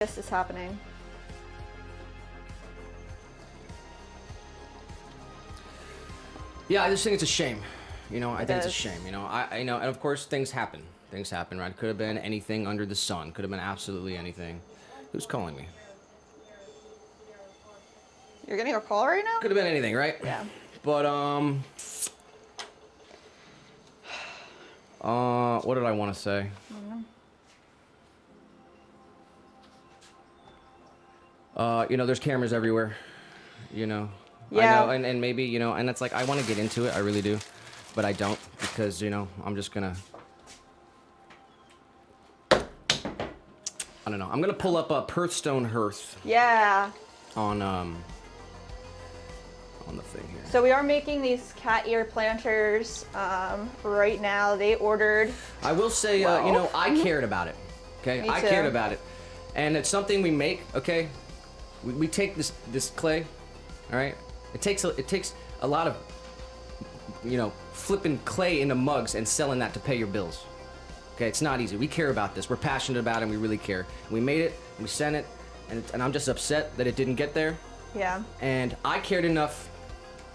This is happening. Yeah, I just think it's a shame. You know, I think it's a shame. You know, I know, and of course things happen. Things happen, right? Could have been anything under the sun. Could have been absolutely anything. Who's calling me? You're getting a call right now? Could have been anything, right? Yeah. But what did I want to say? You know, there's cameras everywhere. You know. Yeah. I know, and maybe, you know, and it's like I want to get into it, I really do, but I don't because, you know, I'm just gonna. I don't know. I'm gonna pull up a Perthstone hearth. Yeah. On the thing here. So we are making these cat ear planters right now. They ordered. I will say, you know, I cared about it. Okay, I cared about it, and it's something we make. Okay, we take this clay. All right, it takes a lot of, you know, flipping clay into mugs and selling that to pay your bills. Okay, it's not easy. We care about this. We're passionate about it. And we really care. We made it. We sent it, and I'm just upset that it didn't get there. Yeah. And I cared enough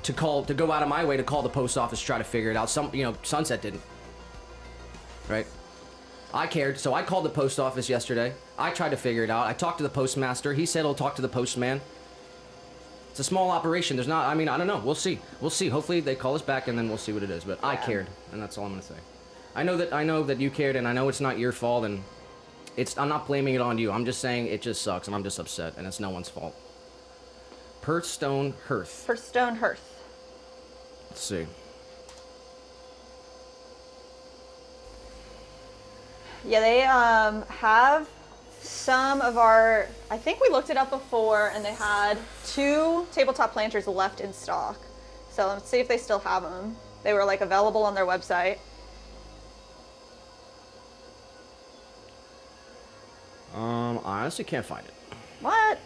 to go out of my way to call the post office, try to figure it out. You know, Sunset didn't. Right? I cared, so I called the post office yesterday. I tried to figure it out. I talked to the postmaster. He said he'll talk to the postman. It's a small operation. There's not. I mean, I don't know. We'll see. We'll see. Hopefully they call us back and then we'll see what it is. But yeah. I cared, and that's all I'm gonna say. I know that you cared, and I know it's not your fault, and I'm not blaming it on you. I'm just saying it just sucks, and I'm just upset, and it's no one's fault. Perthstone hearth. Perthstone hearth. Let's see. Yeah, they have some of our. I think we looked it up before, and they had 2 tabletop planters left in stock. So let's see if they still have them. They were like available on their website. I honestly can't find it. What?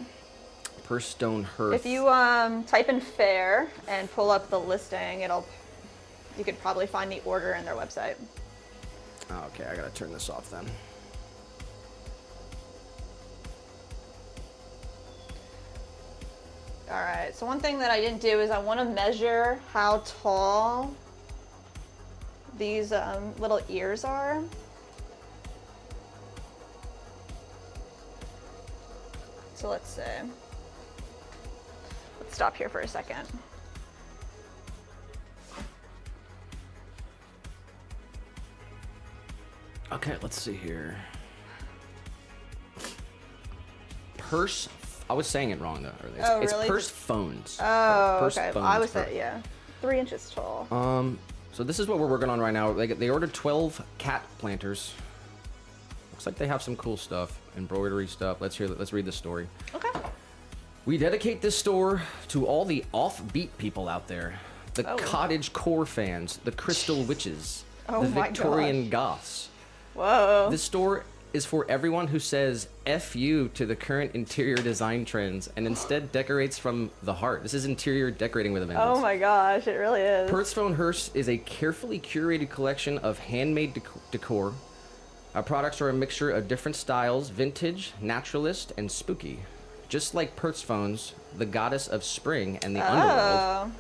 Perthstone hearth. If you type in Faire and pull up the listing, you could probably find the order in their website. Oh, okay, I gotta turn this off then. All right, so one thing that I didn't do is I want to measure how tall these little ears are. So let's see. Let's stop here for a second. Okay, let's see here. I was saying it wrong though earlier. Oh, it's really? purse phones. Oh, purse okay. phones I was saying, yeah, 3 inches tall. So this is what we're working on right now. They ordered 12 cat planters. Looks like they have some cool stuff, embroidery stuff. Let's read the story. Okay. We dedicate this store to all the offbeat people out there, the cottage core fans, the crystal witches, the Victorian goths. Whoa. This store is for everyone who says F you to the current interior design trends and instead decorates from the heart. This is interior decorating with a vengeance. Oh my gosh, it really is. Perthstone hearth is a carefully curated collection of handmade decor. Our products are a mixture of different styles, vintage, naturalist, and spooky. Just like Perthstone's, the goddess of spring and the underworld,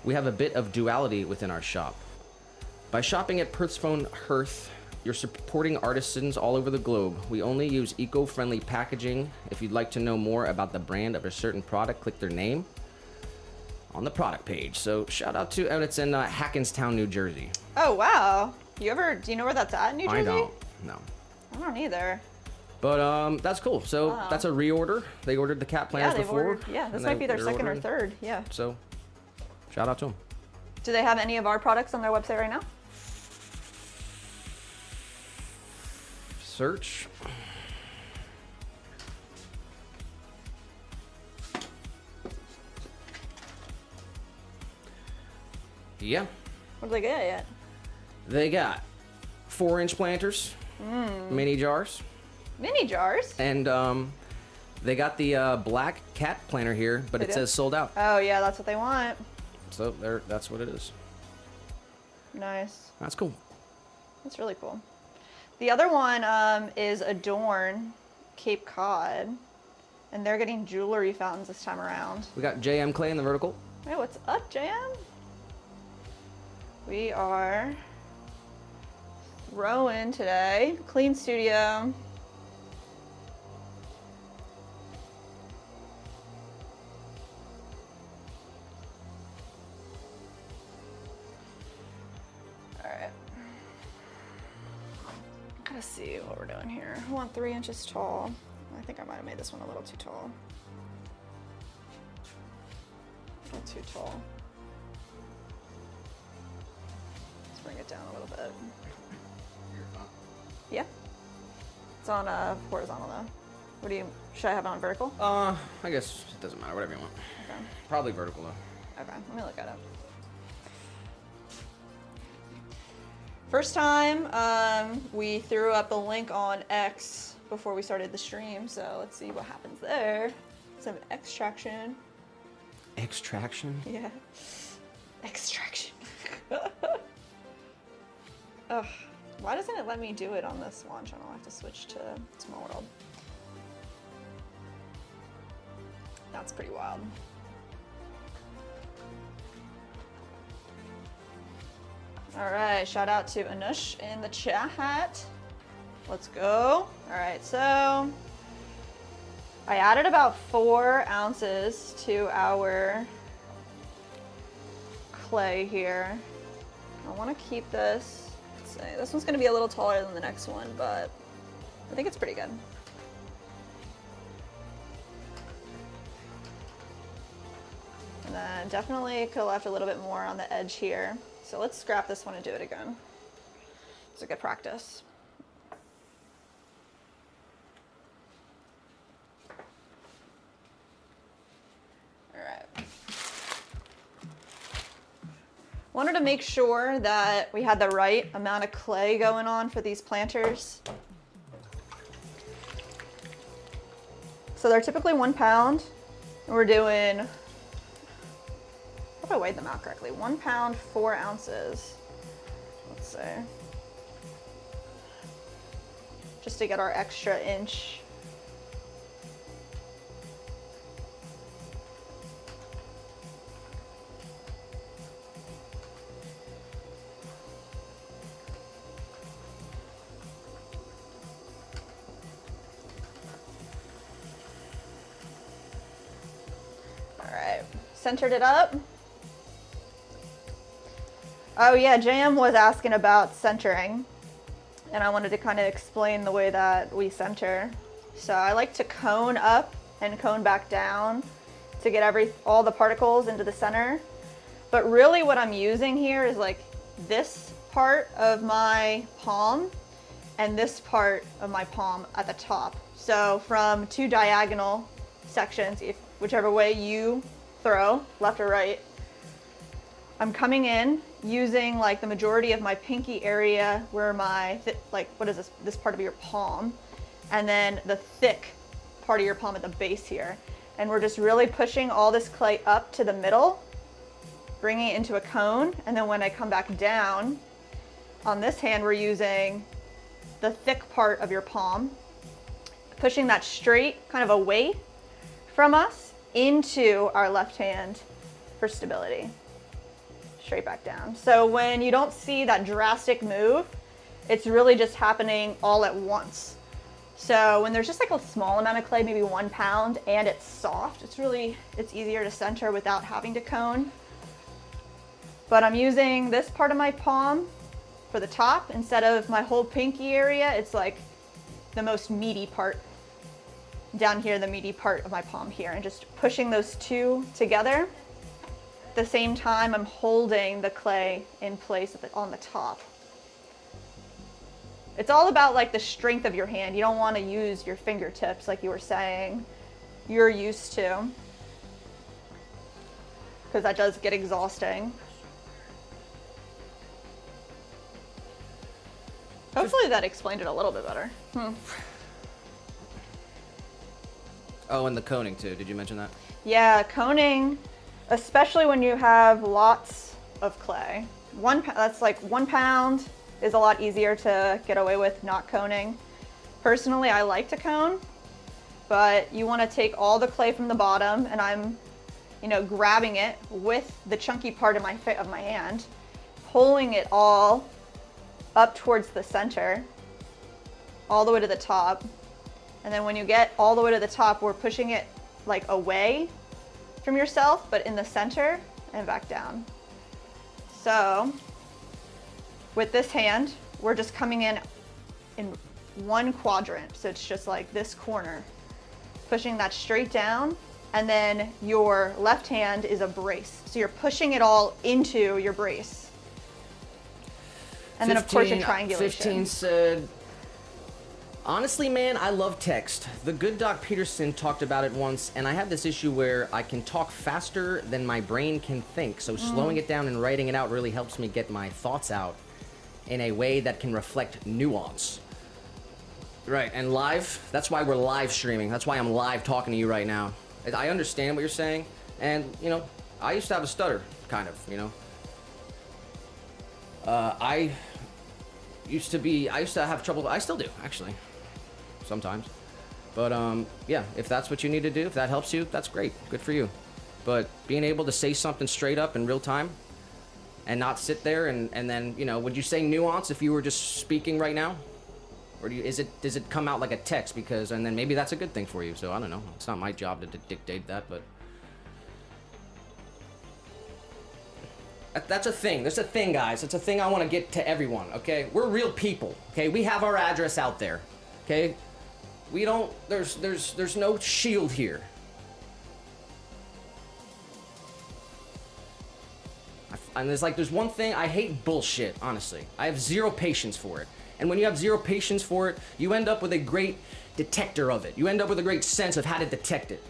we have a bit of duality within our shop. By shopping at Perthstone Hearth, you're supporting artisans all over the globe. We only use eco-friendly packaging. If you'd like to know more about the brand of a certain product, click their name on the product page. So shout out to, and it's in Hackenstown, New Jersey. Oh, wow. Do you know where that's at in New Jersey? I don't, no. I don't either. But that's cool. So that's a reorder. They ordered the cat planters before. This might be their second or third. Yeah. So shout out to them. Do they have any of our products on their website right now? Search. Yeah. What do they get yet? They got 4-inch planters, mini jars. Mini jars? And they got the black cat planter here, but it says sold out. Oh yeah, that's what they want. So that's what it is. Nice. That's cool. That's really cool. The other one is Adorn, Cape Cod, and they're getting jewelry fountains this time around. We got JM Clay in the vertical. Hey, what's up, JM? We are throwing today. Clean studio. Gotta see what we're doing here. I want 3 inches tall. I think I might have made this one a little too tall. A little too tall. Let's bring it down a little bit. Yeah. It's on horizontal though. What do you, should I have it on vertical? I guess it doesn't matter, whatever you want. Okay. Probably vertical though. Okay, let me look at it. First time, we threw up a link on X before we started the stream, so let's see what happens there. Some extraction. Extraction? Yeah. Extraction. Ugh. Why doesn't it let me do it on this Swan channel? I have to switch to Small World. That's pretty wild. All right, shout out to Anush in the chat. Let's go. All right, so I added about 4 ounces to our clay here. I want to keep this. Let's see, this one's going to be a little taller than the next one, but I think it's pretty good. And then definitely could have left a little bit more on the edge here. So let's scrap this one and do it again. It's a good practice. All right. Wanted to make sure that we had the right amount of clay going on for these planters. So they're typically 1 pound, and we're doing, if I weighed them out correctly, 1 pound, 4 ounces. Let's see. Just to get our extra inch. All right, centered it up. Oh yeah, JM was asking about centering, and I wanted to kind of explain the way that we center. So I like to cone up and cone back down to get all the particles into the center. But really what I'm using here is like this part of my palm and this part of my palm at the top. So from 2 diagonal sections, whichever way you throw, left or right, I'm coming in using like the majority of my pinky area where my, what is this part of your palm, and then the thick part of your palm at the base here. And we're just really pushing all this clay up to the middle, bringing it into a cone. And then when I come back down, on this hand, we're using the thick part of your palm, pushing that straight kind of away from us into our left hand for stability. Straight back down. So when you don't see that drastic move, it's really just happening all at once. So when there's just like a small amount of clay, maybe 1 pound, and it's soft, it's easier to center without having to cone. But I'm using this part of my palm for the top instead of my whole pinky area. It's like the most meaty part down here, the meaty part of my palm here, and just pushing those 2 together. At the same time, I'm holding the clay in place on the top. It's all about like the strength of your hand. You don't want to use your fingertips like you were saying you're used to, because that does get exhausting. Hopefully that explained it a little bit better. Oh, and the coning too. Did you mention that? Yeah, coning, especially when you have lots of clay. That's like 1 pound is a lot easier to get away with not coning. Personally, I like to cone but you want to take all the clay from the bottom, and I'm, you know, grabbing it with the chunky part of my hand, pulling it all up towards the center, all the way to the top. And then when you get all the way to the top, we're pushing it like away from yourself, but in the center and back down. So with this hand, we're just coming in one quadrant. So it's just like this corner, pushing that straight down. And then your left hand is a brace. So you're pushing it all into your brace. And then of course your triangulation. 15 said, honestly, man, I love text. The good Doc Peterson talked about it once, and I have this issue where I can talk faster than my brain can think. So slowing it down and writing it out really helps me get my thoughts out in a way that can reflect nuance. Right, and live, that's why we're live streaming. That's why I'm live talking to you right now. I understand what you're saying, and, you know, I used to have a stutter, kind of, you know. I used to have trouble, I still do, actually, sometimes. But, yeah, if that's what you need to do, if that helps you, that's great, good for you. But being able to say something straight up in real time and not sit there and then, you know, would you say nuance if you were just speaking right now? Or does it come out like a text? Because, and then maybe that's a good thing for you. So I don't know. It's not my job to dictate that, but that's a thing. That's a thing, guys. It's a thing I want to get to everyone. Okay, we're real people. Okay, we have our address out there. Okay, we don't. There's no shield here. And there's one thing I hate bullshit. Honestly, I have zero patience for it. And when you have zero patience for it, you end up with a great detector of it. You end up with a great sense of how to detect it.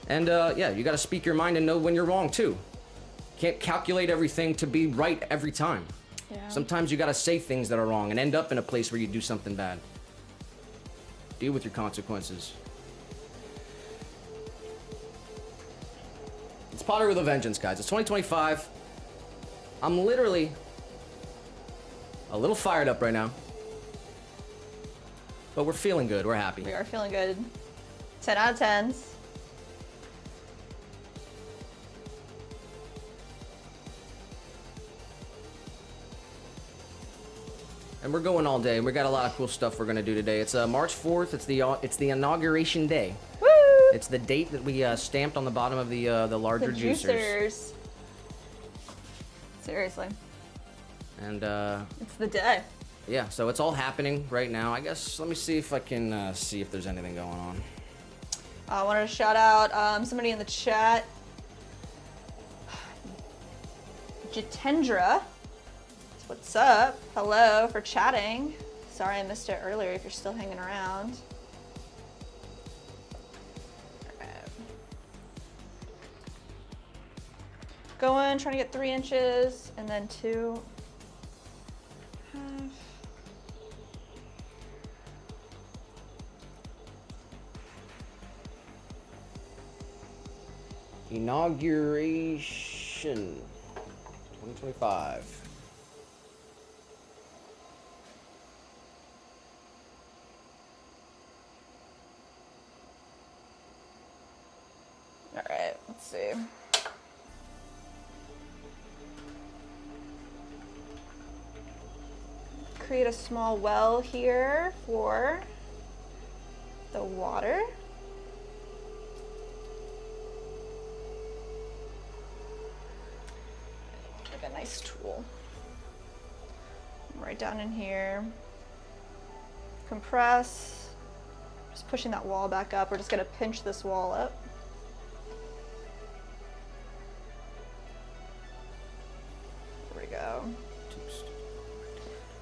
And yeah, you gotta speak your mind and know when you're wrong too. Can't calculate everything to be right every time. Yeah. Sometimes you gotta say things that are wrong and end up in a place where you do something bad. Deal with your consequences. It's Pottery with a Vengeance, guys. It's 2025. I'm literally a little fired up right now. But we're feeling good. We're happy. We are feeling good. 10 out of 10s. And we're going all day. We got a lot of cool stuff we're gonna do today. It's March 4th. It's the inauguration day. Woo! It's the date that we stamped on the bottom of the larger juicers. Seriously. And it's the day. Yeah, so it's all happening right now. I guess let me see if I can see if there's anything going on. I wanted to shout out somebody in the chat. Jitendra. What's up? Hello for chatting. Sorry I missed it earlier if you're still hanging around. Going, trying to get 3 inches and then 2.5. Inauguration 2025. All right, let's see. Create a small well here for the water. Like a nice tool. Right down in here. Compress. Just pushing that wall back up. We're just gonna pinch this wall up. There we go.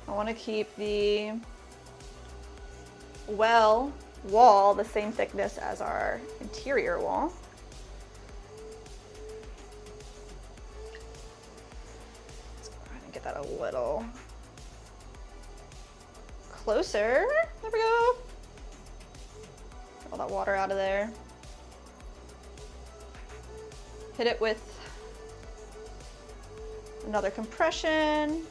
I want to keep the wall the same thickness as our interior wall. Let's go ahead and get that a little closer. There we go. Get all that water out of there. Hit it with Another compression.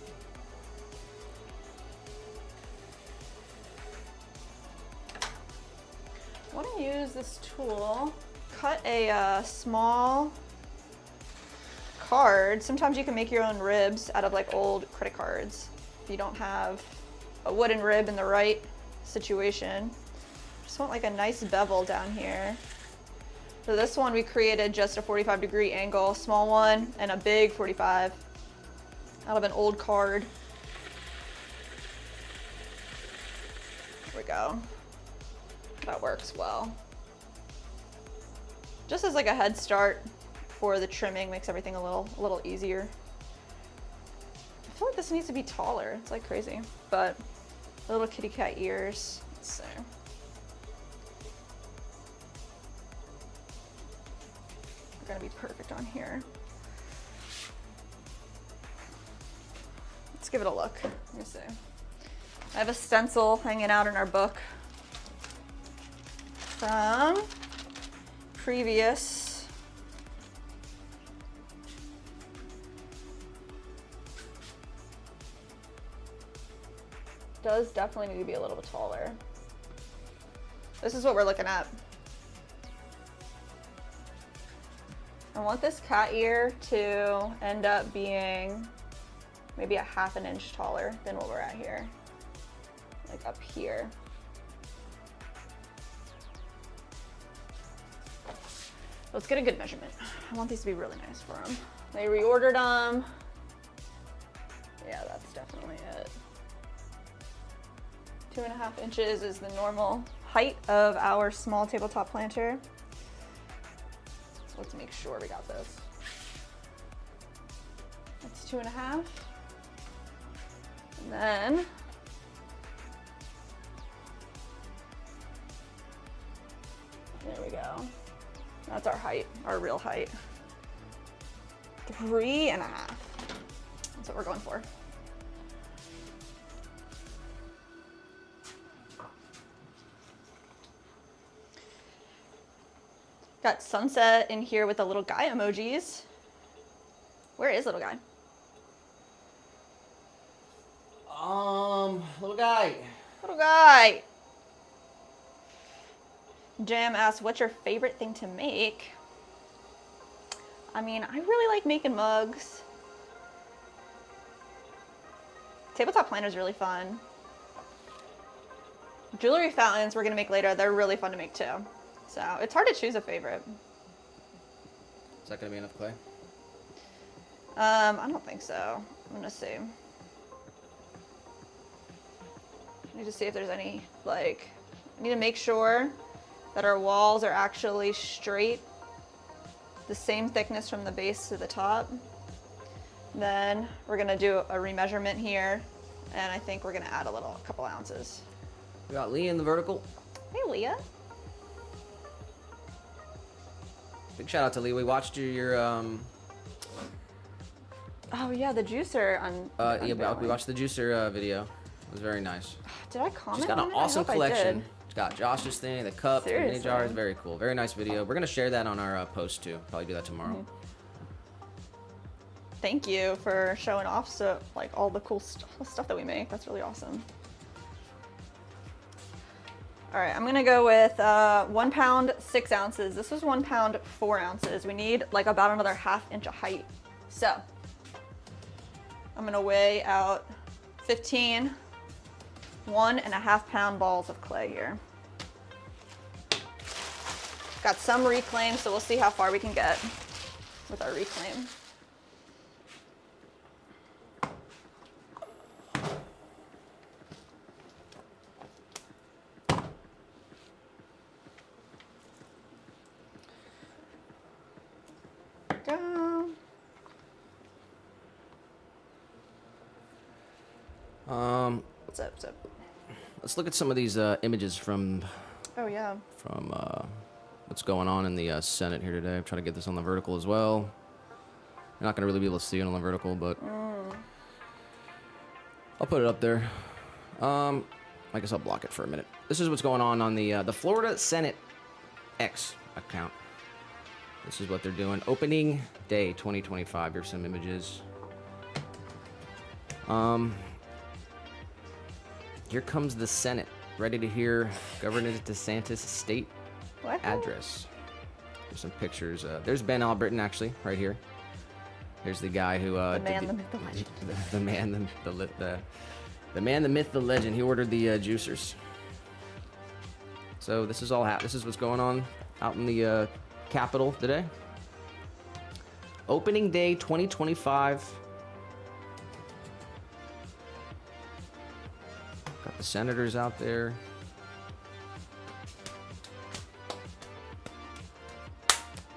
I want to use this tool, cut a small card. Sometimes you can make your own ribs out of like old credit cards. If you don't have a wooden rib in the right situation. Just want like a nice bevel down here. So this one we created just a 45-degree angle, small one, and a big 45 out of an old card. There we go. That works well. Just as like a head start for the trimming, makes everything a little easier. I feel like this needs to be taller. It's like crazy, but little kitty cat ears. Let's see. They're gonna be perfect on here. Let's give it a look. Let me see. I have a stencil hanging out in our book from previous does definitely need to be a little bit taller. This is what we're looking at. I want this cat ear to end up being maybe a ½ an inch taller than what we're at here. Like up here. Let's get a good measurement. I want these to be really nice for them. They reordered them. Yeah, that's definitely it. 2.5 inches is the normal height of our small tabletop planter. So let's make sure we got this. That's 2.5. And then there we go. That's our height, our real height. 3.5. That's what we're going for. Got sunset in here with the little guy emojis. Where is little guy? Little guy. Little guy. Jam asks, what's your favorite thing to make? I mean, I really like making mugs. Tabletop planner is really fun. Jewelry fountains we're gonna make later. They're really fun to make too. So it's hard to choose a favorite. Is that gonna be enough clay? I don't think so. I'm gonna see. I need to see if there's any, like, I need to make sure that our walls are actually straight, the same thickness from the base to the top. Then we're gonna do a remeasurement here, and I think we're gonna add a couple ounces. We got Leah in the vertical. Hey, Leah. Big shout out to Leah. We watched your Oh yeah, the juicer on. we watched the juicer video. It was very nice. Did I comment? She's got on an it? awesome I hope I collection. did. She's got Josh's thing, the cup, the mini Seriously. jars. Very cool. Very nice video. We're gonna share that on our post too. Probably do that tomorrow. Thank you for showing off like all the cool stuff that we make. That's really awesome. All right, I'm gonna go with 1 pound 6 ounces. This was 1 pound 4 ounces. We need like about another ½ inch of height. So I'm gonna weigh out 15 1.5 pound balls of clay here. Got some reclaim, so we'll see how far we can get with our reclaim. Go. What's up? What's up? Let's look at some of these images from Oh yeah. what's going on in the Senate here today. I'm trying to get this on the vertical as well. You're not gonna really be able to see it on the vertical, but I'll put it up there. I guess I'll block it for a minute. This is what's going on the Florida Senate X account. This is what they're doing. Opening day 2025. Here's some images. Here comes the Senate, ready to hear Governor DeSantis' state What? address. There's some pictures. There's Ben Albritton, actually, right here. Here's the guy who The man, the myth, the legend. the man, the man, the myth, the legend. He ordered the juicers. So this is all this is what's going on out in the Capitol today. Opening day 2025. Got the senators out there.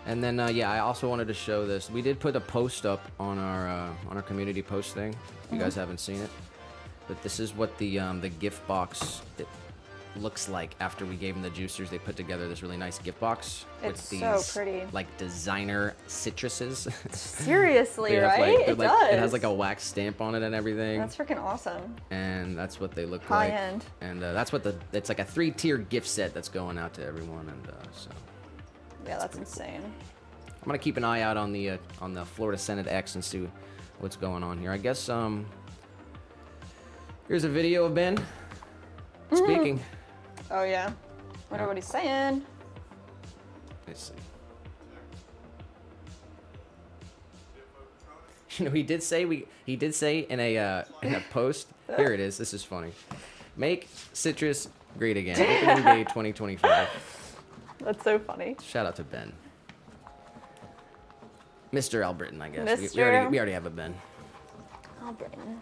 And then, yeah, I also wanted to show this. We did put a post up on our community post thing. If you guys haven't seen it, but this is what the gift box looks like after we gave them the juicers. They put together this really nice gift box It's with so these pretty. like designer citruses. Seriously, They have, right? like, It like, does. It has like a wax stamp on it and everything. That's freaking awesome. And that's what they look High like. end. And that's what it's like a 3-tier gift set that's going out to everyone. And so Yeah, that's insane. I'm gonna keep an eye out on the Florida Senate X and see what's going on here. I guess here's a video of Ben speaking. Oh yeah. Wonder what he's saying. Let's see. You know, he did say in a post. Here it is. This is funny. Make citrus great again. Opening day 2025. That's so funny. Shout out to Ben. Mr. Albritton, I guess. Mr. We already have a Ben. Albritton.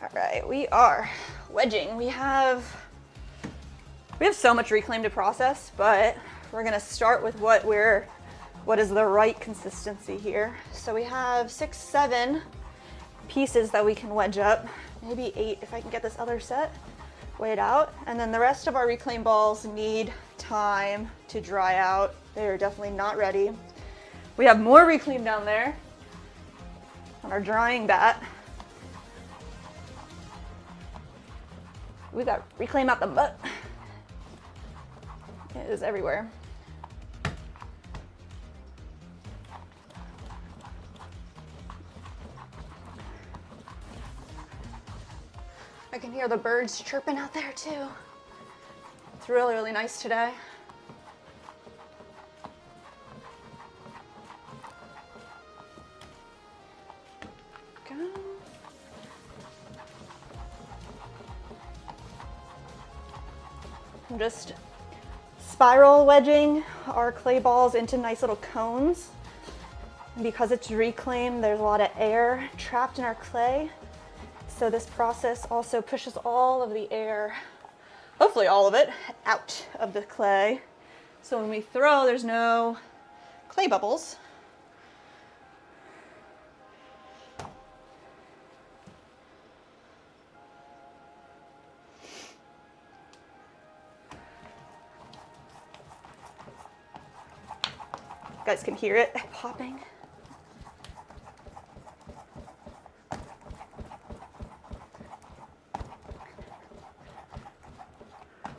All right, we are wedging. We have so much reclaim to process, but we're gonna start with what is the right consistency here. So we have 6, 7 pieces that we can wedge up, maybe 8 if I can get this other set weighed out. And then the rest of our reclaim balls need time to dry out. They're definitely not ready. We have more reclaim down there on our drying bat. We got reclaim out the butt. It is everywhere. I can hear the birds chirping out there too. It's really, really nice today. Go. I'm just spiral wedging our clay balls into nice little cones. And because it's reclaimed, there's a lot of air trapped in our clay. So this process also pushes all of the air, hopefully all of it, out of the clay. So when we throw, there's no clay bubbles. You guys can hear it popping.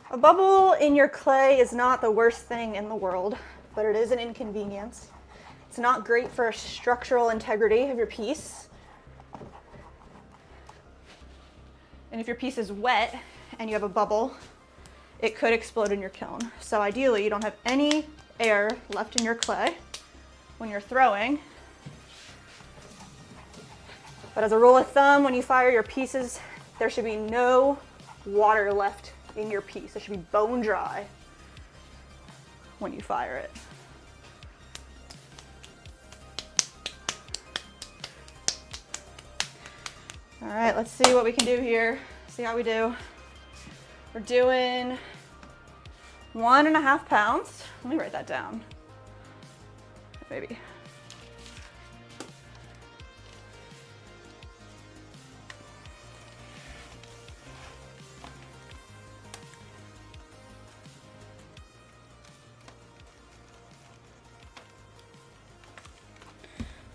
A bubble in your clay is not the worst thing in the world, but it is an inconvenience. It's not great for structural integrity of your piece. And if your piece is wet and you have a bubble, it could explode in your kiln. So ideally, you don't have any air left in your clay when you're throwing. But as a rule of thumb, when you fire your pieces, there should be no water left in your piece. It should be bone dry when you fire it. All right, let's see what we can do here. See how we do. We're doing 1.5 pounds. Let me write that down. Maybe.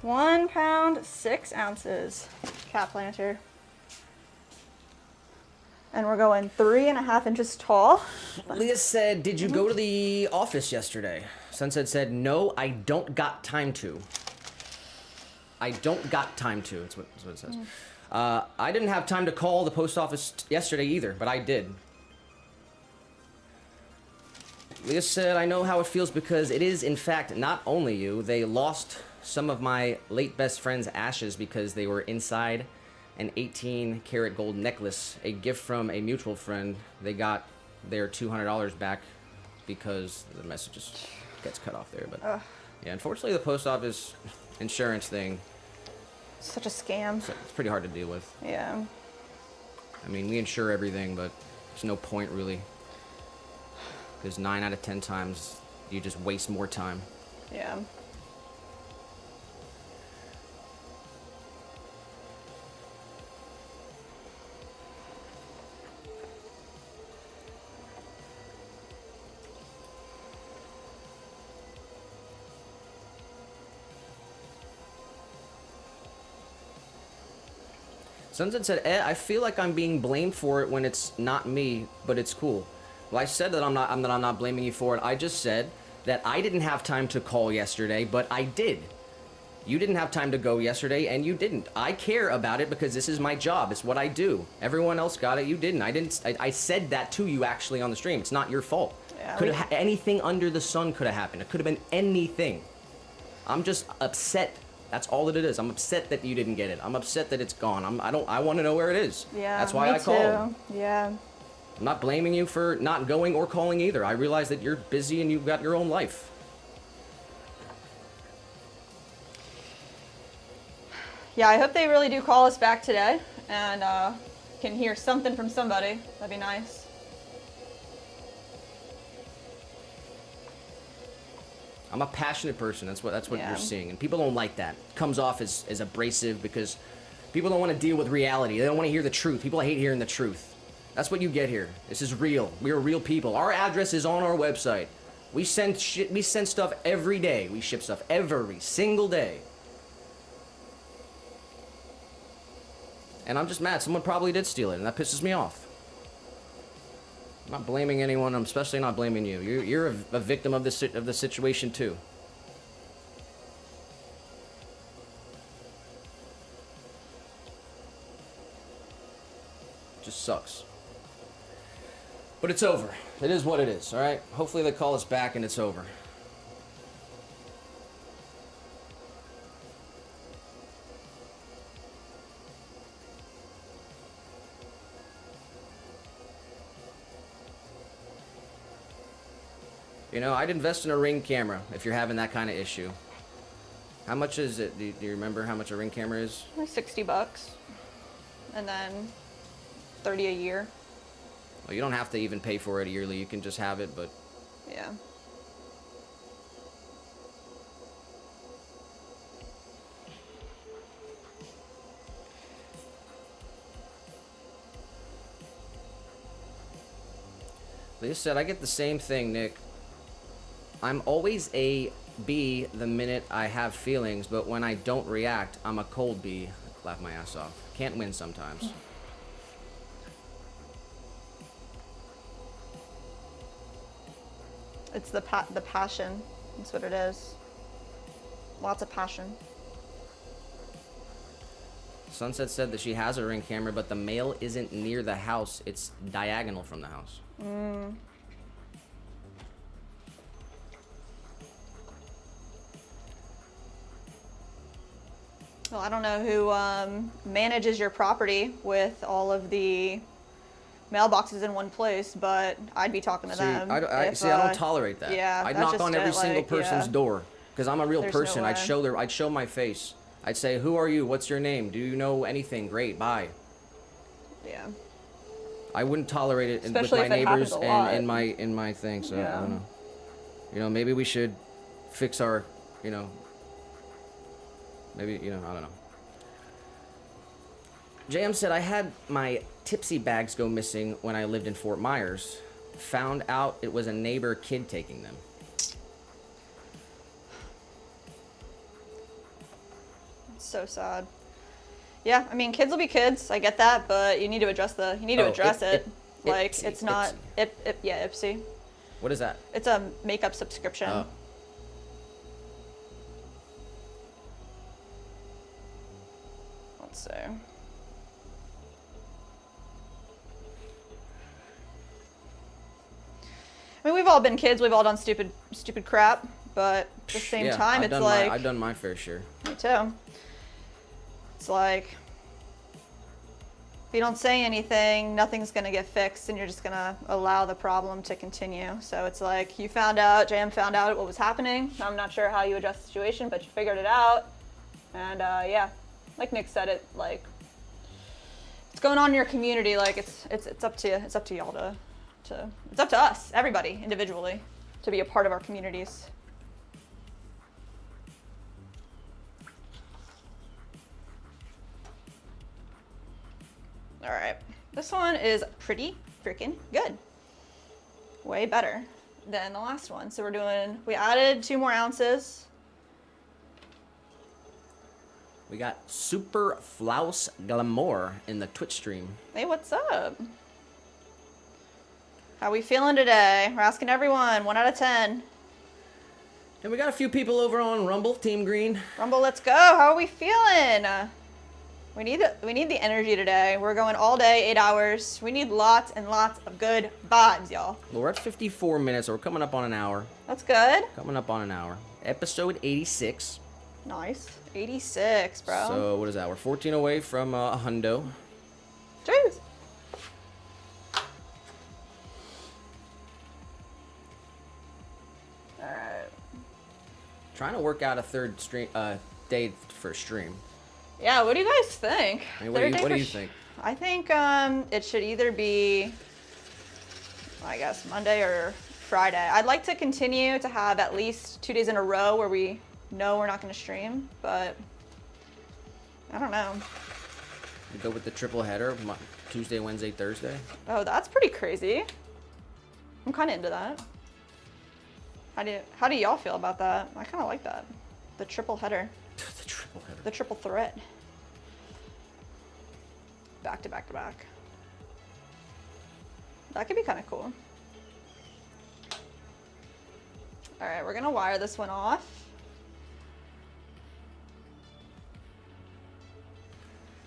1 pound, 6 ounces. Cat planter. And we're going 3.5 inches tall. Leah said, did you go to the office yesterday? Sunset said, no, I don't got time to. I don't got time to, that's what it says. I didn't have time to call the post office yesterday either, but I did. Leah said, I know how it feels because it is, in fact, not only you. They lost some of my late best friend's ashes because they were inside an 18-karat gold necklace, a gift from a mutual friend. They got their $200 back because the message just gets cut off there. But yeah, unfortunately, the post office insurance thing, Such a scam. it's pretty hard to deal with. Yeah. I mean, we insure everything, but there's no point really. Because 9 out of 10 times, you just waste more time. Yeah. Sunset said, I feel like I'm being blamed for it when it's not me, but it's cool. Well, I said that I'm not blaming you for it. I just said that I didn't have time to call yesterday, but I did. You didn't have time to go yesterday, and you didn't. I care about it because this is my job. It's what I do. Everyone else got it. You didn't. I said that to you actually on the stream. It's not your fault. Yeah, anything under the sun could have happened. It could have been anything. I'm just upset. That's all that it is. I'm upset that you didn't get it. I'm upset that it's gone. I want to know where it is. Yeah, that's why I called. Yeah. I'm not blaming you for not going or calling either. I realize that you're busy and you've got your own life. Yeah, I hope they really do call us back today and can hear something from somebody. That'd be nice. I'm a passionate person. That's what you're seeing, and people don't like that. It comes off as abrasive because people don't want to deal with reality. They don't want to hear the truth. People hate hearing the truth. That's what you get here. This is real. We are real people. Our address is on our website. We send stuff every day. We ship stuff every single day. And I'm just mad. Someone probably did steal it, and that pisses me off. I'm not blaming anyone. I'm especially not blaming you. You're a victim of the situation too. Just sucks. But it's over. It is what it is, all right? Hopefully they call us back and it's over. You know, I'd invest in a Ring camera if you're having that kind of issue. How much is it? Do you remember how much a Ring camera is? Like $60. And then 30 a year. Well, you don't have to even pay for it yearly. You can just have it, but... Yeah. Leah said, I get the same thing, Nick. I'm always a B the minute I have feelings, but when I don't react, I'm a cold B. Laugh my ass off. Can't win sometimes. It's the passion. That's what it is. Lots of passion. Sunset said that she has a Ring camera, but the mail isn't near the house. It's diagonal from the house. Well, I don't know who manages your property with all of the mailboxes in one place, but I'd be talking to them. I don't tolerate that. Yeah, I'd knock on every single person's door because I'm a real There's person. no way. I'd show my face. I'd say, "Who are you? What's your name? Do you know anything? Great, bye." Yeah. I wouldn't tolerate it Especially with my if it happens neighbors a lot. and in my thing. So Yeah. I don't know. You know, maybe we should fix our, you know, maybe, you know, I don't know. JM said, I had my tipsy bags go missing when I lived in Fort Myers. Found out it was a neighbor kid taking them. so sad. Yeah, I mean, kids will be kids. I get that, but you need to address it. Like, Ipsy, it's not. Yeah, Ipsy. What is that? It's a makeup subscription. Oh. Let's see. I mean, we've all been kids. We've all done stupid crap. But at the same time, it's like I've done my fair share. Me too. It's like if you don't say anything, nothing's gonna get fixed, and you're just gonna allow the problem to continue. So it's like JM found out what was happening. I'm not sure how you address the situation, but you figured it out. And yeah, like Nick said, it like it's going on in your community. Like it's up to y'all to it's up to us, everybody individually, to be a part of our communities. All right, this one is pretty freaking good. Way better than the last one. So we added 2 more ounces. We got Super Flouse Glamour in the Twitch stream. Hey, what's up? How we feeling today? We're asking everyone, 1 out of 10. And we got a few people over on Rumble, Team Green. Rumble, let's go. How are we feeling? We need the energy today. We're going all day, 8 hours. We need lots and lots of good vibes, y'all. Well, we're at 54 minutes, so we're coming up on an hour. That's good. Coming up on an hour. Episode 86. Nice. 86, bro. So what is that? We're 14 away from a hundo. Jeez. All right. Trying to work out a third day for stream. Yeah, what do you guys think? I mean, what do you think? I think it should either be, I guess, Monday or Friday. I'd like to continue to have at least 2 days in a row where we know we're not going to stream, but I don't know. We go with the triple header, Tuesday, Wednesday, Thursday. Oh, that's pretty crazy. I'm kind of into that. How do y'all feel about that? I kind of like that. The triple header. The triple header. The triple threat. Back to back to back. That could be kind of cool. All right, we're gonna wire this one off.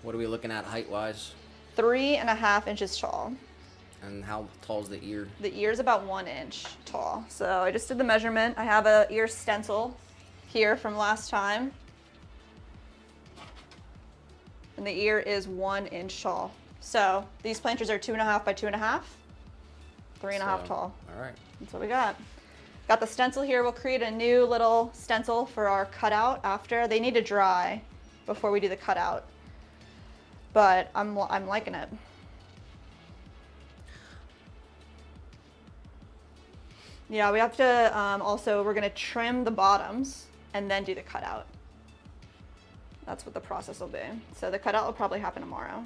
What are we looking at height-wise? 3.5 inches tall. And how tall is the ear? The ear is about 1 inch tall. So I just did the measurement. I have a ear stencil here from last time. And the ear is 1 inch tall. So these planters are 2.5 by 2.5, 3.5 tall. All right. That's what we got. Got the stencil here. We'll create a new little stencil for our cutout after. They need to dry before we do the cutout. But I'm liking it. Yeah, we have to also, we're gonna trim the bottoms and then do the cutout. That's what the process will be. So the cutout will probably happen tomorrow.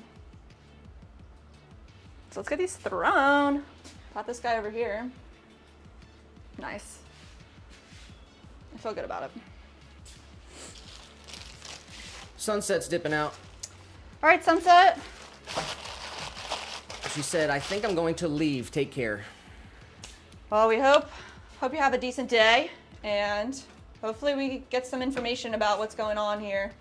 So let's get these thrown. Put this guy over here. Nice. I feel good about it. Sunset's dipping out. All right, Sunset. She said, I think I'm going to leave. Take care. Well, we hope you have a decent day, and hopefully we get some information about what's going on here.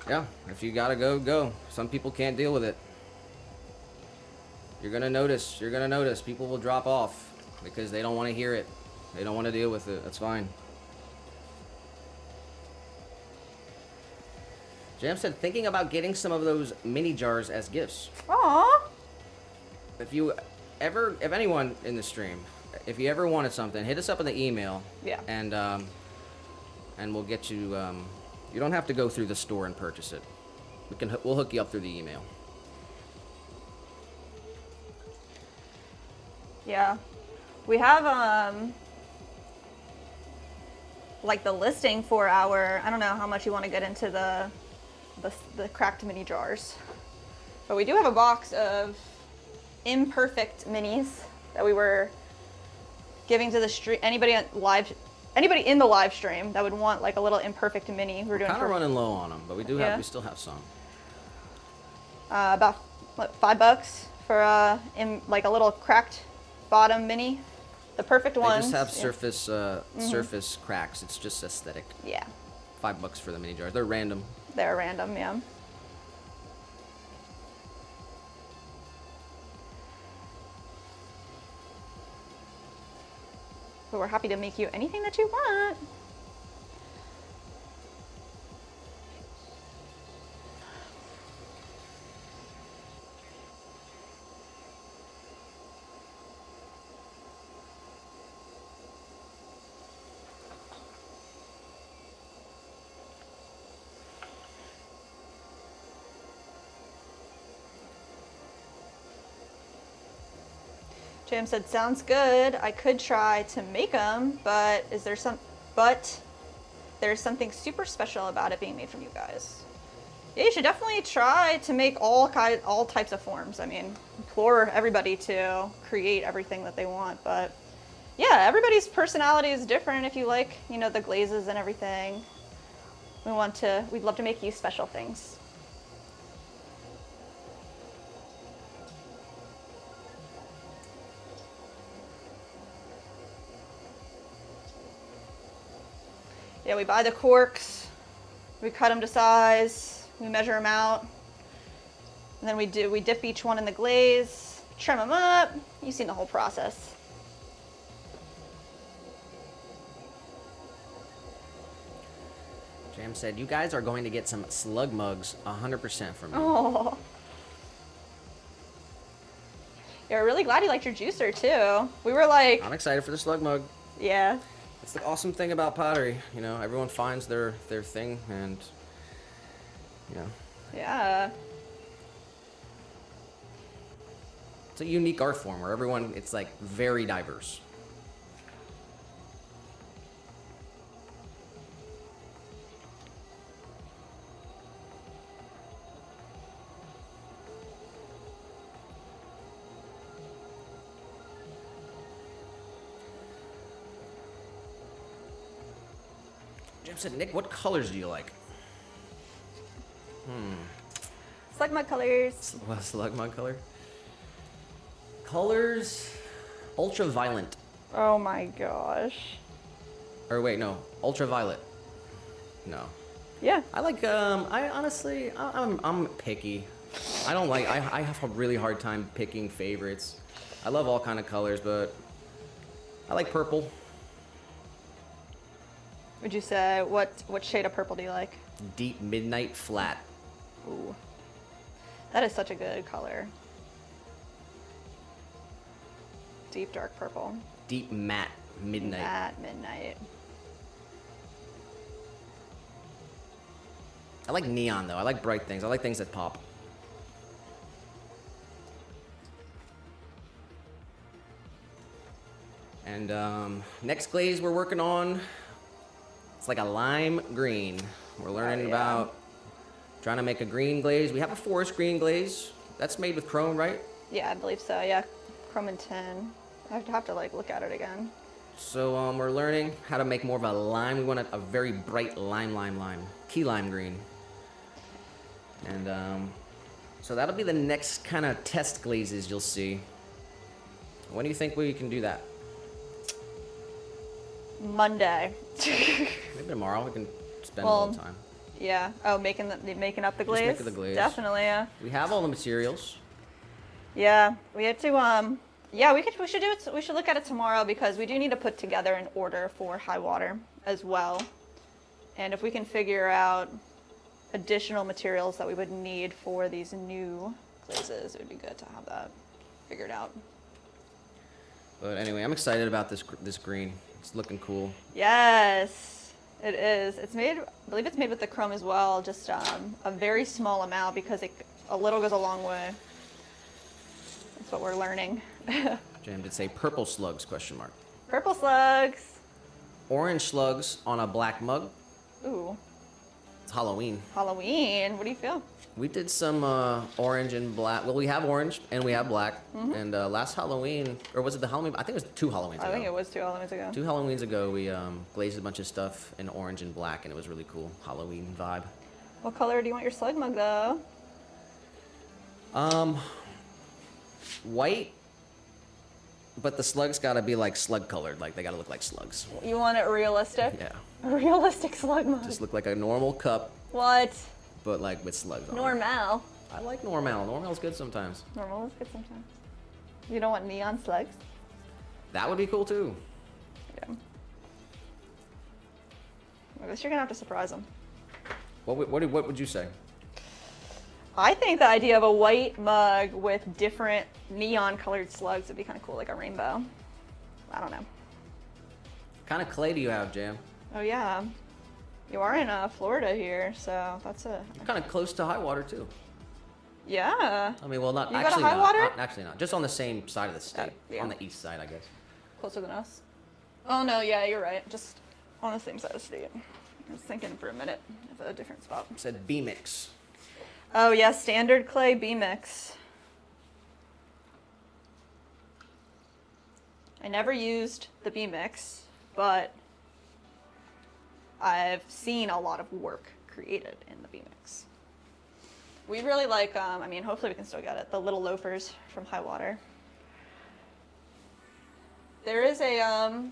Yeah, if you gotta go, go. Some people can't deal with it. You're gonna notice. People will drop off because they don't want to hear it. They don't want to deal with it. That's fine. Jam said, thinking about getting some of those mini jars as gifts. Aww. If anyone in the stream, if you ever wanted something, hit us up in the email. Yeah. And we'll get you. You don't have to go through the store and purchase it. We'll hook you up through the email. Yeah. We have like the listing for our, I don't know how much you want to get into the cracked mini jars, but we do have a box of imperfect minis that we were giving to the street. Anybody in the live stream that would want like a little imperfect mini. We're doing Kind of running low on them, but we do have, we still have some. About what, $5 for in like a little cracked bottom mini. The perfect ones. They just have surface cracks. It's just aesthetic. Yeah. $5 for the mini jars. They're random. They're random, yeah. But we're happy to make you anything that you want. Jam said, sounds good. I could try to make them, but there's something super special about it being made from you guys. Yeah, you should definitely try to make all types of forms. I mean, implore everybody to create everything that they want, but yeah, everybody's personality is different. If you like, you know, the glazes and everything, we'd love to make you special things. Yeah, we buy the corks, we cut them to size, we measure them out, and then we dip each one in the glaze, trim them up. You've seen the whole process. Jam said, you guys are going to get some slug mugs 100% from me. Oh. Yeah, we're really glad you liked your juicer too. We were like... I'm excited for the slug mug. Yeah. That's the awesome thing about pottery. You know, everyone finds their thing, and, you know. Yeah. It's a unique art form where everyone, it's like very diverse. Jim said, Nick, what colors do you like? Slug mug colors. What, slug mug color? Colors, ultraviolet. Oh my gosh. Or wait, no, ultraviolet. No. Yeah. I like, I honestly, I'm picky. I don't like, I have a really hard time picking favorites. I love all kind of colors, but I like purple. Would you say, what shade of purple do you like? Deep midnight flat. Ooh. That is such a good color. Deep dark purple. Deep matte midnight. At midnight. I like neon though. I like bright things. I like things that pop. And next glaze we're working on, it's like a lime green. We're learning about trying to make a green glaze. We have a forest green glaze. That's made with chrome, right? Yeah, I believe so. Yeah, chrome and tin. I have to like look at it again. So we're learning how to make more of a lime. We want a very bright lime, key lime green. And so that'll be the next kind of test glazes you'll see. When do you think we can do that? Monday. Maybe tomorrow. We can spend a little time. Yeah. Oh, making up the glaze. Just making the glaze. Definitely. Yeah. We have all the materials. Yeah. We had to. Yeah. We should do it. We should look at it tomorrow because we do need to put together an order for high water as well. And if we can figure out additional materials that we would need for these new glazes, it would be good to have that figured out. But anyway, I'm excited about this green. It's looking cool. Yes, it is. It's made, I believe it's made with the chrome as well, just a very small amount because a little goes a long way. That's what we're learning. Jam did say purple slugs, question mark. Purple slugs. Orange slugs on a black mug. Ooh, It's Halloween. Halloween. What do you feel? We did some orange and black. Well, we have orange and we have black. And last Halloween, or was it the Halloween? I think it was 2 Halloweens ago. I think it was 2 Halloweens ago. 2 Halloweens ago, we glazed a bunch of stuff in orange and black, and it was really cool. Halloween vibe. What color do you want your slug mug though? White, but the slugs gotta be like slug colored. Like they gotta look like slugs. You want it realistic? Yeah. A realistic slug mug. Just look like a normal cup, What? but like with slugs on it. Normal. I like normal. Normal's good sometimes. Normal is good sometimes. You don't want neon slugs? That would be cool too. Yeah. I guess you're gonna have to surprise them. What would you say? I think the idea of a white mug with different neon colored slugs would be kind of cool, like a rainbow. I don't know. What kind of clay do you have, Jam? Oh yeah. You are in Florida here, so that's a... You're kind of close to high water too. Yeah. I mean, well, not You got a actually high not. water? Actually not. Just on the same side of the state. Yeah. On the east side, I guess. Closer than us. Oh no, yeah, you're right. Just on the same side of the state. I was thinking for a minute of a different spot. It said B mix. Oh yeah, standard clay B mix. I never used the B mix, but I've seen a lot of work created in the B mix. We really like, I mean, hopefully we can still get it, the little loafers from High Water. There is a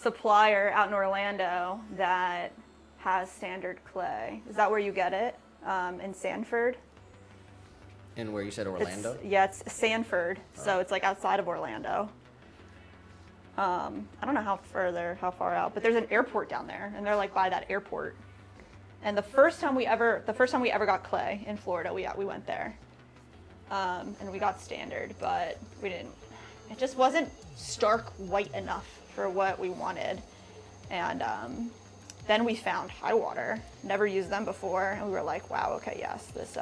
supplier out in Orlando that has standard clay. Is that where you get it? In Sanford? And where you said Orlando? It's Sanford, so it's like outside of Orlando. I don't know how far out, but there's an airport down there, and they're like by that airport. And the first time we ever got clay in Florida, we went there, and we got standard, but we didn't. It just wasn't stark white enough for what we wanted, and then we found High Water. Never used them before, and we were like, wow, okay, yes, this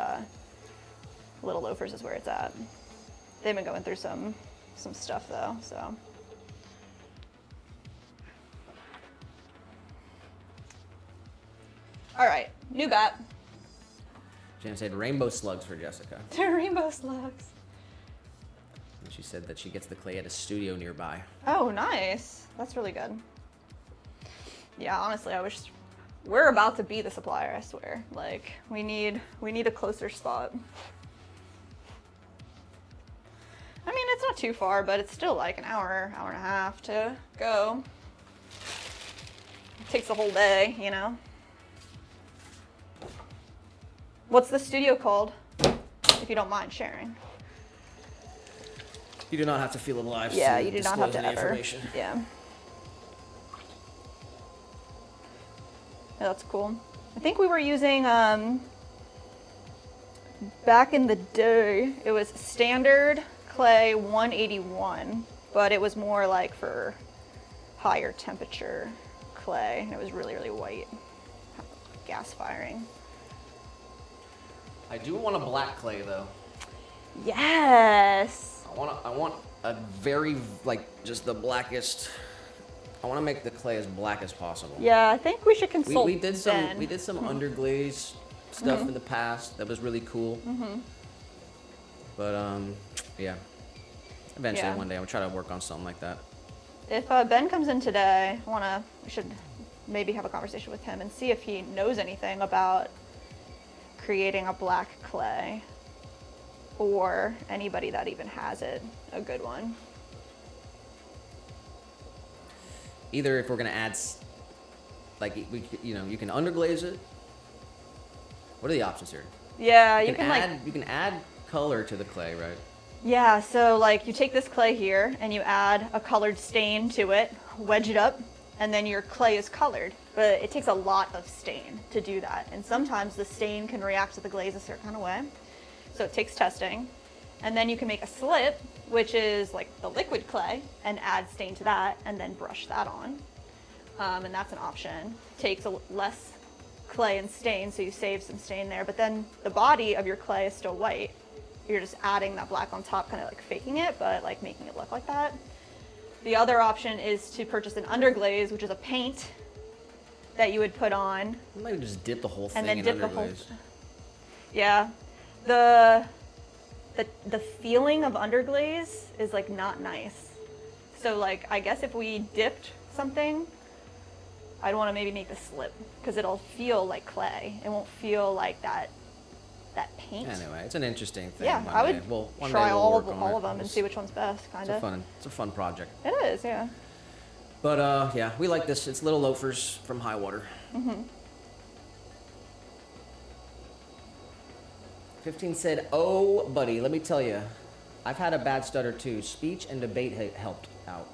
Little Loafers is where it's at. They've been going through some stuff though, so. All right, new bet. Jen said rainbow slugs for Jessica. They're rainbow slugs. And she said that she gets the clay at a studio nearby. Oh, nice. That's really good. Yeah, honestly, I wish we're about to be the supplier, I swear. Like, we need a closer spot. I mean, it's not too far, but it's still like an hour and a half to go. It takes the whole day, you know? What's the studio called, if you don't mind sharing? You do not have to feel alive. Yeah, to you do not have disclose to any ever. information. Yeah. Yeah, that's cool. I think we were using, back in the day, it was standard clay 181, but it was more like for higher temperature clay, and it was really, really white, gas firing. I do want a black clay though. Yes. I want a very, like, just the blackest. I want to make the clay as black as possible. Yeah, I think we should consult We did some Ben. we did some underglaze stuff in the past that was really cool. But yeah. Eventually Yeah. one day I'll try to work on something like that. If Ben comes in today, we should maybe have a conversation with him and see if he knows anything about creating a black clay, or anybody that even has it, a good one. Either if we're gonna add, like you can underglaze it. What are the options here? Yeah, You can add color to the clay, right? Yeah, so like you take this clay here and you add a colored stain to it, wedge it up, and then your clay is colored. But it takes a lot of stain to do that. And sometimes the stain can react to the glaze a certain kind of way. So it takes testing. And then you can make a slip, which is like the liquid clay, and add stain to that and then brush that on. And that's an option. Takes less clay and stain, so you save some stain there. But then the body of your clay is still white. you're just adding that black on top, kind of like faking it, but like making it look like that. The other option is to purchase an underglaze, which is a paint that you would put on. You might just dip the whole thing And then in dip the whole. underglaze. Yeah, the feeling of underglaze is like not nice. So like I guess if we dipped something, I'd want to maybe make the slip because it'll feel like clay. It won't feel like that paint. Anyway, it's an interesting thing. Yeah, one I day. would One try day we'll all work on of it. them and see which one's best, kind of. It's a fun project. It is, yeah. But yeah, we like this. It's little loafers from High Water. 15 said, "Oh, buddy, let me tell you, I've had a bad stutter too. Speech and debate helped out,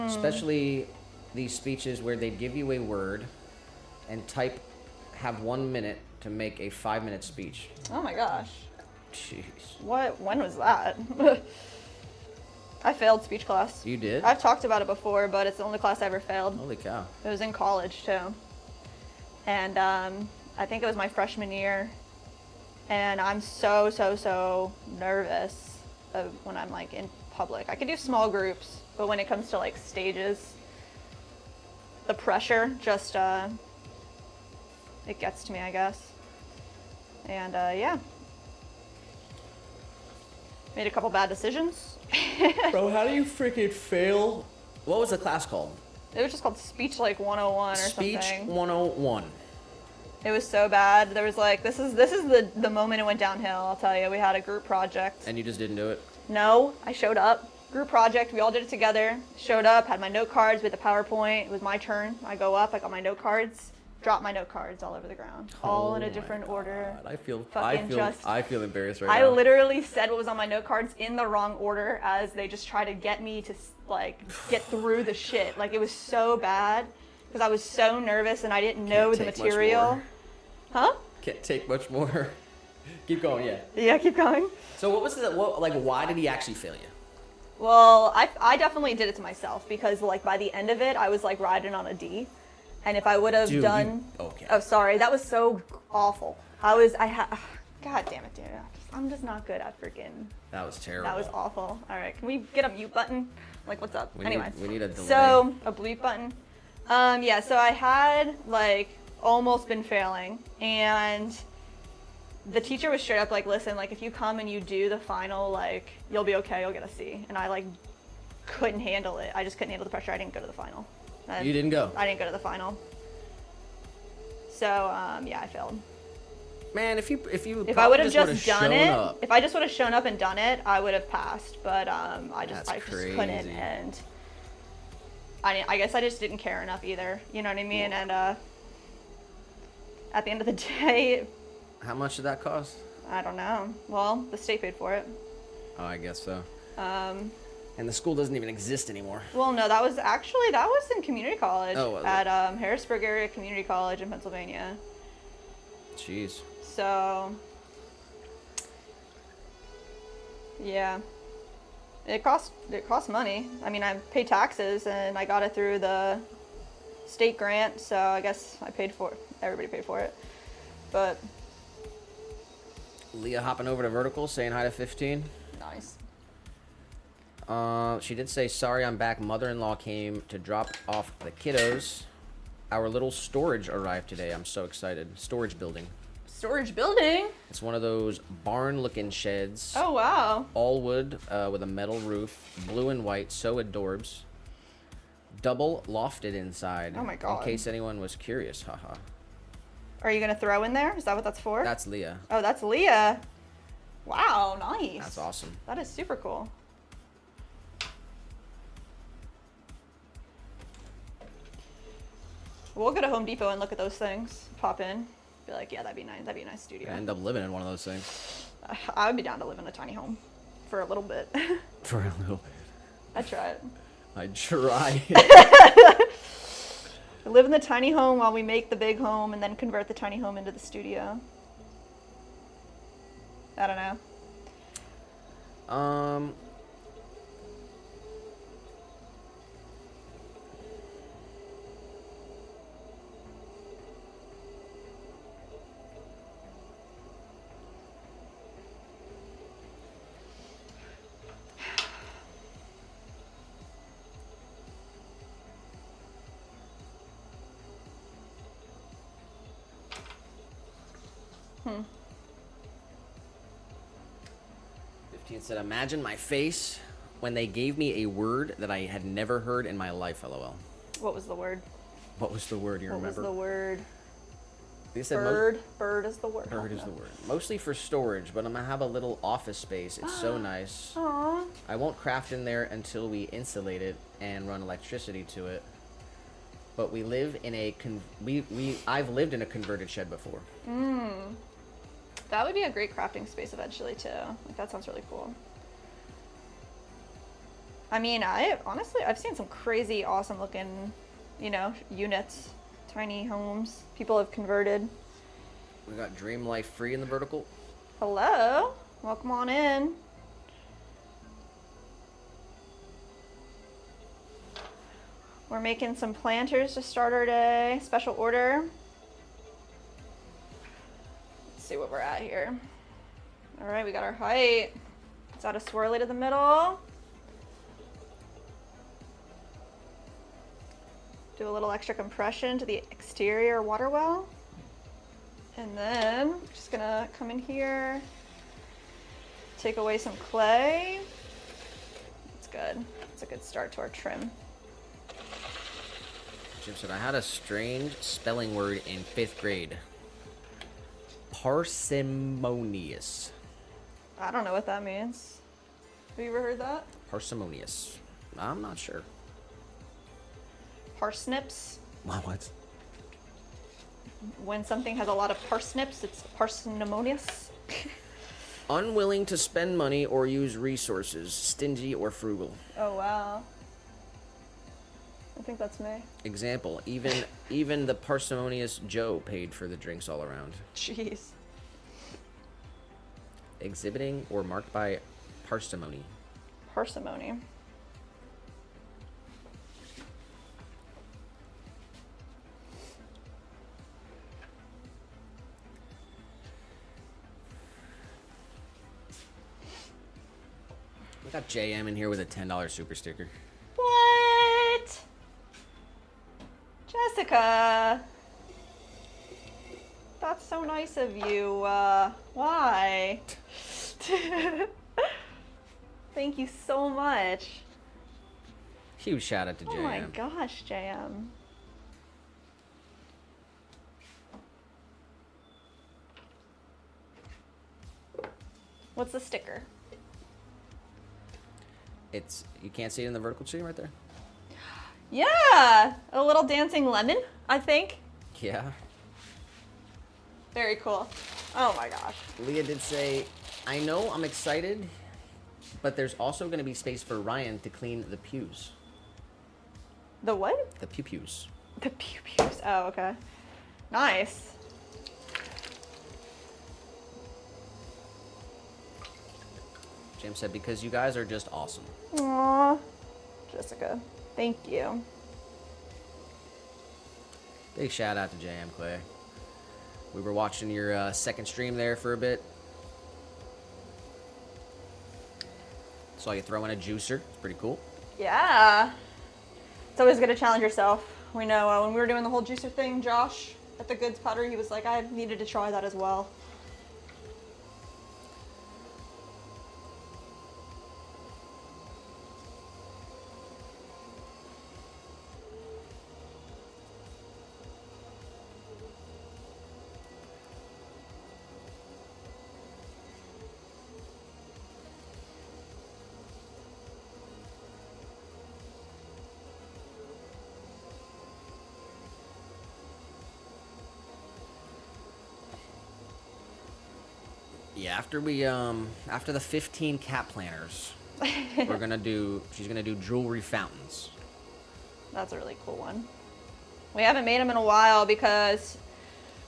especially these speeches where they give you a word and have 1 minute to make a 5-minute speech." Oh my gosh. Jeez. When was that? I failed speech class. You did? I've talked about it before, but it's the only class I ever failed. Holy cow. It was in college too. And I think it was my freshman year. And I'm so nervous when I'm like in public. I could do small groups, but when it comes to like stages, the pressure just, it gets to me, I guess. And yeah. Made a couple bad decisions. Bro, how do you freaking fail? What was the class called? It was just called Speech like 101 or Speech something. 101. It was so bad. There was like, this is the moment it went downhill, I'll tell you. We had a group project. And you just didn't do it? No, I showed up. Group project, we all did it together. Showed up, had my note cards with the PowerPoint. It was my turn. I go up, I got my note cards. Dropped my note cards all over the ground. All in a different order. I feel embarrassed right I now. literally said what was on my note cards in the wrong order as they just try to get me to like get through the shit. Like it was so bad because I was so nervous and I didn't know the material. Huh? Can't take much more. Keep going, yeah. Yeah, keep going. So what was why did he actually fail you? Well, I definitely did it to myself because like by the end of it, I was like riding on a D. And if I would have Okay. Oh, sorry. That was so awful. God damn it, dude. I'm just not good at freaking. That was terrible. That was awful. All right. Can we get a mute button? Like, what's up? We Anyway. need a delay. So, a bleep button. Yeah, so I had like almost been failing and the teacher was straight up like, listen, like if you come and you do the final, like you'll be okay, you'll get a C. And I like couldn't handle it. I just couldn't handle the pressure. I didn't go to the final. You didn't go? I didn't go to the final. So, yeah, I failed. Man, if I would have just done it, if I just would have shown up and done it, I would have passed. But I just couldn't, and I guess I just didn't care enough either. You know what I mean? And at the end of the day, how much did that cost? I don't know. Well, the state paid for it. Oh, I guess so. And the school doesn't even exist anymore. Well, no, that was in community college. Oh, was it? At Harrisburg Area Community College in Pennsylvania. Jeez. So, yeah, it cost money. I mean, I paid taxes and I got it through the state grant, so I guess everybody paid for it. But Leah hopping over to vertical, saying hi to 15. nice. She did say, sorry, I'm back. Mother-in-law came to drop off the kiddos. Our little storage arrived today. I'm so excited. Storage building. Storage building? It's one of those barn-looking sheds. Oh, wow. All wood with a metal roof. Blue and white. So adorbs. Double lofted inside. Oh, my God. In case anyone was curious. Haha. Are you going to throw in there? Is that what that's for? That's Leah. Oh, that's Leah. Wow, nice. That's awesome. That is super cool. We'll go to Home Depot and look at those things. Pop in. Be like, yeah, that'd be nice. That'd be a nice studio. I end up living in one of those things. I would be down to live in a tiny home for a little bit. For a little bit. I'd try it. I'd try. Live in the tiny home while we make the big home and then convert the tiny home into the studio. I don't know. 15 said, imagine my face when they gave me a word that I had never heard in my life, lol. What was the word? What was the word, you What remember? was the word? They said Bird. Bird is the word. Bird is the word. Mostly for storage, but I'm going to have a little office space. It's so nice. Aww. I won't craft in there until we insulate it and run electricity to it. But we live in a I've lived in a converted shed before. That would be a great crafting space eventually too. Like, that sounds really cool. I mean, I've seen some crazy, awesome looking, you know, units, tiny homes. People have converted. We got Dream Life Free in the vertical. Hello, welcome on in. We're making some planters to start our day. Special order. Let's see what we're at here. All right, we got our height. Let's add a swirly to the middle. Do a little extra compression to the exterior water well. And then we're just gonna come in here, take away some clay. That's good. That's a good start to our trim. Jim said, I had a strange spelling word in 5th grade. Parsimonious. I don't know what that means. Have you ever heard that? Parsimonious. I'm not sure. Parsnips. What? When something has a lot of parsnips, it's parsimonious. Unwilling to spend money or use resources, stingy or frugal. Oh wow. I think that's me. Example, even the parsimonious Joe paid for the drinks all around. Jeez. Exhibiting or marked by parsimony. Parsimony. We got JM in here with a $10 super sticker. What? Jessica. That's so nice of you. Why? Thank you so much. Huge shout out to JM. Oh my gosh, JM. What's the sticker? You can't see it in the vertical chain right there? Yeah, a little dancing lemon, I think. Yeah. Very cool. Oh my gosh. Leah did say, I know I'm excited, but there's also going to be space for Ryan to clean the pews. The what? The pews. The pews. Oh, okay. Nice. James said, because you guys are just awesome. Aww. Jessica, thank you. Big shout out to JM Clay. We were watching your second stream there for a bit. Saw you throw in a juicer. It's pretty cool. Yeah. It's always good to challenge yourself. We know when we were doing the whole juicer thing, Josh at the Goods Pottery, he was like, I needed to try that as well. Yeah, after the 15 cat planners, she's gonna do jewelry fountains. That's a really cool one. We haven't made them in a while because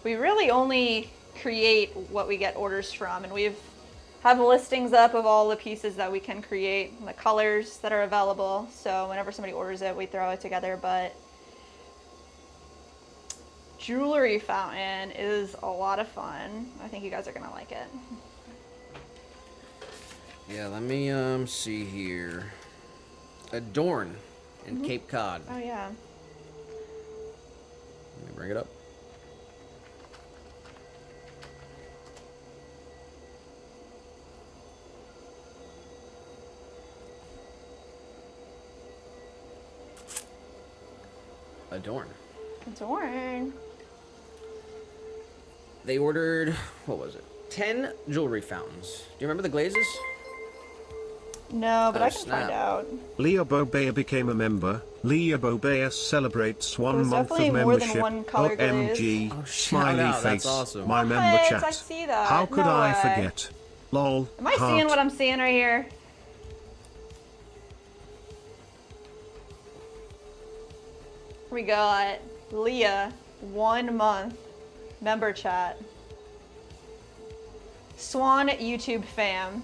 we really only create what we get orders from, and we've have listings up of all the pieces that we can create, and the colors that are available. So whenever somebody orders it, we throw it together. But jewelry fountain is a lot of fun. I think you guys are gonna like it. Yeah, let me see here. Adorn in Cape Cod. Oh yeah. Let me bring it up. Adorn. Adorn. They ordered, what was it? 10 jewelry fountains. Do you remember the glazes? No, but Oh, I can snap. find out. Leah Bobea became a member. Leah Bobea celebrates 1 There's month of definitely more than membership. one color glaze. OMG. Oh, shout Smiley out, face. that's awesome. My What? member chat. I see that. How could No I way. forget? Lol. Am I heart. seeing what I'm seeing right here? We got Leah, 1 month, member chat. Swan YouTube fam.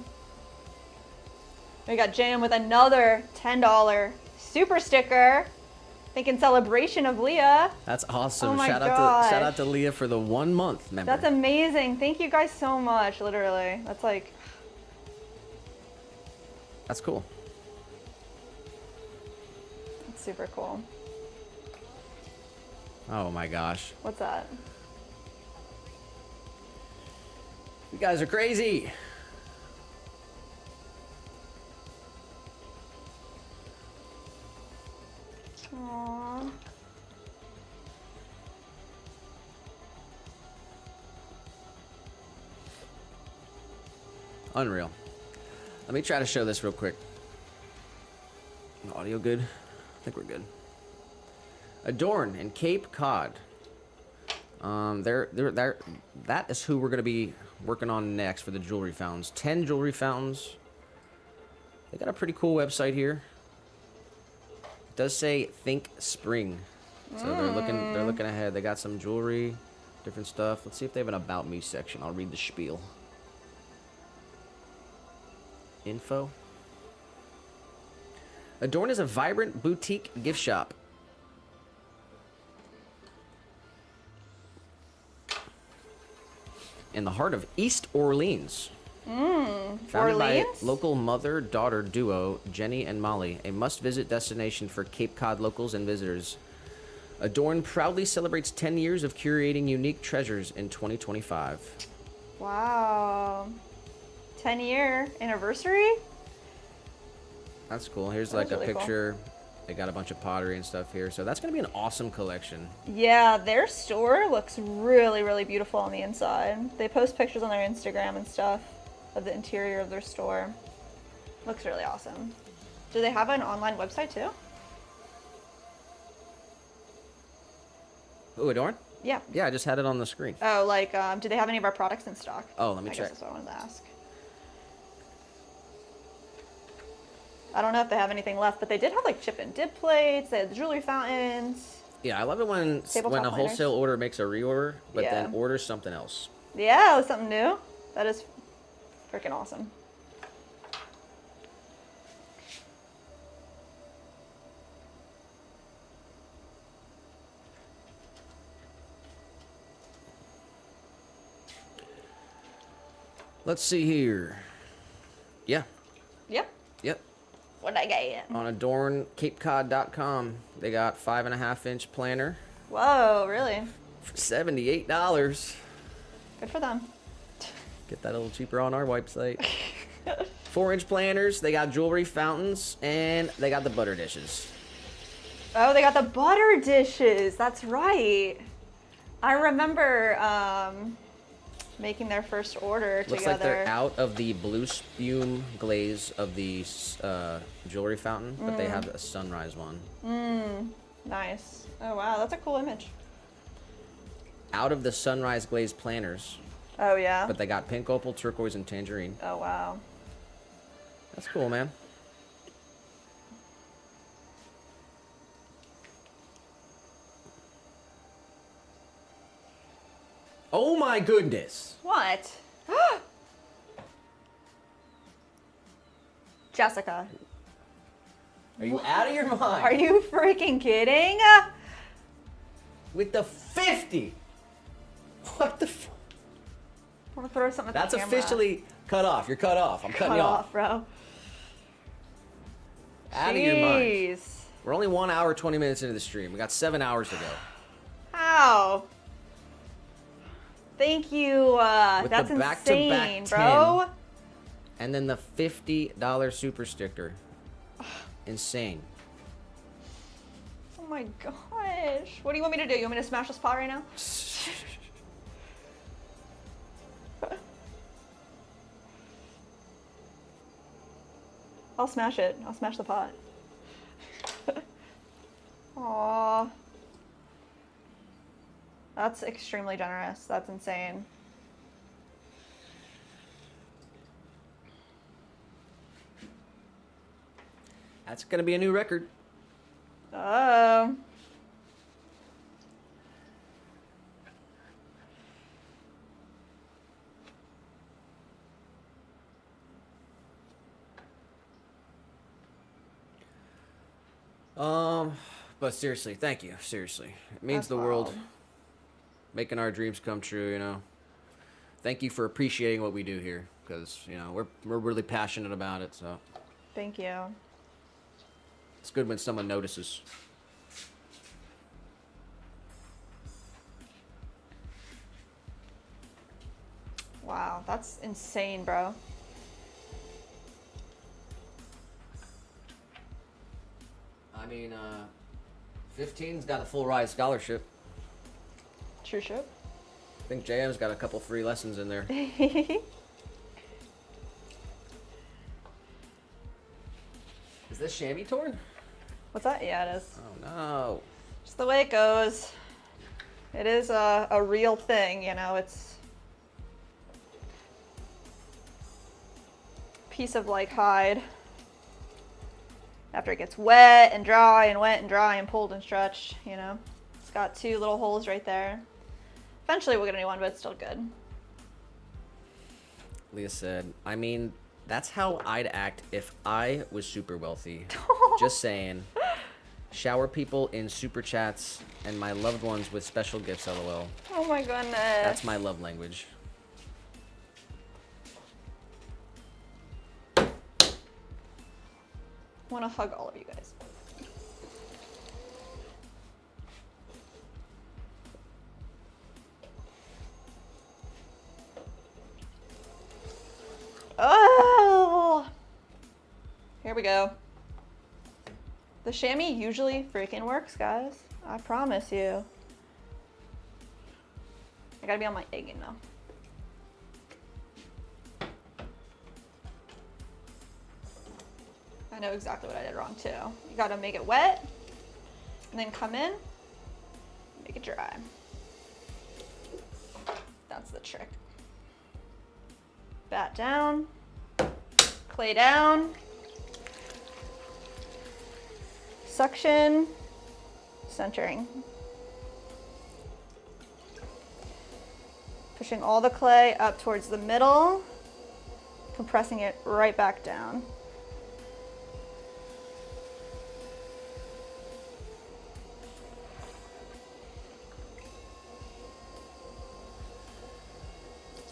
We got Jam with another $10 super sticker. I think in celebration of Leah. That's awesome. Oh my shout gosh. out to Leah for the 1 month member. That's amazing. Thank you guys so much, literally. That's like, That's cool. that's super cool. Oh my gosh. What's that? You guys are crazy. Aww. Unreal. Let me try to show this real quick. Audio good? I think we're good. Adorn and Cape Cod. That is who we're gonna be working on next for the jewelry fountains. 10 jewelry fountains. They got a pretty cool website here. It does say Think Spring, so they're looking ahead. They got some jewelry, different stuff. Let's see if they have an About Me section. I'll read the spiel. Info. Adorn is a vibrant boutique gift shop. In the heart of East Orleans. Founded by Orleans? local mother-daughter duo Jenny and Molly, a must-visit destination for Cape Cod locals and visitors. Adorn proudly celebrates 10 years of curating unique treasures in 2025. Wow. 10-year anniversary? That's cool. Here's That like was a really cool. picture. They got a bunch of pottery and stuff here. So that's going to be an awesome collection. Yeah, their store looks really, really beautiful on the inside. They post pictures on their Instagram and stuff of the interior of their store. Looks really awesome. Do they have an online website too? Ooh, Adorn? Yeah. Yeah, I just had it on the screen. Oh, like, do they have any of our products in stock? Oh, let me I check. guess that's what I wanted to ask. I don't know if they have anything left, but they did have like chip and dip plates. They had the jewelry fountains. Yeah, I love it when Tabletop a planners. wholesale order makes a reorder, but Yeah. then orders something else. Yeah, that's something new. That is freaking awesome. Let's see here. Yeah, Yep. yep. What'd I get? On adorncapecod.com, they got 5.5-inch planner Whoa, really? for $78. Good for them. Get that a little cheaper on our website. 4-inch planners, they got jewelry fountains, and they got the butter dishes. Oh, they got the butter dishes. That's right. I remember making their first order Looks together. like they're out of the blue spume glaze of the jewelry fountain, but they have a sunrise one. Nice. Oh, wow. That's a cool image. Out of the sunrise glaze planners, Oh, yeah. but they got pink opal, turquoise, and tangerine. Oh, wow. That's cool, man. Oh my goodness. What? Jessica, Are you out of your mind? are you freaking kidding? With the 50. What the f- I want to throw something at That's the camera. officially cut off. You're cut off. I'm cutting Cut you off, off. bro. Out of your mind. Jeez. We're only 1 hour, 20 minutes into the stream. We got 7 hours to go. How? Thank you. With That's the back-to-back insane, 10. bro. And then the $50 super sticker. Insane. Oh my god. finish. What do you want me to do? You want me to smash this pot right now? I'll smash it. I'll smash the pot. Aww. That's extremely generous. That's insane. That's gonna be a new record. Oh. But seriously, thank you. Seriously, it means That's the world. wild. Making our dreams come true, you know. Thank you for appreciating what we do here, because you know we're really passionate about it. So Thank you. it's good when someone notices. Wow, that's insane, bro. I mean, 15's got a full ride scholarship. True ship. I think JM's got a couple free lessons in there. Is this chamois torn? What's that? Yeah, it is. Oh no. Just the way it goes. It is a real thing, you know, it's a piece of like hide. After it gets wet and dry and wet and dry and pulled and stretched, you know. It's got 2 little holes right there. Eventually we'll get a new one, but it's still good. Leah said, I mean, that's how I'd act if I was super wealthy. Just saying. Shower people in super chats and my loved ones with special gifts, lol. Oh my goodness. That's my love language. I want to hug all of you guys. Oh! Here we go. The chamois usually freaking works, guys. I promise you. I gotta be on my A game though. I know exactly what I did wrong too. You gotta make it wet, and then come in, make it dry. That's the trick. Bat down, clay down, suction, centering. Pushing all the clay up towards the middle, compressing it right back down.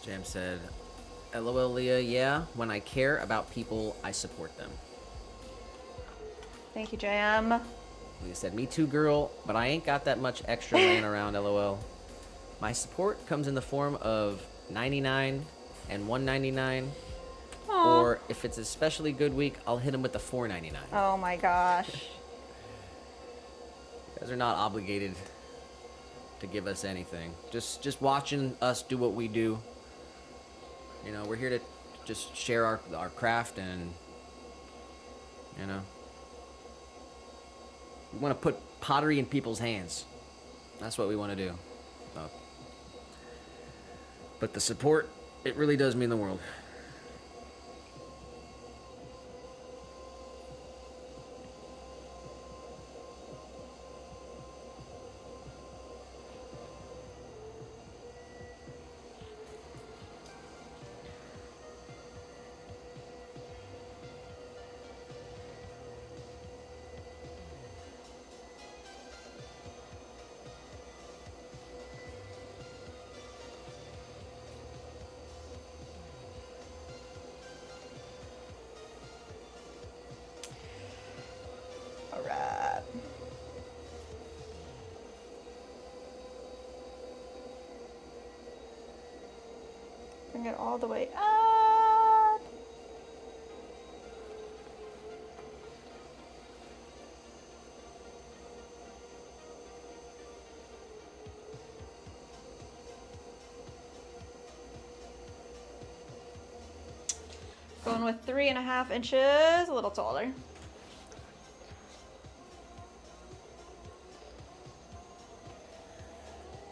Jam said, LOL Leah, yeah, when I care about people, I support them. Thank you, JM. Leah said, me too, girl, but I ain't got that much extra laying around, lol. My support comes in the form of 99 and 199, or if it's a especially good week, I'll hit them with the 499. Oh my gosh. You guys are not obligated to give us anything. Just watching us do what we do. You know, we're here to just share our craft, and you know, we want to put pottery in people's hands. That's what we want to do. But the support, it really does mean the world. All right. Bring it all the way up. one with 3.5 inches, a little taller.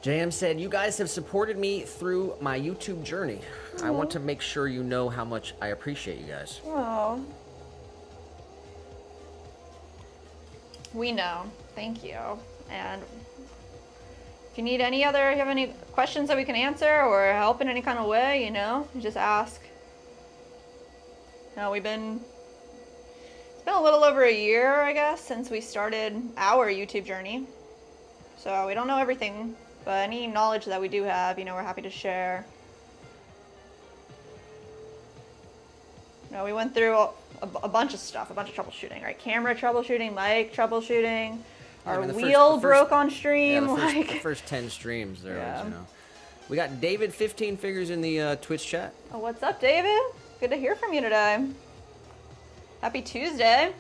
JM said, you guys have supported me through my YouTube journey. I want to make sure you know how much I appreciate you guys. Oh. We know. Thank you. And if you need you have any questions that we can answer or help in any kind of way, you just ask. It's been a little over a year, I guess, since we started our YouTube journey. So we don't know everything, but any knowledge that we do have, we're happy to share. We went through a bunch of stuff, a bunch of troubleshooting, right? Camera troubleshooting, mic troubleshooting. Our wheel broke on stream. The first 10 streams there was, We got David 15 figures in the Twitch chat. Oh, what's up, David? Good to hear from you today. Happy Tuesday.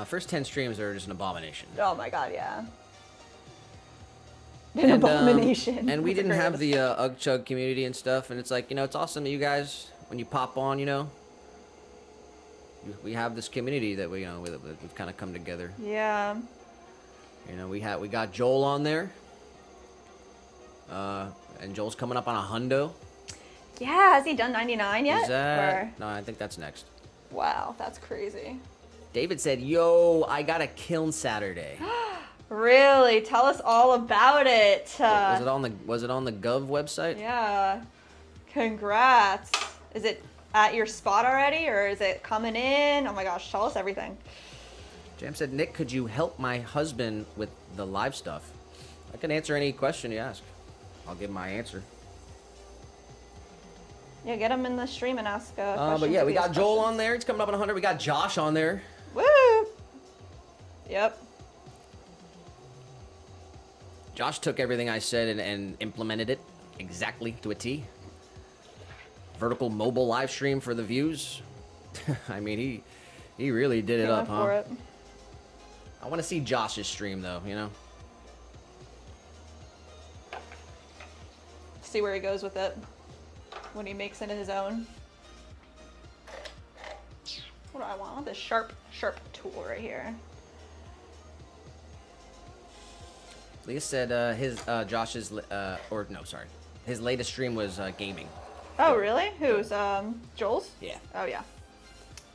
First 10 streams are just an abomination. Oh my god, yeah. An abomination. And we didn't have the Ugg Chug community and stuff, and it's like, it's awesome that you guys, when you pop on, we have this community that we've kind of come together. Yeah. We got Joel on there. And Joel's coming up on a hundo. Yeah, has he done 99 yet? Is that? No, I think that's next. Wow, that's crazy. David said, yo, I got a kiln Saturday. Really? Tell us all about it. Was it on the Gov website? Yeah. Congrats. Is it at your spot already, or is it coming in? Oh my gosh, tell us everything. Jam said, Nick, could you help my husband with the live stuff? I can answer any question you ask. I'll give my answer. Yeah, get him in the stream and ask questions. But yeah, we got Joel on there. It's coming up on 100. We got Josh on there. Woo! Yep. Josh took everything I said and implemented it exactly to a T. Vertical mobile live stream for the views. I mean, he really did it up, huh? For it. I want to see Josh's stream though, See where he goes with it when he makes it his own. What do I want? I want this sharp tool right here. Leah said his latest stream was gaming. Oh, really? Who's, Joel's? Yeah. Oh, yeah.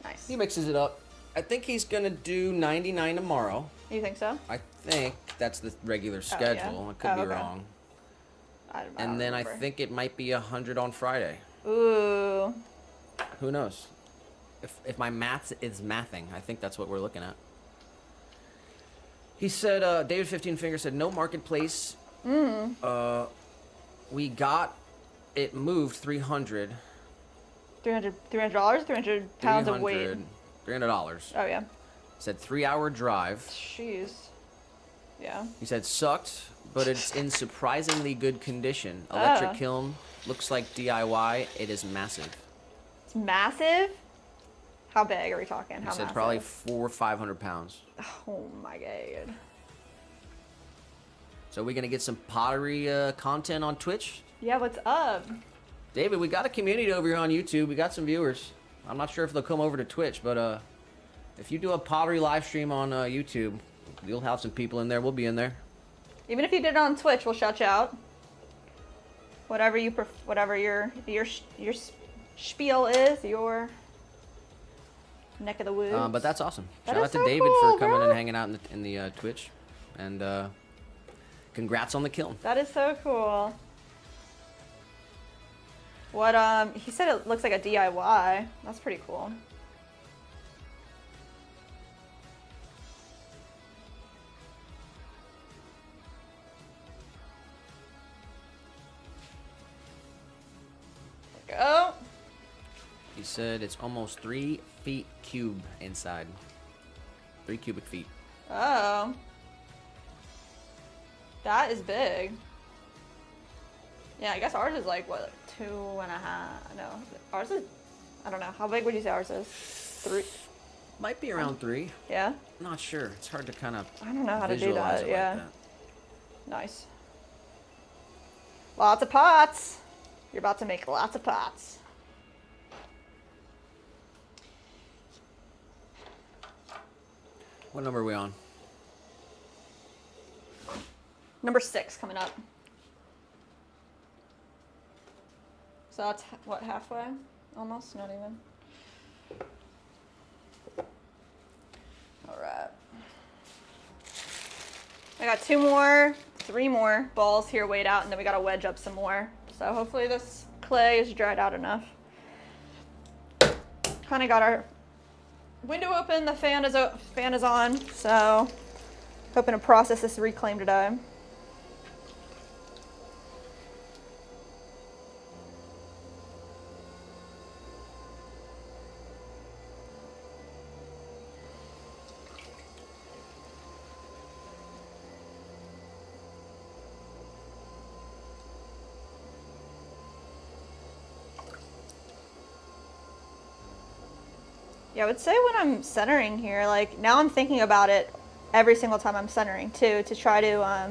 Nice. He mixes it up. I think he's gonna do 99 tomorrow. You think so? I think that's the regular schedule. Yeah? I could be okay. wrong. I And don't then remember. I think it might be 100 on Friday. Ooh. Who knows? If my math is mathing, I think that's what we're looking at. He said, David 15 Finger said, no marketplace. We got it moved 300. $300? 300 pounds of weight. $300. Oh, yeah. Said 3-hour drive. Jeez. Yeah. He said, sucked, but it's in surprisingly good condition. Electric kiln, looks like DIY. It is massive. It's massive? How big are we talking? He How said massive? probably 400 or 500 pounds. Oh my god. So we're going to get some pottery content on Twitch? Yeah, what's up? David, we got a community over here on YouTube. We got some viewers. I'm not sure if they'll come over to Twitch, but if you do a pottery live stream on YouTube, you'll have some people in there. We'll be in there. Even if you did it on Twitch, we'll shout you out. Whatever your spiel is, your neck of the woods. But that's awesome. That Shout is out to so David cool, for coming bro. and hanging out in the Twitch. And congrats on the kiln. That is so cool. What, he said it looks like a DIY. That's pretty cool. There we go. He said it's almost 3 feet cube inside. 3 cubic feet. Oh. That is big. Yeah, I guess ours is like, what, 2.5? No, ours is, I don't know. How big would you say ours is? 3? Might be around 3. Yeah? Not sure. It's hard to kind of I don't know how to do visualize that, it yeah. like that. Nice. Lots of pots. You're about to make lots of pots. What number are we on? Number 6 coming up. So that's what, halfway? Almost? Not even. All right. I got 2 more, 3 more balls here weighed out, and then we got to wedge up some more. So hopefully this clay is dried out enough. Kind of got our window open, the fan is on, so hoping to process this reclaim today. Yeah, I would say when I'm centering here, like now I'm thinking about it every single time I'm centering too, to try to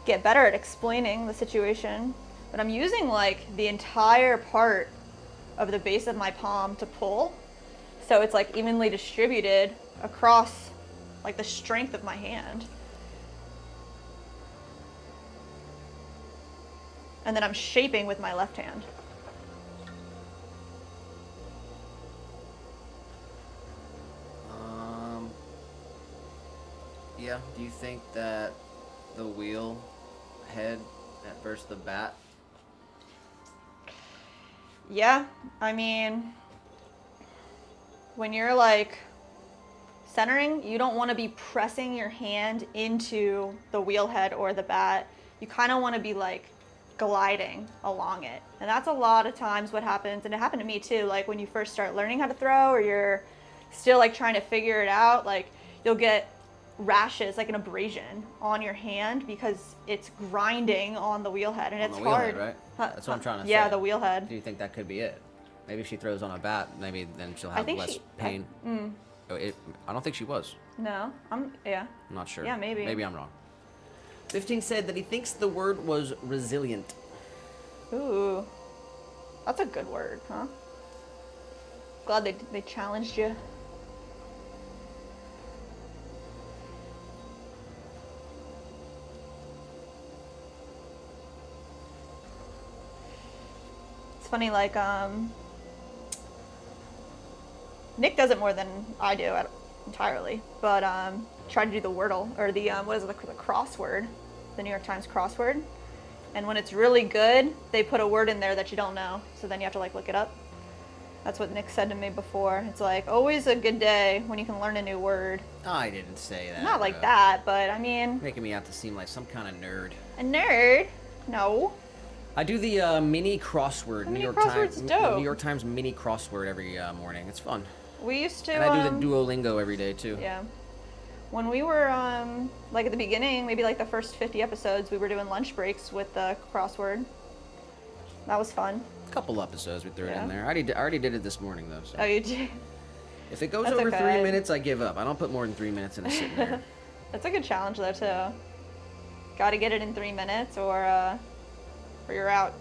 get better at explaining the situation. But I'm using like the entire part of the base of my palm to pull, so it's like evenly distributed across like the strength of my hand. And then I'm shaping with my left hand. Yeah, do you think that the wheel head versus the bat? Yeah, I mean, when you're like centering, you don't want to be pressing your hand into the wheel head or the bat. You kind of want to be like gliding along it. And that's a lot of times what happens, and it happened to me too, like when you first start learning how to throw or you're still like trying to figure it out, like you'll get rashes, like an abrasion on your hand because it's grinding on the wheel head, and On it's the wheel hard. head, right? That's what I'm trying to say. Yeah, the wheel head. Do you think that could be it? Maybe if she throws on a bat, maybe then she'll have think less pain. I don't think she was. No, yeah. I'm not sure. Yeah, maybe. Maybe I'm wrong. 15 said that he thinks the word was resilient. Ooh, that's a good word, huh? Glad they challenged you. It's funny, like, Nick does it more than I do entirely, but tried to do the Wordle, or the, what is it, the crossword, the New York Times crossword. And when it's really good, they put a word in there that you don't know, so then you have to like look it up. That's what Nick said to me before. It's like, always a good day when you can learn a new word. I didn't say that. Not like that, but I mean... Making me out to seem like some kind of nerd. A nerd? No. I do the mini crossword. The mini crossword's dope. New York Times mini crossword every morning. It's fun. We used to... And I do the Duolingo every day, too. Yeah. When we were, like at the beginning, maybe like the first 50 episodes, we were doing lunch breaks with the crossword. That was fun. A couple episodes we threw it in there. I already did it this morning, though. So. Oh, you did? If it goes That's over okay. 3 minutes, I give up. I don't put more than 3 minutes in a sitting there. That's a good challenge, though, too. Got to get it in 3 minutes, or you're out.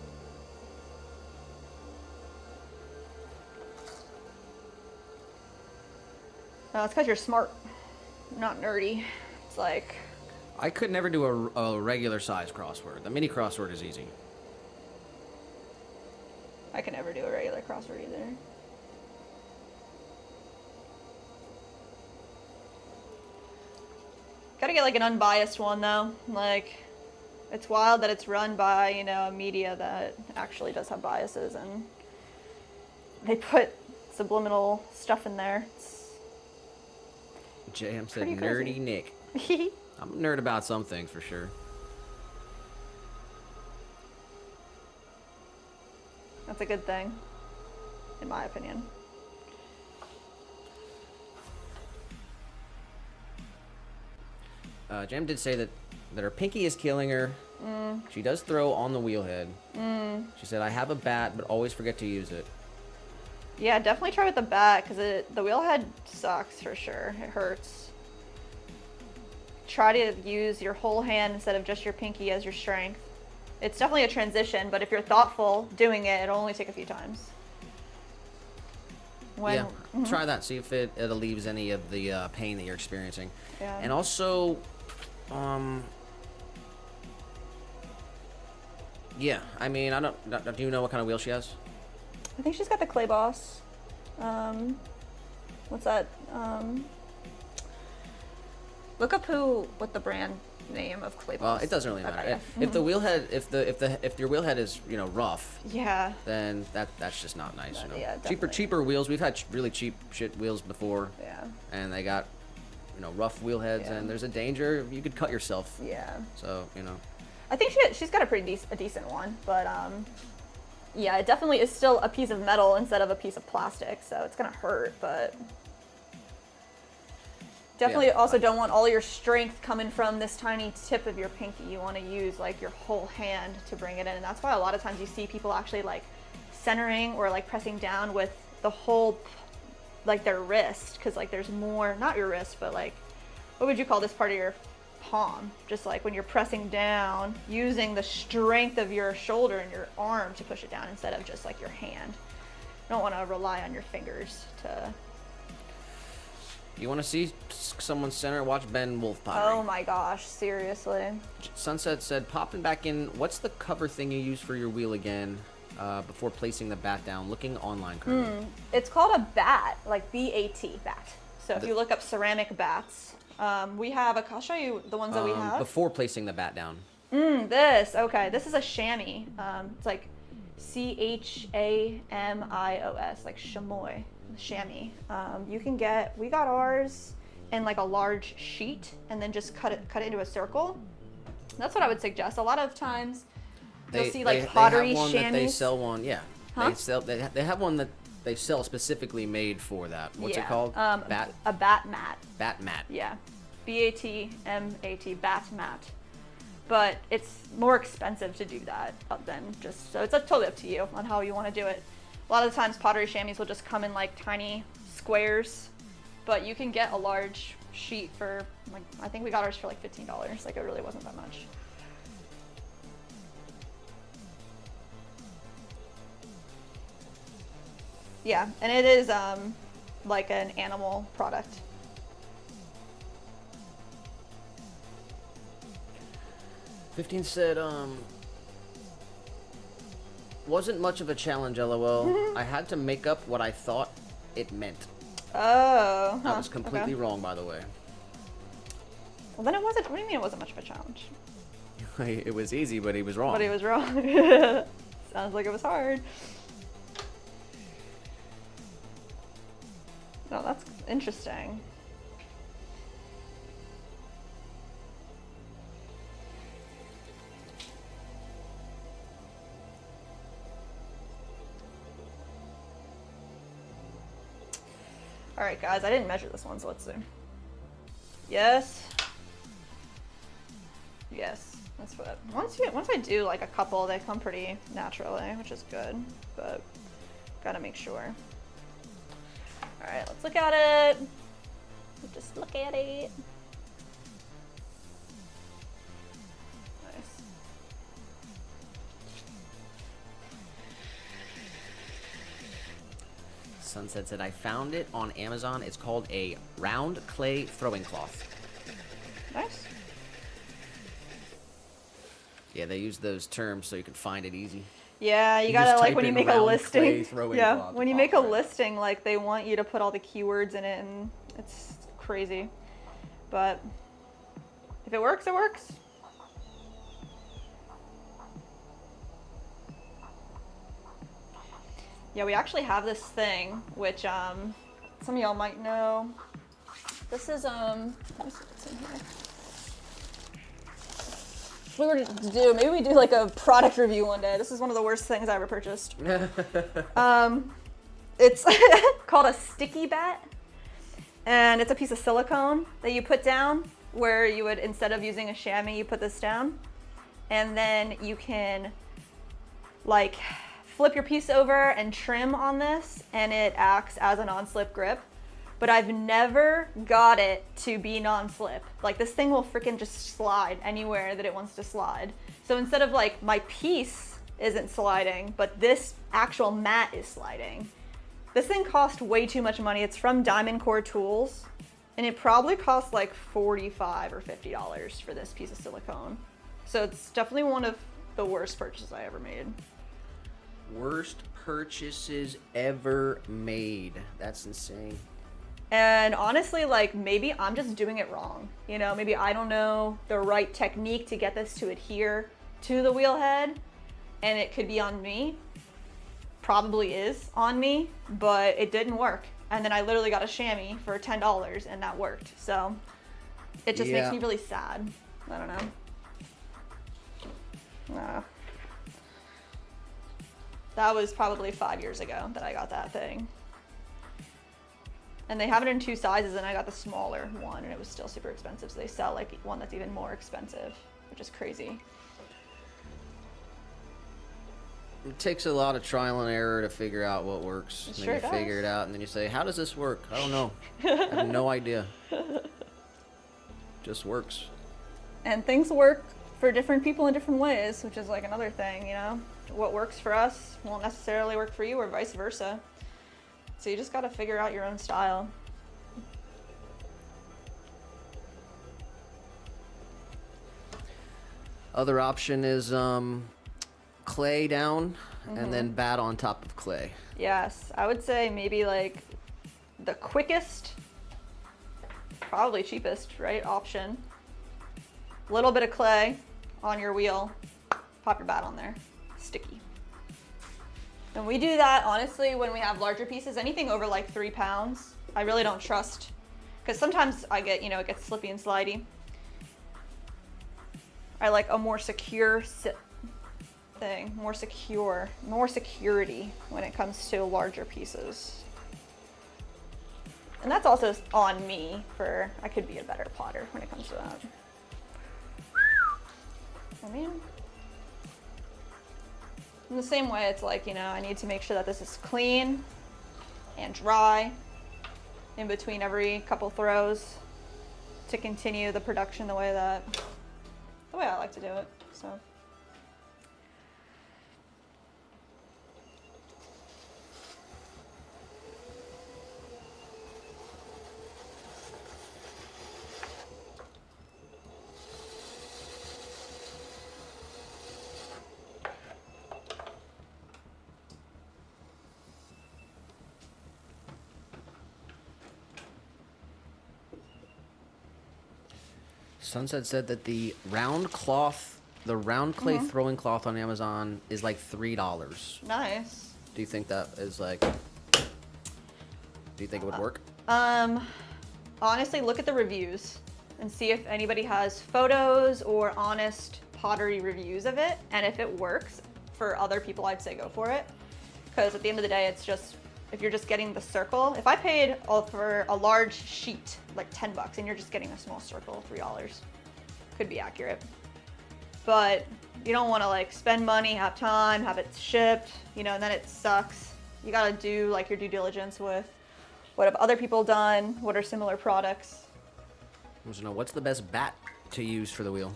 No, it's because you're smart, not nerdy. It's like... I could never do a regular size crossword. The mini crossword is easy. I can never do a regular crossword either. Gotta get like an unbiased one though. Like, it's wild that it's run by, you know, a media that actually does have biases, and they put subliminal stuff in there. JM said Pretty nerdy crazy. Nick. I'm a nerd about some things for sure. That's a good thing, in my opinion. Jam did say that her pinky is killing her. She does throw on the wheelhead. She said, I have a bat, but always forget to use it. Yeah, definitely try with the bat, because the wheelhead sucks for sure. It hurts. Try to use your whole hand instead of just your pinky as your strength. It's definitely a transition, but if you're thoughtful doing it, it'll only take a few times. When, Yeah, try that. See if it alleviates any of the pain that you're experiencing. Yeah. And also, yeah, I mean, I don't. Do you know what kind of wheel she has? I think she's got the Clay Boss. What's that? Look up what the brand name of Clay Boss. Well, it doesn't really matter. Okay, If the wheel head, if your wheel head is rough, yeah. then that's just not nice. You know? Yeah, cheaper definitely. wheels. We've had really cheap shit wheels before. Yeah. And they got rough wheel heads, Yeah. and there's a danger you could cut yourself. Yeah. So I think she's got a decent one, but yeah, it definitely is still a piece of metal instead of a piece of plastic, so it's gonna hurt, but definitely also don't want all your strength coming from this tiny tip of your pinky. You want to use like your whole hand to bring it in, and that's why a lot of times you see people actually like centering or like pressing down with the whole like their wrist, because like there's more, not your wrist, but like what would you call this part of your palm, just like when you're pressing down using the strength of your shoulder and your arm to push it down instead of just like your hand. You don't want to rely on your fingers to. you want to see someone center? Watch Ben Wolf Pottery. Oh my gosh, seriously. Sunset said, popping back in. What's the cover thing you use for your wheel again? Before placing the bat down, looking online currently. It's called a bat, like B-A-T, bat. So if you look up ceramic bats, we have I'll show you the ones that we have. Before placing the bat down. This is a chamois. It's like Chamios, like chamois, chamois. We got ours in like a large sheet and then just cut it into a circle. That's what I would suggest. A lot of times you'll see like pottery they have one chamois. that they sell one, yeah. Huh? They have one that they sell specifically made for that. What's it called? A bat mat. Bat mat. Yeah, B-A-T-M-A-T, bat mat. But it's more expensive to do that than just, so it's totally up to you on how you want to do it. A lot of the times pottery chamois will just come in like tiny squares, but you can get a large sheet for like, I think we got ours for like $15. Like it really wasn't that much. Yeah, and it is like an animal product. "15 said, wasn't much of a challenge, lol. I had to make up what I thought it meant. Oh. I was completely wrong, by the way. Well, then it wasn't. What do you mean it wasn't much of a challenge? It was easy, but he was wrong. But he was wrong. Sounds like it was hard. Oh, that's interesting. All right, guys, I didn't measure this one, so let's see. Yes. Yes, that's what. Once I do like a couple, they come pretty naturally, which is good, but gotta make sure. All right, let's look at it. Just look at it. Nice. Sunset said, I found it on Amazon. It's called a round clay throwing cloth. Nice. Yeah, they use those terms so you can find it easy. Yeah, you You gotta just like type when you in make a round listing. clay throwing Yeah, cloth when you to make a pop, right? listing, like they want you to put all the keywords in it, and it's crazy. But if it works, it works. Yeah, we actually have this thing, which some of y'all might know. This is let me see what's in here. If we were to do, maybe we do like a product review one day. This is one of the worst things I ever purchased. It's called a sticky bat, and it's a piece of silicone that you put down where you would, instead of using a chamois, you put this down, and then you can like flip your piece over and trim on this, and it acts as a non-slip grip. But I've never got it to be non-slip. Like this thing will freaking just slide anywhere that it wants to slide. So instead of like my piece isn't sliding, but this actual mat is sliding. This thing cost way too much money. It's from Diamond Core Tools, and it probably cost like $45 or $50 for this piece of silicone. So it's definitely one of the worst purchases I ever made. Worst purchases ever made. That's insane. And honestly, like, maybe I'm just doing it wrong. You know, maybe I don't know the right technique to get this to adhere to the wheel head, and it could be on me. Probably is on me, but it didn't work. And then I literally got a chamois for $10 and that worked. So it just makes me really sad. I don't know. That was probably 5 years ago that I got that thing. And they have it in 2 sizes, and I got the smaller one, and it was still super expensive. So they sell like one that's even more expensive, which is crazy. It takes a lot of trial and error to figure out what works. It And sure then you does. figure it out, and then you say, how does this work? I don't know. I have no idea. Just works. And things work for different people in different ways, which is like another thing, you know? What works for us won't necessarily work for you, or vice versa. So you just gotta figure out your own style. Other option is clay down and then bat on top of clay. Yes, I would say maybe like the quickest, probably cheapest, right, option. Little bit of clay on your wheel, pop your bat on there, sticky. And we do that, honestly, when we have larger pieces, anything over like 3 pounds, I really don't trust, because sometimes I get, you know, it gets slippy and slidey. I like a more secure thing, more security when it comes to larger pieces. And that's also on me for, I could be a better plotter when it comes to that. I mean, in the same way, it's like, you know, I need to make sure that this is clean and dry in between every couple throws to continue the production the way I like to do it, so. Sunset said that the round clay throwing cloth on Amazon is like $3. Nice. Do you think that is like? Do you think it would work? Honestly, look at the reviews and see if anybody has photos or honest pottery reviews of it. And if it works for other people, I'd say go for it. Because at the end of the day, it's just, if you're just getting the circle, if I paid for a large sheet, like $10, and you're just getting a small circle, $3, could be accurate. But you don't want to like spend money, have time, have it shipped, you know, and then it sucks. You got to do like your due diligence with what have other people done, what are similar products. I want to know what's the best bat to use for the wheel.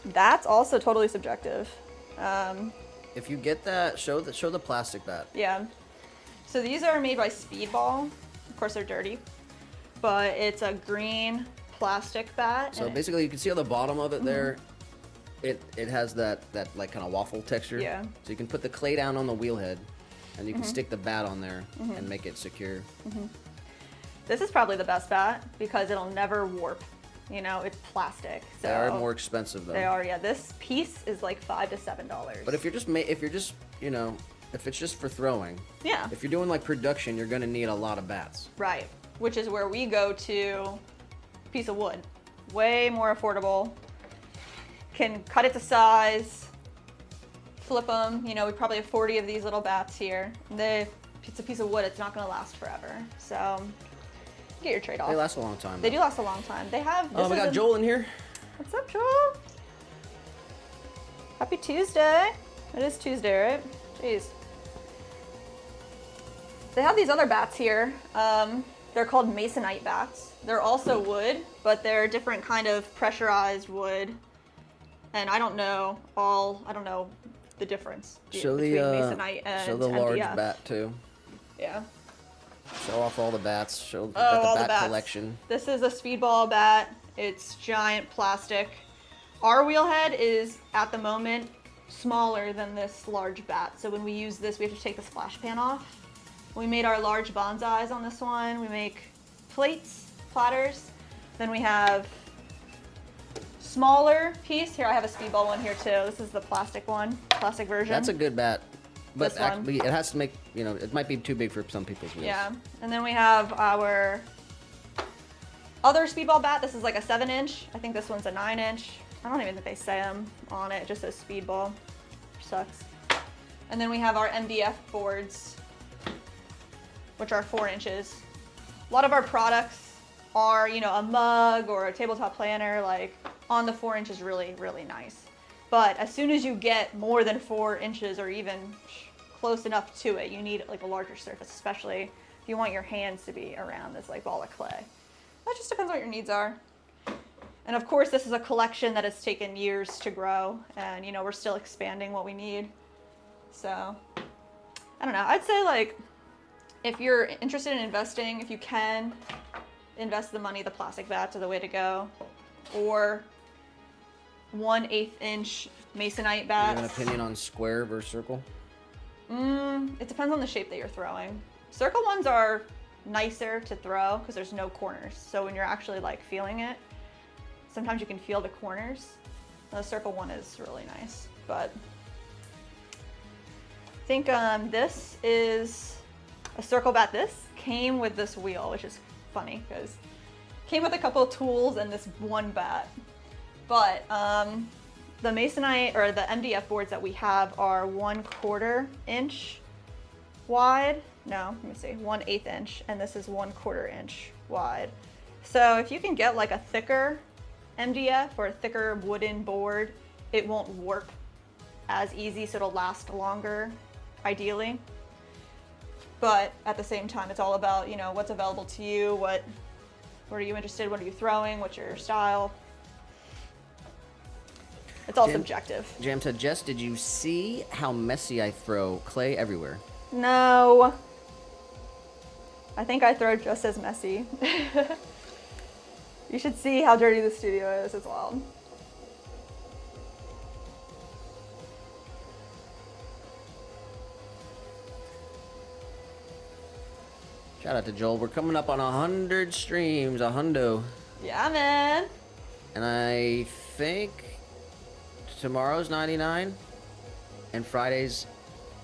That's also totally subjective. If you get that, show the plastic bat. Yeah. So these are made by Speedball. Of course, they're dirty, but it's a green plastic bat. So and basically, you can see on the bottom of it there, it has that like kind of waffle texture. Yeah. So you can put the clay down on the wheel head, and you can stick the bat on there and make it secure. This is probably the best bat because it'll never warp. You know, it's plastic. So They are more expensive though. They are, yeah. This piece is like $5 to $7. But if you're just you know, if it's just for throwing, yeah, if you're doing like production, you're gonna need a lot of bats. right. Which is where we go to piece of wood. Way more affordable. Can cut it to size, flip them. You know, we probably have 40 of these little bats here. It's a piece of wood. It's not going to last forever. So get your trade-off. They last a long time. They do last a long time. They have. Oh, we got Joel in here. What's up, Joel? Happy Tuesday. It is Tuesday, right? Jeez. They have these other bats here. They're called masonite bats. They're also wood, but they're different kind of pressurized wood. And I don't know the difference Show between the Masonite and show the large MDF. bat too. Yeah. Show off all the bats. Show Oh, got all the the bat bats. collection. This is a speedball bat. It's giant plastic. Our wheel head is, at the moment, smaller than this large bat. So when we use this, we have to take the splash pan off. We made our large bonsais on this one. We make plates, platters. Then we have smaller piece. Here, I have a speedball one here too. This is the plastic one, plastic version. That's a good bat. But This one. actually, it has to make, you know, it might be too big for some people's wheels. Yeah, and then we have our other speedball bat. This is like a 7-inch. I think this one's a 9-inch. I don't even think they say them on it. It just says speedball. Sucks. And then we have our MDF boards, which are 4 inches. A lot of our products are, you know, a mug or a tabletop planner, like on the 4 inch is really, really nice. But as soon as you get more than 4 inches or even close enough to it, you need like a larger surface, especially if you want your hands to be around this like ball of clay. That just depends what your needs are. And of course, this is a collection that has taken years to grow, and you know, we're still expanding what we need. So, I don't know. I'd say like, if you're interested in investing, if you can invest the money, the plastic bats are the way to go. Or 1/8 inch Masonite Do you have bats. an opinion on square versus circle? It depends on the shape that you're throwing. Circle ones are nicer to throw because there's no corners. So when you're actually like feeling it, sometimes you can feel the corners. The circle one is really nice, but I think this is a circle bat. This came with this wheel, which is funny because it came with a couple of tools and this one bat. But the Masonite or the MDF boards that we have are 1/4 inch wide. No, let me see, 1/8 inch, and this is 1/4 inch wide. So if you can get like a thicker MDF or a thicker wooden board, it won't warp as easy, so it'll last longer, ideally. But at the same time, it's all about, you know, what's available to you, what are you interested, what are you throwing, what's your style. It's all subjective. Jam said, Jess, did you see how messy I throw? Clay everywhere. No. I think I throw just as messy. You should see how dirty the studio is. It's wild. Shout out to Joel. We're coming up on 100 streams, a hundo. Yeah, man. And I think tomorrow's 99 and Friday's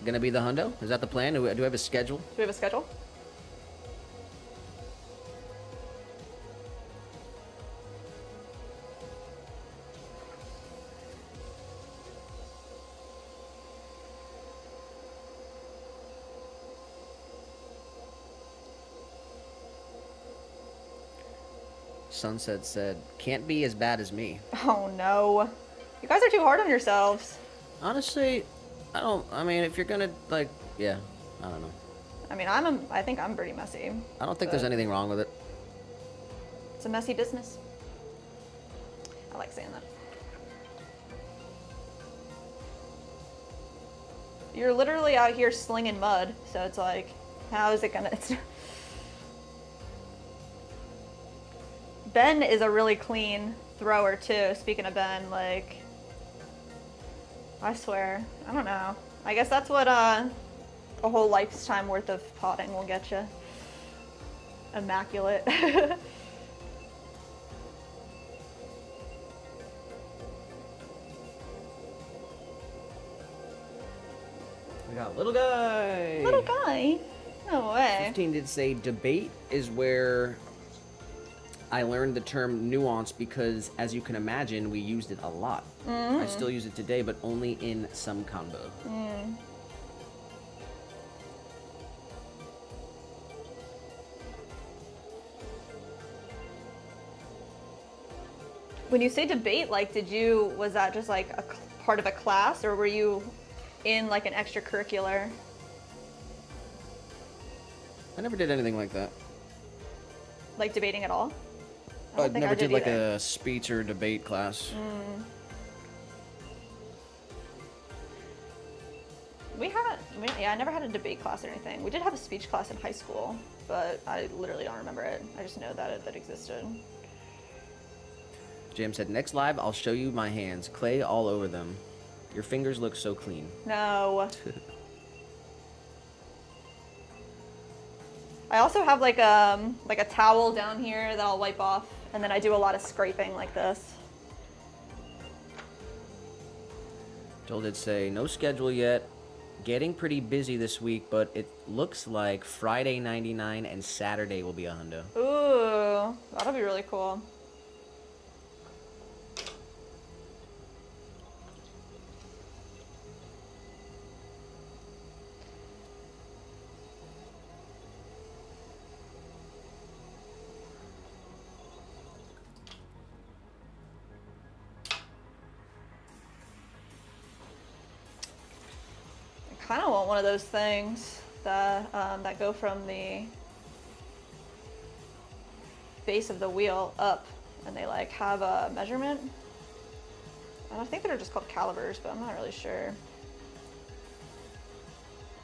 gonna be the hundo. Is that the plan? Do we have a schedule? Do we have a schedule? Sunset said, can't be as bad as me. Oh no. You guys are too hard on yourselves. Honestly, I mean, if you're gonna, like, yeah, I don't know. I mean, I think I'm pretty messy. I don't think there's anything wrong with it. It's a messy business. I like saying that. You're literally out here slinging mud, so it's like, how is it gonna... Ben is a really clean thrower too. Speaking of Ben, like, I swear, I don't know. I guess that's what a whole lifetime worth of potting will get you. Immaculate. We got little guy. Little guy? No way. 15 did say debate is where I learned the term nuance because, as you can imagine, we used it a lot. I still use it today, but only in some combo. When you say debate, like, was that just like a part of a class, or were you in like an extracurricular? I never did anything like that. Like debating at all? I don't think never did like either. a speech or debate class. Yeah, I never had a debate class or anything. We did have a speech class in high school, but I literally don't remember it. I just know that it existed. Jam said, next live, I'll show you my hands. Clay all over them. Your fingers look so clean. No. I also have like a towel down here that I'll wipe off, and then I do a lot of scraping like this. Joel did say, no schedule yet. Getting pretty busy this week, but it looks like Friday 99 and Saturday will be a hundo. Ooh, that'll be really cool. I kind of want one of those things that that go from the base of the wheel up, and they like have a measurement. And I think they're just called calibers, but I'm not really sure.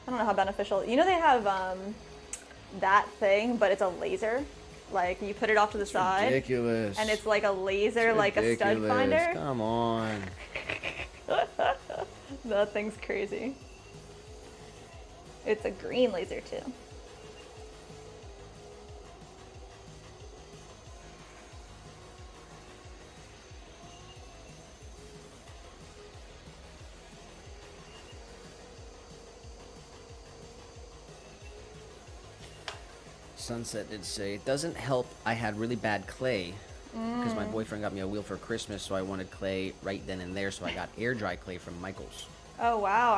I don't know how beneficial. You know, they have that thing, but it's a laser. Like you put it off to the side. Ridiculous. And it's like a laser, like a stud finder. Come on. That thing's crazy. It's a green laser too. Sunset did say, it doesn't help I had really bad clay because my boyfriend got me a wheel for Christmas, so I wanted clay right then and there, so I got air dry clay from Michael's. Oh wow,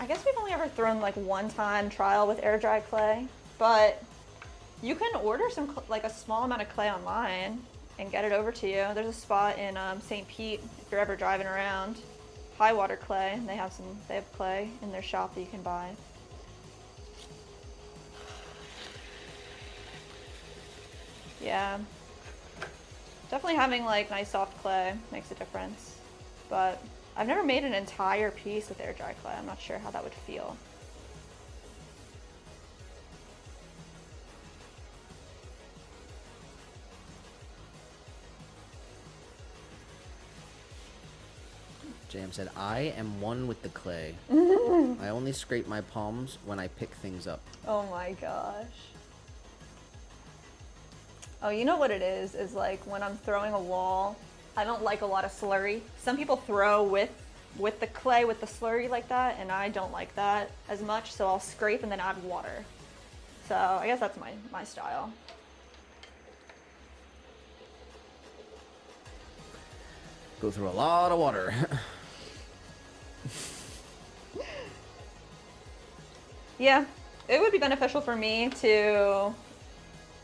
I guess we've only ever thrown like one time trial with air dry clay, but you can order some like a small amount of clay online and get it over to you. There's a spot in St. Pete if you're ever driving around, high water clay, and they have clay in their shop that you can buy. Yeah, definitely having like nice soft clay makes a difference, but I've never made an entire piece with air dry clay. I'm not sure how that would feel. Jam said, I am one with the clay. I only scrape my palms when I pick things up. Oh my gosh. Oh, you know what it is like when I'm throwing a wall, I don't like a lot of slurry. Some people throw with the clay, with the slurry like that, and I don't like that as much, so I'll scrape and then add water. So I guess that's my style. Go through a lot of water. Yeah, it would be beneficial for me to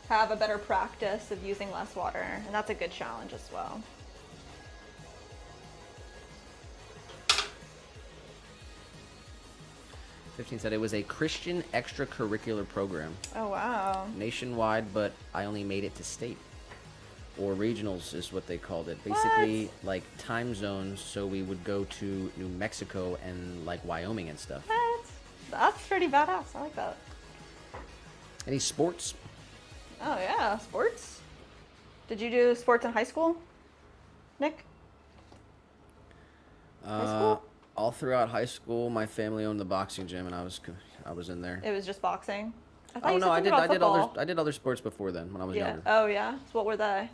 have a better practice of using less water, and that's a good challenge as well. "15 said it was a Christian extracurricular program. Oh wow. Nationwide, but I only made it to state. Or regionals is what they called it. Basically, like time zones, so we would go to New Mexico and like Wyoming and stuff. What? That's pretty badass. I like that. Any sports? Oh yeah, sports. Did you do sports in high school, Nick? High school? All throughout high school, my family owned the boxing gym, and I was in there. It was just boxing. I thought Oh you no, said I something did about I did other sports before then when I was Yeah. younger. Oh yeah. So what were they?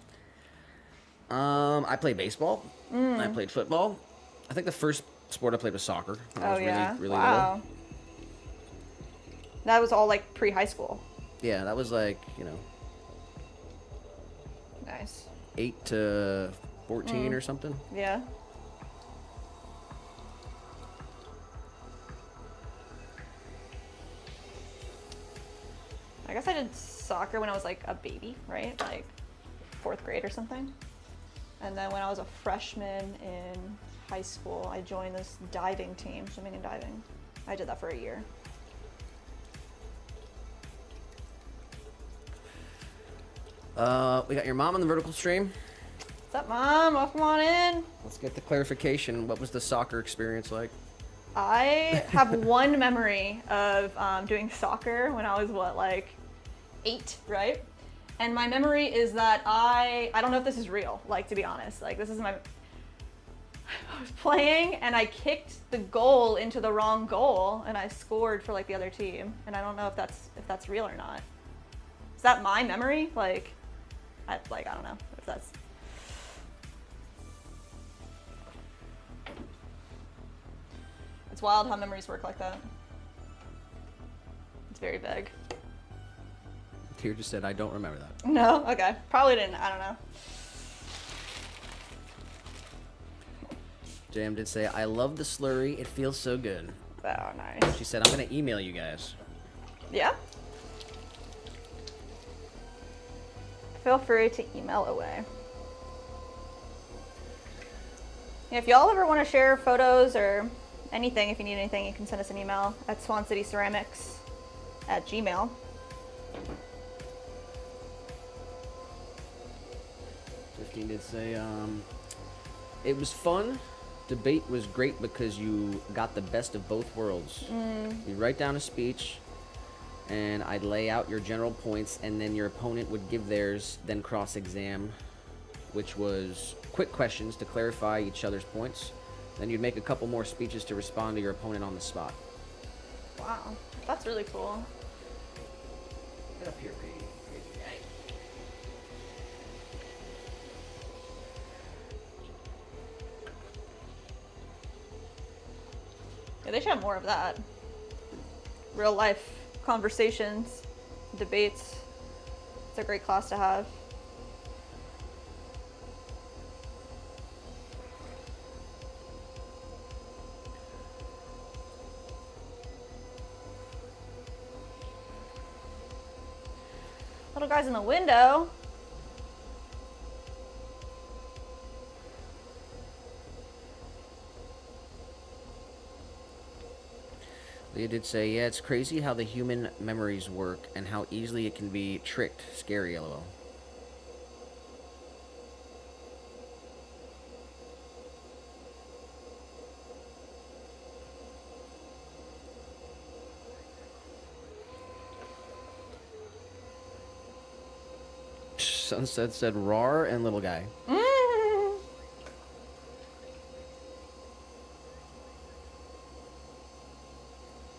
I played baseball. I played football. I think the first sport I played was soccer. When I was yeah. really Wow. little. That was all like pre-high school. Yeah, that was like, Nice. 8 to 14 or something. Yeah. I guess I did soccer when I was like a baby, right? Like 4th grade or something. And then when I was a freshman in high school, I joined this diving team, swimming and diving. I did that for a year. We got your mom on the vertical stream. What's up, Mom? Welcome on in. Let's get the clarification. What was the soccer experience like? I have one memory of doing soccer when I was, like 8, right? And my memory is that I don't know if this is real, like, to be honest. Like, this is I was playing and I kicked the goal into the wrong goal and I scored for, like, the other team. And I don't know if that's real or not. Is that my memory? Like, I don't know if that's... It's wild how memories work like that. It's very vague. Tyr just said, I don't remember that. No? Okay. Probably didn't. I don't know. JM did say, I love the slurry. It feels so good. Oh, nice. She said, I'm going to email you guys. Yeah? Feel free to email away. Yeah, if y'all ever want to share photos or anything, if you need anything, you can send us an email at swancityceramics@gmail.com. 15 did say, it was fun. Debate was great because you got the best of both worlds. You write down a speech, and I'd lay out your general points, and then your opponent would give theirs, then cross-exam, which was quick questions to clarify each other's points. Then you'd make a couple more speeches to respond to your opponent on the spot. Wow. That's really cool. Get up here, Pete. Yeah, they should have more of that. Real life conversations, debates. It's a great class to have. Little guy's in the window. Leah did say, yeah, it's crazy how the human memories work and how easily it can be tricked. Scary, lol. Sunset said, rawr and little guy.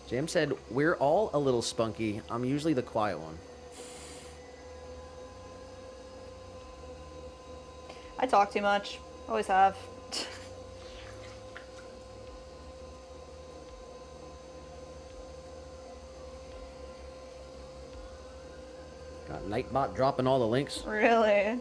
Jam said, we're all a little spunky. I'm usually the quiet one. I talk too much. Always have. Got Nightbot dropping all the links. Really?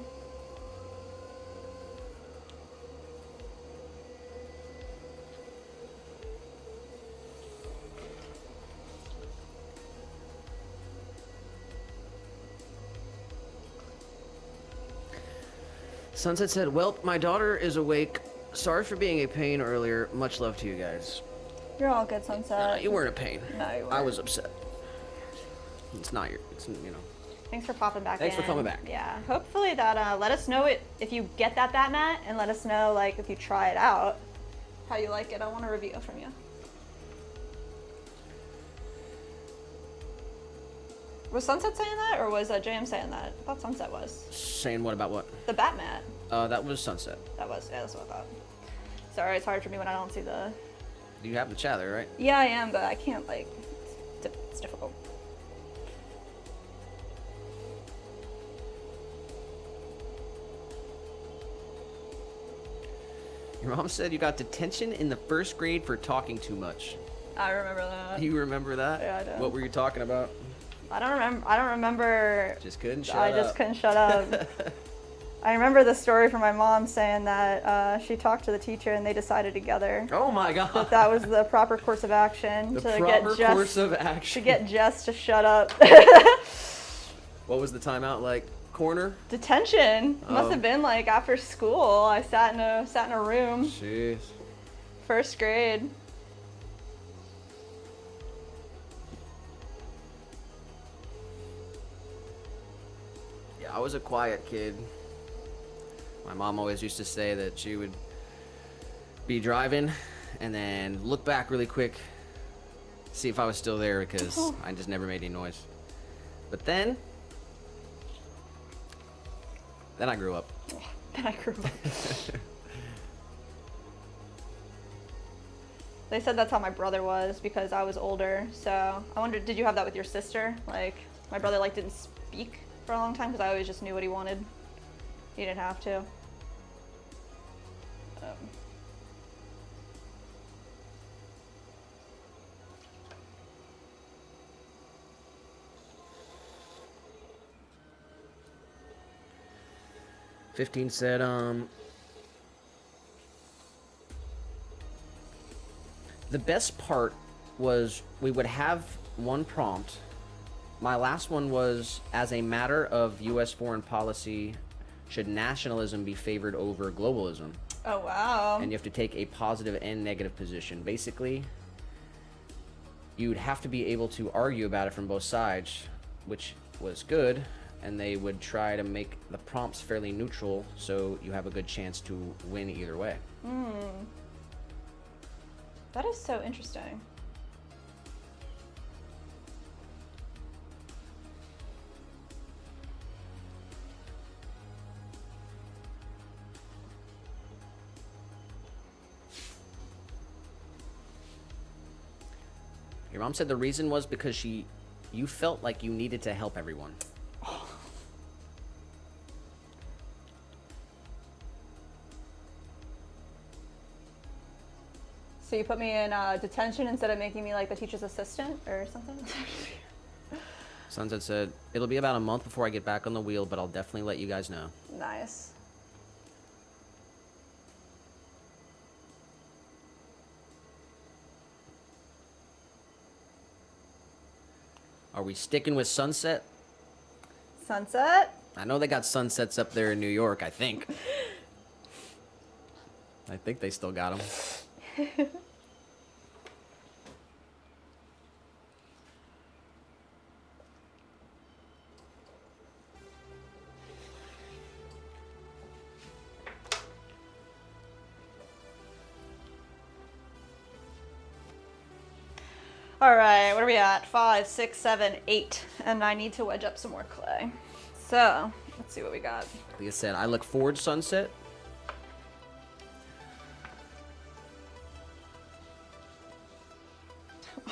Sunset said, well, my daughter is awake. Sorry for being a pain earlier. Much love to you guys. You're all good, Sunset. You weren't a pain. No, you weren't. I was upset. It's not your, it's, you know. Thanks for popping back Thanks in. for coming back. Yeah, hopefully that, let us know if you get that mat, and let us know, like, if you try it out, how you like it. I want a review from you. Was Sunset saying that, or was JM saying that? I thought Sunset was. Saying what about what? The bat mat. That was Sunset. Yeah, that's what I thought. Sorry, it's hard for me when I don't see the... You have the chat there, right? Yeah, I am, but I can't, like, it's difficult. Your mom said you got detention in the first grade for talking too much. I remember that. You remember that? Yeah, I do. What were you talking about? I don't remember. Just couldn't shut I up. just couldn't shut up. I remember the story from my mom saying that she talked to the teacher and they decided together Oh my god. that was the proper course of action The to proper get course Jess of action. to get Jess to shut up. What was the timeout like? Corner? Detention must Oh. have been like after school. I sat in a room, Jeez. first grade. Yeah, I was a quiet kid. My mom always used to say that she would be driving and then look back really quick, see if I was still there because I just never made any noise. But then I grew up. Then I grew up. They said that's how my brother was because I was older. So I wondered, did you have that with your sister? Like, my brother like didn't speak for a long time because I always just knew what he wanted. He didn't have to. 15 said, the best part was we would have one prompt. My last one was, as a matter of U.S. foreign policy, should nationalism be favored over globalism? Oh, wow. And you have to take a positive and negative position. Basically, you'd have to be able to argue about it from both sides, which was good, and they would try to make the prompts fairly neutral so you have a good chance to win either way. That is so interesting. Your mom said the reason was because you felt like you needed to help everyone. So you put me in detention instead of making me like the teacher's assistant or something? Sunset said, it'll be about a month before I get back on the wheel, but I'll definitely let you guys know. Nice. Are we sticking with Sunset? Sunset? I know they got sunsets up there in New York, I think. I think they still got them. All right, what are we at? 5, 6, 7, 8. And I need to wedge up some more clay. So, let's see what we got. Like I said, I look forward to Sunset.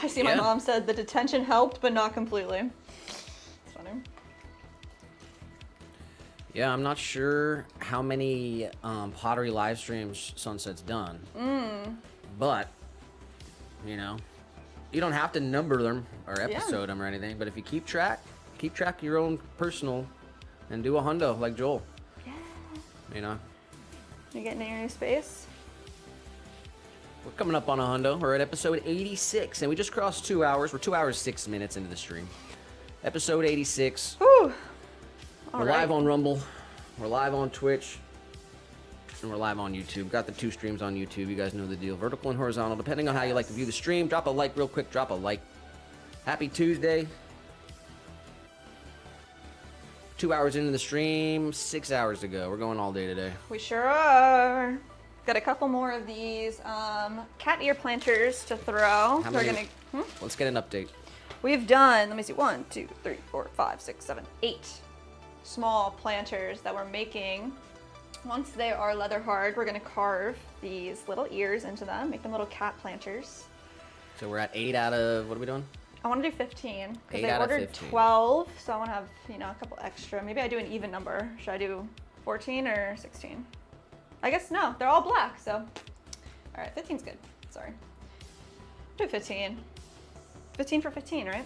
I see my mom said the detention helped, but not completely. It's funny. Yeah, I'm not sure how many Pottery live streams Sunset's done. But, you know, you don't have to number them or episode them or anything. But if you keep track of your own personal and do a hundo like Joel. Yeah. You know. You getting in your new space? We're coming up on a hundo. We're at episode 86, and we just crossed 2 hours. We're 2 hours 6 minutes into the stream. Episode 86. Whew. We're live on Rumble. We're live on Twitch. And we're live on YouTube. Got the 2 streams on YouTube. You guys know the deal. Vertical and horizontal. Depending on how you like to view the stream. Drop a like real quick. Drop a like. Happy Tuesday. 2 hours into the stream. 6 hours to go. We're going all day today. We sure are. Got a couple more of these cat ear planters to throw. How many? Gonna, Let's get an update. We've done, let me see, 1, 2, 3, 4, 5, 6, 7, 8 small planters that we're making. Once they are leather hard, we're gonna carve these little ears into them, make them little cat planters. So we're at 8 out of, what are we doing? I want to do 15 because 8 they out of ordered 15. 12, so I want to have, you know, a couple extra. Maybe I do an even number. Should I do 14 or 16? I guess no, they're all black, so. All right, 15's good. Sorry. Do 15. 15 for 15, right?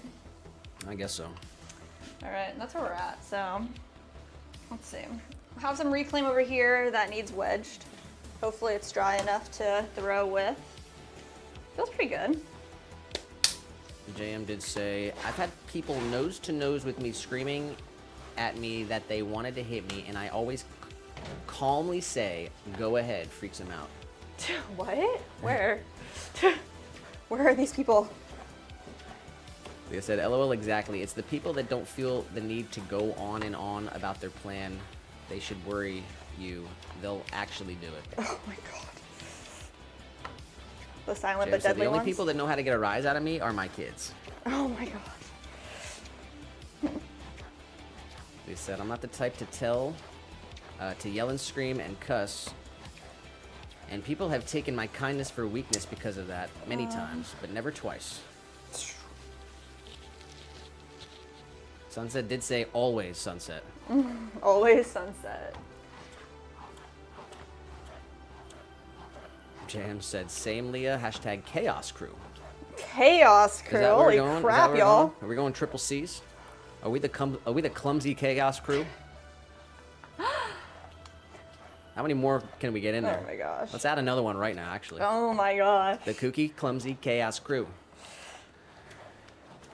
I guess so. All right, that's where we're at. So, let's see. I have some reclaim over here that needs wedged. Hopefully it's dry enough to throw with. Feels pretty good. JM did say, I've had people nose to nose with me screaming at me that they wanted to hit me, and I always calmly say, go ahead, freaks him out. What? Where? Where are these people? Like I said, LOL exactly. It's the people that don't feel the need to go on and on about their plan. They should worry you. They'll actually do it. Oh my god. The silent Jam but said, deadly the only ones. people that know how to get a rise out of me are my kids. Oh my god. They said, I'm not the type to yell and scream and cuss. And people have taken my kindness for weakness because of that many times, but never twice. Sunset did say always sunset. Always sunset. Jam said, same Leah, hashtag chaos crew. Chaos Is crew. that where Holy we're going? Is that crap, where we're y'all. going? Are we going triple C's? Are we the clumsy chaos crew? How many more can we get in there? Oh my gosh. Let's add another one right now, actually. Oh my gosh. The kooky, clumsy chaos crew.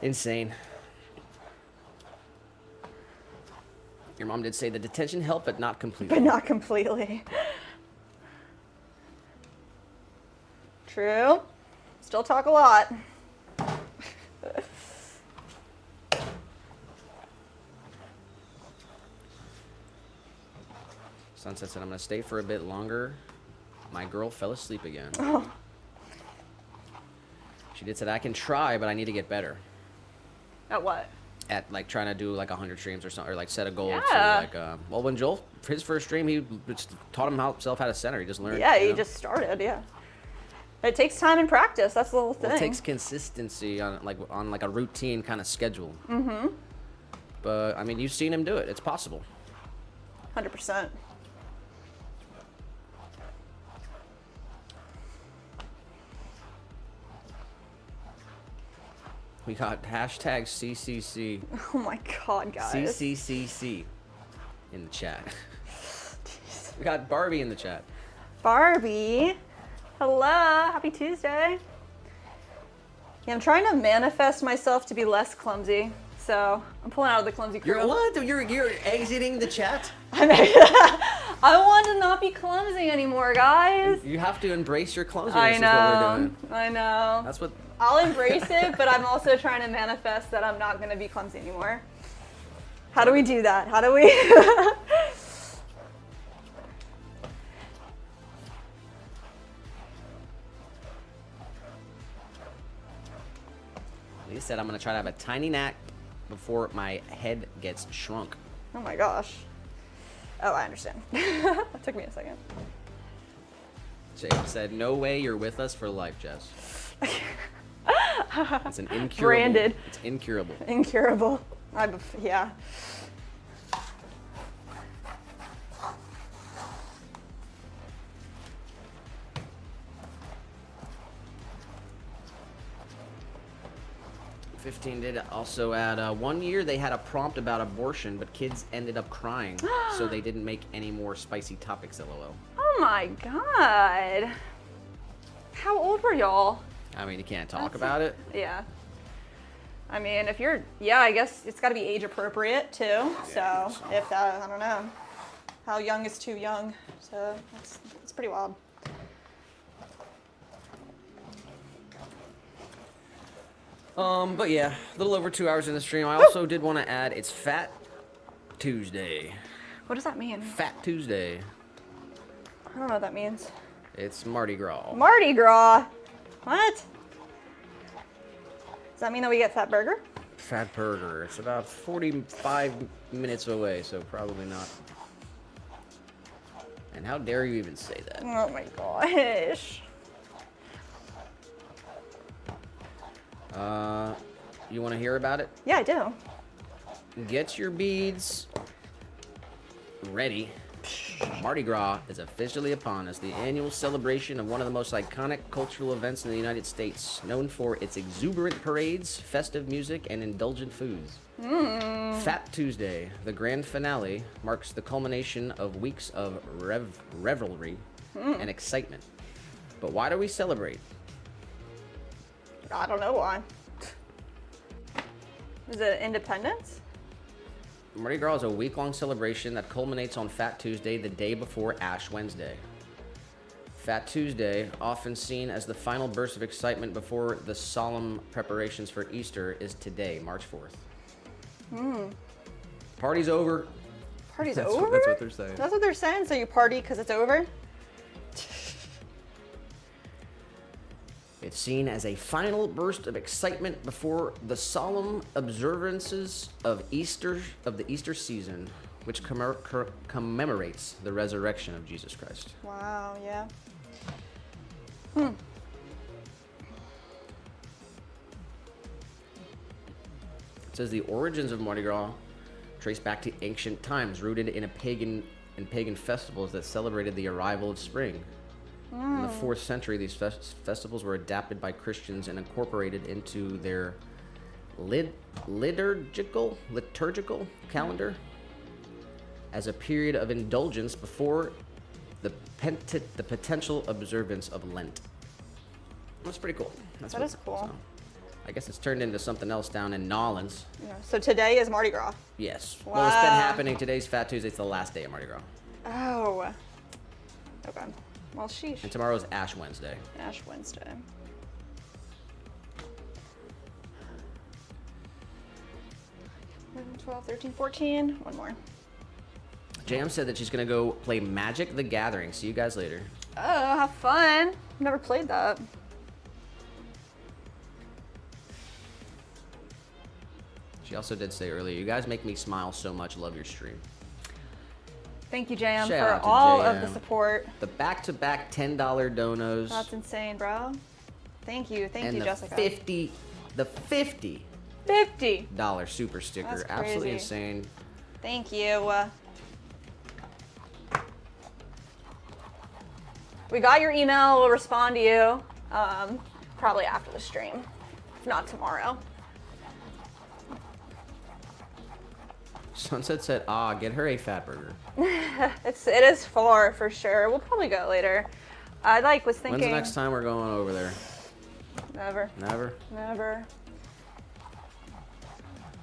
Insane. Your mom did say the detention helped, but not completely. But not completely. True. Still talk a lot. Sunset said, I'm going to stay for a bit longer. My girl fell asleep again. Oh. She did say, I can try, but I need to get better. At what? At like trying to do like 100 streams or something, or like set a goal Yeah. to like, well, when Joel, for his first stream, he just taught himself how to center. He just learned. Yeah, you he know? just started, yeah. It takes time and practice. That's the whole thing. Well, it takes consistency on like a routine kind of schedule. Mm-hmm. But I mean, you've seen him do it. It's possible. 100%. We got hashtag CCC. Oh my god, guys. CCCC in the chat. We got Barbie in the chat. Barbie. Hello. Happy Tuesday. Yeah, I'm trying to manifest myself to be less clumsy. So I'm pulling out of the clumsy crew. You're what? You're exiting the chat? I want to not be clumsy anymore, guys. You have to embrace your clumsiness. I Is what we're know. doing. I know. That's what. I'll embrace it, but I'm also trying to manifest that I'm not going to be clumsy anymore. How do we do that? How do we? Lee said, I'm going to try to have a tiny nap before my head gets shrunk. Oh my gosh. Oh, I understand. That took me a second. Jacob said, no way you're with us for life, Jess. It's an incurable. Branded. It's incurable. Incurable. Yeah. $15 did also add 1 year they had a prompt about abortion, but kids ended up crying, so they didn't make any more spicy topics, lol. Oh my god. How old were y'all? I mean, you can't talk about it. Yeah. I mean, if you're, yeah, I guess it's got to be age appropriate too. So if I don't know, how young is too young? So that's pretty wild. But yeah, a little over 2 hours in the stream. I also did want to add, it's Fat Tuesday. What does that mean? Fat Tuesday. I don't know what that means. It's Mardi Gras. Mardi Gras. What? Does that mean that we get fat burger? Fat Burger. It's about 45 minutes away, so probably not. And how dare you even say that? Oh my gosh. You want to hear about it? Yeah, I do. Get your beads ready. Mardi Gras is officially upon us, the annual celebration of one of the most iconic cultural events in the United States, known for its exuberant parades, festive music, and indulgent foods. Fat Tuesday, the grand finale, marks the culmination of weeks of revelry and excitement. But why do we celebrate? I don't know why. Is it Independence? Mardi Gras is a week-long celebration that culminates on Fat Tuesday, the day before Ash Wednesday. Fat Tuesday, often seen as the final burst of excitement before the solemn preparations for Easter, is today, March 4th. Party's over. Party's That's over? what they're saying. That's what they're saying? So you party because it's over? It's seen as a final burst of excitement before the solemn observances of the Easter season, which commemorates the resurrection of Jesus Christ. Wow, yeah. It says the origins of Mardi Gras trace back to ancient times, rooted in pagan festivals that celebrated the arrival of spring. In the 4th century, these festivals were adapted by Christians and incorporated into their liturgical calendar as a period of indulgence before the potential observance of Lent. That's pretty cool. That is cool. So, I guess it's turned into something else down in Nolans. Yeah. So today is Mardi Gras. Yes. Wow. Well, it's been happening. Today's Fat Tuesday. It's the last day of Mardi Gras. Oh. Okay. Well, sheesh. And tomorrow's Ash Wednesday. Ash Wednesday. 12, 13, 14. One more. JM said that she's going to go play Magic the Gathering. See you guys later. Oh, have fun. Never played that. She also did say earlier, you guys make me smile so much. Love your stream. Thank you, JM, Shout for out to all of JM. the support. The back-to-back $10 donos. That's insane, bro. Thank you. Thank and you, the Jessica. $50 $50. super sticker. That's Absolutely crazy. insane. Thank you. We got your email. We'll respond to you probably after the stream, if not tomorrow. Sunset said, get her a fat burger. It is far for sure. We'll probably go later. I was thinking. When's the next time we're going over there? Never. Never? Never.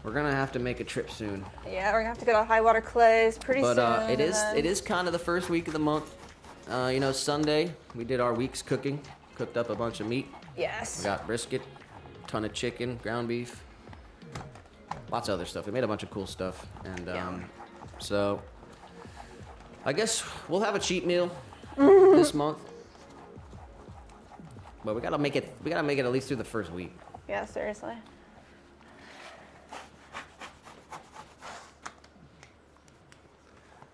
We're gonna have to make a trip soon. Yeah, we're gonna have to go to High Water Clays pretty soon. But it and is kind of the first week of the month. Sunday we did our week's cooking. Cooked up a bunch of meat. Yes. We got brisket, ton of chicken, ground beef, lots of other stuff. We made a bunch of cool stuff, and Yum. so I guess we'll have a cheat meal this month. But we gotta make it. We gotta make it at least through the first week. Yeah, seriously.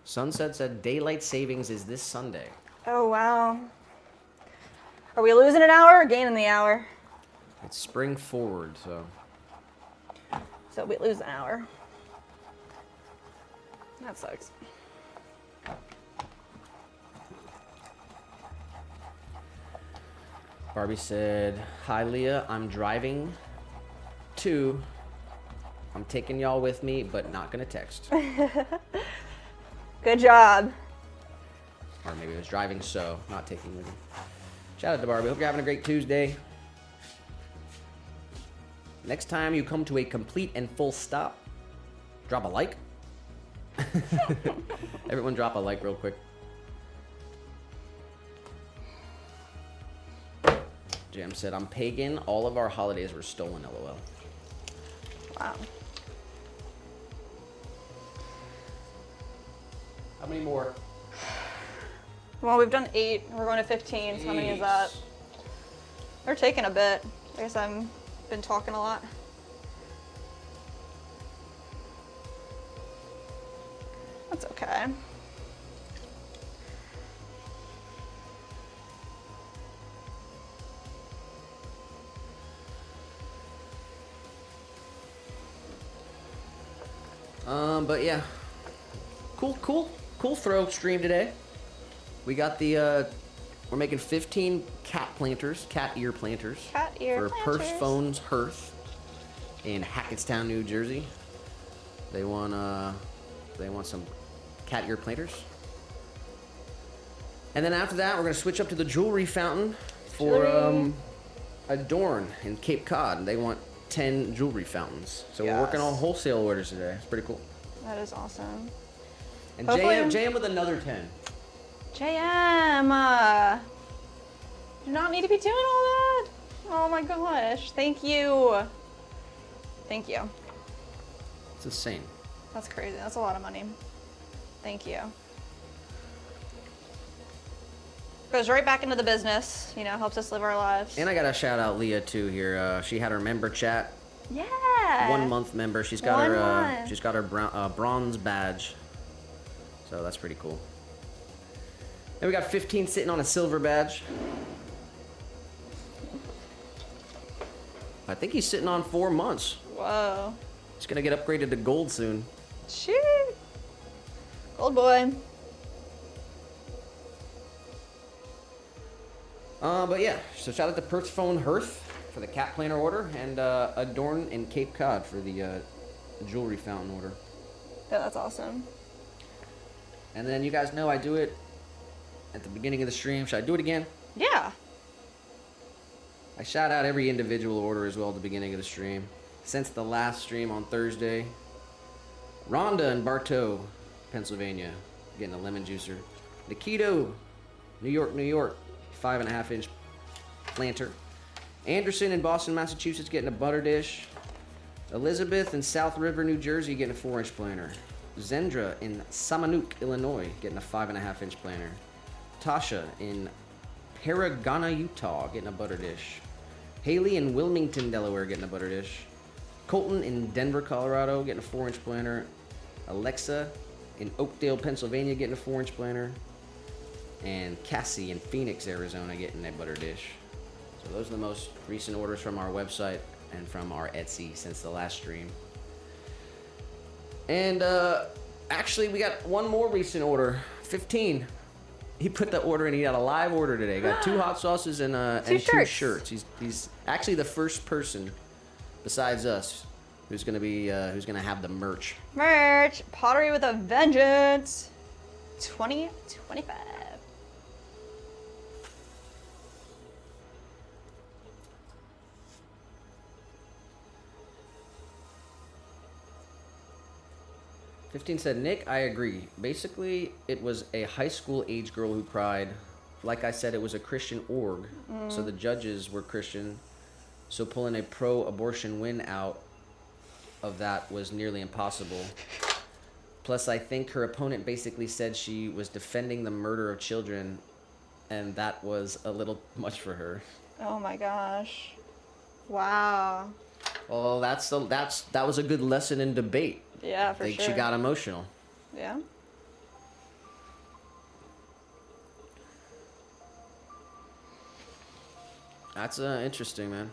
Sunset said daylight savings is this Sunday. Oh wow. Are we losing an hour or gaining the hour? It's spring forward, so. So we lose an hour. That sucks. Barbie said, "Hi Leah, I'm driving too. I'm taking y'all with me, but not gonna text." Good job. Or maybe it was driving, so not taking with me. Shout out to Barbie. Hope you're having a great Tuesday. Next time you come to a complete and full stop, drop a like. Everyone drop a like real quick. Jam said, "I'm pagan. All of our holidays were stolen, LOL." Wow. How many more? Well, we've done 8. We're going to 15. So how many is that? They're taking a bit. I guess I've been talking a lot. That's okay. But yeah, cool throw stream today. We got the, we're making 15 cat ear planters. Cat ear for planters. Purse Phones Hearth in Hackettstown, New Jersey. They want some cat ear planters. And then after that, we're gonna switch up to the jewelry fountain for Adorn in Cape Cod. They want 10 jewelry fountains. So we're working on wholesale orders today. It's pretty cool. That is awesome. And Hopefully- JM with another 10. JM, do not need to be doing all that. Oh my gosh, thank you. Thank you. It's insane. That's crazy. That's a lot of money. Thank you. Goes right back into the business. You know, helps us live our lives. And I gotta shout out Leah too here. She had her member chat. Yeah. 1 month member. She's got 1 her month. she's got her bronze badge. So that's pretty cool. Then we got 15 sitting on a silver badge. I think he's sitting on 4 months. Whoa. He's gonna get upgraded to gold soon. Shoot. Gold boy. But yeah, so shout out to Perch Phone Hearth for the cat planner order, and Adorn and Cape Cod for the jewelry fountain order. Yeah, that's awesome. And then you guys know I do it at the beginning of the stream. Should I do it again? Yeah. I shout out every individual order as well at the beginning of the stream. Since the last stream on Thursday, Rhonda in Bartow, Pennsylvania, getting a lemon juicer. Nikito, New York, 5.5 inch planter. Anderson in Boston, Massachusetts, getting a butter dish. Elizabeth in South River, New Jersey, getting a 4-inch planter. Zendra in Samanuke, Illinois, getting a 5.5 inch planter. Tasha in Paragona, Utah, getting a butter dish. Haley in Wilmington, Delaware, getting a butter dish. Colton in Denver, Colorado, getting a 4-inch planter. Alexa in Oakdale, Pennsylvania, getting a 4-inch planter. And Cassie in Phoenix, Arizona, getting a butter dish. So those are the most recent orders from our website and from our Etsy since the last stream. And actually, we got one more recent order, 15. He put the order in. He got a live order today. Got 2 hot sauces and Two two shirts. shirts. He's actually the first person besides us who's gonna have the merch. Merch. Pottery with a vengeance. 2025. "15 said, Nick, I agree. Basically, it was a high school age girl who cried. Like I said, it was a Christian org, so the judges were Christian. So pulling a pro-abortion win out of that was nearly impossible. Plus, I think her opponent basically said she was defending the murder of children, and that was a little much for her." Oh my gosh. Wow. Well, that was a good lesson in debate. Yeah, I for think sure. she got emotional. Yeah. That's interesting, man.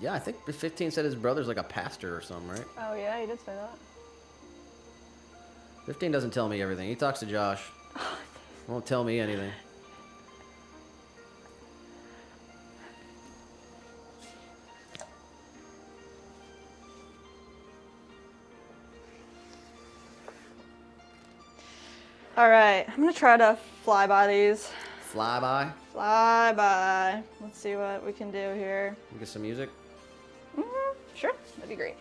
Yeah, I think 15 said his brother's like a pastor or something, right? Oh yeah, he did say that. 15 doesn't tell me everything. He talks to Josh. Won't tell me anything. All right, I'm gonna try to fly by these. Flyby. Fly by. Let's see what we can do here. Get some music. Sure, that'd be great.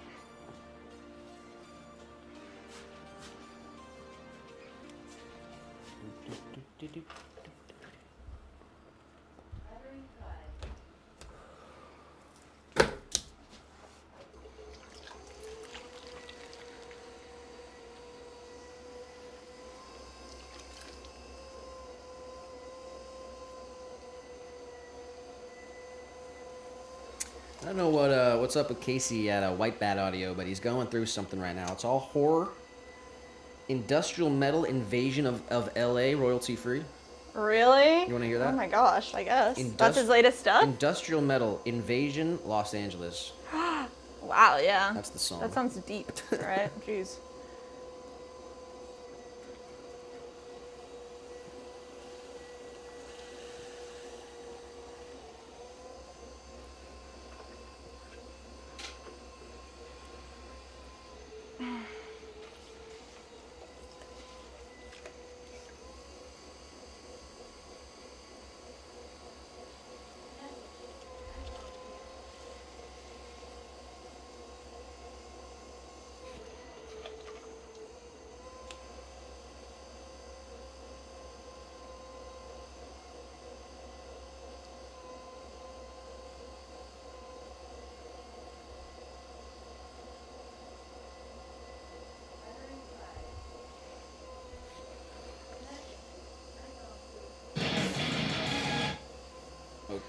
I don't know what's up with Casey at White Bat Audio, but he's going through something right now. It's all horror, industrial metal invasion of LA, royalty free. Really? You want to hear that? Oh my gosh, I guess. That's his latest stuff? Industrial metal invasion, Los Angeles. Wow, yeah. That's the song. That sounds deep, right? Jeez.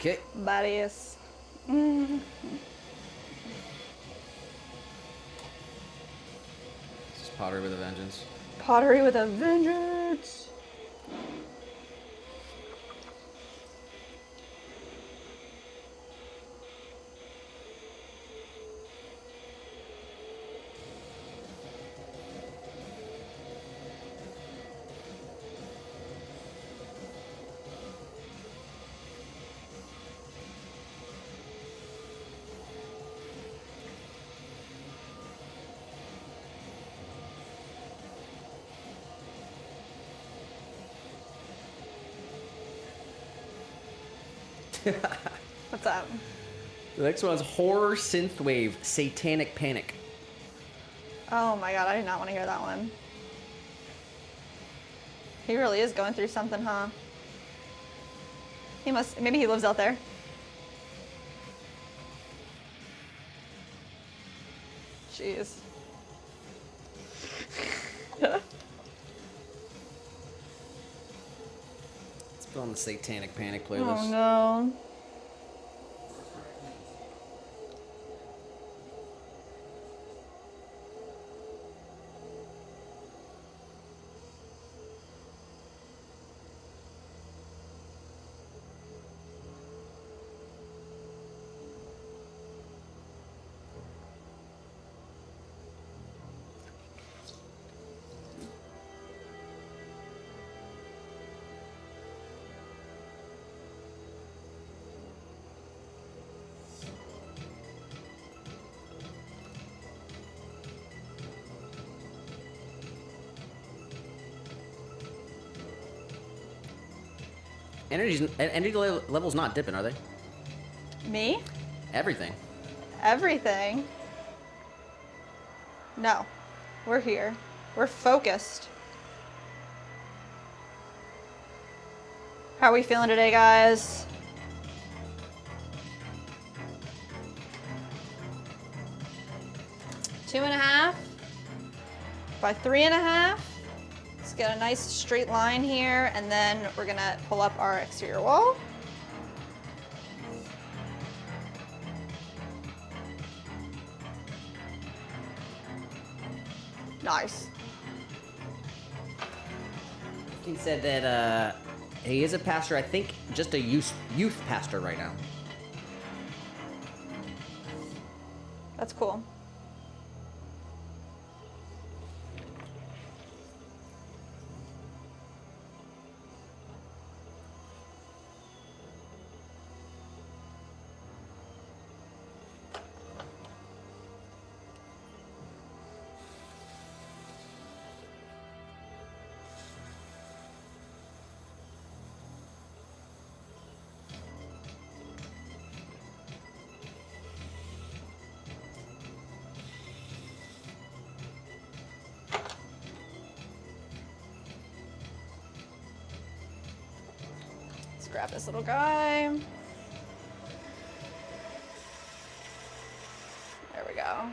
Okay. Bodies. This is Pottery with a Vengeance. Pottery with a vengeance. What's up? The next one's Horror Synthwave Satanic Panic. Oh my god, I did not want to hear that one. He really is going through something, huh? Maybe he lives out there. Jeez. Let's put on the Satanic Panic playlist. Oh no. Energy level's not dipping, are they? Me? Everything. Everything? No. We're here. We're focused. How are we feeling today, guys? Two and a half by 3.5. Let's get a nice straight line here, and then we're gonna pull up our exterior wall. Nice. He said that he is a pastor, I think just a youth pastor right now. That's cool. Grab this little guy. There we go.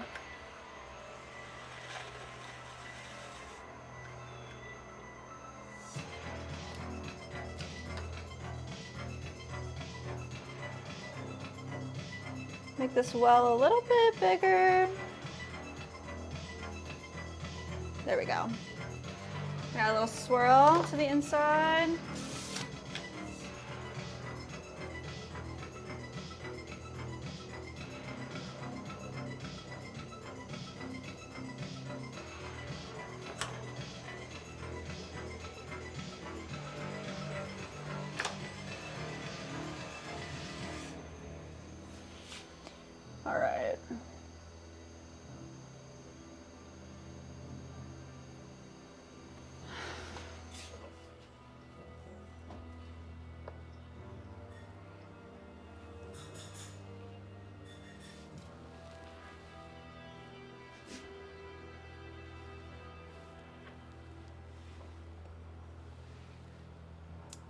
Make this well a little bit bigger. There we go. Got a little swirl to the inside. All right.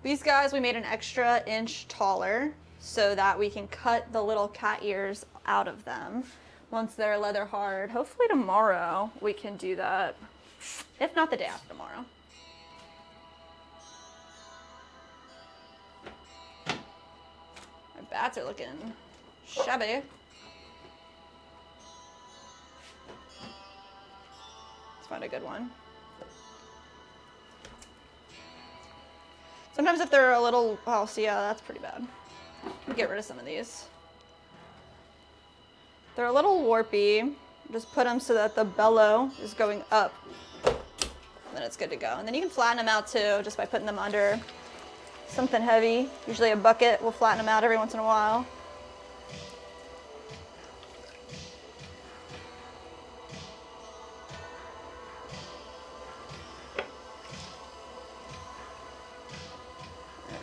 These guys, we made an extra inch taller so that we can cut the little cat ears out of them once they're leather hard. Hopefully tomorrow we can do that, if not the day after tomorrow. My bats are looking shabby. Let's find a good one. Sometimes if they're a little, oh, see, yeah, that's pretty bad. Get rid of some of these. They're a little warpy. Just put them so that the bellow is going up. Then it's good to go. And then you can flatten them out too, just by putting them under something heavy. Usually a bucket will flatten them out every once in a while.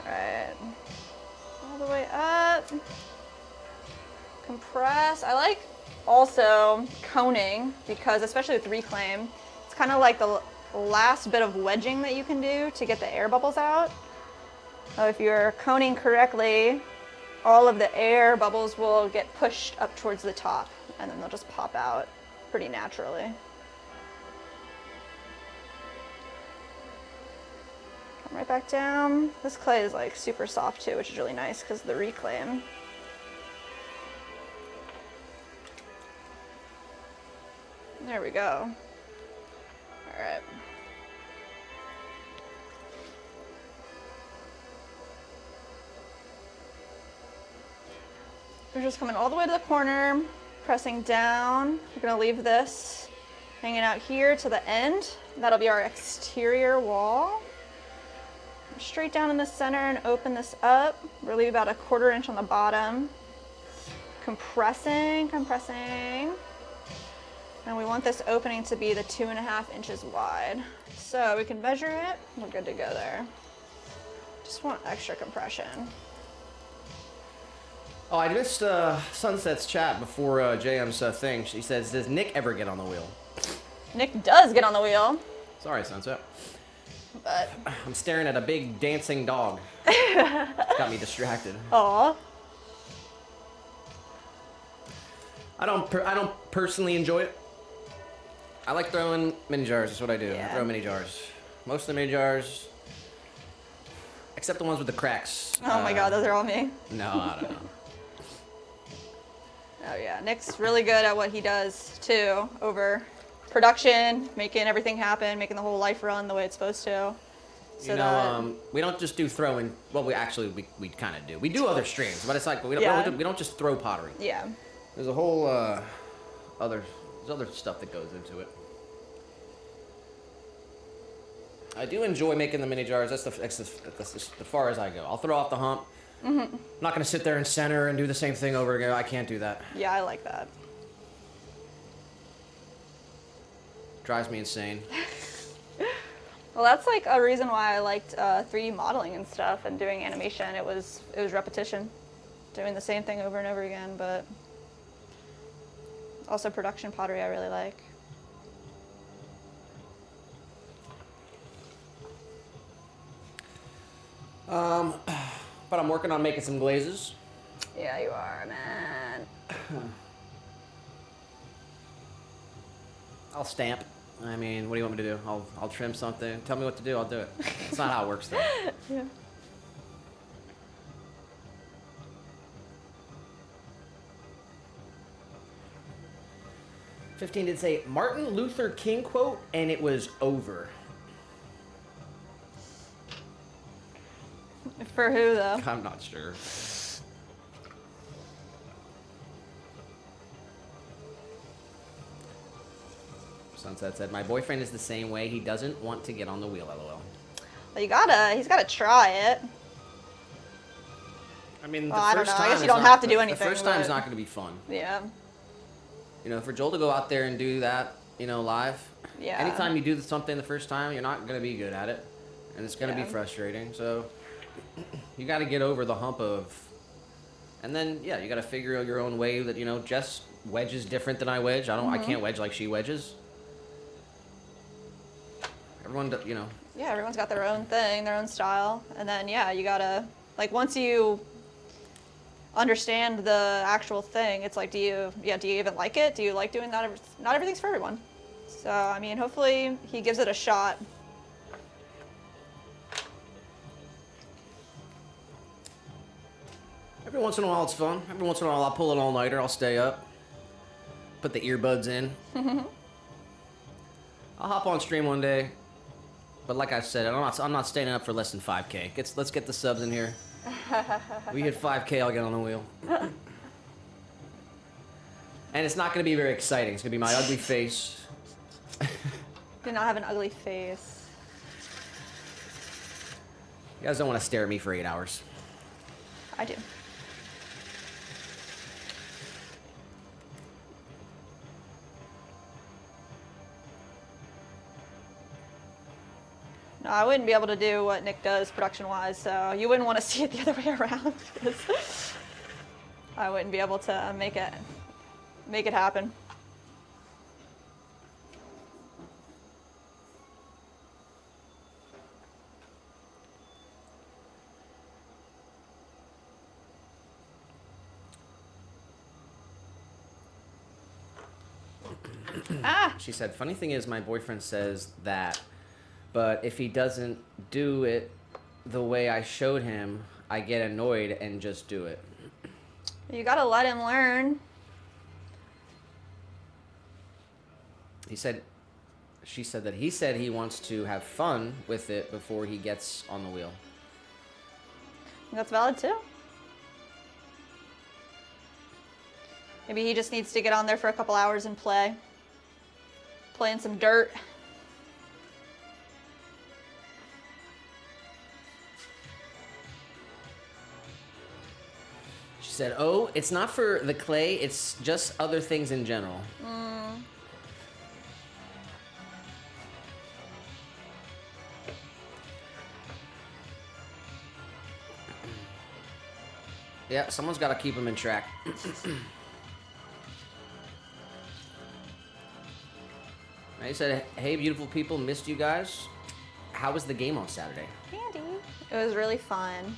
All right, all the way up. Compress. I like also coning because, especially with reclaim, it's kind of like the last bit of wedging that you can do to get the air bubbles out. So if you're coning correctly, all of the air bubbles will get pushed up towards the top and then they'll just pop out pretty naturally. Come right back down. This clay is like super soft too, which is really nice because of the reclaim. There we go. All right. We're just coming all the way to the corner, pressing down. We're gonna leave this hanging out here to the end. That'll be our exterior wall. Straight down in the center and open this up. We'll leave about a 1/4 inch on the bottom. Compressing, compressing. And we want this opening to be the 2.5 inches wide. So we can measure it, we're good to go there. Just want extra compression. Oh, I missed Sunset's chat before JM's thing. She says, does Nick ever get on the wheel? Nick does get on the wheel. Sorry, Sunset. But I'm staring at a big dancing dog. It's got me distracted. aw. I don't personally enjoy it. I like throwing mini jars. That's what I do. Yeah. I throw mini jars. Most of the mini jars, except the ones with the cracks. Oh my god, those are all me. No, I don't know. Oh yeah, Nick's really good at what he does too, over production, making everything happen, making the whole life run the way it's supposed to. So You know, we don't just do throwing. Well, we kind of do. We do other streams, but it's like we don't just throw pottery. yeah. There's a whole other stuff that goes into it. I do enjoy making the mini jars. That's as far as I go. I'll throw off the hump. Mm-hmm. I'm not gonna sit there and center and do the same thing over again. I can't do that. Yeah, I like that. Drives me insane. Well, that's like a reason why I liked 3D modeling and stuff and doing animation. It was repetition, doing the same thing over and over again, but also production pottery I really like. But I'm working on making some glazes. Yeah, you are, man. I'll stamp. I mean, what do you want me to do? I'll trim something. Tell me what to do, I'll do it. That's not how it works, though. Yeah. $15 did say Martin Luther King quote, and it was over. For who though? I'm not sure. Sunset said, my boyfriend is the same way. He doesn't want to get on the wheel, lol. Well, he's gotta try it. I mean, Well, I don't know. I guess you don't have to do anything, The first time's but- not going to be fun. Yeah. You know, for Joel to go out there and do that, live. Yeah. Anytime you do something the first time, you're not going to be good at it. And it's going to Yeah. be frustrating. So you got to get over the hump of... And then, yeah, you got to figure out your own way that, Jess wedges different than I wedge. I can't wedge like she wedges. Everyone, Yeah, everyone's got their own thing, their own style. And then, yeah, you gotta, like, once you understand the actual thing, it's like, do you even like it? Do you like doing that? Not everything's for everyone. So, I mean, hopefully he gives it a shot. Every once in a while it's fun. Every once in a while I'll pull an all-nighter. I'll stay up. Put the earbuds in. I'll hop on stream one day. But like I said, I'm not staying up for less than 5K. Let's get the subs in here. We hit 5K, I'll get on the wheel. And it's not going to be very exciting. It's going to be my ugly face. Do not have an ugly face. You guys don't want to stare at me for 8 hours. I do. No, I wouldn't be able to do what Nick does production-wise, so you wouldn't want to see it the other way around. 'Cause I wouldn't be able to make it happen. Ah! She said, funny thing is my boyfriend says that, but if he doesn't do it the way I showed him, I get annoyed and just do it. You gotta let him learn. She said that he said he wants to have fun with it before he gets on the wheel. That's valid too. Maybe he just needs to get on there for a couple hours and play. Play in some dirt. She said, oh, it's not for the clay, it's just other things in general. Yeah, someone's got to keep him in track. I said, hey, beautiful people, missed you guys. How was the game on Saturday? Candy. It was really fun.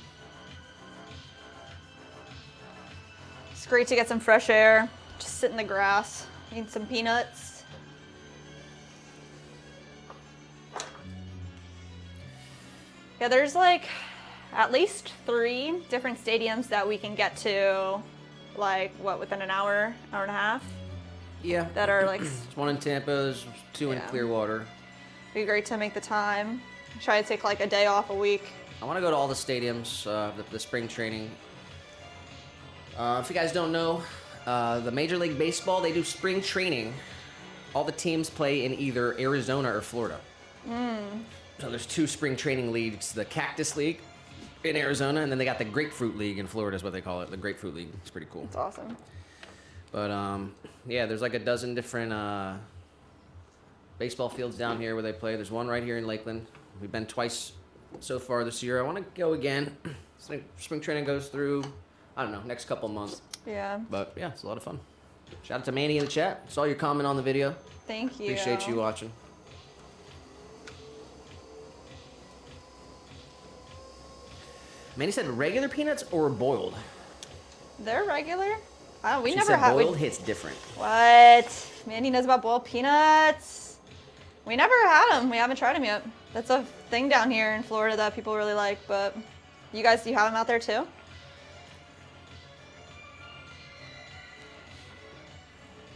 It's great to get some fresh air. Just sit in the grass, eat some peanuts. Yeah, there's like at least 3 different stadiums that we can get to, like, what, within an hour, hour and a half? Yeah. That are like... There's one in Tampa, there's 2 in Yeah. Clearwater. Be great to make the time. Try to take like a day off a week. I want to go to all the stadiums, the spring training. If you guys don't know, the Major League Baseball, they do spring training. All the teams play in either Arizona or Florida. So there's 2 spring training leagues, the Cactus League in Arizona, and then they got the Grapefruit League in Florida is what they call it, the Grapefruit League. It's pretty cool. It's awesome. But yeah, there's like a dozen different baseball fields down here where they play. There's one right here in Lakeland. We've been twice so far this year. I want to go again. Spring training goes through, I don't know, next couple months. Yeah. But yeah, it's a lot of fun. Shout out to Manny in the chat. Saw your comment on the video. Thank you. Appreciate you watching. Manny said regular peanuts or boiled? They're regular. We She never said had. boiled hits different. What? Mandy knows about boiled peanuts. We never had them. We haven't tried them yet. That's a thing down here in Florida that people really like. But you guys, do you have them out there too?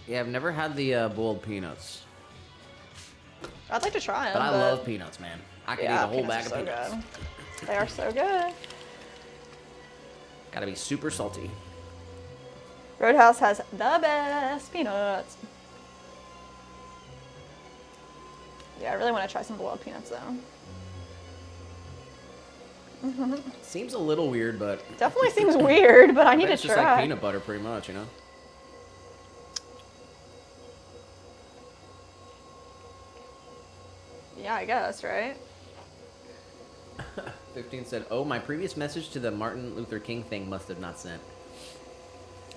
Yeah, I've never had the boiled peanuts. I'd like to try them. But I love peanuts, man. I could eat a whole bag of so peanuts. Good. They are so good. Gotta be super salty. Roadhouse has the best peanuts. Yeah, I really want to try some boiled peanuts though. Seems a little weird, but Definitely seems weird, but I need to it's try. just like peanut butter, pretty much, you know. Yeah, I guess, right? 15 said, "Oh, my previous message to the Martin Luther King thing must have not sent."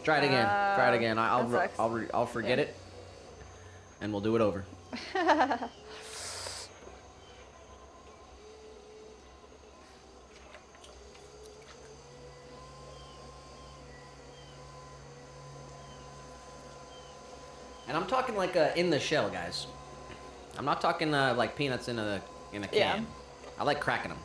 Try it again. Try it again. that sucks. I'll forget it, and we'll do it over. And I'm talking like in the shell, guys. I'm not talking like peanuts in a can. Yeah. I like cracking them.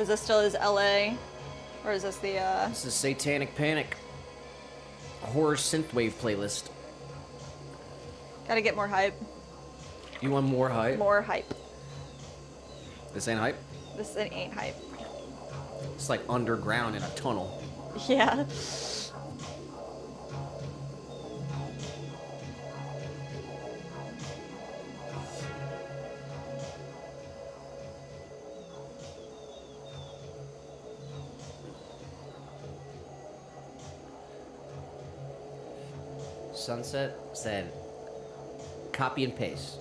Is this still his LA? Or is this the, This is Satanic Panic. Horror synthwave playlist. Gotta get more hype. You want more hype? More hype. This ain't hype? This ain't hype. It's like underground in a tunnel. Yeah. Sunset said, copy and paste.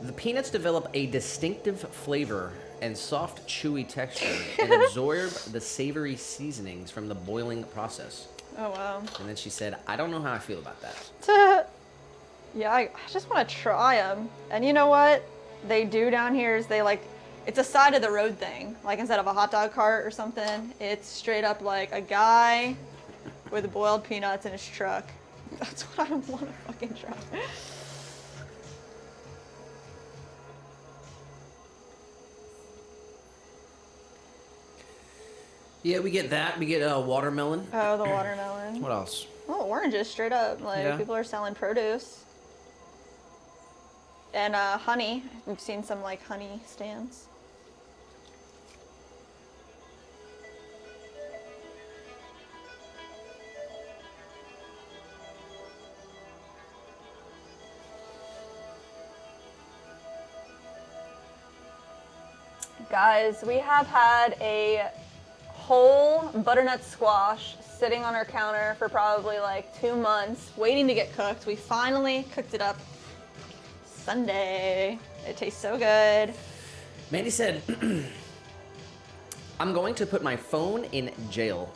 The peanuts develop a distinctive flavor and soft, chewy texture and absorb the savory seasonings from the boiling process. Oh, wow. And then she said, I don't know how I feel about that. Yeah, I just want to try them. And you know what they do down here is they like, it's a side of the road thing. Like instead of a hot dog cart or something, it's straight up like a guy with boiled peanuts in his truck. That's what I want to fucking try. Yeah, we get that. We get watermelon. Oh, the watermelon. What else? Oh, oranges straight up. Like Yeah. people are selling produce. And honey. We've seen some like honey stands. Guys, we have had a whole butternut squash sitting on our counter for probably like 2 months, waiting to get cooked. We finally cooked it up Sunday. It tastes so good. Mandy said, I'm going to put my phone in jail.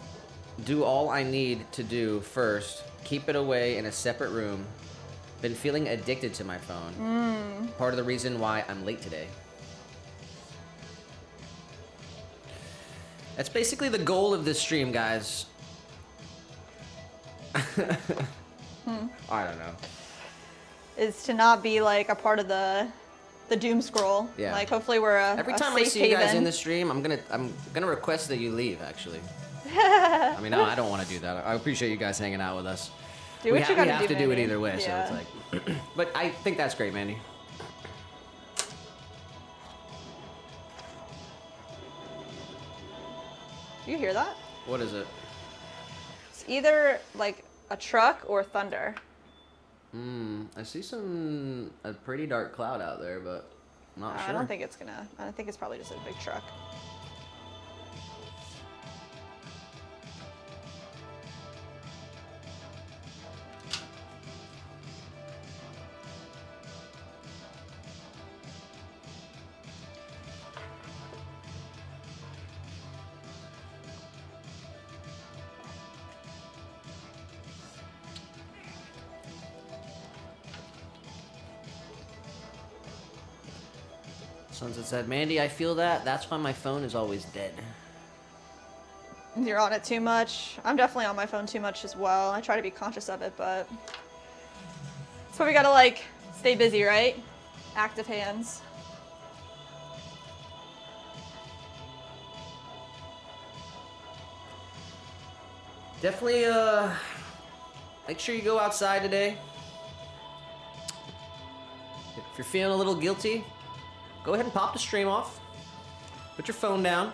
Do all I need to do first. Keep it away in a separate room. Been feeling addicted to my phone. Part of the reason why I'm late today. That's basically the goal of this stream, guys. I don't know. Is to not be like a part of the doom scroll. Yeah. Like hopefully we're Every a time I safe see you guys haven. in the stream, I'm gonna request that you leave. Actually. I mean, no, I don't want to do that. I appreciate you guys hanging out with us. Do what you gotta we have do, to do it Mandy. either way, Yeah. so it's like. But I think that's great, Mandy. Do you hear that? What is it? It's either like a truck or thunder. I see a pretty dark cloud out there, but I'm not sure. I don't think it's gonna. I think it's probably just a big truck. Sunset said, Mandy, I feel that. That's why my phone is always dead. You're on it too much. I'm definitely on my phone too much as well. I try to be conscious of it, but that's why we gotta like stay busy, right? Active hands. Definitely, make sure you go outside today. If you're feeling a little guilty, go ahead and pop the stream off. Put your phone down.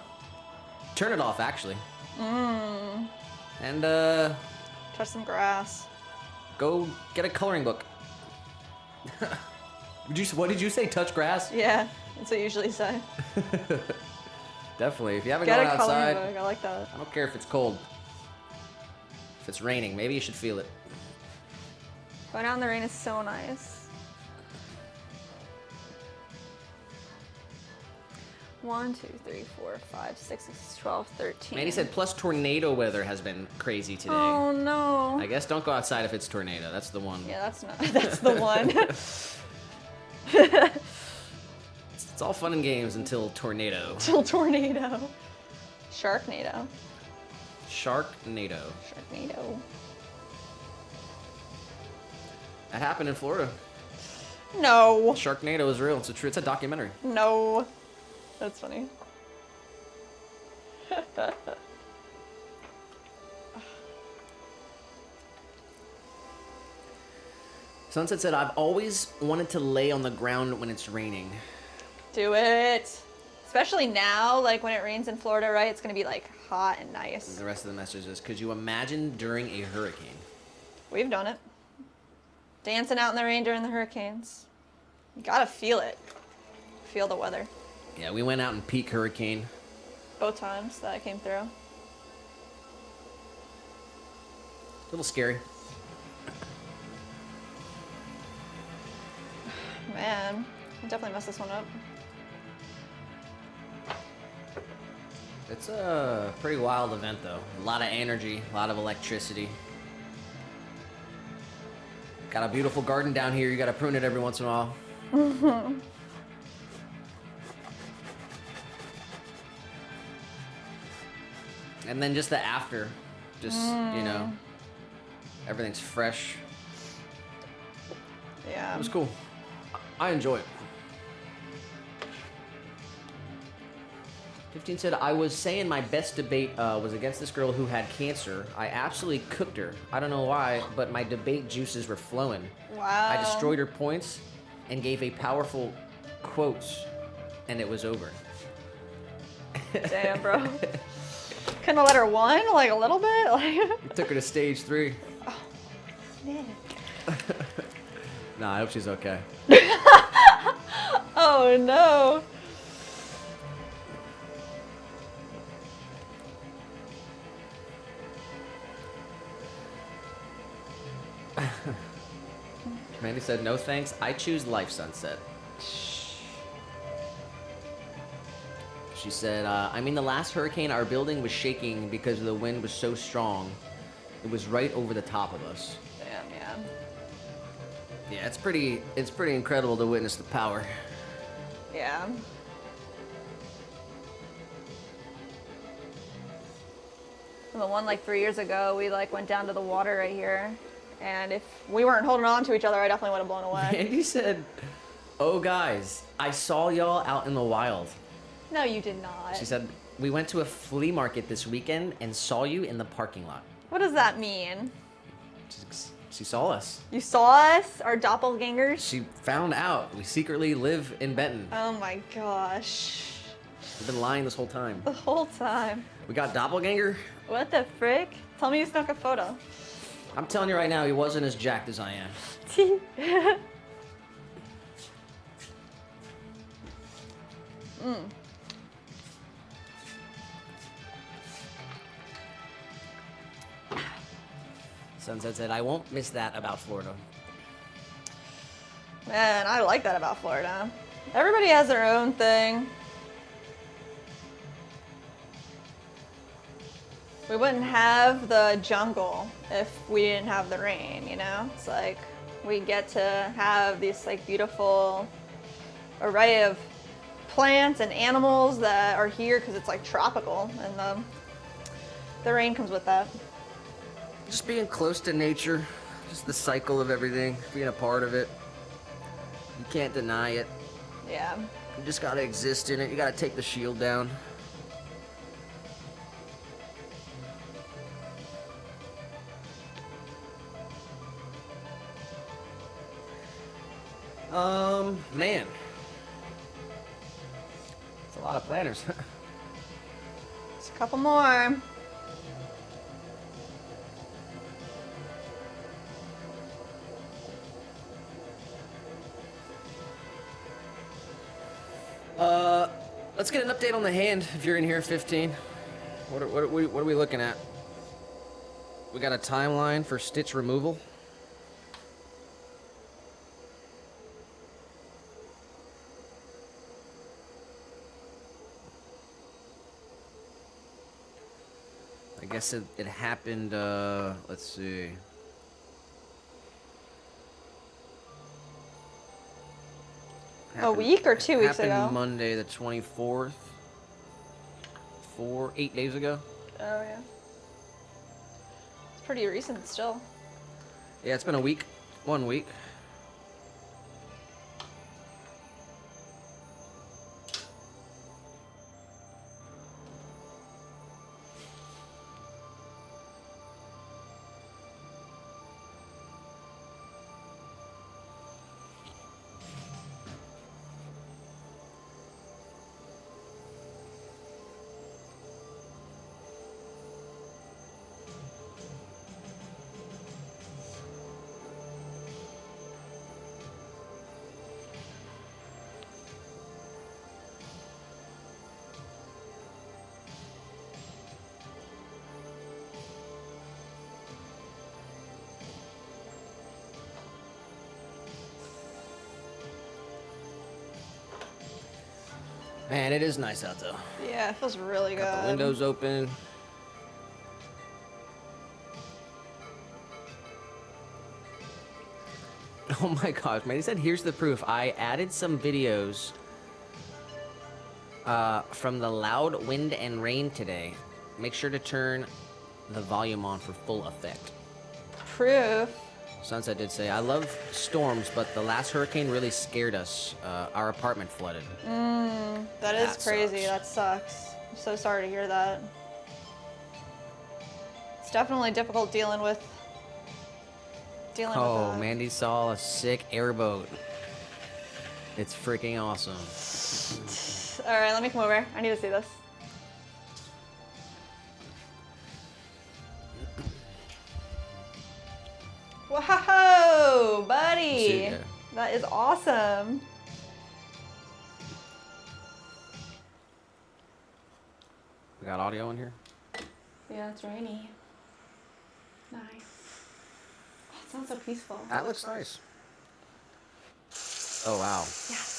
Turn it off, actually. And, Touch some grass. go get a coloring book. What did you say? Touch grass? Yeah, that's what I usually say. Definitely. If you haven't Get gone a coloring outside, book. I like that. I don't care if it's cold. If it's raining, maybe you should feel it. Going out in the rain is so nice. 1, 2, 3, 4, 5, 6, 12, 13. Mandy said, plus tornado weather has been crazy today. Oh no. I guess don't go outside if it's tornado. That's the one. Yeah, that's not. That's the one. It's all fun and games until tornado. Till tornado. Sharknado. Sharknado. Sharknado. That happened in Florida. No. Sharknado is real. It's a documentary. No. That's funny. Sunset said, I've always wanted to lay on the ground when it's raining. Do it. Especially now, like when it rains in Florida, right? It's going to be like hot and nice. The rest of the message is, could you imagine during a hurricane? We've done it. Dancing out in the rain during the hurricanes. You got to feel it. Feel the weather. Yeah, we went out in peak hurricane. Both times that I came through. A little scary. Man, I definitely messed this one up. It's a pretty wild event, though. A lot of energy, a lot of electricity. Got a beautiful garden down here. You got to prune it every once in a while. And then just the after. Just, you know, everything's fresh. Yeah. It was cool. I enjoy it. 15 said, I was saying my best debate was against this girl who had cancer. I absolutely cooked her. I don't know why, but my debate juices were flowing. Wow. I destroyed her points and gave a powerful quote, and it was over. Damn, bro. Couldn't have let her win, like a little bit? Like... You took her to stage 3. Oh, man. Nah, I hope she's okay. Oh, no. Mandy said, no thanks. I choose life, Sunset. She said, I mean, the last hurricane, our building was shaking because the wind was so strong. It was right over the top of us. Damn, yeah. Yeah, it's pretty incredible to witness the power. Yeah. And the one like 3 years ago, we like went down to the water right here. And if we weren't holding on to each other, I definitely would have blown away. Mandy said, oh guys, I saw y'all out in the wild. No, you did not. She said, we went to a flea market this weekend and saw you in the parking lot. What does that mean? She saw us. You saw us? Our doppelgangers? She found out we secretly live in Benton. Oh my gosh. We've been lying this whole time. The whole time. We got doppelganger? What the frick? Tell me you snuck a photo. I'm telling you right now, he wasn't as jacked as I am. Sunset said, I won't miss that about Florida. Man, I like that about Florida. Everybody has their own thing. We wouldn't have the jungle if we didn't have the rain, you know? It's like we get to have this like beautiful array of plants and animals that are here because it's like tropical, and the rain comes with that. Just being close to nature, just the cycle of everything, being a part of it. You can't deny it. Yeah. You just gotta exist in it. You gotta take the shield down. Man. It's a lot of planners. Just a couple more. Let's get an update on the hand if you're in here, 15. What are we looking at? We got a timeline for stitch removal. I guess it happened, let's see. A week or 2 weeks ago? Happened Monday the 24th. 8 days ago. Oh, yeah. It's pretty recent still. Yeah, it's been a week. 1 week. Man, it is nice out though. Yeah, it feels really good. Got the windows open. Oh my gosh, man. He said, here's the proof. I added some videos from the loud wind and rain today. Make sure to turn the volume on for full effect. Proof. Sunset did say, I love storms, but the last hurricane really scared us. Our apartment flooded. That is crazy. sucks. That sucks. I'm so sorry to hear that. It's definitely difficult dealing with Oh, that. Mandy saw a sick airboat. It's freaking awesome. All right, let me come over. I need to see this. Whoa, buddy. See ya. That is awesome. We got audio in here? Yeah, it's rainy. Nice. Oh, it sounds so peaceful. That looks nice. Oh, wow. Yes.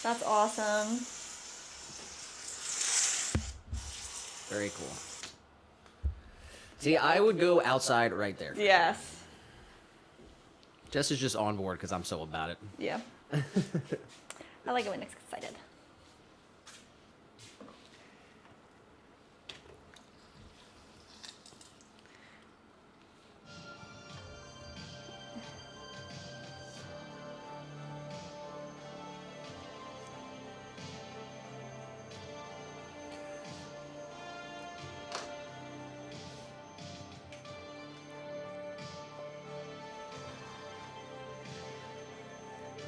That's awesome. Very cool. See, I would go outside right there. Yes. Jess is just on board because I'm so about it. Yeah. I like it when Nick's excited.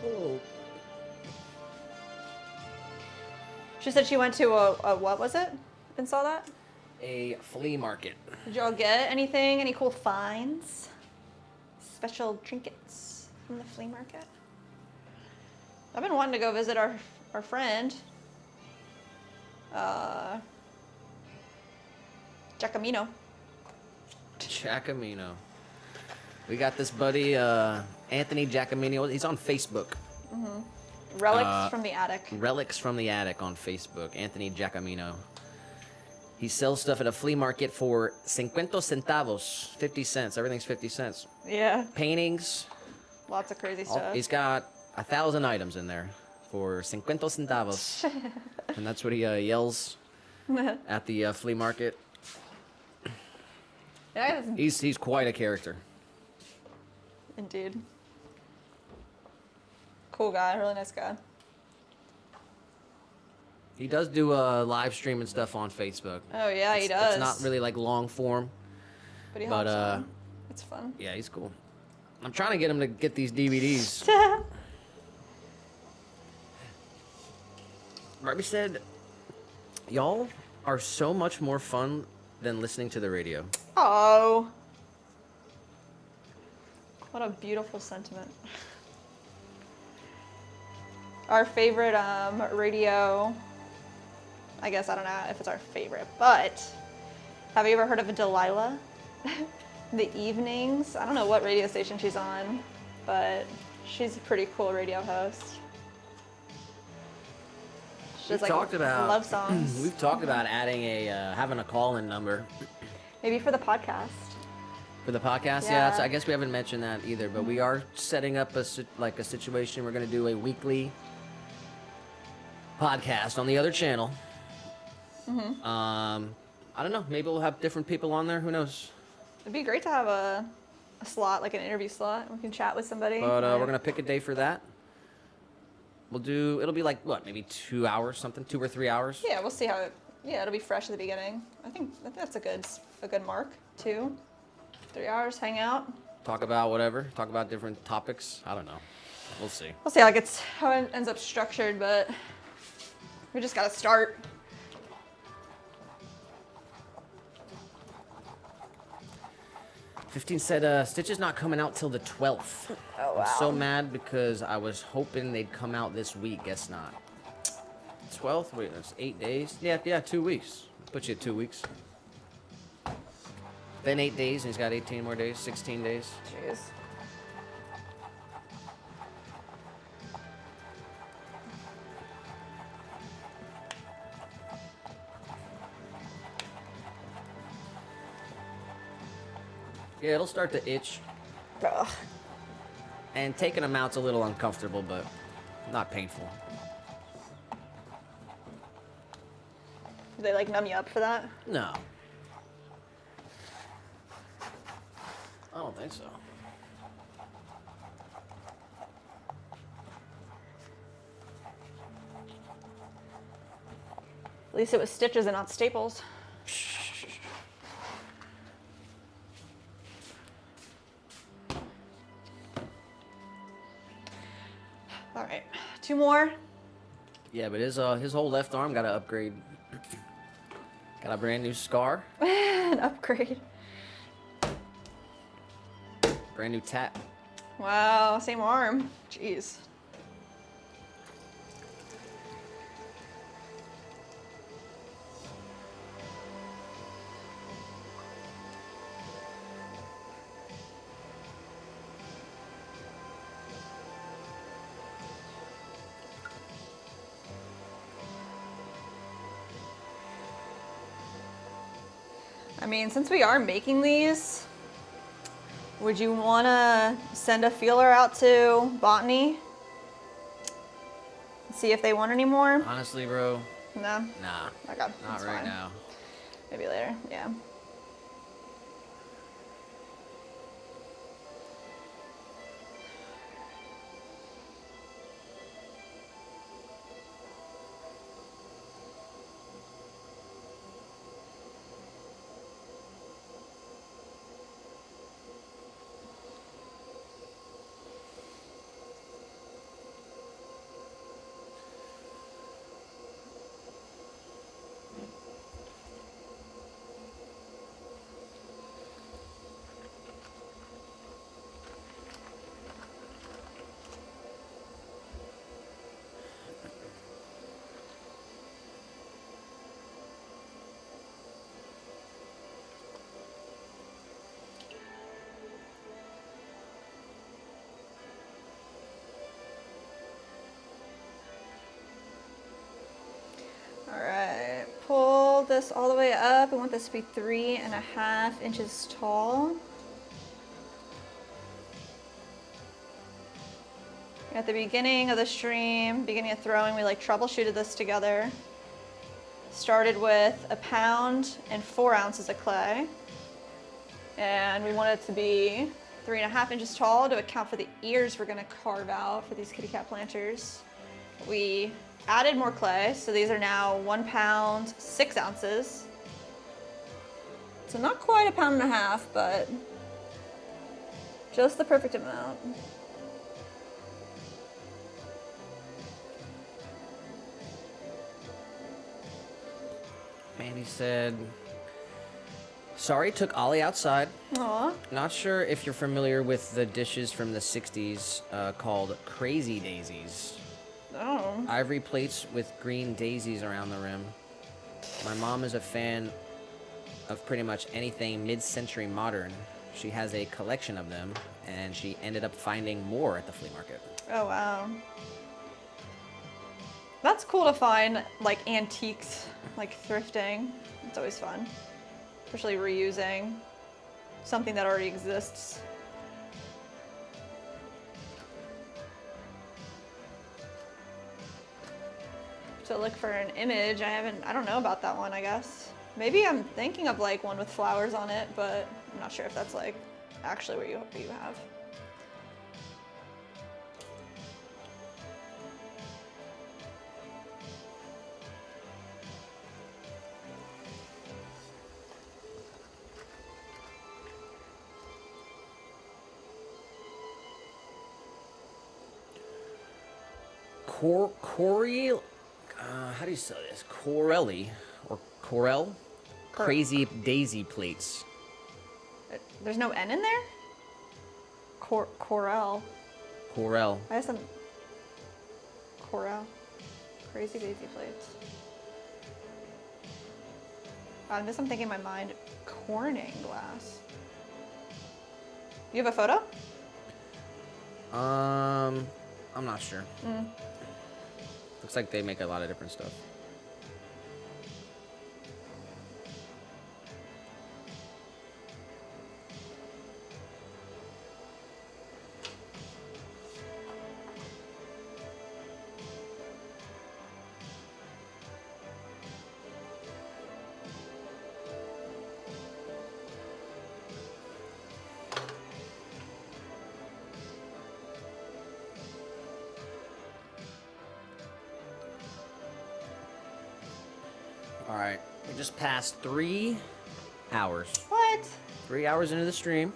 Oh. She said she went to a what was it? And saw that? A flea market. Did y'all get anything? Any cool finds? Special trinkets from the flea market? I've been wanting to go visit our friend. Giacomino. Giacomino. We got this buddy, Anthony Giacomino. He's on Facebook. Relics from the attic. Relics from the Attic on Facebook. Anthony Giacomino. He sells stuff at a flea market for 50 centavos. 50 cents. Everything's 50 cents. Yeah. Paintings. Lots of crazy stuff. He's got 1,000 items in there for 50 centavos. And that's what he yells at the flea market. Yeah, He's quite a character. indeed. Cool guy, really nice guy. He does do a live stream and stuff on Facebook. Oh yeah, he does. It's not really like long form. but he but, hops on. It's fun. Yeah, he's cool. I'm trying to get him to get these DVDs. Barbie said, y'all are so much more fun than listening to the radio. Oh. What a beautiful sentiment. Our favorite radio, I guess I don't know if it's our favorite, but have you ever heard of a Delilah? The evenings, I don't know what radio station she's on, but she's a pretty cool radio host. She does, We've talked about love songs. We've talked about adding having a call-in number Maybe for the podcast. for the podcast. Yeah. I guess we haven't mentioned that either, but we are setting up a situation. We're going to do a weekly podcast on the other channel. I don't know. Maybe we'll have different people on there. Who knows? It'd be great to have a slot, like an interview slot. We can chat with somebody. But we're going to pick a day for that. It'll be like, what, maybe 2 hours, something? 2 or 3 hours? Yeah, we'll see how it'll be fresh at the beginning. I think that's a good mark. 2, 3 hours, hang out. Talk about whatever. Talk about different topics. I don't know. We'll see. We'll see how it ends up structured, but we just gotta start. "15 said, Stitch is not coming out till the 12th. Oh, wow. I'm so mad because I was hoping they'd come out this week. Guess not. 12th? Wait, that's 8 days? Yeah, 2 weeks. Put you at 2 weeks. Then 8 days, and he's got 18 more days, 16 days. Jeez. Yeah, it'll start to itch. Ugh. And taking them out's a little uncomfortable, but not painful. Do they like numb you up for that? No. I don't think so. At least it was stitches and not staples. All right, 2 more. Yeah, but his whole left arm got to upgrade. Got a brand new scar, An upgrade. brand new tat. Wow, same arm. Jeez. I mean, since we are making these, would you want to send a feeler out to Botany? See if they want any more? Honestly, bro, No? nah, Okay, not that's right fine. now. Maybe later, yeah. All right, pull this all the way up. We want this to be 3.5 inches tall. At the beginning of the stream, beginning of throwing, we like troubleshooted this together. Started with 1 pound and 4 ounces of clay. And we want it to be 3.5 inches tall to account for the ears we're gonna carve out for these kitty cat planters. We added more clay, so these are now 1 pound, 6 ounces. So not quite 1.5 pounds, but just the perfect amount. Mandy said, sorry, took Ollie outside. Aw, Not sure if you're familiar with the dishes from the 60s called Crazy Daisies. oh. Ivory plates with green daisies around the rim. My mom is a fan of pretty much anything mid-century modern. She has a collection of them, and she ended up finding more at the flea market. Oh, wow. That's cool to find, like, antiques, like thrifting. It's always fun. Especially reusing something that already exists. To look for an image, I don't know about that one, I guess. Maybe I'm thinking of, like, one with flowers on it, but I'm not sure if that's, like, actually what you have. Corey, how do you say this? Corelli or Corel? Crazy Daisy plates. There's no N in there? Corel. Corel. I have some Corel. Crazy daisy plates. This I'm thinking in my mind. Corning glass. You have a photo? I'm not sure. Looks like they make a lot of different stuff. All right, we just passed 3 hours. What? 3 hours into the stream.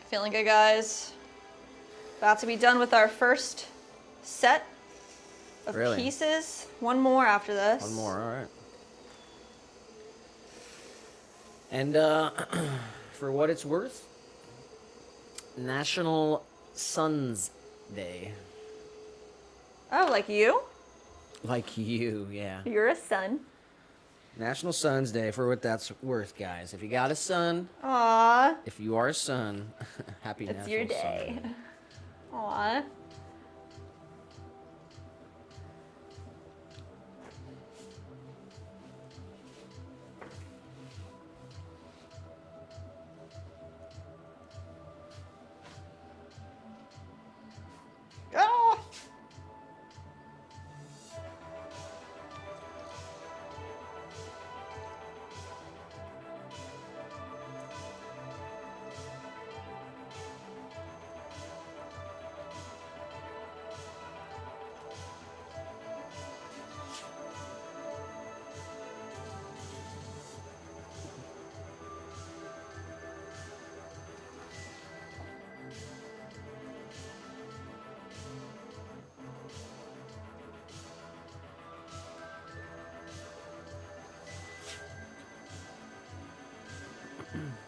Feeling good, guys. About to be done with our first set of Really? pieces. One more after this. One more, all right. And for what it's worth, National Sons Day. Oh, like you? Like you, yeah. You're a son. National Sons Day, for what that's worth, guys. If you got a son, Aw, if you are a son, happy it's National your Son day. Day. Aw. Ah!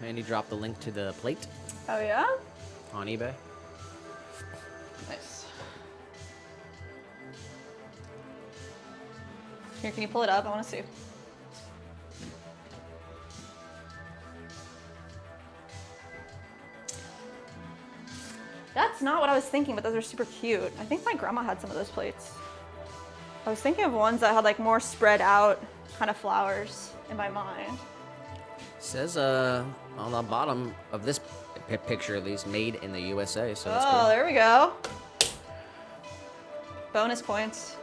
Mandy dropped the link to the plate Oh, yeah? on eBay. Nice. Here, can you pull it up? I want to see. That's not what I was thinking, but those are super cute. I think my grandma had some of those plates. I was thinking of ones that had like more spread out kind of flowers in my mind. Says on the bottom of this picture, at least, made in the USA. So that's Oh, cool. there we go. Bonus points.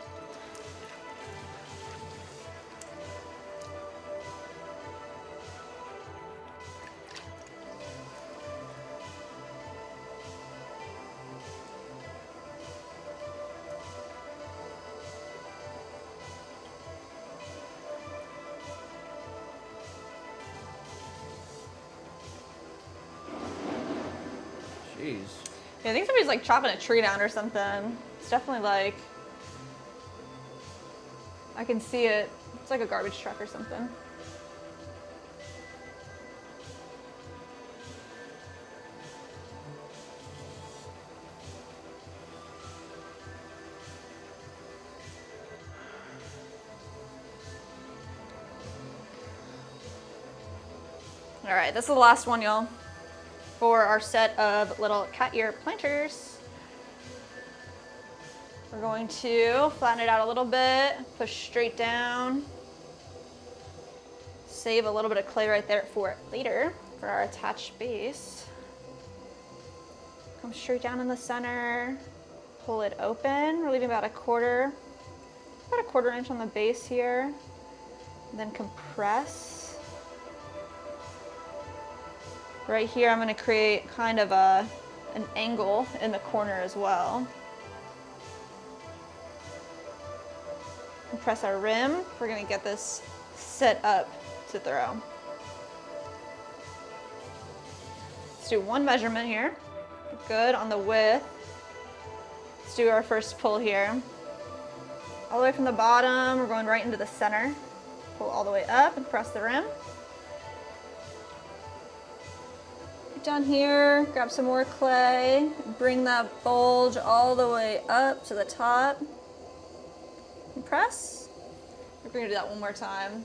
Jeez. Yeah, I think somebody's like chopping a tree down or something. It's definitely like, I can see it. It's like a garbage truck or something. All right, this is the last one, y'all, for our set of little cat ear planters. We're going to flatten it out a little bit, push straight down, save a little bit of clay right there for later for our attached base. Come straight down in the center, pull it open. We're leaving about a quarter inch on the base here, and then compress. Right here, I'm going to create kind of an angle in the corner as well. And press our rim. We're going to get this set up to throw. Let's do one measurement here. Good on the width. Let's do our first pull here. All the way from the bottom, we're going right into the center. Pull all the way up and press the rim. Down here, grab some more clay, bring that bulge all the way up to the top, and press. We're gonna do that one more time.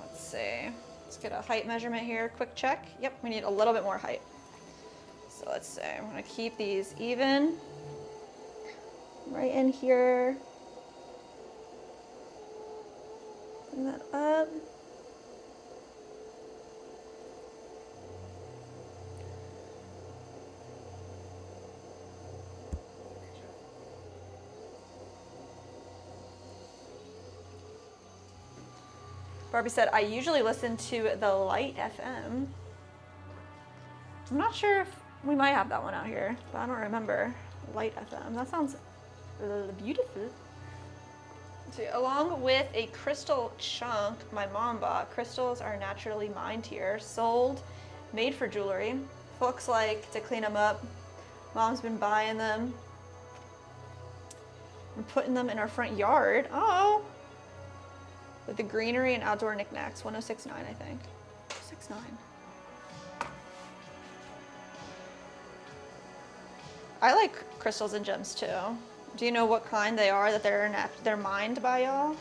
Let's see, let's get a height measurement here, quick check. Yep, we need a little bit more height. So let's see, I'm gonna keep these even, right in here. Bring that up. Barbie said, I usually listen to the Light FM. I'm not sure if We might have that one out here, but I don't remember. Light FM. That sounds beautiful. So, along with a crystal chunk my mom bought. Crystals are naturally mined here, sold, made for jewelry. Folks like to clean them up. Mom's been buying them and putting them in our front yard. Oh, with the greenery and outdoor knickknacks. 1069, I think. 69. I like crystals and gems too. Do you know what kind they are that they're mined by y'all?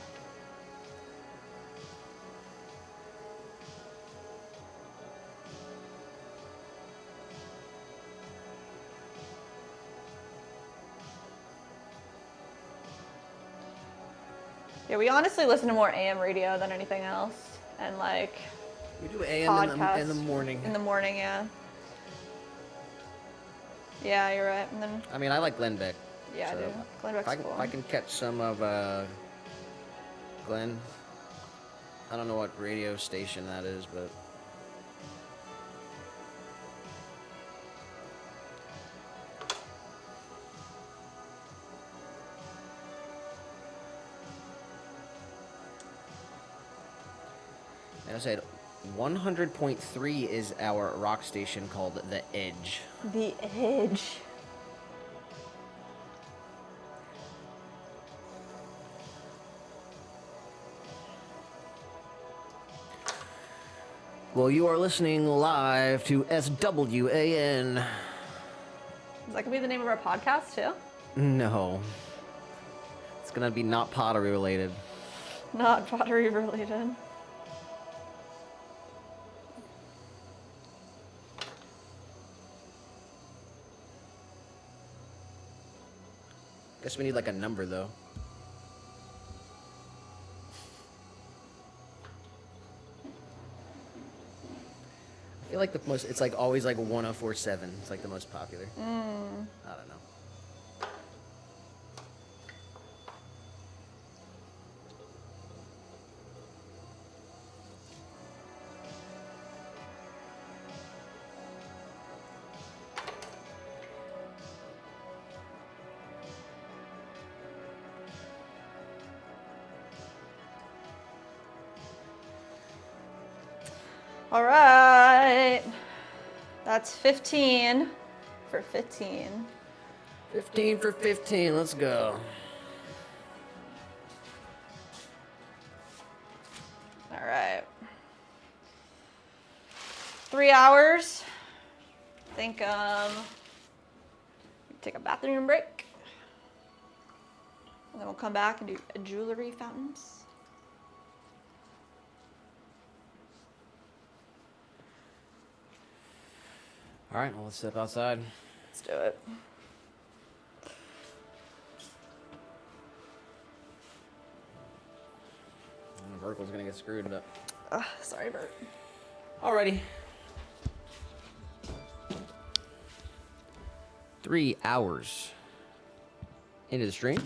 Yeah, we honestly listen to more AM radio than anything else, and like We do AM in the morning. In the morning, yeah. Yeah, you're right. And then I mean, I like Glenn yeah, I so do. Glenbeck's cool. if I can catch some of Glenn, I don't know what radio station that is, but like I said, 100.3 is our rock station called The Edge. The Edge. Well, you are listening live to SWAN. Is that gonna be the name of our podcast too? No. It's gonna be not pottery related. Not pottery related. Guess we need like a number though. I feel like it's like always like 1047. It's like the most popular. I don't know. All right. That's 15 for 15. 15 for 15. Let's go. All right. 3 hours. I think take a bathroom break. And then we'll come back and do jewelry fountains. All right, well, let's step outside. Let's do it. The vertical's gonna get screwed up. Sorry, Bert. Alrighty. 3 hours into the stream.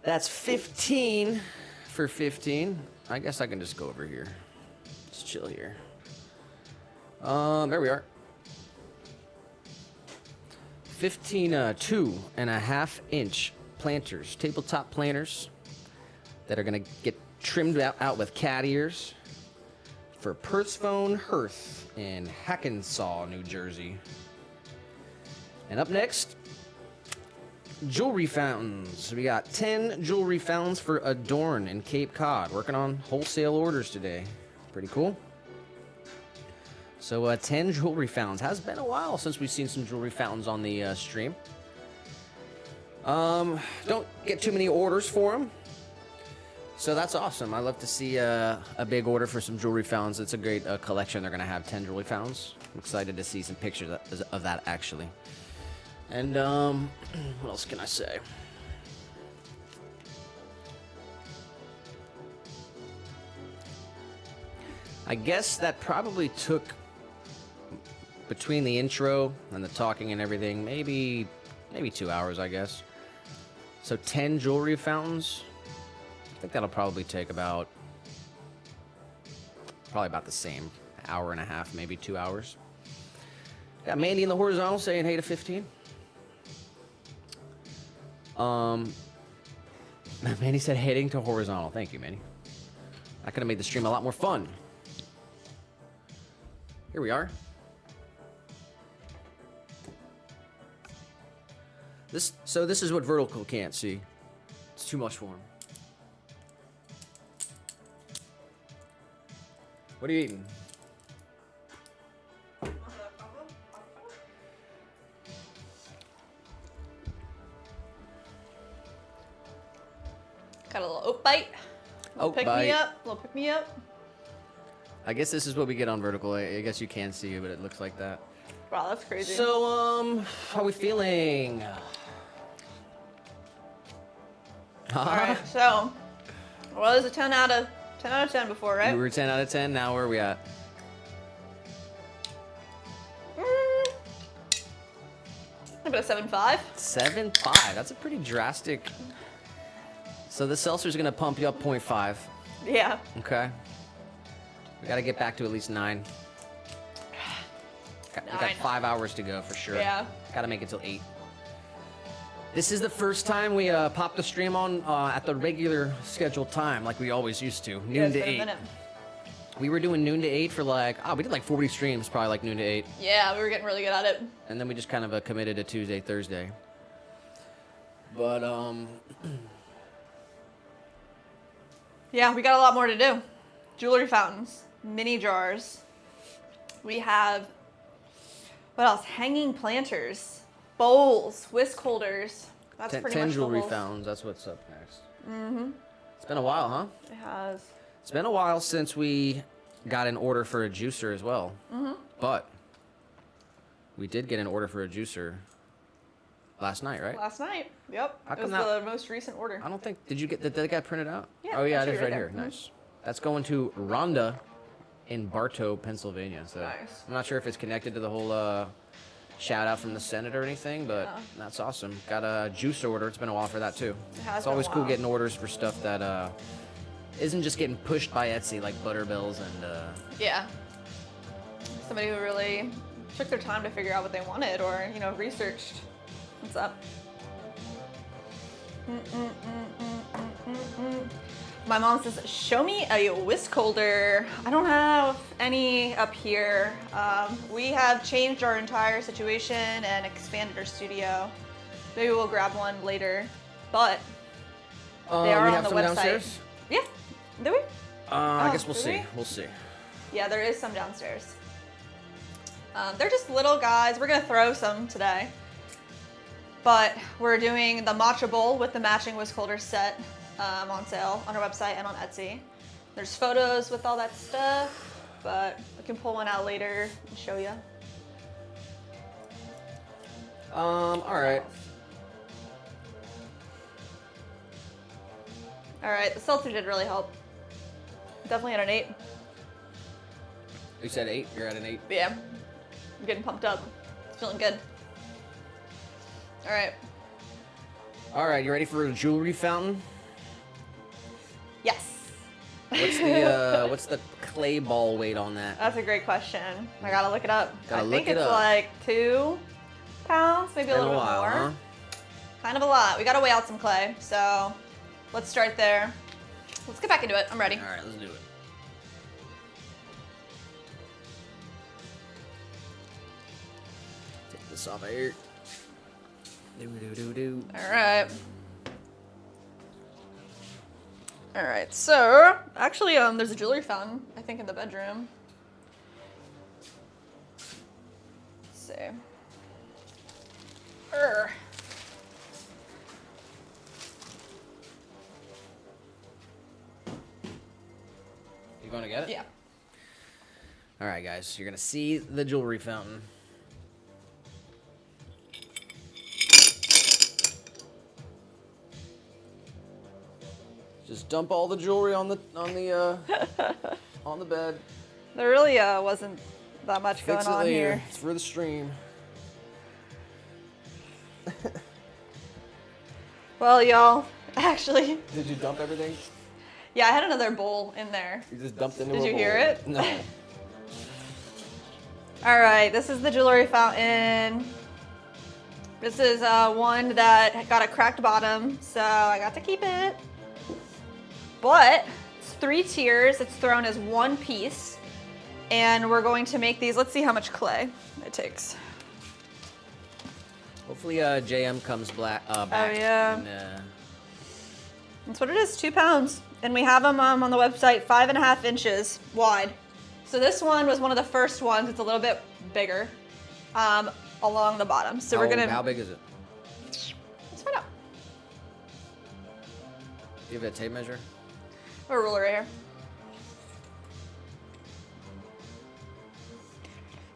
That's 15 for 15. I guess I can just go over here. Just chill here. There we are. 15 2.5 inch planters, tabletop planters that are gonna get trimmed out with cat ears for Perthphone Hearth in Hackensaw, New Jersey. And up next, jewelry fountains. We got 10 jewelry fountains for Adorn in Cape Cod. Working on wholesale orders today. Pretty cool. So 10 jewelry fountains. Has been a while since we've seen some jewelry fountains on the stream. Don't get too many orders for them. So that's awesome. I love to see a big order for some jewelry fountains. It's a great collection. They're going to have 10 jewelry fountains. I'm excited to see some pictures of that, actually. And what else can I say? I guess that probably took, between the intro and the talking and everything, maybe 2 hours, I guess. So 10 jewelry fountains. I think that'll probably take probably about the same, hour and a half, maybe 2 hours. Got Mandy in the horizontal saying hey to 15. Mandy said heading to horizontal. Thank you, Mandy. That could have made the stream a lot more fun. Here we are. This is what vertical can't see. It's too much for him. What are you eating? Got a little oat bite. Oat Pick bite. me up. Little pick me up. I guess this is what we get on vertical. I guess you can't see it, but it looks like that. Wow, that's crazy. So, how are we feeling? All right, so well, it was a 10 out of 10 before, right? We were 10 out of 10. Now where are we at? About a 7.5. 7.5. That's a pretty drastic. So the seltzer's gonna pump you up 0.5. Yeah. Okay. We gotta get back to at least 9. We got 9. 5 hours to go for sure. Yeah. Gotta make it till 8. This is the first time we popped the stream on at the regular scheduled time, like we always used to, Yeah, noon it's to been a 8. minute. We were doing noon to 8 for like, we did like 40 streams, probably like noon to 8. Yeah, we were getting really good at it. And then we just kind of committed to Tuesday, Thursday. But, Yeah, we got a lot more to do. Jewelry fountains, mini jars. We have, what else? Hanging planters, bowls, whisk holders. That's pretty 10 much jewelry the whole... fountains, that's what's up next. Mm-hmm. It's been a while, huh? It has. It's been a while since we got an order for a juicer as well. Mm-hmm. But we did get an order for a juicer last night, right? Last night. Yep. How It was come that- the most recent order. I don't think, did that get printed out? Yeah, Oh yeah, I'll it show is you right right here. there. Nice. That's going to Rhonda in Bartow, Pennsylvania. So Nice. I'm not sure if it's connected to the whole shout out from the Senate or anything, but Yeah. that's awesome. Got a juice order. It's been a while for that too. It has It's been a always cool while. getting orders for stuff that isn't just getting pushed by Etsy like Butterbells and Yeah. Somebody who really took their time to figure out what they wanted or, researched what's up. My mom says, show me a whisk holder. I don't have any up here. We have changed our entire situation and expanded our studio. Maybe we'll grab one later, but they are we on have the some website. downstairs. Yeah, do we? I guess we'll do see. we? We'll see. Yeah, there is some downstairs. They're just little guys. We're gonna throw some today. But we're doing the matcha bowl with the matching whisk holder set on sale on our website and on Etsy. There's photos with all that stuff, but we can pull one out later and show you. All right. All right, the seltzer did really help. Definitely at an 8. You said 8. You're at an 8. But yeah, I'm getting pumped up. It's feeling good. All right. All right. You ready for a jewelry fountain? Yes. What's the clay ball weight on that? That's a great question. I gotta look it up. Gotta I look think it it's up. like 2 pounds, maybe a Been little bit while, more. huh? Kind of a lot. We gotta weigh out some clay, so let's start there. Let's get back into it. I'm ready. All right, let's do it. Take this off of here. Do. All right. All right. So actually, there's a jewelry fountain I think in the bedroom. Let's see. You going to get it? Yeah. All right, guys. You're gonna see the jewelry fountain. Just dump all the jewelry on the on the bed. There really wasn't that much Fix going it on later. here. It's for the stream. Well, y'all, actually, Did you dump everything? yeah, I had another bowl in there. You just dumped it into Did a you bowl. hear it? No. All right, this is the jewelry fountain. This is one that got a cracked bottom, so I got to keep it. But it's 3 tiers. It's thrown as one piece. And we're going to make these. Let's see how much clay it takes. Hopefully JM comes back. Oh, yeah. And, That's what it is, 2 pounds. And we have them on the website 5.5 inches wide. So this one was one of the first ones. It's a little bit bigger along the bottom. So we're gonna. How big is it? Let's find out. Do you have a tape measure? I have a ruler right here.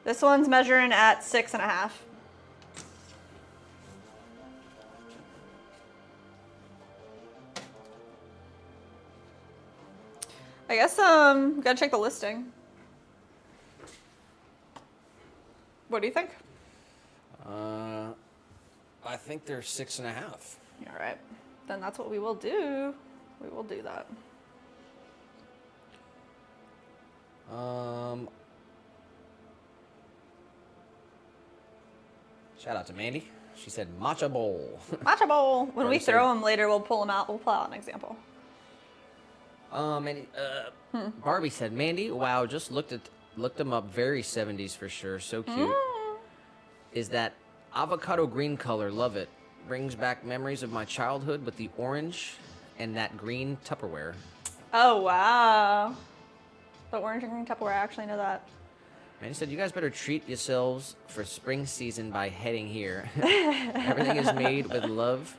This one's measuring at 6.5. I guess gotta check the listing. What do you think? I think they're 6.5. All right, then that's what we will do. We will do that. Shout out to Mandy. She said matcha bowl. Matcha bowl. When we Already throw said- them later, we'll pull them out. We'll pull out an example. Mandy, Barbie said, Mandy, wow, just looked them up. Very 70s for sure. So cute. Is that avocado green color? Love it. Brings back memories of my childhood with the orange and that green Tupperware. Oh, wow. The orange and green Tupperware, I actually know that. Mandy said, you guys better treat yourselves for spring season by heading here. Everything is made with love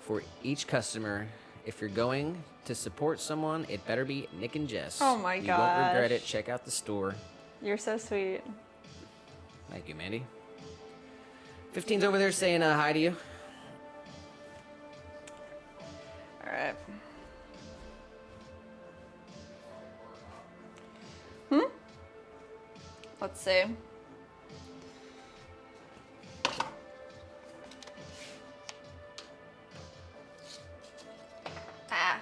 for each customer. If you're going to support someone, it better be Nick and Jess. Oh my You won't regret it. gosh. Check out the store. You're so sweet. Thank you, Mandy. 15's over there saying hi to you. All right. Let's see. Ah.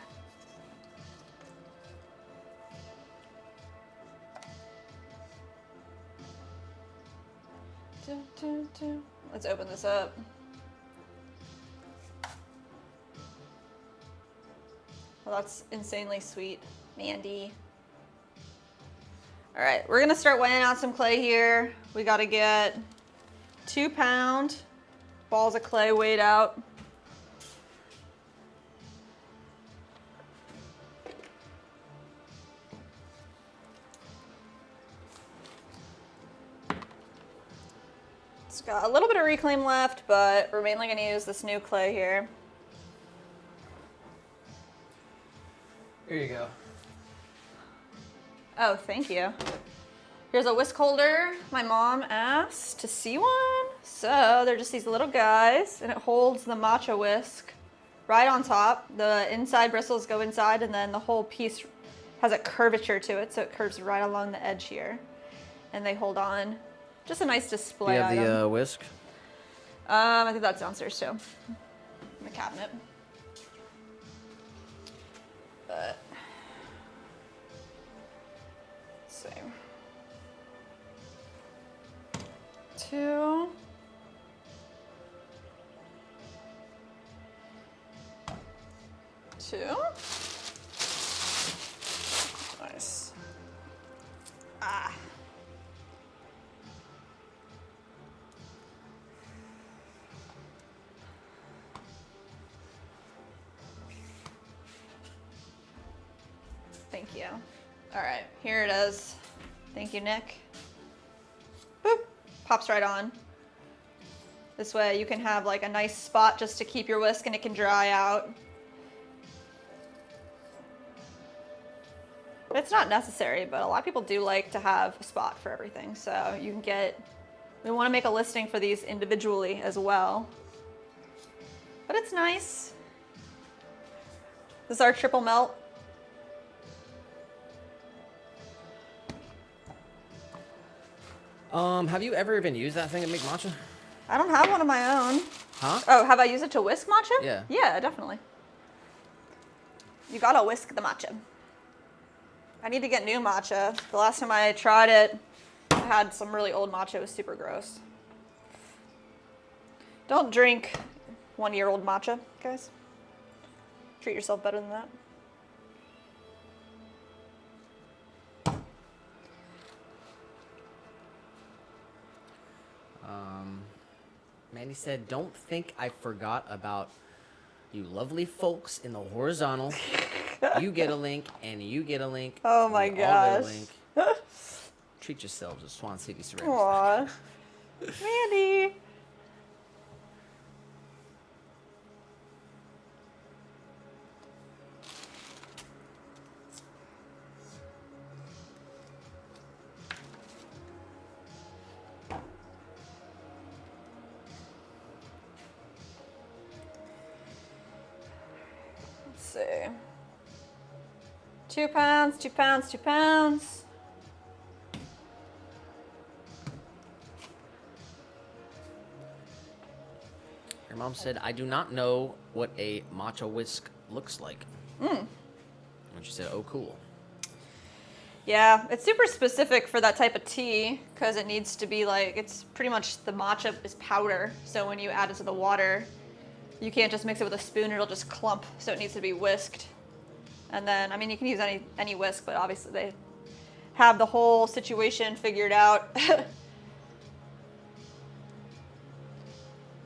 Let's open this up. Well, that's insanely sweet, Mandy. All right, we're gonna start weighing out some clay here. We gotta get 2 pound balls of clay weighed out. It's got a little bit of reclaim left, but we're mainly gonna use this new clay here. Here you go. Oh, thank you. Here's a whisk holder. My mom asked to see one. So they're just these little guys, and it holds the matcha whisk right on top. The inside bristles go inside, and then the whole piece has a curvature to it, so it curves right along the edge here. And they hold on. Just a nice Do display you have item. the whisk? I think that's downstairs too, in the cabinet. But let's see. 2. Nice. Ah. Thank you. All right, here it is. Thank you, Nick. Boop, pops right on. This way you can have like a nice spot just to keep your whisk and it can dry out. It's not necessary, but a lot of people do like to have a spot for everything. So you can get, we want to make a listing for these individually as well. But it's nice. This is our triple melt. Have you ever even used that thing to make matcha? I don't have one of my own. Huh? Oh, have I used it to whisk matcha? Yeah. Yeah, definitely. You gotta whisk the matcha. I need to get new matcha. The last time I tried it, I had some really old matcha. It was super gross. Don't drink 1-year-old matcha, guys. Treat yourself better than that. Mandy said, "Don't think I forgot about you lovely folks in the horizontal. You get a link, and you get a link. Oh my we all get a gosh. link. Treat yourselves at Swan City Ceramics." Aw. Mandy. Let's see. 2 pounds, 2 pounds, 2 pounds. Your mom said, "I do not know what a matcha whisk looks like." And she said, "Oh, cool." Yeah, it's super specific for that type of tea because it needs to be like, it's pretty much the matcha is powder. So when you add it to the water, you can't just mix it with a spoon, it'll just clump. So it needs to be whisked. And then, I mean, you can use any whisk, but obviously they have the whole situation figured out.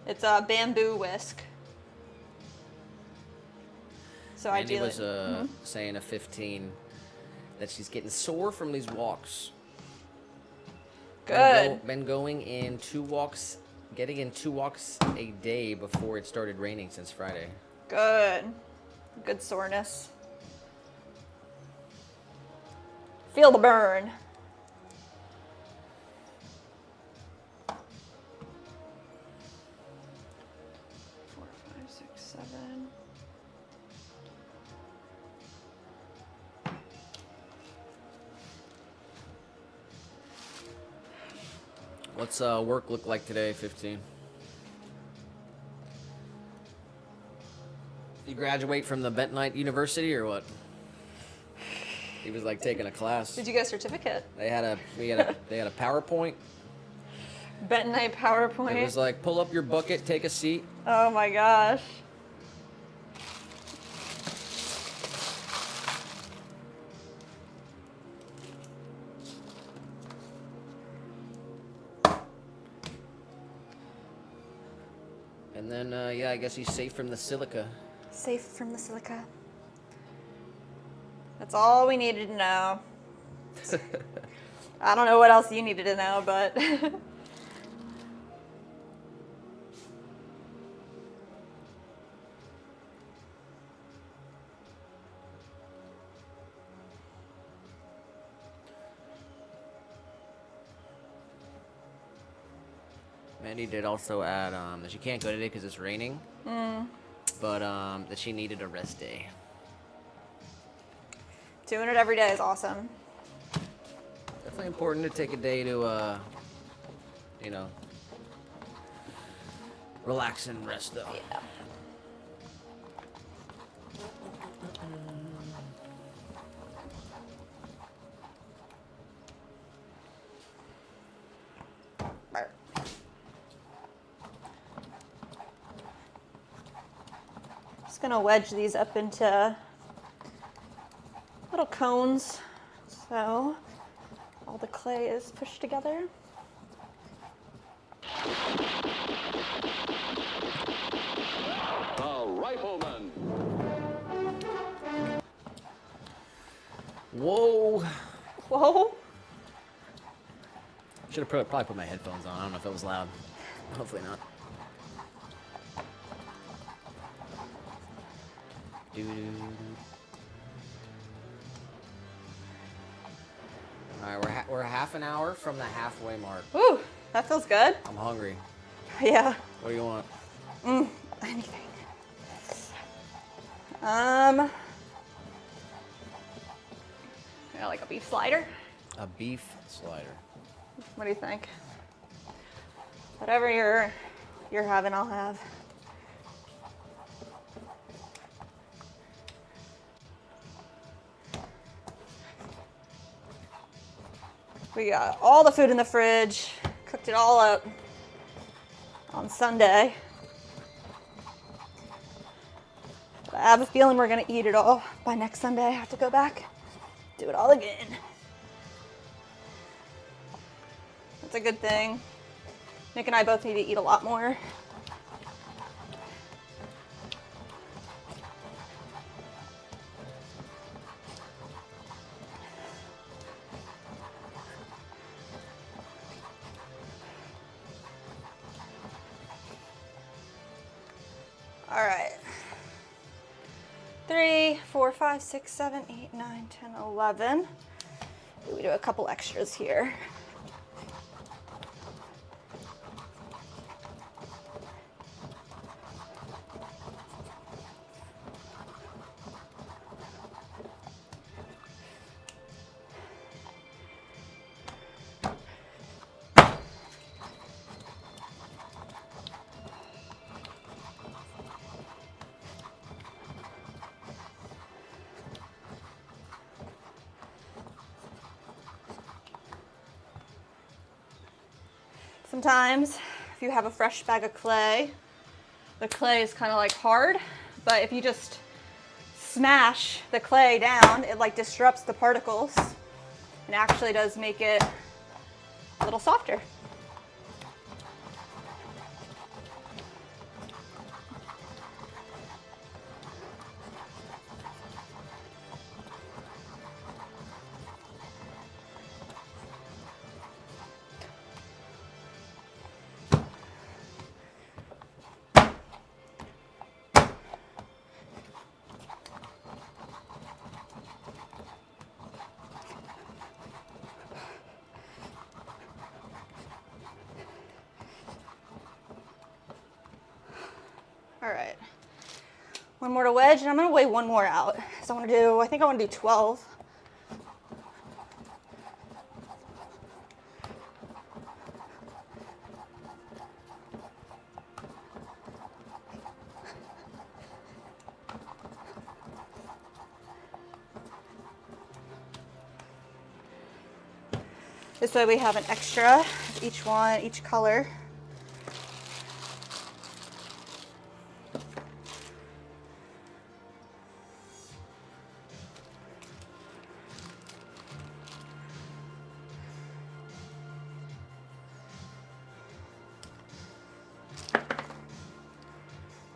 It's a bamboo whisk. So Mandy ideally, was saying a 15 that she's getting sore from these walks. good. Been going in 2 walks, getting in 2 walks a day before it started raining since Friday. Good. Good soreness. Feel the burn. Four, five, six, seven. What's work look like today, 15? You graduate from the Bentonite University or what? He was like taking a class. Did you get a certificate? They had a PowerPoint. Bentonite PowerPoint. It was like, pull up your bucket, take a seat. Oh my gosh. And then, yeah, I guess he's safe from the silica. Safe from the silica. That's all we needed to know. I don't know what else you needed to know, but Mandy did also add that she can't go today because it's raining. But that she needed a rest day. doing it every day is awesome. Definitely important to take a day to, you know, relax and rest though. Yeah. Right. Just gonna wedge these up into little cones so all the clay is pushed together. The Rifleman. Whoa! Whoa. Should have probably put my headphones on. I don't know if it was loud. Hopefully not. All right, we're half an hour from the halfway mark. Ooh, that feels good. I'm hungry. Yeah. What do you want? Anything. Yeah, like a beef slider. A beef slider. What do you think? Whatever you're having, I'll have. We got all the food in the fridge, cooked it all up on Sunday. But I have a feeling we're gonna eat it all by next Sunday. I have to go back, do it all again. That's a good thing. Nick and I both need to eat a lot more. All right. 3, 4, 5, 6, 7, 8, 9, 10, 11. We do a couple extras here. Sometimes if you have a fresh bag of clay, the clay is kind of like hard, but if you just smash the clay down, it like disrupts the particles and actually does make it a little softer. All right, one more to wedge, and I'm gonna weigh one more out. So I think I wanna do 12. This way we have an extra of each one, each color.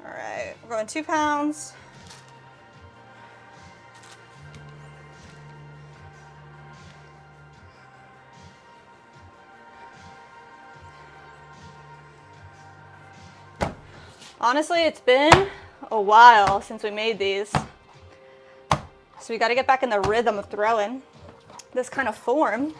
All right, we're going 2 pounds. Honestly, it's been a while since we made these. So we got to get back in the rhythm of throwing this kind of form.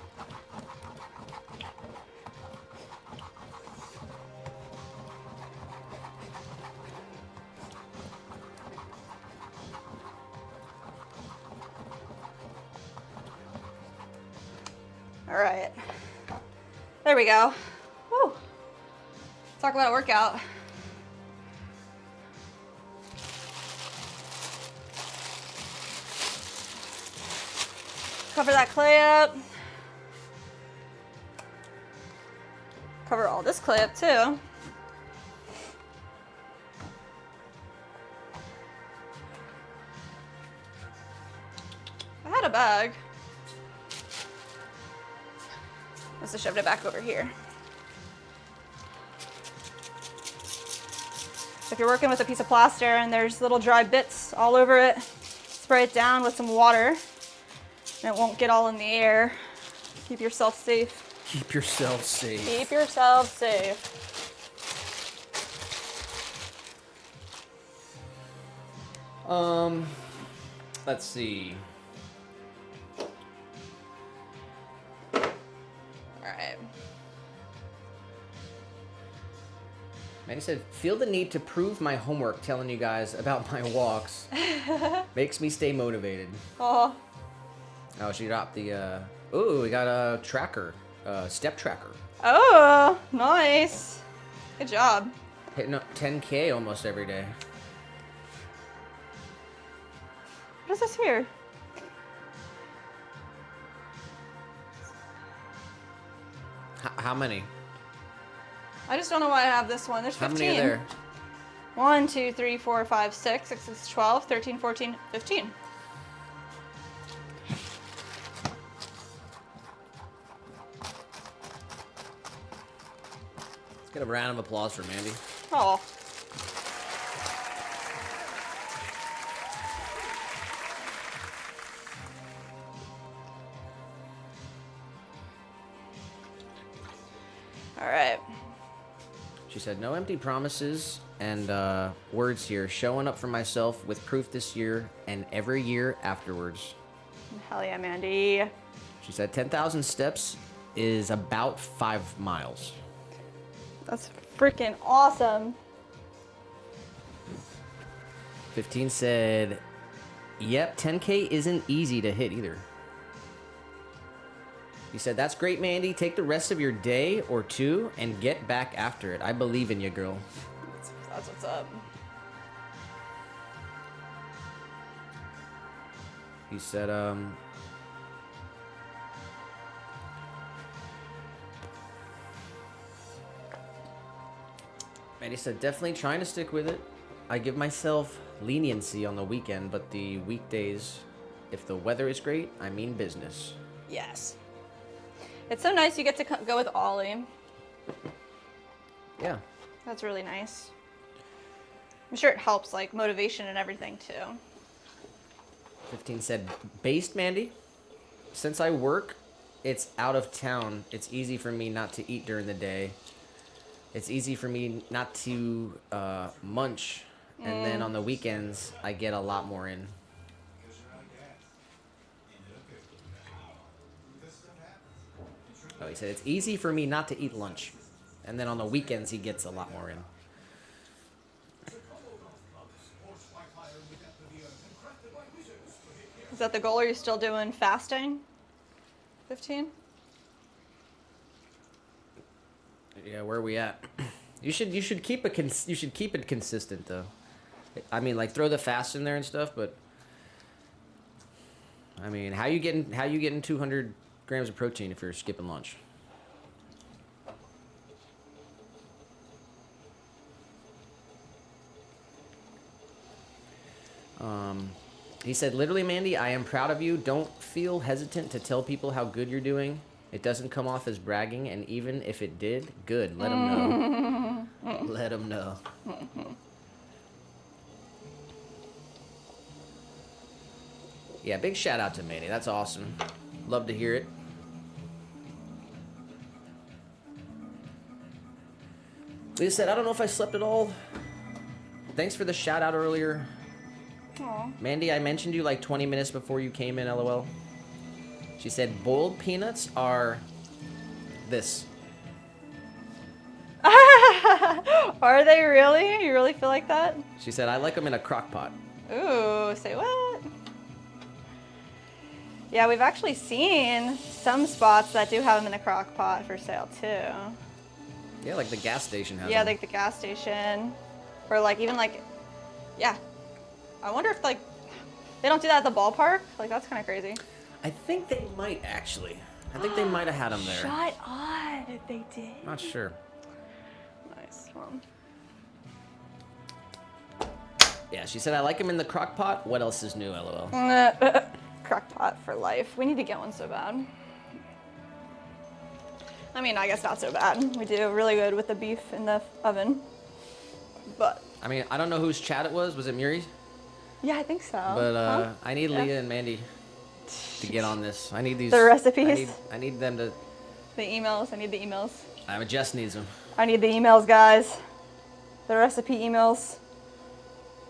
All right, there we go. Woo. Talk about a workout. Cover that clay up. Cover all this clay up too. I had a bag. Must have shoved it back over here. If you're working with a piece of plaster and there's little dry bits all over it, spray it down with some water. And it won't get all in the air. Keep yourself safe. Keep yourself safe. Keep yourself safe. Let's see. All right. Maggie said, feel the need to prove my homework telling you guys about my walks. Makes me stay motivated. Oh. Oh, she dropped the, ooh, we got a tracker, step tracker. Oh, nice. Good job. Hitting up 10K almost every day. What is this here? How many? I just don't know why I have this one. There's How 15. many are there? 1, 2, 3, 4, 5, 6. 6 is 12, 13, 14, 15. Let's get a round of applause for Mandy. Oh. All right. She said, no empty promises and words here. Showing up for myself with proof this year and every year afterwards. Hell yeah, Mandy. She said 10,000 steps is about 5 miles. That's freaking awesome. 15 said, yep, 10K isn't easy to hit either. He said, that's great, Mandy. Take the rest of your day or two and get back after it. I believe in you, girl. That's what's up. He said, Mandy said, definitely trying to stick with it. I give myself leniency on the weekend, but the weekdays, if the weather is great, I mean business. Yes. It's so nice you get to go with Ollie. Yeah. That's really nice. I'm sure it helps, like, motivation and everything, too. 15 said, based, Mandy. Since I work, it's out of town. It's easy for me not to eat during the day. It's easy for me not to munch. And then on the weekends, I get a lot more in. Oh, he said, it's easy for me not to eat lunch. And then on the weekends, he gets a lot more in. Is that the goal? Are you still doing fasting? 15? Yeah, where are we at? You should keep it consistent though. I mean, like throw the fast in there and stuff, but I mean, how you getting 200 grams of protein if you're skipping lunch? He said, literally, Mandy, I am proud of you. Don't feel hesitant to tell people how good you're doing. It doesn't come off as bragging, and even if it did, good. Let them know. Let them know. Yeah, big shout out to Mandy. That's awesome. Love to hear it. Lisa said, I don't know if I slept at all. Thanks for the shout out earlier. Aw. Mandy, I mentioned you like 20 minutes before you came in, LOL. She said, boiled peanuts are this. Are they really? You really feel like that? She said, I like them in a crock pot. Ooh, say what? Yeah, we've actually seen some spots that do have them in the crock pot for sale too. Yeah, like the gas station has Yeah, them. like the gas station. Or like even like, yeah. I wonder if like, they don't do that at the ballpark? Like that's kind of crazy. I think they might actually. I think they might have had them there. Shut up if they did. Not sure. Nice. Well, Yeah, she said, I like them in the crock pot. What else is new, LOL? crock pot for life. We need to get one so bad. I mean, I guess not so bad. We do really good with the beef in the oven. But I mean, I don't know whose chat it was. Was it Muri's? yeah, I think so. But Huh? I need Leah and Mandy to get on this. I need these. The recipes? I need them to. The emails. I need the emails. Jess needs them. I need the emails, guys. The recipe emails.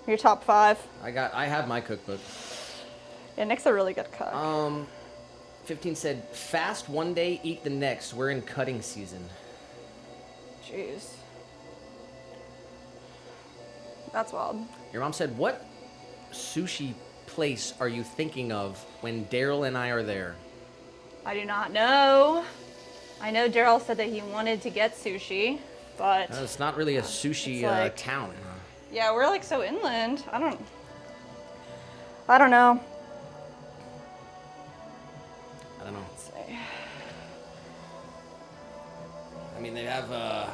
Your top 5. I have my cookbook. Yeah, Nick's a really good cook. 15 said, fast one day, eat the next. We're in cutting season. Jeez. That's wild. Your mom said, what sushi place are you thinking of when Daryl and I are there? I do not know. I know Daryl said that he wanted to get sushi, but It's not really a sushi It's like- town. yeah, we're like so inland. I don't know. I don't know. Let's see. mean, they have, I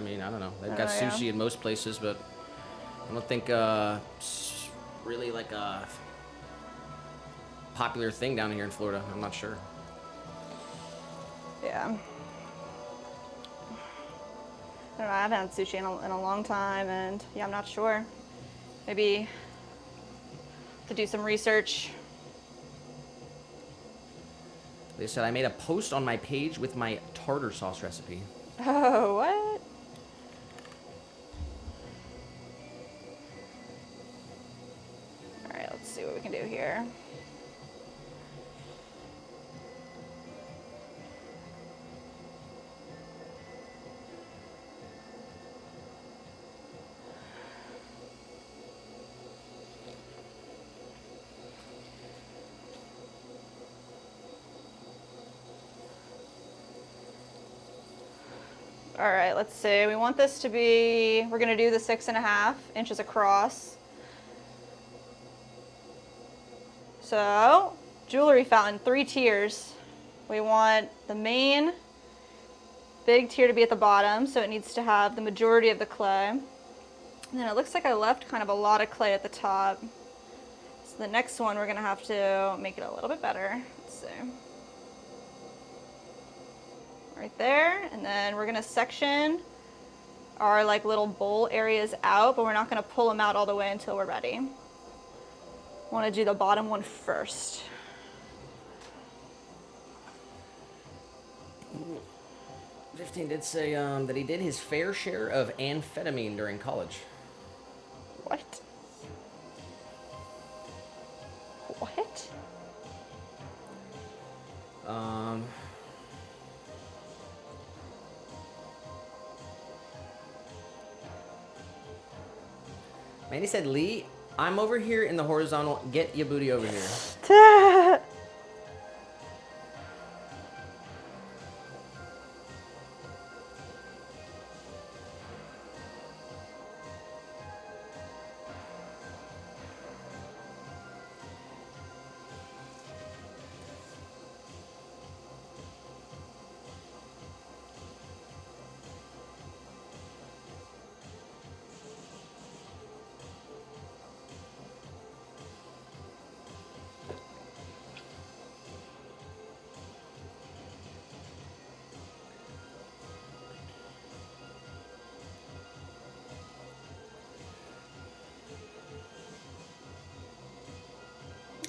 mean, I don't know. They've got Oh, yeah. sushi in most places, but I don't think it's really like a popular thing down here in Florida. I'm not sure. Yeah. I don't know, I haven't had sushi in a long time, and yeah, I'm not sure. Maybe to do some research. They said I made a post on my page with my tartar sauce recipe. Oh, what? All right, let's see what we can do here. All right, let's see. We want this to be, we're gonna do the 6.5 inches across. So, jewelry fountain, 3 tiers. We want the main big tier to be at the bottom, so it needs to have the majority of the clay. And then it looks like I left kind of a lot of clay at the top. So the next one, we're gonna have to make it a little bit better. Let's see. Right there, and then we're gonna section our like little bowl areas out, but we're not gonna pull them out all the way until we're ready. Wanna do the bottom one first. Fifteen did say that he did his fair share of amphetamine during college. What? What? Mandy said, Lee, I'm over here in the horizontal. Get your booty over here.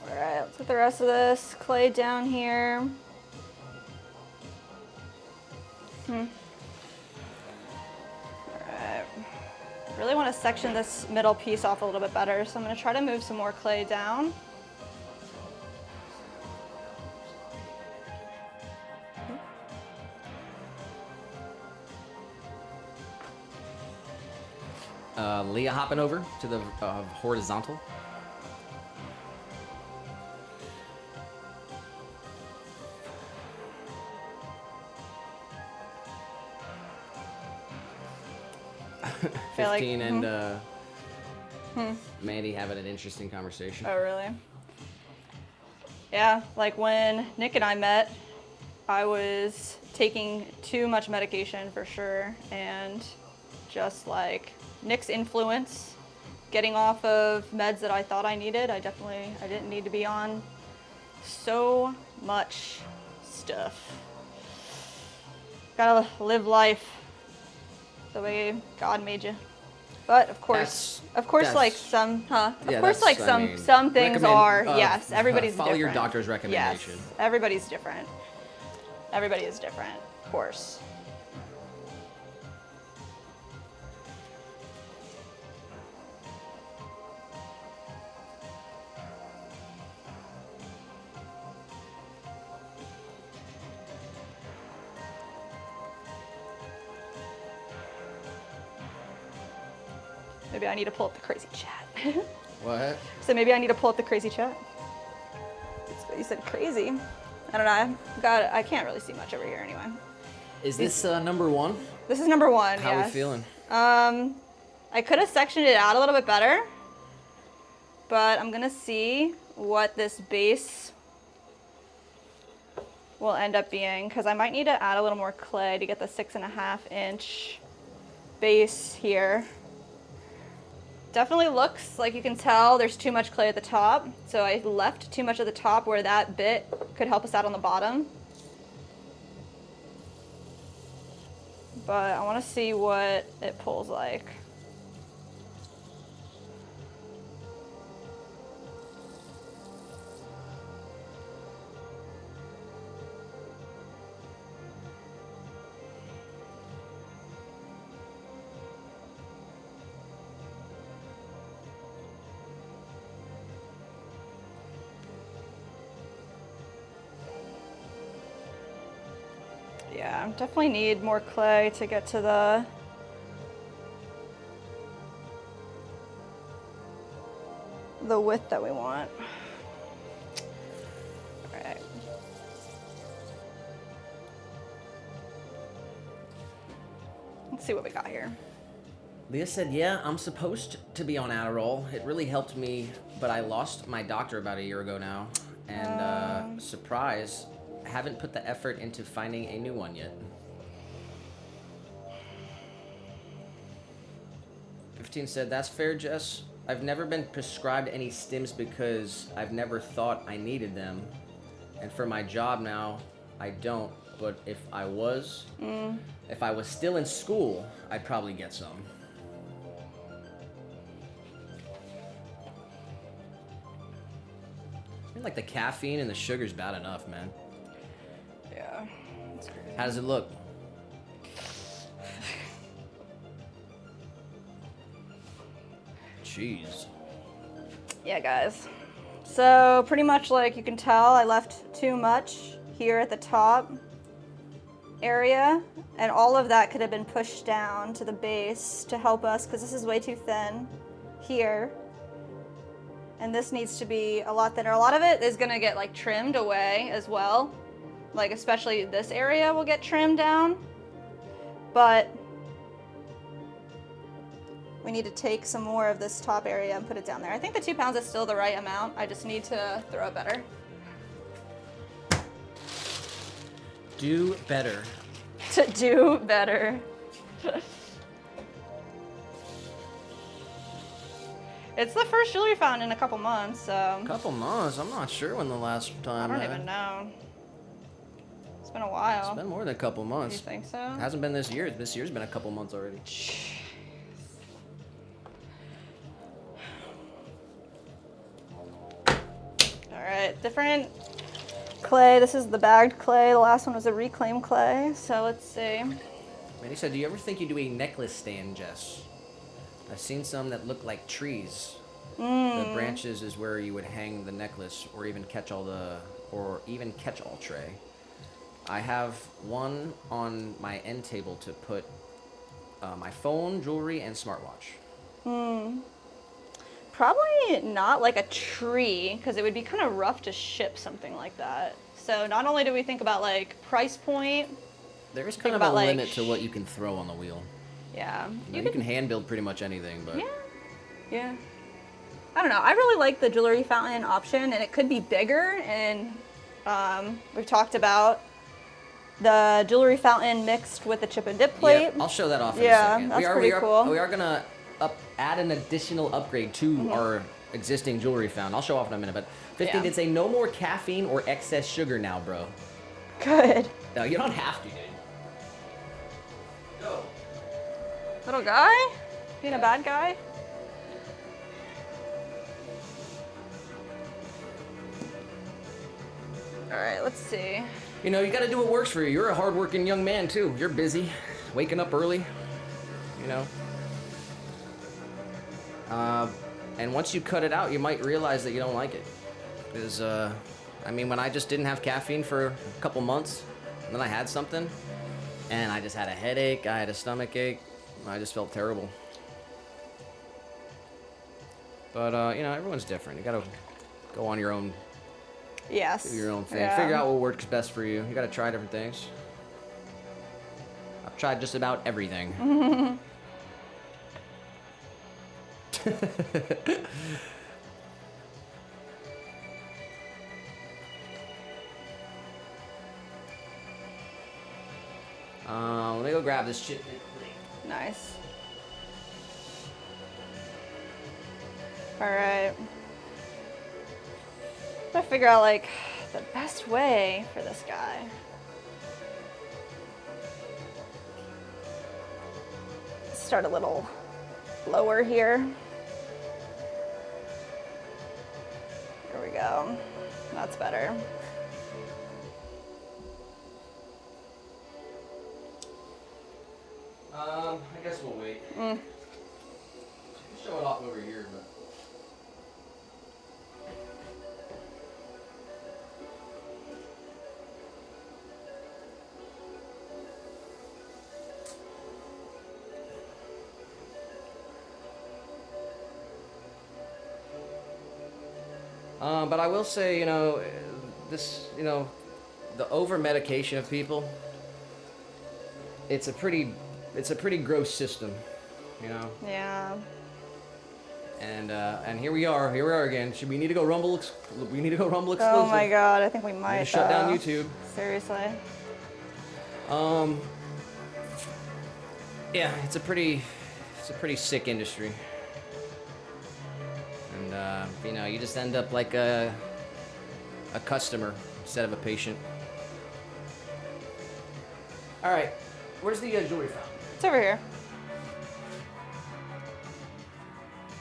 All right, let's get the rest of this clay down here. All right. Really want to section this middle piece off a little bit better, so I'm going to try to move some more clay down. Leah hopping over to the horizontal. Feel like- 15 and Mandy having an interesting conversation. Oh, really? Yeah, like when Nick and I met, I was taking too much medication for sure, and just like Nick's influence, getting off of meds that I thought I needed, I didn't need to be on so much stuff. Gotta live life the way God made you. But of course, That's- like some, Of Yeah, course, that's- like I mean, some things recommend- are, yes, everybody's follow different. your doctor's recommendation. Yes, everybody's different. Everybody is different, of course. Maybe I need to pull up the crazy chat. What? So maybe I need to pull up the crazy chat. You said crazy. I don't know. I can't really see much over here anyway. Is this number 1? This is number 1. How yes. we feeling? I could have sectioned it out a little bit better, but I'm gonna see what this base will end up being, because I might need to add a little more clay to get the 6.5-inch base here. Definitely looks like, you can tell there's too much clay at the top, so I left too much at the top where that bit could help us out on the bottom. But I want to see what it pulls like. Yeah, definitely need more clay to get to the width that we want. All right. Let's see what we got here. Leah said, yeah, I'm supposed to be on Adderall. It really helped me, but I lost my doctor about a year ago now. And surprise, haven't put the effort into finding a new one yet. 15 said, that's fair, Jess. I've never been prescribed any stims because I've never thought I needed them. And for my job now, I don't. But if I was still in school, I'd probably get some. I mean, like the caffeine and the sugar's bad enough, man. Yeah, that's crazy. How does it look? Jeez. Yeah, guys. So pretty much, like you can tell, I left too much here at the top area, and all of that could have been pushed down to the base to help us, because this is way too thin here. And this needs to be a lot thinner. A lot of it is gonna get like trimmed away as well. Like especially this area will get trimmed down. But we need to take some more of this top area and put it down there. I think the 2 pounds is still the right amount. I just need to throw it better. Do better. To do better. It's the first jewelry fountain in a couple months, so. Couple months? I'm not sure when the last I time. don't even know. It's been a while. It's been more than a couple months. You think so? It hasn't been this year. This year's been a couple months already. All right, different clay. This is the bagged clay. The last one was a reclaimed clay. So let's see. Manny said, do you ever think you do a necklace stand, Jess? I've seen some that look like trees. The branches is where you would hang the necklace, or even catch-all tray. I have one on my end table to put my phone, jewelry, and smartwatch. Probably not like a tree, because it would be kind of rough to ship something like that. So not only do we think about like price point, There is kind of about, a like, limit to what you can throw on the wheel. yeah, You can hand build pretty much anything, but yeah. I don't know. I really like the jewelry fountain option, and it could be bigger. And we've talked about the jewelry fountain mixed with the chip and dip plate. yeah, I'll show that off in a Yeah, second. that's pretty cool. We are gonna add an additional upgrade to our existing jewelry fountain. I'll show off in a minute, but 15 Yeah. did say no more caffeine or excess sugar now, bro. Good. No, you don't have to, dude. No. Little guy? Being a bad guy? All right, let's see. You know, you gotta do what works for you. You're a hardworking young man, too. You're busy, waking up early, you know. And once you cut it out, you might realize that you don't like it. Because, I mean, when I just didn't have caffeine for a couple months, and then I had something, and I just had a headache, I had a stomach ache, I just felt terrible. But, you know, everyone's different. You gotta go on your own, Yes. do your own thing. Yeah. Figure out what works best for you. You gotta try different things. I've tried just about everything. grab this chip. Nice. All right. Gotta figure out like the best way for this guy. Start a little lower here. There we go. That's better. I guess we'll wait. Show it off over here, but. But I will say, you know, the over medication of people. It's a pretty gross system, you know. Yeah. And here we are again. We need to go Rumble. We need to go Rumble exclusive. Oh my God, I think we might. Shut down YouTube. Seriously. Yeah, it's a pretty sick industry. And you know, you just end up like a customer instead of a patient. All right, where's the jewelry fountain? It's over here.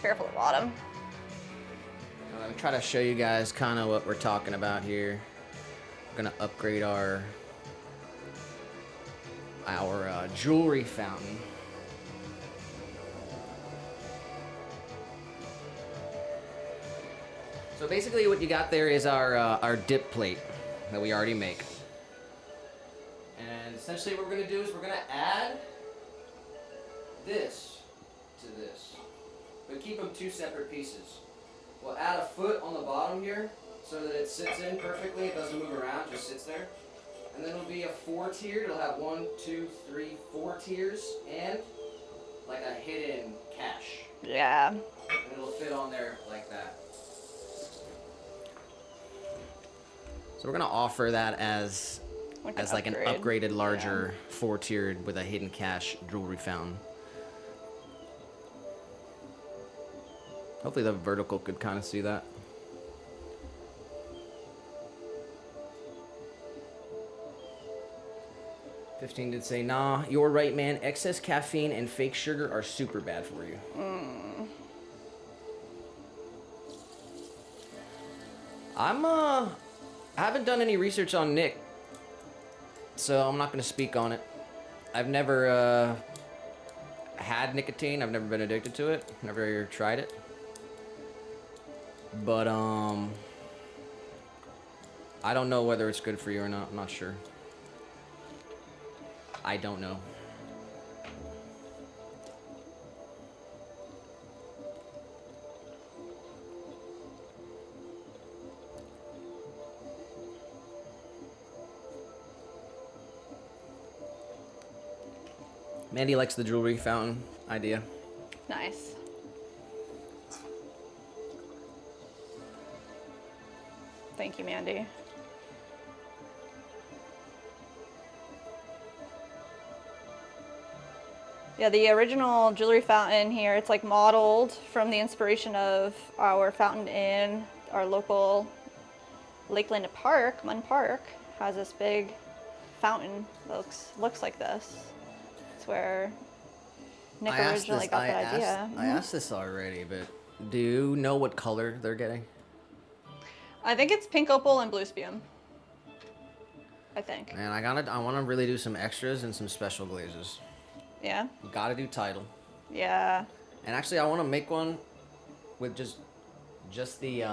Careful the bottom. Let me try to show you guys kind of what we're talking about here. We're gonna upgrade our jewelry fountain. So basically what you got there is our dip plate that we already make. And essentially what we're gonna do is we're gonna add this to this. But keep them two separate pieces. We'll add a foot on the bottom here so that it sits in perfectly, it doesn't move around, just sits there. And then it'll be a 4-tiered, it'll have 1, 2, 3, 4 tiers, and like a hidden cache. Yeah. And it'll fit on there like that. So we're gonna offer that as like an upgraded, larger 4-tiered with a hidden cache jewelry fountain. Hopefully the vertical could kind of see that. $15 did say, nah, you're right, man. Excess caffeine and fake sugar are super bad for you. I haven't done any research on Nick, so I'm not going to speak on it. I've never had nicotine. I've never been addicted to it. Never tried it. But I don't know whether it's good for you or not. I'm not sure. I don't know. Mandy likes the jewelry fountain idea. Nice. Thank you, Mandy. Yeah, the original jewelry fountain here, it's like modeled from the inspiration of our fountain in our local Lakeland Park. Munn Park has this big fountain that looks like this. It's where Nick originally got that idea. I asked this already, but do you know what color they're getting? I think it's pink opal and blue spume. I think. Man, I want to really do some extras and some special glazes. Yeah. Gotta do title. Yeah. And actually, I want to make one with just the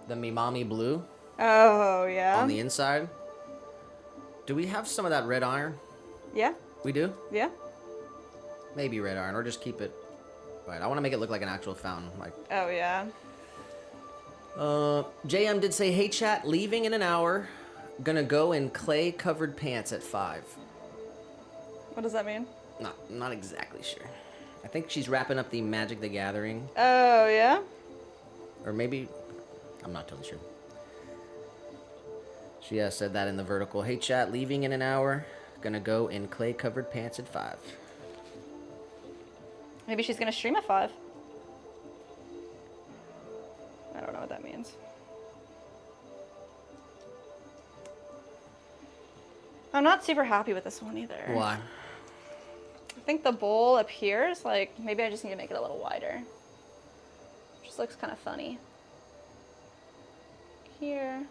Mimami blue. Oh yeah. On the inside. Do we have some of that red iron? Yeah. We do? Yeah. Maybe red iron, or just keep it. Right. I want to make it look like an actual fountain. Like. Oh yeah. JM did say, hey chat, leaving in an hour. Gonna go in clay covered pants at 5. What does that mean? Not exactly sure. I think she's wrapping up the Magic the Gathering. Oh yeah. Or maybe, I'm not totally sure. She said that in the vertical. Hey chat, leaving in an hour. Gonna go in clay-covered pants at 5. Maybe she's gonna stream at 5. I don't know what that means. I'm not super happy with this one either. Why? I think the bowl up here is like, maybe I just need to make it a little wider. Just looks kind of funny. Here,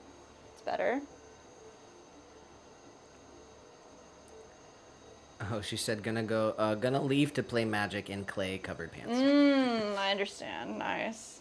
it's better. Oh, she said gonna leave to play Magic in clay-covered pants. I understand. Nice.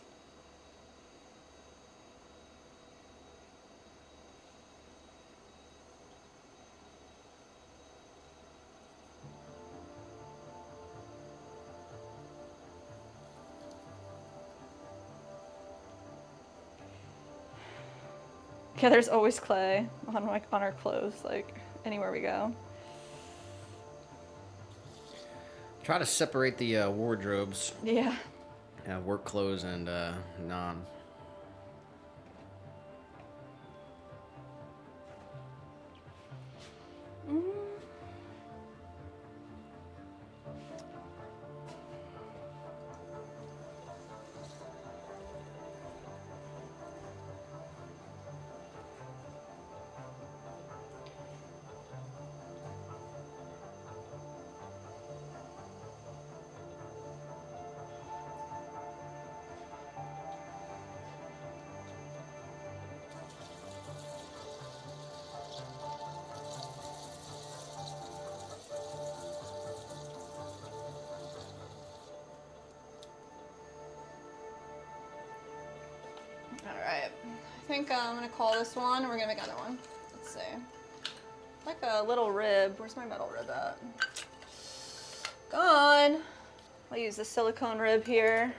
Yeah, there's always clay on our clothes, like anywhere we go. Try to separate the wardrobes. Yeah. Work clothes and non. Alright, I think I'm gonna call this one and we're gonna make another one. Let's see. Like a little rib. Where's my metal rib at? Gone. I'll use the silicone rib here.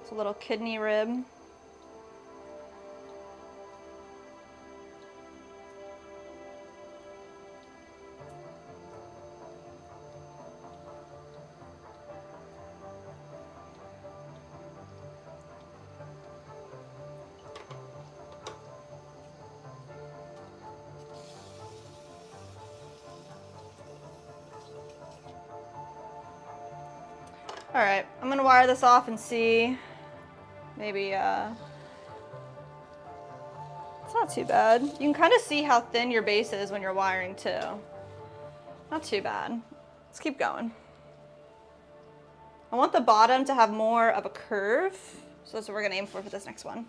It's a little kidney rib. All right, I'm gonna wire this off and see. Maybe, it's not too bad. You can kind of see how thin your base is when you're wiring too. Not too bad. Let's keep going. I want the bottom to have more of a curve, so that's what we're gonna aim for this next one.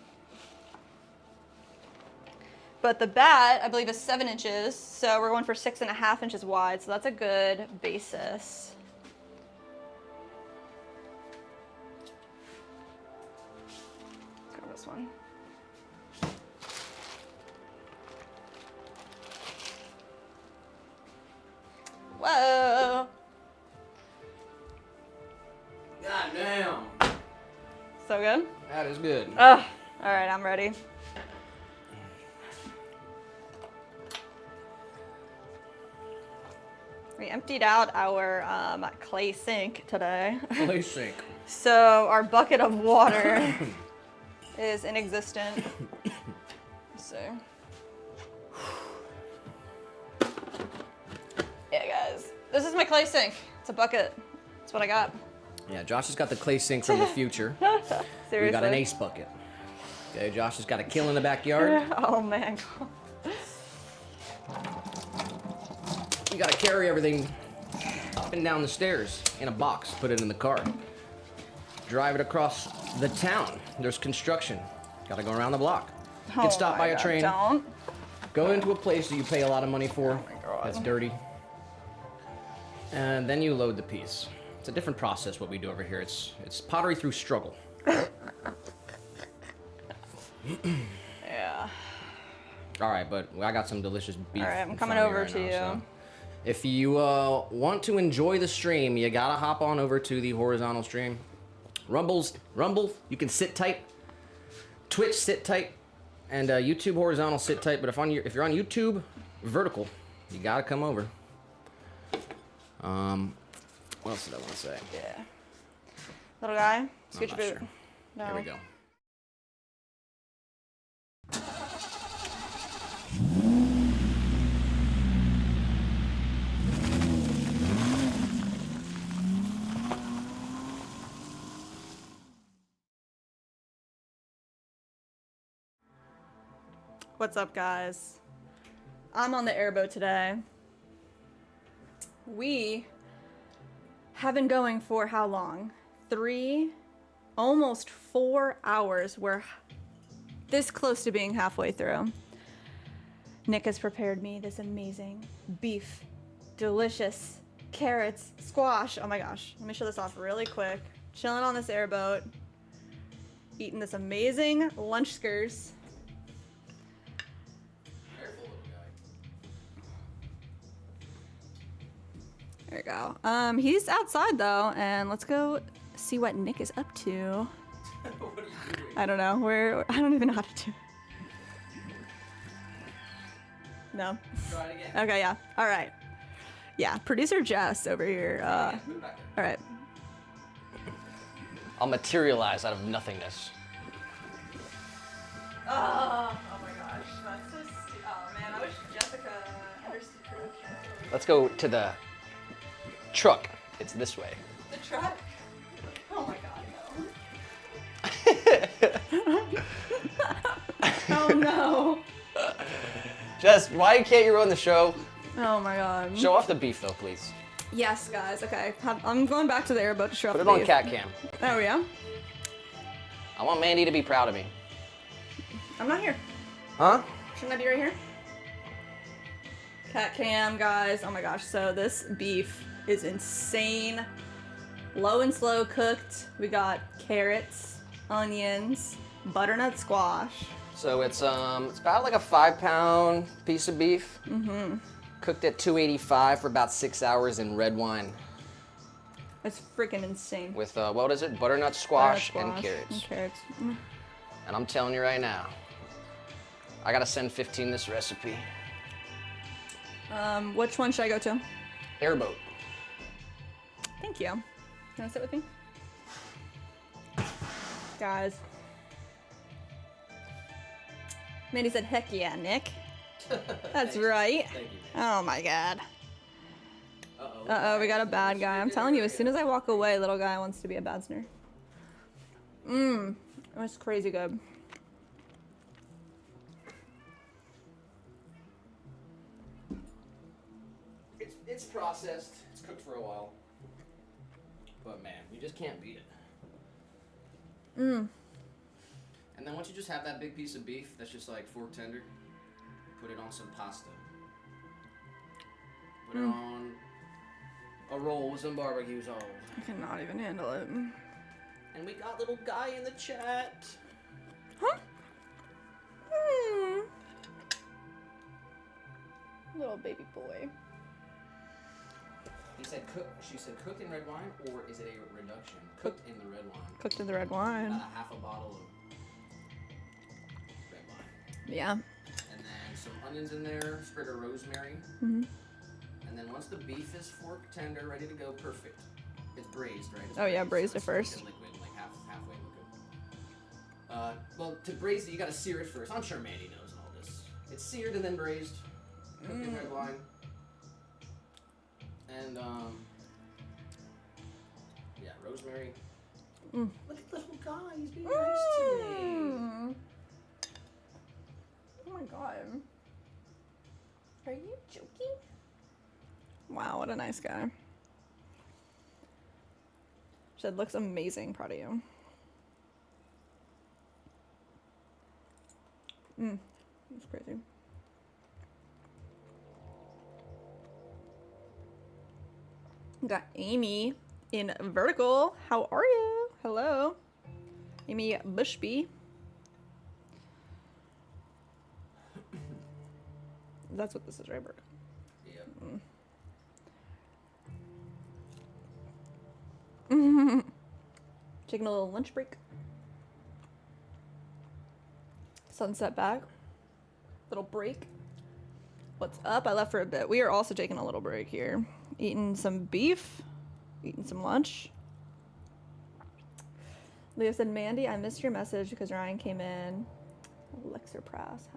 But the bat, I believe, is 7 inches, so we're going for 6.5 inches wide, so that's a good basis. This one. Whoa! God damn. So good? That is good. Oh, all right, I'm ready. We emptied out our clay sink today. Clay sink. So our bucket of water is inexistent. Let's see. Yeah, guys. This is my clay sink. It's a bucket. That's what I got. Yeah, Josh has got the clay sink from the future. Seriously. We got an ace bucket. Okay, Josh has got a kill in the backyard. Oh, man. You gotta carry everything up and down the stairs in a box, put it in the car. Drive it across the town. There's construction. Gotta go around the block. Get stopped by a train. Don't. Go into a place that you pay a lot of money for. Oh my God. That's dirty. And then you load the piece. It's a different process what we do over here. It's pottery through struggle. Yeah. All right, but I got some delicious beef. All right, I'm in coming front of me over right to now, you. so if you want to enjoy the stream, you gotta hop on over to the horizontal stream. Rumble, you can sit tight. Twitch, sit tight, and YouTube horizontal, sit tight. But if you're on YouTube vertical, you gotta come over. What else did I want to say? Yeah. Little guy, I'm scoot your not boot. sure. No. Here we go. What's up, guys? I'm on the airboat today. We have been going for how long? 3, almost 4 hours. We're this close to being halfway through. Nick has prepared me this amazing beef, delicious carrots, squash. Oh my gosh. Let me show this off really quick. Chilling on this airboat, eating this amazing lunch skers. Careful, little guy. There you go. He's outside though, and let's go see what Nick is up to. What are you doing? I don't know. I don't even know how to do. No. Try it again. Okay, yeah. All right. Yeah, producer Jess over here. Put it back there. All right. I'll materialize out of nothingness. Oh my gosh, that's so stupid. Oh man, I wish Jessica understood production. Let's go to the truck. It's this way. The truck? Oh my god, no. Oh no. Jess, why can't you run the show? Oh my god. Show off the beef, though, please. Yes, guys. Okay, I'm going back to the airboat to show Put off it the on beef. cat cam. Oh yeah. I want Mandy to be proud of me. I'm not here. Huh? Shouldn't I be right here? Cat cam, guys. Oh my gosh. So this beef is insane. Low and slow cooked. We got carrots, onions, butternut squash. So it's about like a 5-pound piece of beef. Mm-hmm. Cooked at 285 for about 6 hours in red wine It's freaking insane. with what is it? Butternut squash, Butternut and carrots. And carrots. Mm. And I'm telling you right now, I gotta send 15 this recipe. Which one should I go to? Airboat. Thank you. Can I sit with me? Guys. Mandy said, heck yeah, Nick. That's right. Thank you. Oh my god. Uh-oh. Uh-oh, we got a bad guy. I'm telling you, as soon as I walk away, little guy wants to be a bad snare. It was crazy good. It's processed. It's cooked for a while. But man, you just can't beat it. And then once you just have that big piece of beef that's just like fork tender, put it on some pasta. Put it on a roll with some barbecue sauce. I cannot even handle it. And we got little guy in the chat. Huh? Little baby boy. He said she said cooked in red wine, or is it a reduction? Cooked in the red wine. Cooked in the red wine. About a half a bottle of red wine. Yeah. And then some onions in there, sprig of rosemary. Mm-hmm. And then once the beef is fork tender, ready to go, perfect. It's braised, right? It's Oh yeah, braised it so it's first. liquid, like halfway liquid. Well, to braise it, you gotta sear it first. I'm sure Mandy knows all this. It's seared and then braised, cooked in red wine. And yeah, rosemary. Look at the little guy, he's being nice to me. Oh my god. Are you joking? Wow, what a nice guy. Said looks amazing, proud of you. That's crazy. Got Amy in vertical. How are you? Hello. Amy Bushby. That's what this is, right, Vertical? Yeah. Taking a little lunch break. Sunset back. Little break. What's up? I left for a bit. We are also taking a little break here. Eating some beef. Eating some lunch. Leo said, Mandy, I missed your message because Ryan came in. Elixir Press.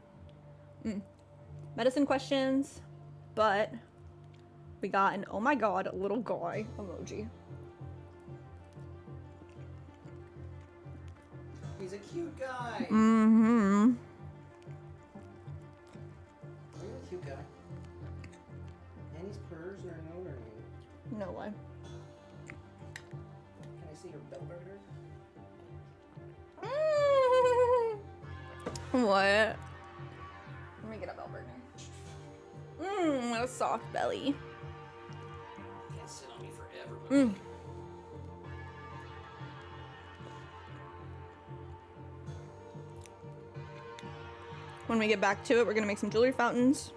Medicine questions, but we got an oh my god little guy emoji. He's a cute guy. No way. Can I see your bell burger? What? Let me get a bell burger. A soft belly. Can't sit on me forever. When we get back to it, we're gonna make some jewelry fountains.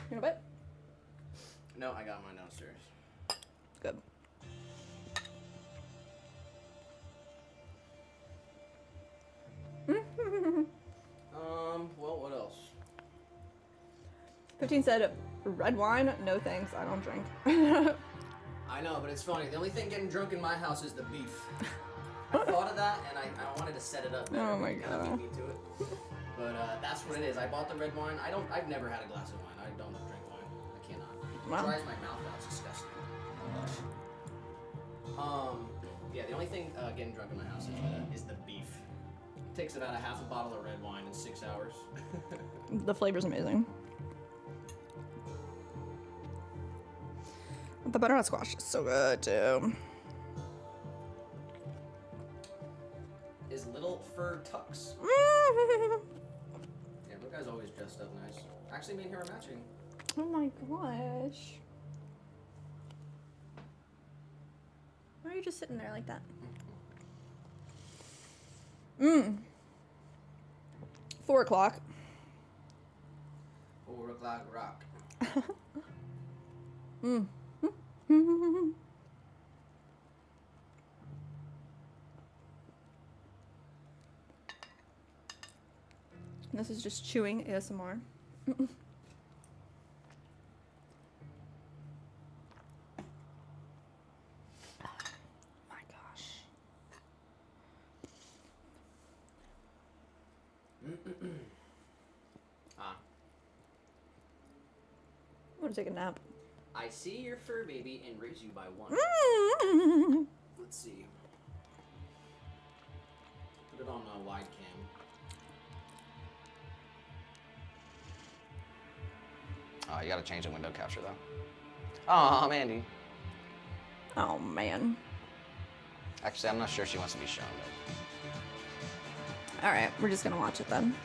You know what? No, I got mine downstairs. Good. Well, what else? 15 said, red wine? No thanks, I don't drink. I know, but it's funny. The only thing getting drunk in my house is the beef. I thought of that, and I wanted to set it up better. Oh my It kinda God. beat me to it. But that's what it is. I bought the red wine. I've never had a glass of wine. I don't drink wine. I cannot. Wow. It dries my mouth out. It's disgusting. Yeah, the only thing getting drunk in my house is the beef. It takes about a half a bottle of red wine in 6 hours. The flavor's amazing. The butternut squash is so good too. Is little fur tux. Yeah, the guy's always dressed up nice. Actually, me and her are matching. Oh my gosh. Why are you just sitting there like that? 4 o'clock. 4 o'clock rock. This is just chewing ASMR. My gosh. Ah. I want to take a nap. I see your fur baby and raise you by 1. Let's see. Put it on a wide cam. Oh, you gotta change the window capture though. Oh, Mandy. Oh man. Actually, I'm not sure she wants to be shown. All right, we're just gonna watch it then.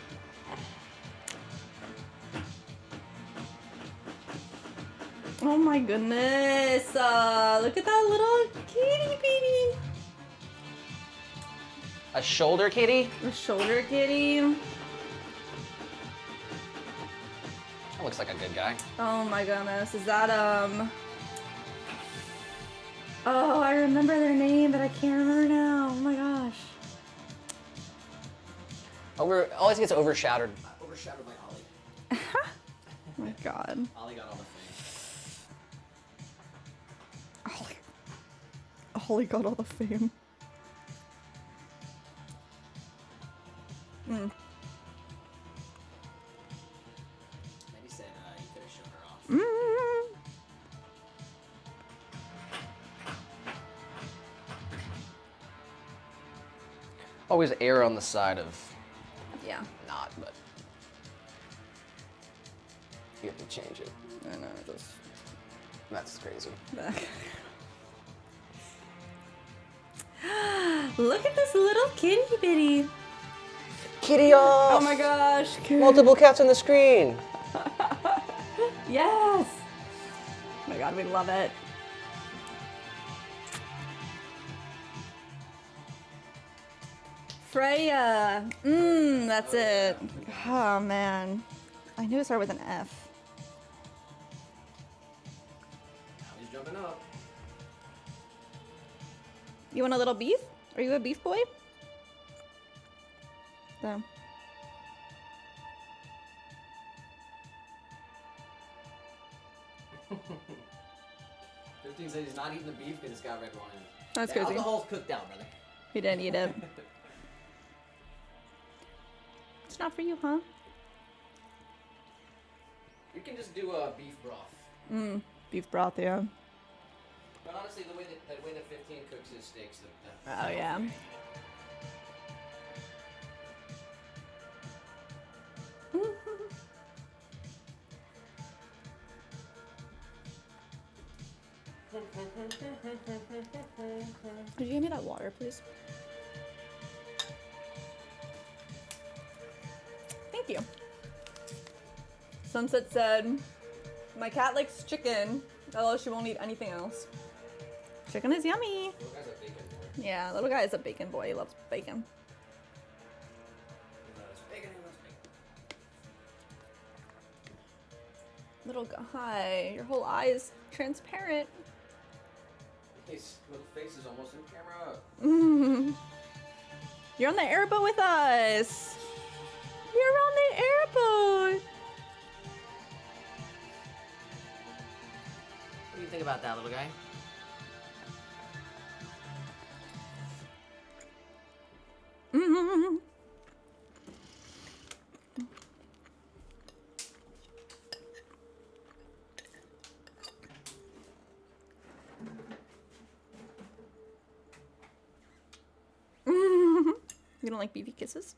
Oh my goodness! Look at that little kitty baby. A shoulder kitty? The shoulder kitty. That looks like a good guy. Oh my goodness, is that Oh, I remember their name, but I can't remember now. Oh my gosh. Always gets overshadowed. Overshadowed by Ollie. Oh my god. Ollie got all the fame. Ollie got all the fame. Maybe said you could have shown her off. Always err on the side of Yeah. not, but you have to change it. I know, just... That's crazy. Look at this little kitty bitty. Kitty off! Oh my gosh. Multiple cats on the screen. Yes. Oh my god, we love it. Freya. That's it. Oh man. I knew it started with an F. Now he's jumping up. You want a little beef? Are you a beef boy? No. 15 said he's not eating the beef because it's got red wine. That's The crazy. alcohol's cooked out, brother. He didn't eat it. It's not for you, huh? You can just do a beef broth. Beef broth, yeah. But honestly, the way that 15 cooks his steaks, Oh, yeah. Could you give me that water, please? Thank you. Sunset said, my cat likes chicken, although she won't eat anything else. Chicken is yummy. Little guy's a bacon boy. Yeah, little guy is a bacon boy. He loves bacon. He loves bacon. Little guy, your whole eye is transparent. His little face is almost in camera. You're on the airboat with us. You're on the airboat. What do you think about that, little guy? You don't like beefy kisses?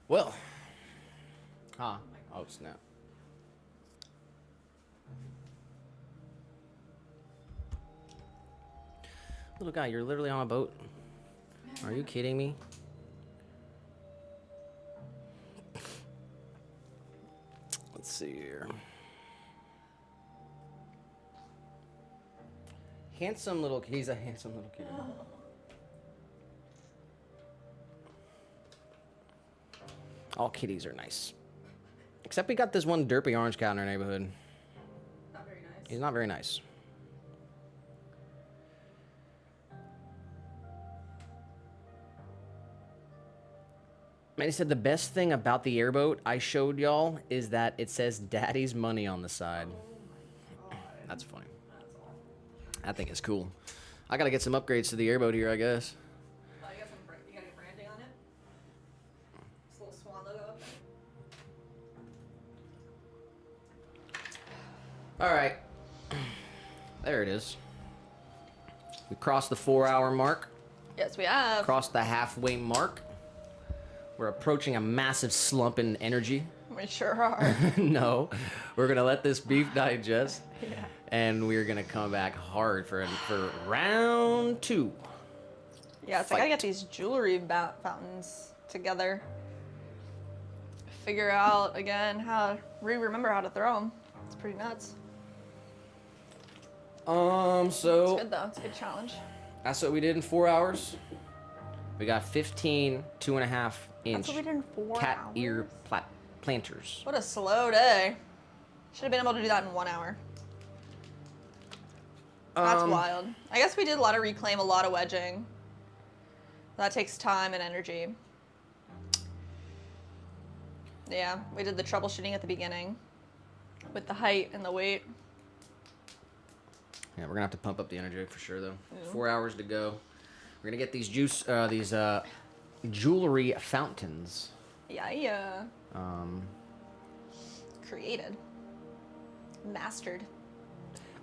Well. Huh. Oh, snap. Little guy, you're literally on a boat. Are you kidding me? Let's see here. Handsome little, he's a handsome little kid. All kitties are nice. Except we got this one derpy orange cat in our neighborhood. Not very nice. He's not very nice. Man, he said the best thing about the airboat I showed y'all is that it says Daddy's Money on the side. That's funny. I think it's cool. I gotta get some upgrades to the airboat here, I guess. Oh, you got any branding on it? This little Swan logo up there? All right. There it is. We crossed the 4-hour mark. Yes, we have. Crossed the halfway mark. We're approaching a massive slump in energy. We sure are. No, we're gonna let this beef digest, Yeah. and we're gonna come back hard for round 2. Yeah, so I gotta Fight. get these jewelry fountains together. Figure out again how to remember how to throw them. It's pretty nuts. It's So good though. It's a good challenge. that's what we did in 4 hours. We got 15 2.5 That's inch what we did in 4 cat hours. ear planters. What a slow day. Should have been able to do that in 1 hour. That's wild. I guess we did a lot of reclaim, a lot of wedging. That takes time and energy. Yeah, we did the troubleshooting at the beginning with the height and the weight. Yeah, we're gonna have to pump up the energy for sure though. 4 hours to go. We're gonna get these jewelry fountains. Yeah. Created. Mastered.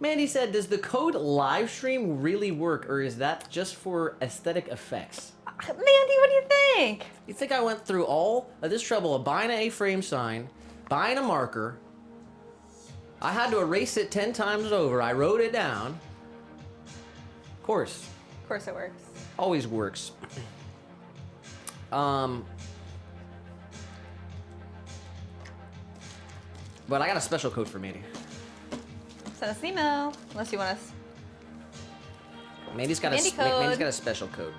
Mandy said, does the code live stream really work, or is that just for aesthetic effects? Mandy, what do you think? You think I went through all of this trouble of buying an A-frame sign, buying a marker? I had to erase it 10 times over. I wrote it down. Of course. Of course it works. Always works. But I got a special code for Mandy. Send us an email, unless you want us. Mandy's got Mandy code. Mandy's got a special code.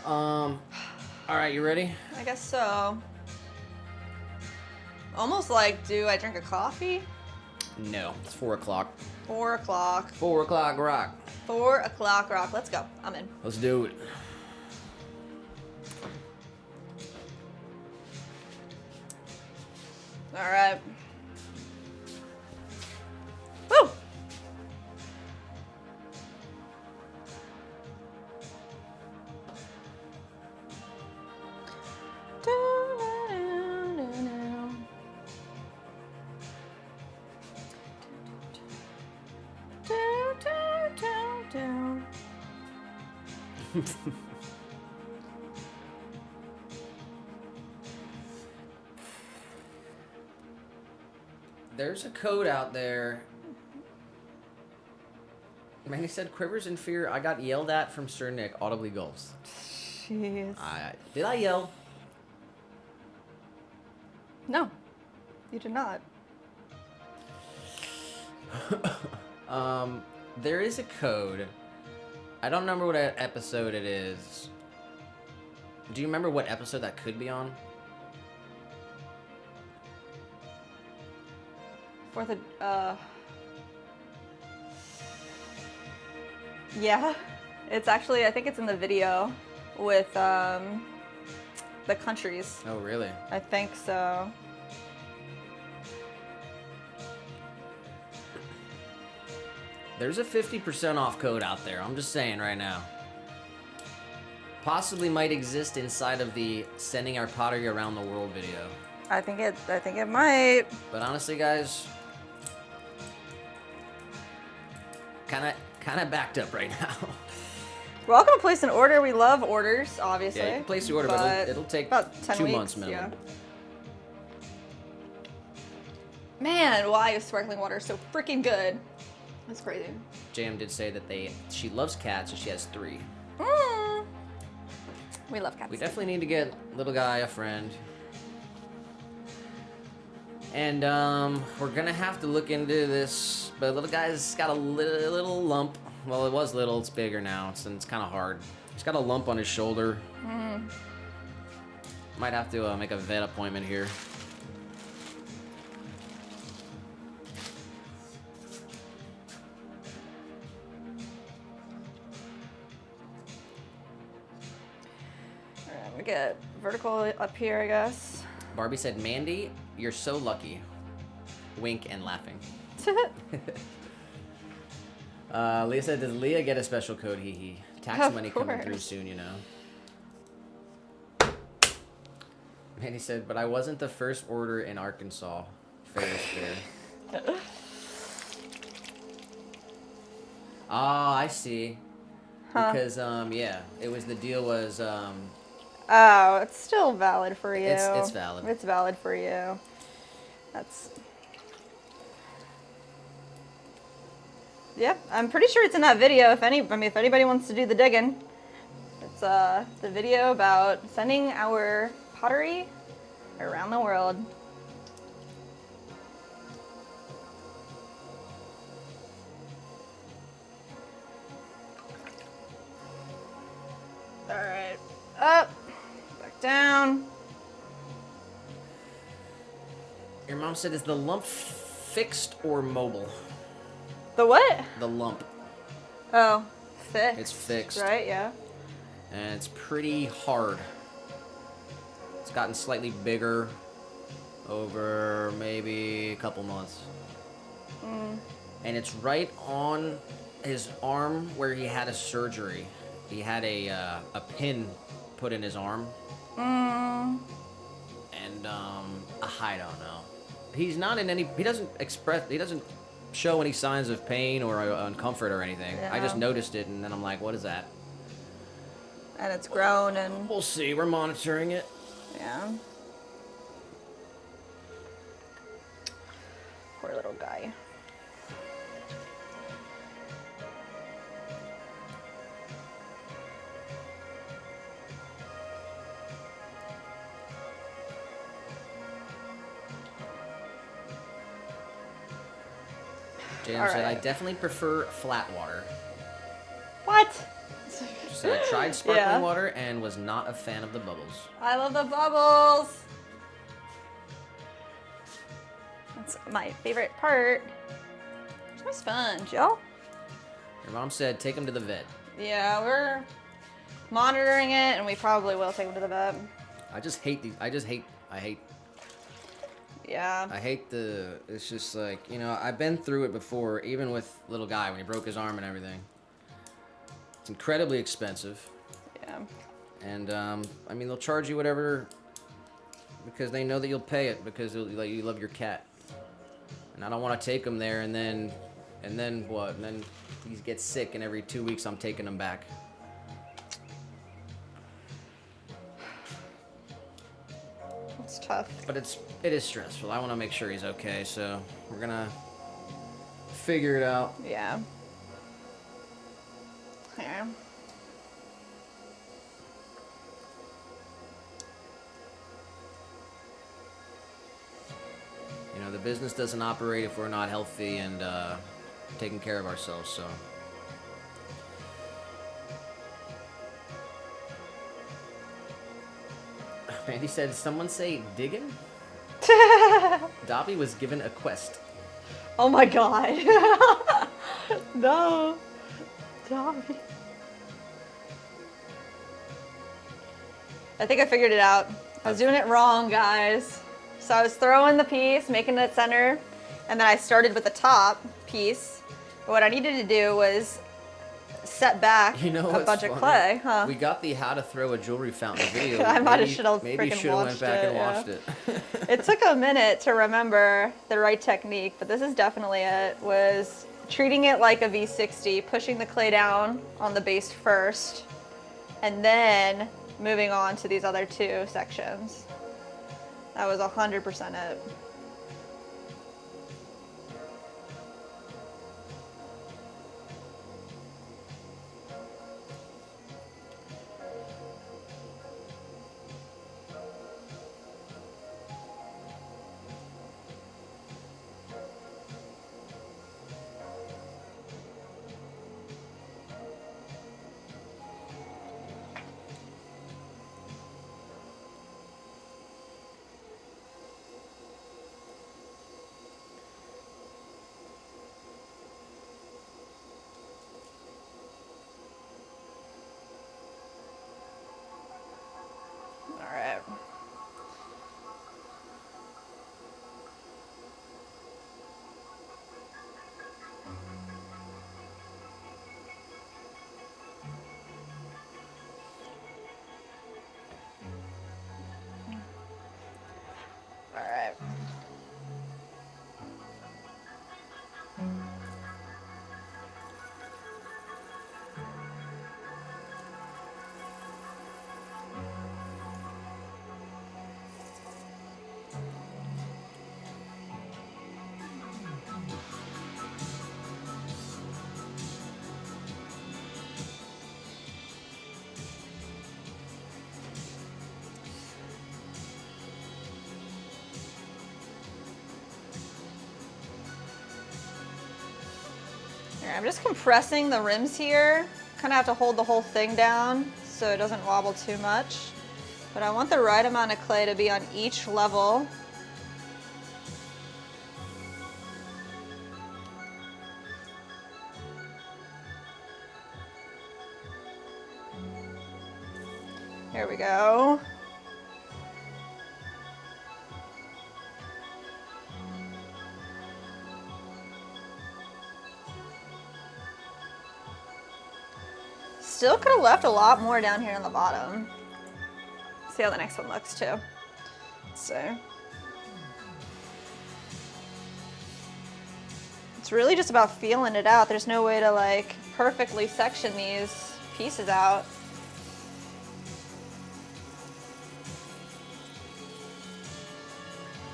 All right, you ready? I guess so. Almost like, do I drink a coffee? No, it's 4 o'clock. 4 o'clock. 4 o'clock rock. 4 o'clock rock. Let's go. I'm in. Let's do it. All right. Woo! There's a code out there. Man, he said quivers in fear. I got yelled at from Sir Nick. Audibly gulps. Jeez. Did I yell? No, you did not. There is a code. I don't remember what episode it is. Do you remember what episode that could be on? For the, yeah. It's actually, I think it's in the video with, the countries. Oh, really? I think so. There's a 50% off code out there. I'm just saying right now. Possibly might exist inside of the sending our pottery around the world video. I think it might. But honestly, guys, kind of backed up right now. We're all gonna place an order. We love orders, obviously. Yeah, you can place the order, but it'll take about 10 2 weeks, months minimum. Yeah. Man, why is sparkling water so freaking good? That's crazy. Jam did say that she loves cats, and she has 3. We love cats. We definitely need to get little guy a friend. And we're gonna have to look into this, but little guy's got a little lump. Well, it was little, it's bigger now, and it's kind of hard. He's got a lump on his shoulder. Might have to make a vet appointment here. Alright, we get vertical up here, I guess. Barbie said, Mandy, you're so lucky. Wink and laughing. Leah said, does Leah get a special code? Hee hee. Tax Of money coming through course. soon, you know. Mandy said, but I wasn't the first order in Arkansas. Fair is fair. Ah, I see. Because, yeah, it was, the deal was, Oh, it's still valid for you. It's valid. It's valid for you. That's... Yeah, I'm pretty sure it's in that video. If anybody wants to do the digging, it's the video about sending our pottery around the world. All right, up, back down. Your mom said, is the lump fixed or mobile? The what? The lump. Oh, fixed. It's fixed. Right, yeah. And it's pretty hard. It's gotten slightly bigger over maybe a couple months. And it's right on his arm where he had a surgery. He had a pin put in his arm. And I don't know. He's not in any, he doesn't show any signs of pain or uncomfort or anything. I just Yeah. noticed it, and then I'm like, what is that? And it's grown and We'll see. We're monitoring it. yeah. Poor little guy. James All said, I right. definitely prefer flat water. What? She said, I tried sparkling Yeah. water and was not a fan of the bubbles. I love the bubbles. That's my favorite part. It's my sponge, y'all. Your mom said, take him to the vet. Yeah, we're monitoring it, and we probably will take him to the vet. I just hate these. I Yeah. hate the, it's just like, you know, I've been through it before, even with little guy when he broke his arm and everything. It's incredibly expensive. Yeah. And, I mean, they'll charge you whatever because they know that you'll pay it because you love your cat. And I don't want to take him there and then what? And then he gets sick and every 2 weeks I'm taking him back. tough. But it is stressful. I want to make sure he's okay, so we're gonna figure it out. Yeah. Here. You know, the business doesn't operate if we're not healthy and taking care of ourselves, so. Randy said, someone say digging? Dobby was given a quest. Oh my god. No. Dobby. I think I figured it out. I was doing it wrong, guys. So I was throwing the piece, making it center, and then I started with the top piece. But what I needed to do was set back You know a what's bunch of funny? clay. Huh? We got the how to throw a jewelry fountain video. I might have Maybe- should have Maybe freaking should have went watched back it, and yeah. watched it. It took a minute to remember the right technique, but this is definitely it. Was treating it like a V60, pushing the clay down on the base first, and then moving on to these other two sections. That was 100% it. All right. All right. Here, I'm just compressing the rims here. Kind of have to hold the whole thing down so it doesn't wobble too much. But I want the right amount of clay to be on each level. Here we go. Still could have left a lot more down here on the bottom. See how the next one looks too. So it's really just about feeling it out. There's no way to like perfectly section these pieces out.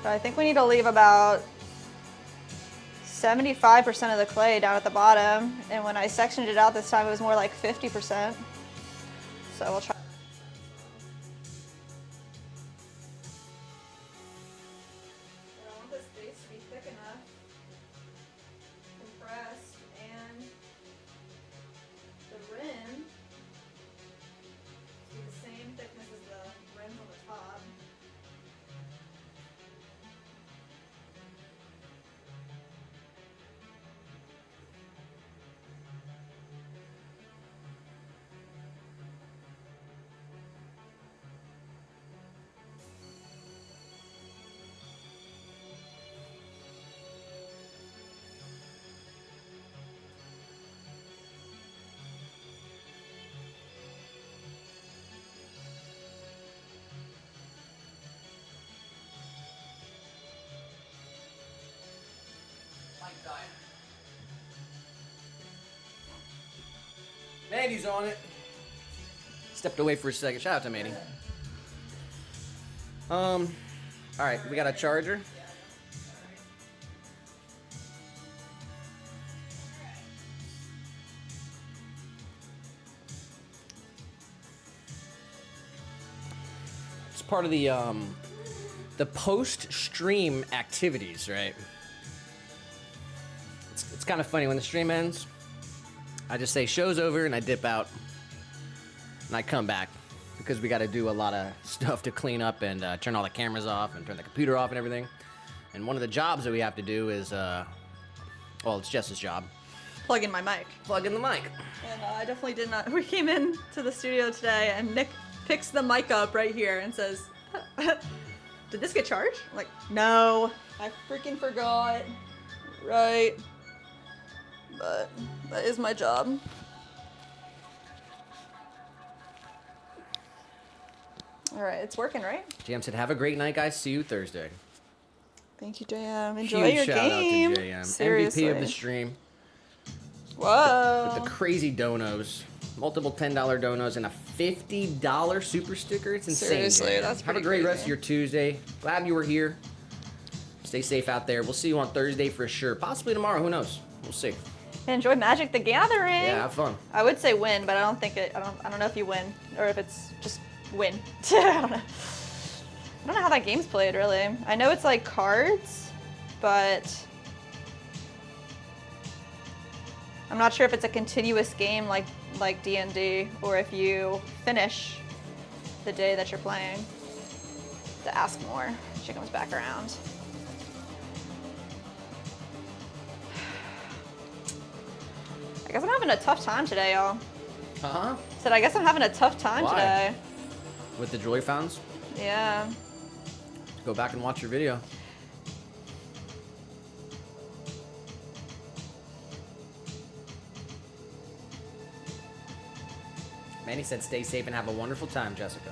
But I think we need to leave about 75% of the clay down at the bottom, and when I sectioned it out this time, it was more like 50%. So we'll try. I want this base to be thick enough, compressed, and the rim to be the same thickness as the rims on the top. Mandy's on it. Stepped away for a second. Shout out to Mandy. All right, we got a charger. It's part of the post-stream activities, right? It's kind of funny when the stream ends. I just say show's over and I dip out, and I come back because we got to do a lot of stuff to clean up and turn all the cameras off and turn the computer off and everything. And one of the jobs that we have to do is, well, it's Jess's job. Plug in my mic. Plug in the mic. And I definitely did not. We came in to the studio today, and Nick picks the mic up right here and says, "Did this get charged?" I'm like, "No, I freaking forgot." Right. But that is my job. All right, it's working, right? JM said, "Have a great night, guys. See you Thursday." Thank you, JM. Enjoy Huge your shout game. out to JM. Seriously. MVP of the stream. Whoa. With the crazy donos. Multiple $10 donos and a $50 super sticker. It's insane. Seriously, JM. that's Have a pretty great rest crazy. of your Tuesday. Glad you were here. Stay safe out there. We'll see you on Thursday for sure. Possibly tomorrow. Who knows? We'll see. Enjoy Magic the Gathering. Yeah, have fun. I would say win, but I don't think it. I don't know if you win or if it's just win. I don't know. I don't know how that game's played really. I know it's like cards, but I'm not sure if it's a continuous game like D&D or if you finish the day that you're playing. To ask more. She comes back around. I guess I'm having a tough time today, y'all. Uh-huh. Said I guess I'm having a tough time Why? today. With the joy founds, Yeah. go back and watch your video. Manny said, "Stay safe and have a wonderful time, Jessica."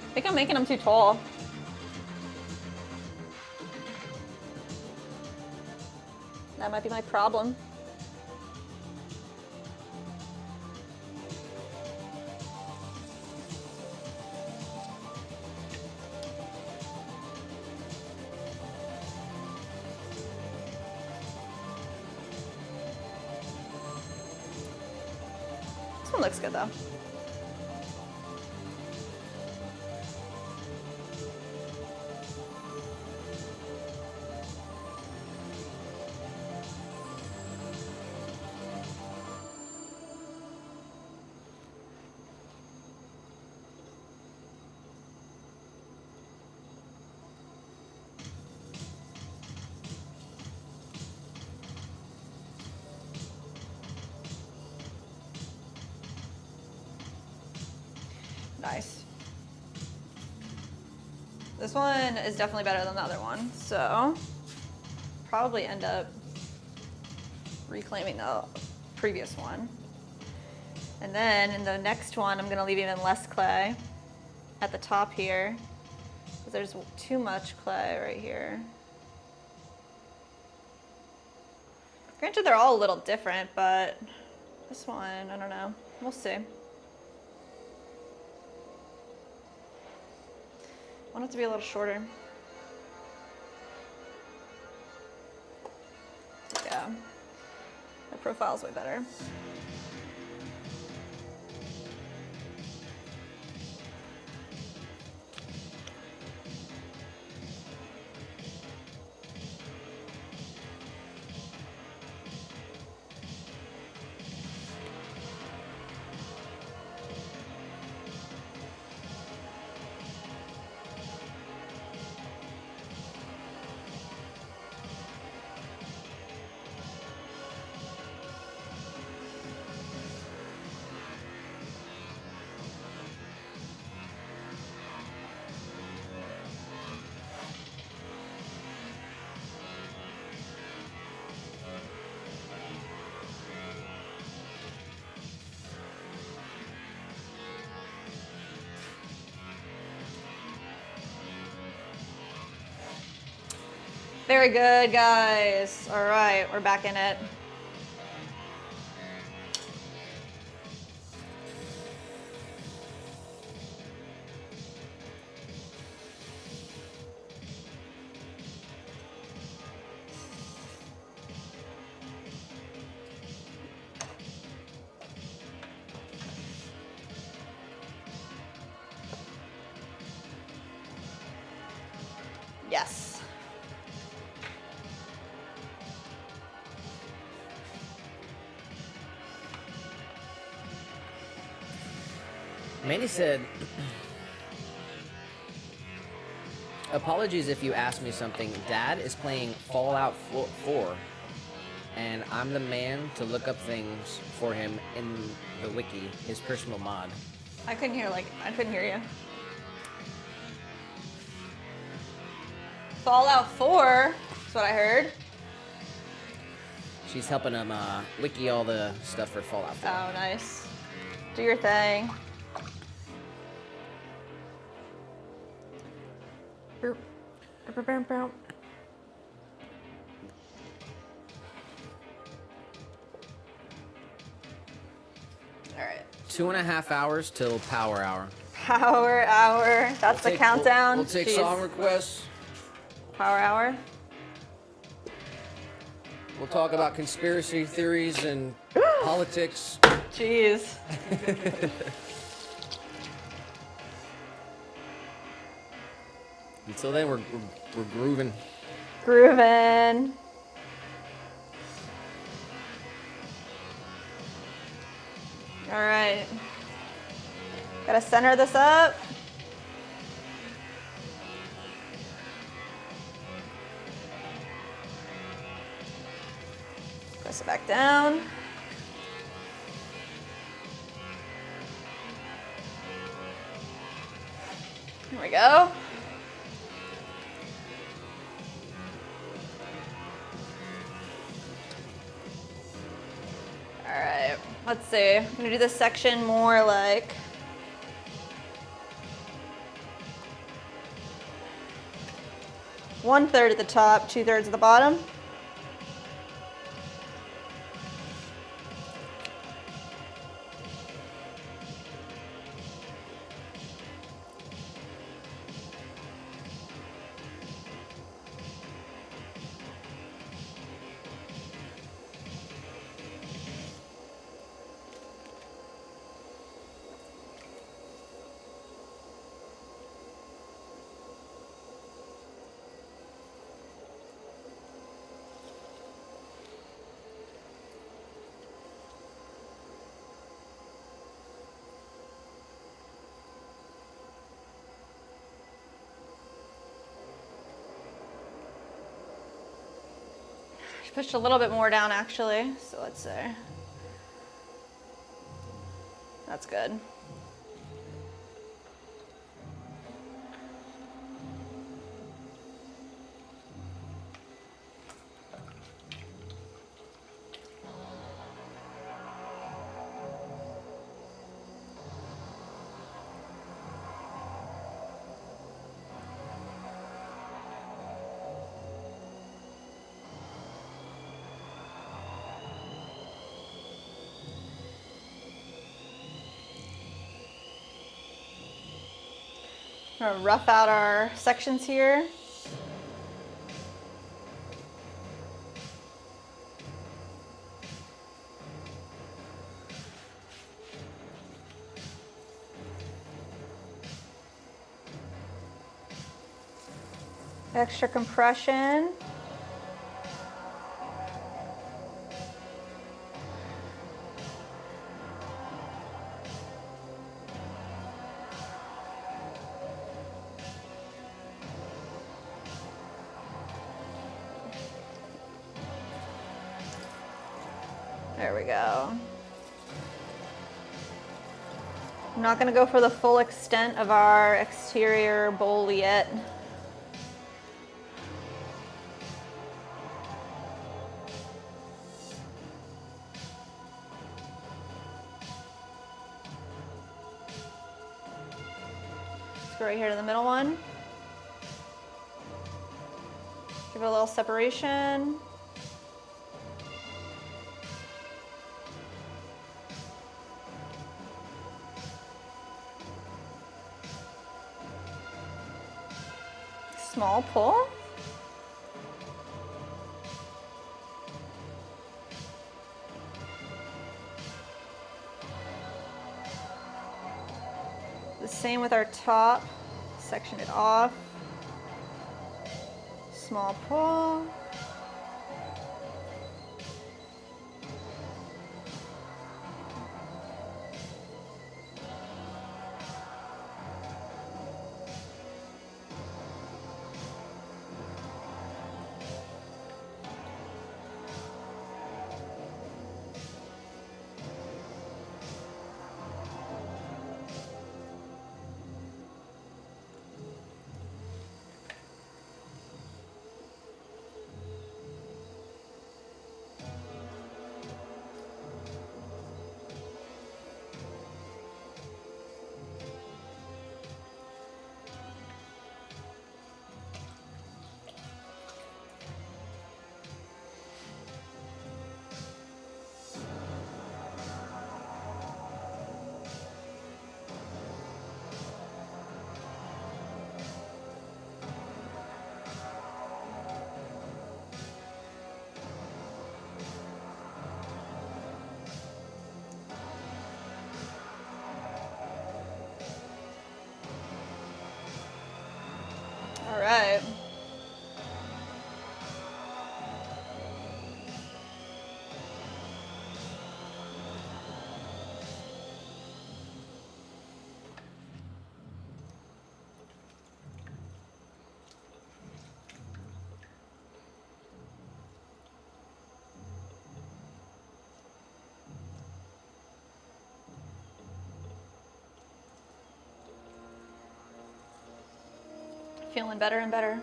I think I'm making them too tall. That might be my problem. This one looks good though. Nice. This one is definitely better than the other one, so probably end up reclaiming the previous one. And then in the next one, I'm gonna leave even less clay at the top here, because there's too much clay right here. Granted, they're all a little different, but this one, I don't know. We'll see. I want it to be a little shorter. Yeah, the profile's way better. Very good, guys. All right, we're back in it. Yes. Mandy said, apologies if you asked me something. Dad is playing Fallout 4, and I'm the man to look up things for him in the wiki, his personal mod. I couldn't hear you. Fallout 4 is what I heard. She's helping him wiki all the stuff for Fallout 4. Oh, nice. Do your thing. Boop. Boop, boop, boop. All right. 2.5 hours till power hour. Power hour. That's the countdown. We'll take Jeez. song requests. Power hour. We'll talk about conspiracy theories and politics. Jeez. Until then, we're grooving. Groovin'. All right. Gotta center this up. Press it back down. Here we go. All right, let's see. I'm gonna do this section more like one-third at the top, two-thirds at the bottom. Pushed a little bit more down actually, so let's see. That's good. I'm gonna rough out our sections here. Extra compression. There we go. I'm not gonna go for the full extent of our exterior bowl yet. Let's go right here to the middle one. Give it a little separation. Small pull. The same with our top. Section it off. Small pull. All right. Feeling better and better.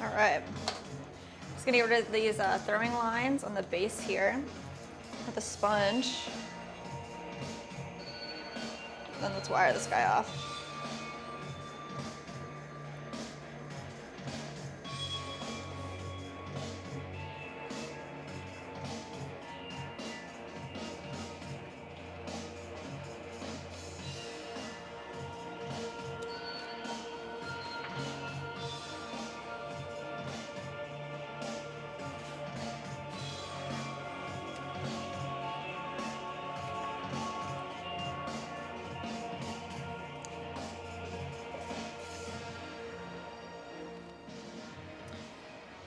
All right. Just gonna get rid of these throwing lines on the base here with a sponge. Then let's wire this guy off.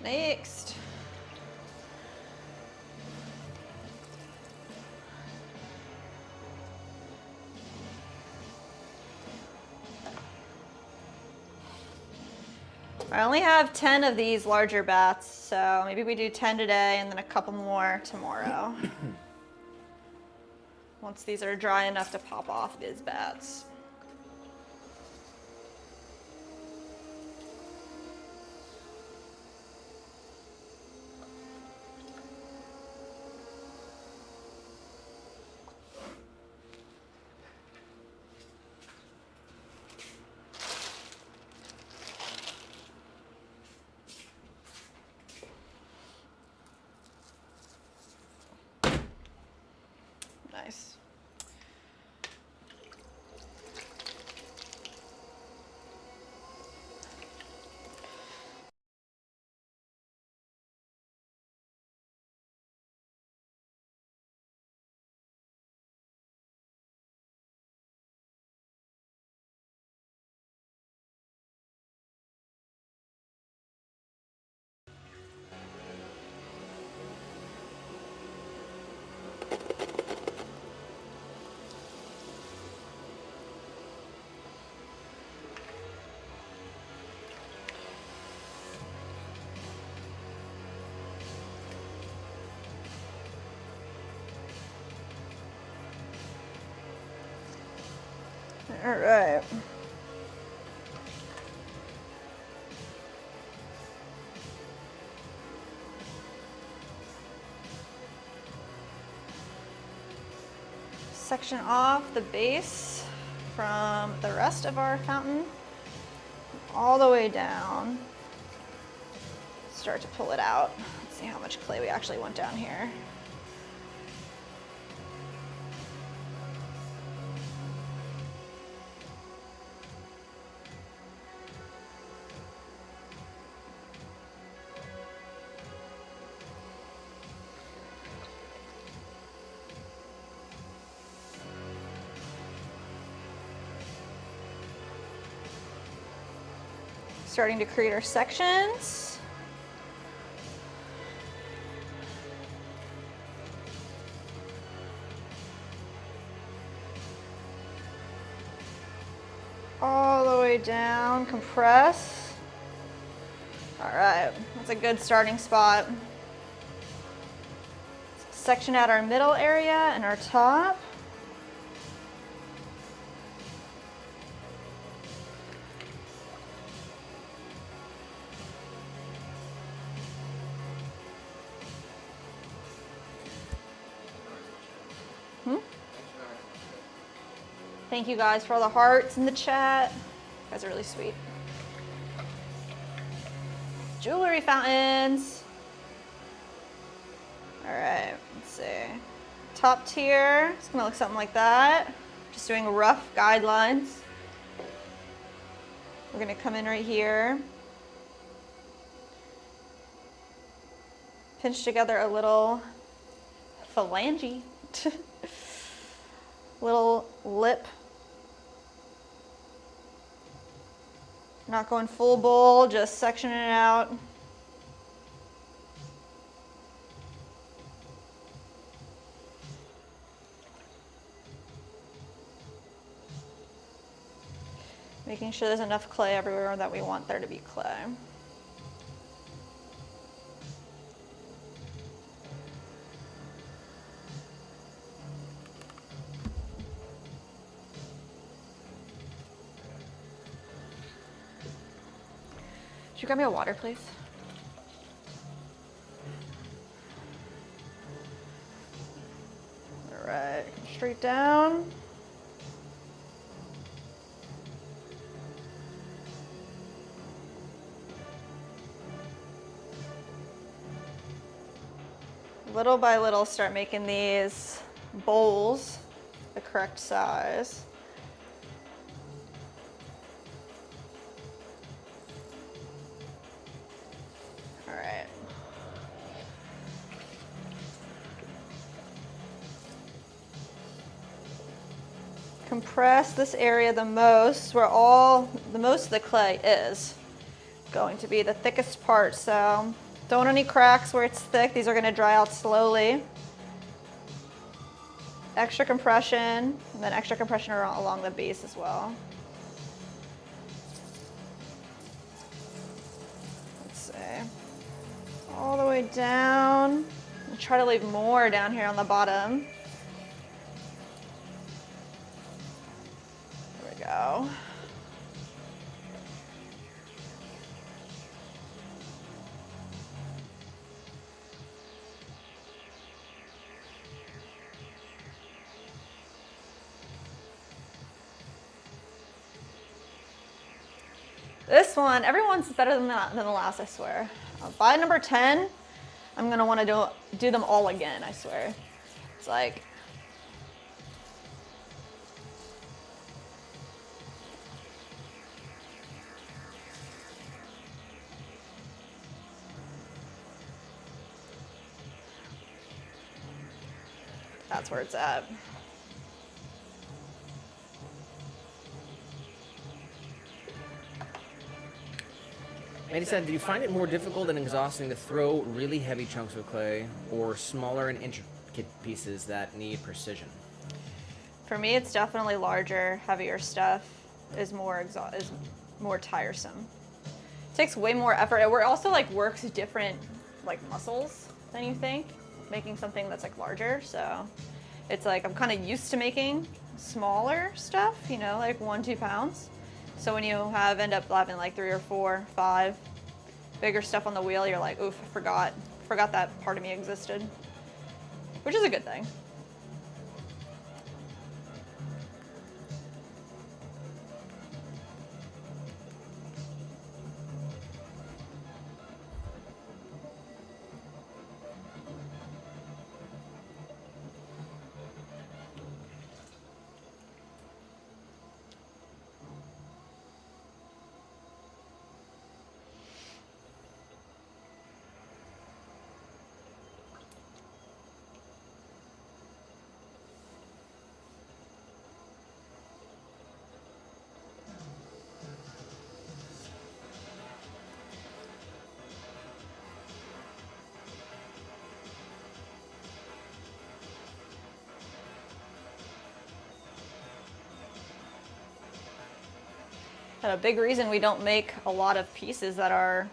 Next. I only have 10 of these larger bats, so maybe we do 10 today and then a couple more tomorrow. once these are dry enough to pop off these bats. Nice. All right. Section off the base from the rest of our fountain all the way down. Start to pull it out. Let's see how much clay we actually want down here. Starting to create our sections. All the way down, compress. All right, that's a good starting spot. Section out our middle area and our top. Thank you guys for all the hearts in the chat. You guys are really sweet. Jewelry fountains. All right, let's see. Top tier, it's gonna look something like that. Just doing rough guidelines. We're gonna come in right here. Pinch together a little phalange. Little lip. Not going full bowl, just sectioning it out. Making sure there's enough clay everywhere that we want there to be clay. Could you grab me a water, please? All right, straight down. Little by little, start making these bowls the correct size. All right. Compress this area the most, where the most of the clay is going to be the thickest part. So don't want any cracks where it's thick. These are going to dry out slowly. Extra compression, and then extra compression along the base as well. Let's see. All the way down. I'll try to leave more down here on the bottom. go. This one, everyone's better than the last, I swear. By number 10, I'm gonna want to do them all again, I swear. It's like, that's where it's at. Mandy said, "Do you find it more difficult and exhausting to throw really heavy chunks of clay or smaller and intricate pieces that need precision?" For me, it's definitely larger, heavier stuff is more tiresome. It takes way more effort. It also like works different like muscles than you think, making something that's like larger. So it's like I'm kind of used to making smaller stuff, you know, like 1-2 pounds. So when you end up having like 3 or 4, 5 bigger stuff on the wheel, you're like, oof, I forgot that part of me existed, which is a good thing. And a big reason we don't make a lot of pieces that are,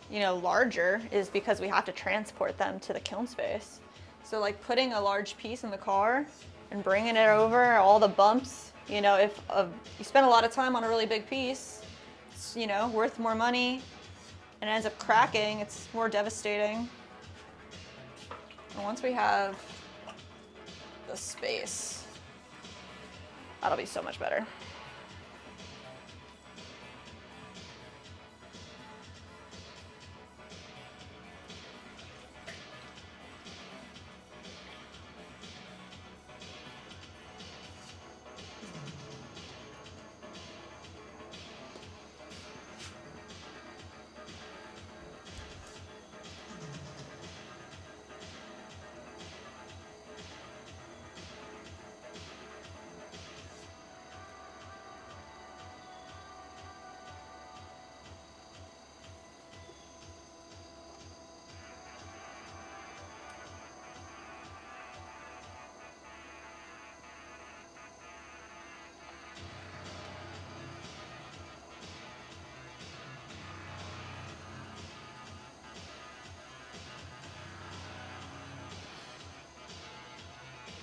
you know, larger is because we have to transport them to the kiln space. So like putting a large piece in the car and bringing it over, all the bumps, you know, if you spend a lot of time on a really big piece, it's, you know, worth more money and it ends up cracking, it's more devastating. And once we have the space, that'll be so much better.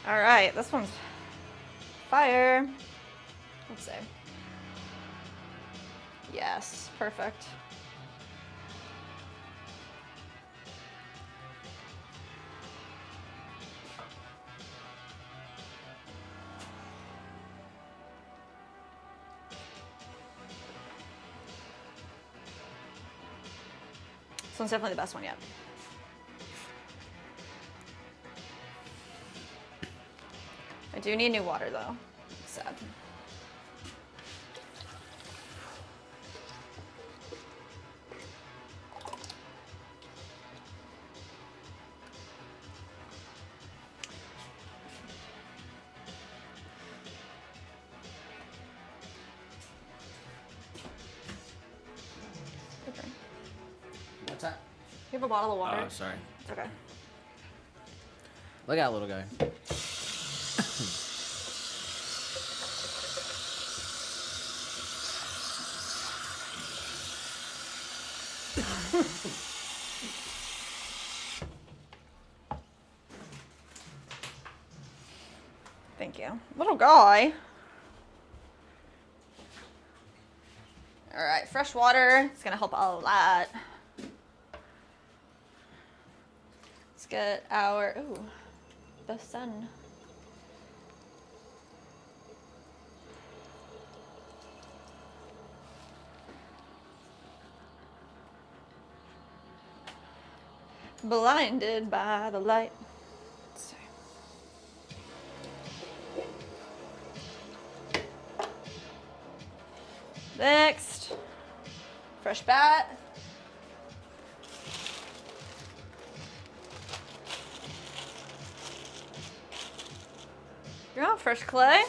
All right, this one's fire. Let's see. Yes, perfect. This one's definitely the best one yet. I do need new water though. Sad. Okay. What's that? You have a bottle of water? Oh, sorry. It's okay. Look out, little guy. Thank you. Little guy. fresh water. It's gonna help a lot. Let's get our, ooh, the sun. Blinded by the light. Let's see. Next, fresh bat. Go, fresh clay.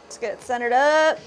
Let's get it centered up.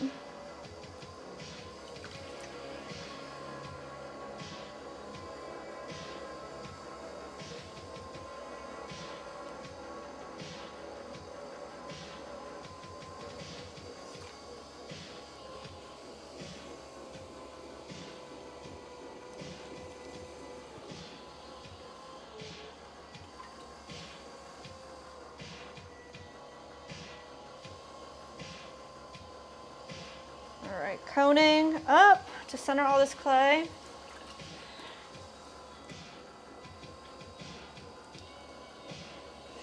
All right, coning up to center all this clay.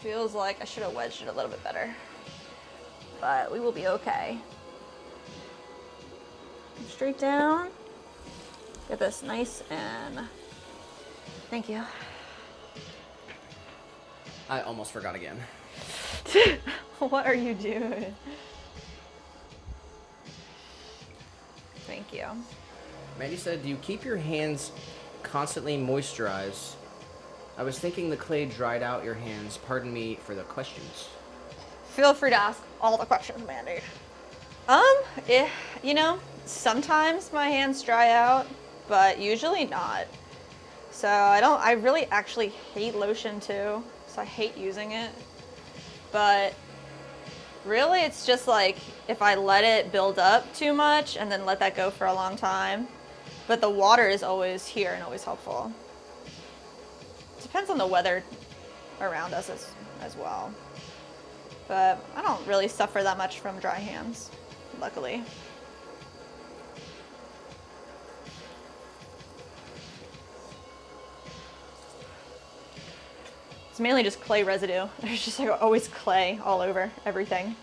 Feels like I should have wedged it a little bit better, but we will be okay. Straight down. Get this nice and, thank you. I almost forgot again. What are you doing? Thank you. Mandy said, do you keep your hands constantly moisturized? I was thinking the clay dried out your hands. Pardon me for the questions. Feel free to ask all the questions, Mandy. You know, sometimes my hands dry out, but usually not. So I really actually hate lotion too, so I hate using it. But really it's just like if I let it build up too much and then let that go for a long time. But the water is always here and always helpful. Depends on the weather around us as well. But I don't really suffer that much from dry hands, luckily. It's mainly just clay residue. There's just like always clay all over everything.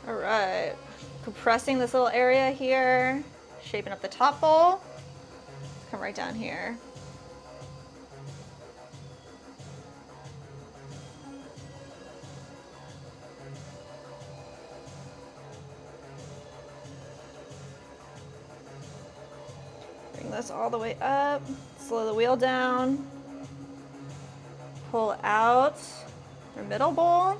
All right, compressing this little area here, shaping up the top bowl, come right down here. Bring this all the way up, slow the wheel down, pull out your middle bowl.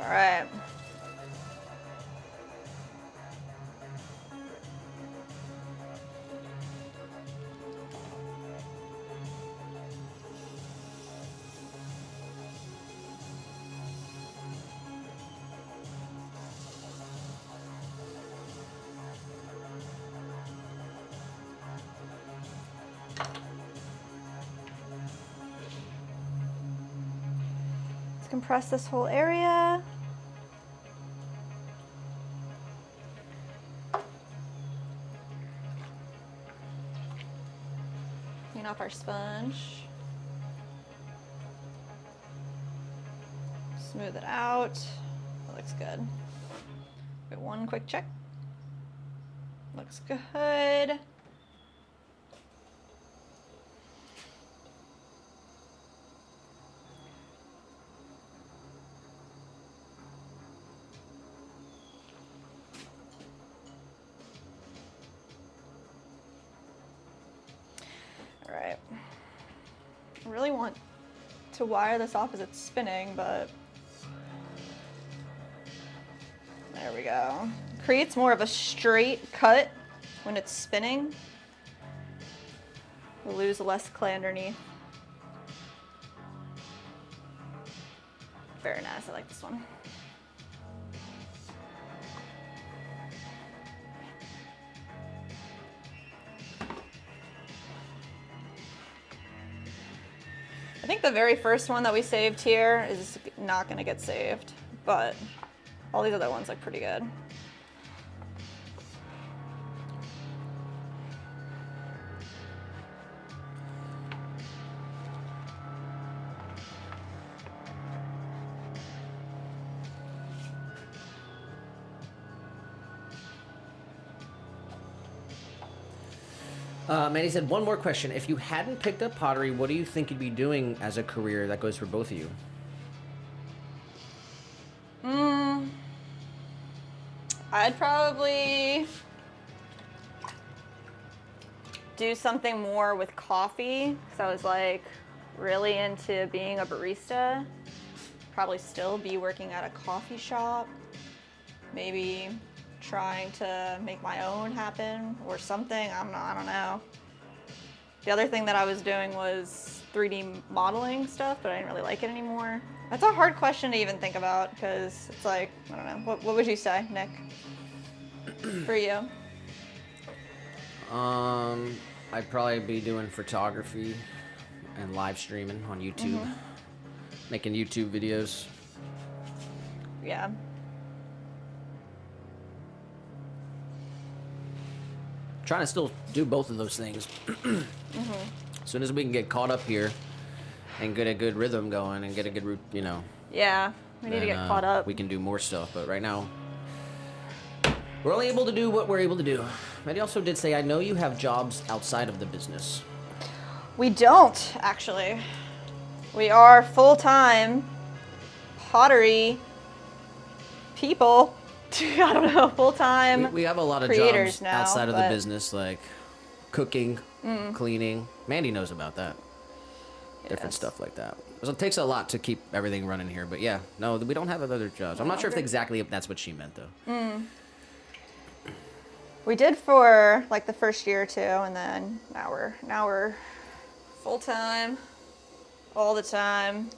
All right. Let's compress this whole area. Clean off our sponge. Smooth it out. That looks good. Get one quick check. Looks good. All right. I really want to wire this off as it's spinning, but there we go. Creates more of a straight cut when it's spinning. We'll lose less clay underneath. Very nice, I like this one. I think the very first one that we saved here is not going to get saved, but all these other ones look pretty good. Mandy said, one more question. If you hadn't picked up pottery, what do you think you'd be doing as a career? That goes for both of you. I'd probably do something more with coffee, because I was like really into being a barista. Probably still be working at a coffee shop. Maybe trying to make my own happen or something. I don't know. The other thing that I was doing was 3D modeling stuff, but I didn't really like it anymore. That's a hard question to even think about, because it's like, I don't know. What would you say, Nick? For you? I'd probably be doing photography and live streaming on YouTube. Making YouTube videos. Yeah. Trying to still do both of those things. As soon as we can get caught up here and get a good rhythm going and get a good route, you know. Yeah, we need to get caught up. We can do more stuff, but right now we're only able to do what we're able to do. Maddie also did say, I know you have jobs outside of the business. We don't, actually. We are full-time pottery people. I don't know, full-time We have a lot of creators jobs now, outside of the but- business, like cooking, cleaning. Mandy knows about that. Different Yes. stuff like that. So it takes a lot to keep everything running here. But yeah, no, we don't have other jobs. I'm not sure if exactly if that's what she meant, though. We did for like the first year or two, and then now we're full-time, all the time,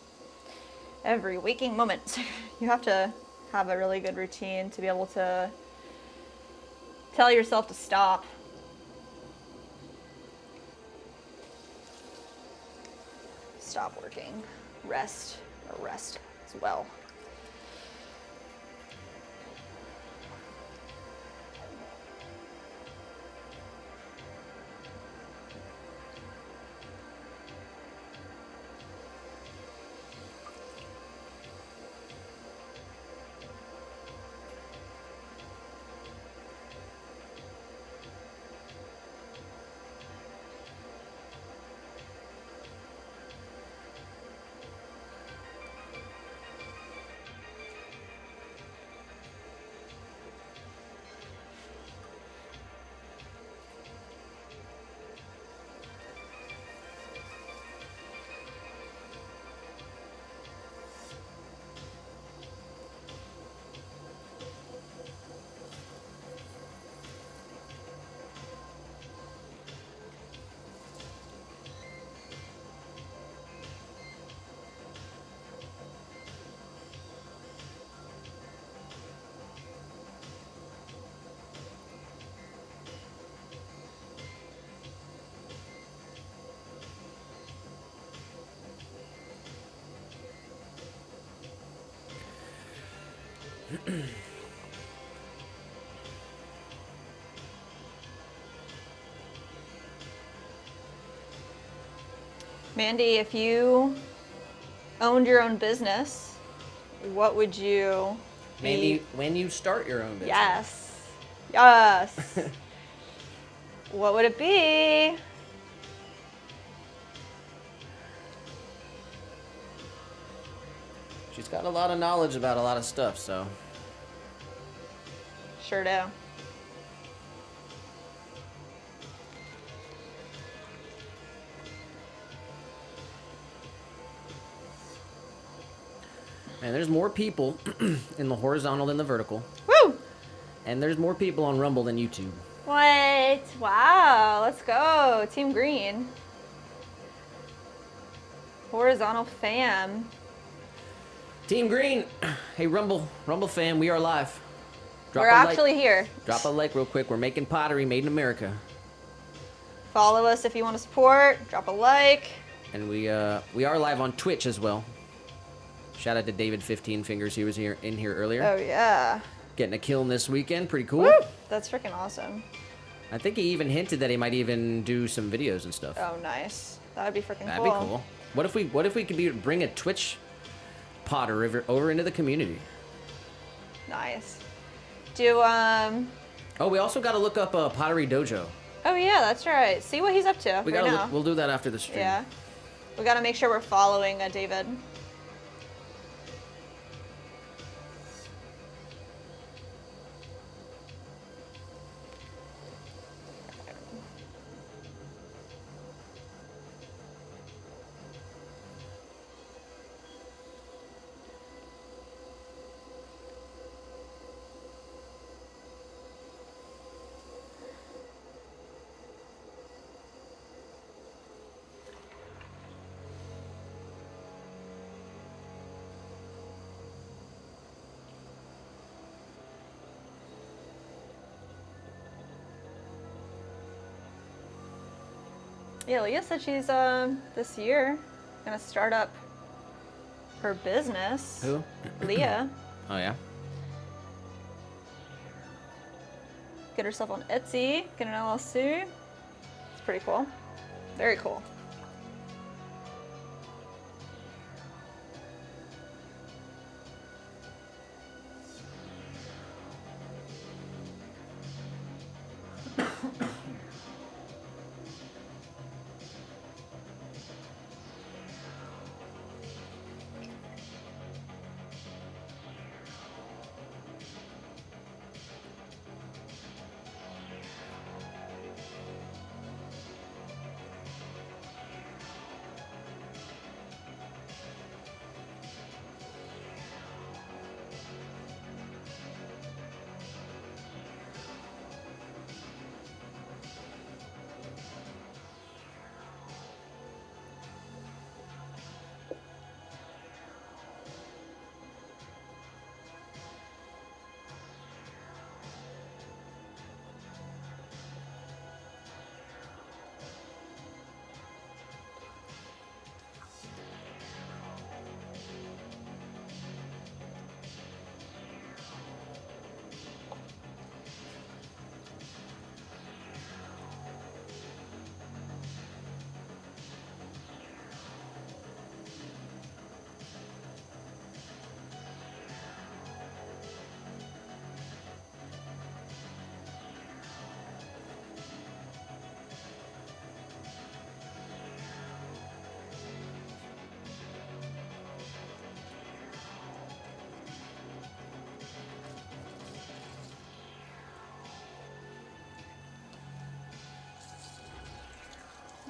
every waking moment. You have to have a really good routine to be able to tell yourself to stop. Stop working. Rest as well. Mandy, if you owned your own business, what would you Mandy, be? when you start your own business. Yes. Yes. What would it be? She's got a lot of knowledge about a lot of stuff, so. Sure do. Man, there's more people in the horizontal than the vertical. Woo! And there's more people on Rumble than YouTube. What? Wow. Let's go. Team Green. Horizontal fam. Team Green, hey Rumble fam, we are live. We're a like. actually here. Drop a like real quick. We're making pottery made in America. Follow us if you want to support. Drop a like. And we are live on Twitch as well. Shout out to David 15 Fingers. He was in here earlier. Oh, yeah. Getting a kiln this weekend. Pretty cool. Woo! That's freaking awesome. I think he even hinted that he might even do some videos and stuff. Oh, nice. That would be freaking That'd cool. be cool. What if we could bring a Twitch potter over into the community? Nice. Do, Oh, we also got to look up Pottery Dojo. Oh, yeah, that's right. See what he's up to We right gotta now. we'll do that after the stream. Yeah. We got to make sure we're following David. Yeah, Leah said she's this year gonna start up her business. Who? Leah. Oh yeah. Get herself on Etsy, get an LLC. It's pretty cool. Very cool.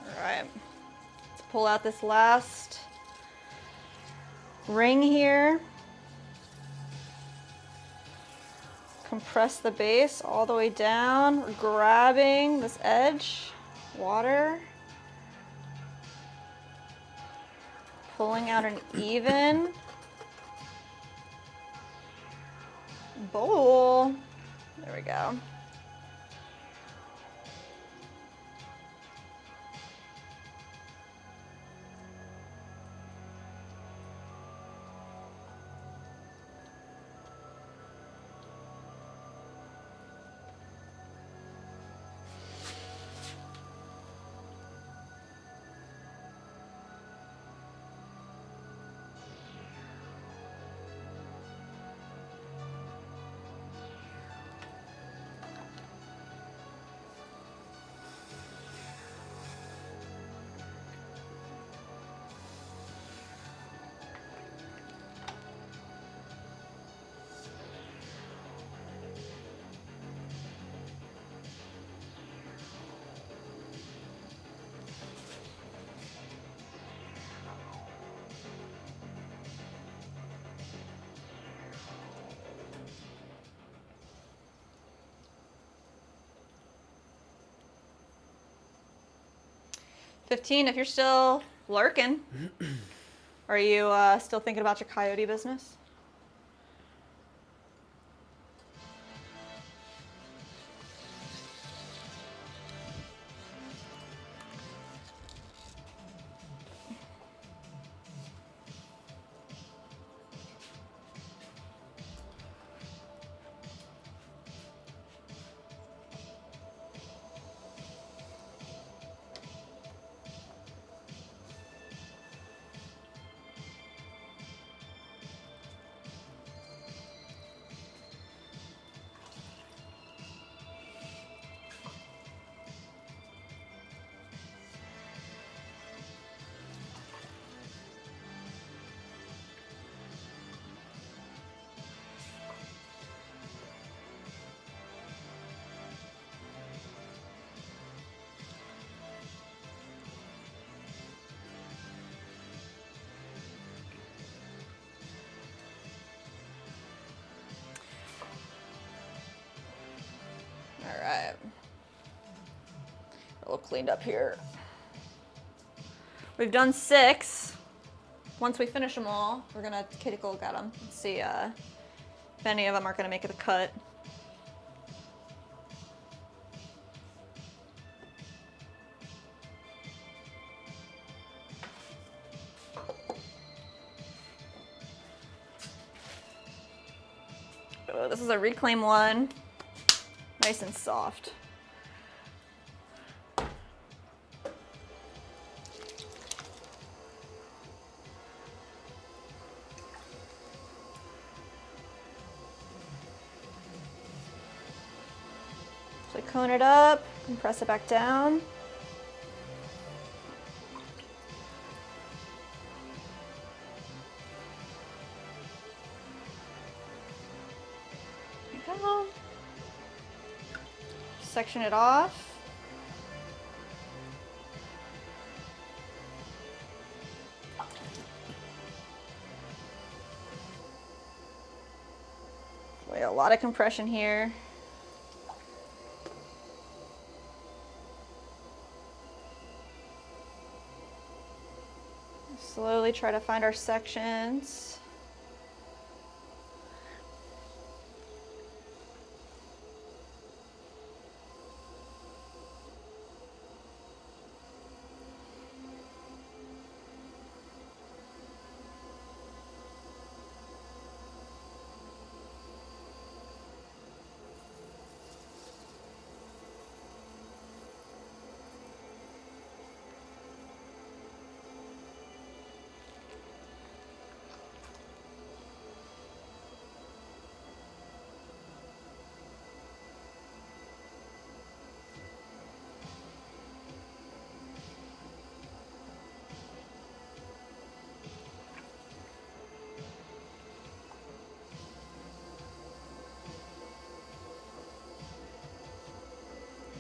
All right, let's pull out this last ring here. Compress the base all the way down. We're grabbing this edge, water. Pulling out an even bowl. There we go. 15 if you're still lurking. Are you still thinking about your coyote business? All right. A little cleaned up here. We've done 6. Once we finish them all, we're gonna take a look at them and see if any of them are gonna make the cut. Oh, this is a reclaim one. Nice and soft. So cone it up and press it back down. There you go. Section it off. Boy, a lot of compression here. Slowly try to find our sections.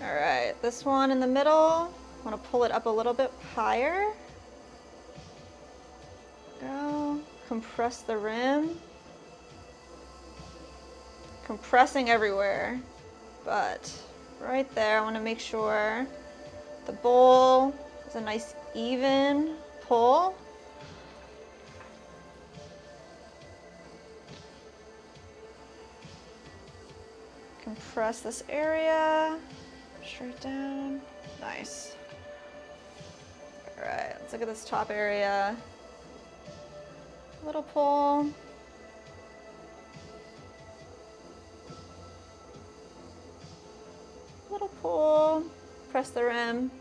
All right, this one in the middle, I want to pull it up a little bit higher. Go, compress the rim. Compressing everywhere, but right there, I want to make sure the bowl is a nice even pull. Compress this area. Straight down. Nice. All right, let's look at this top area. Little pull. Little pull. Press the rim.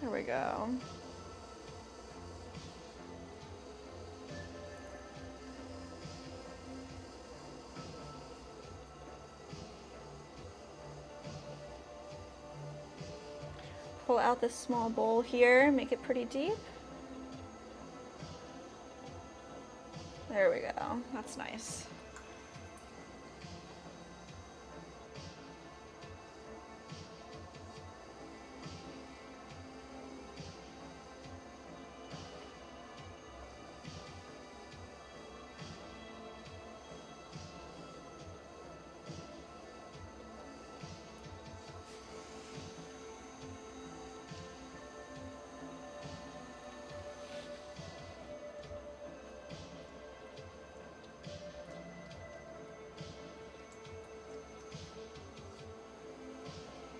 There we go. Pull out this small bowl here, make it pretty deep. There we go, that's nice.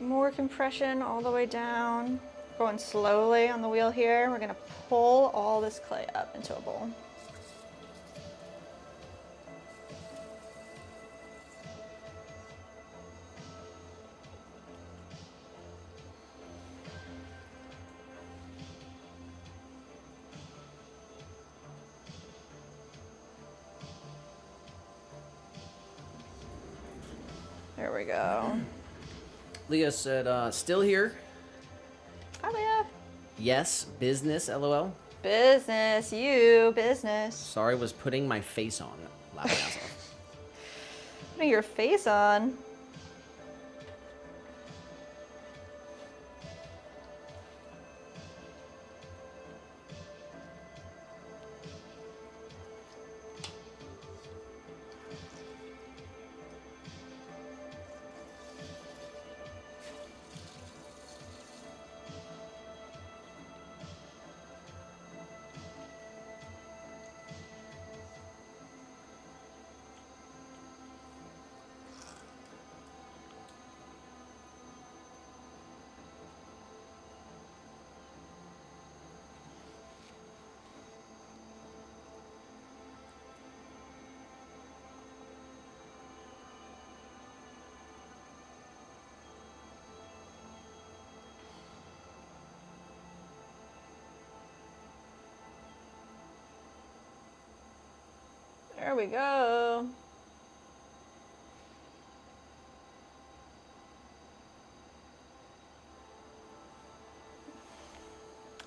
more compression all the way down. Going slowly on the wheel here. We're gonna pull all this clay up into a bowl. There we go. Leah said, still here? Hi, Leah. Yes, business, LOL. Business, you, business. Sorry, was putting my face on. Laughing ass off. Putting your face on. There we go.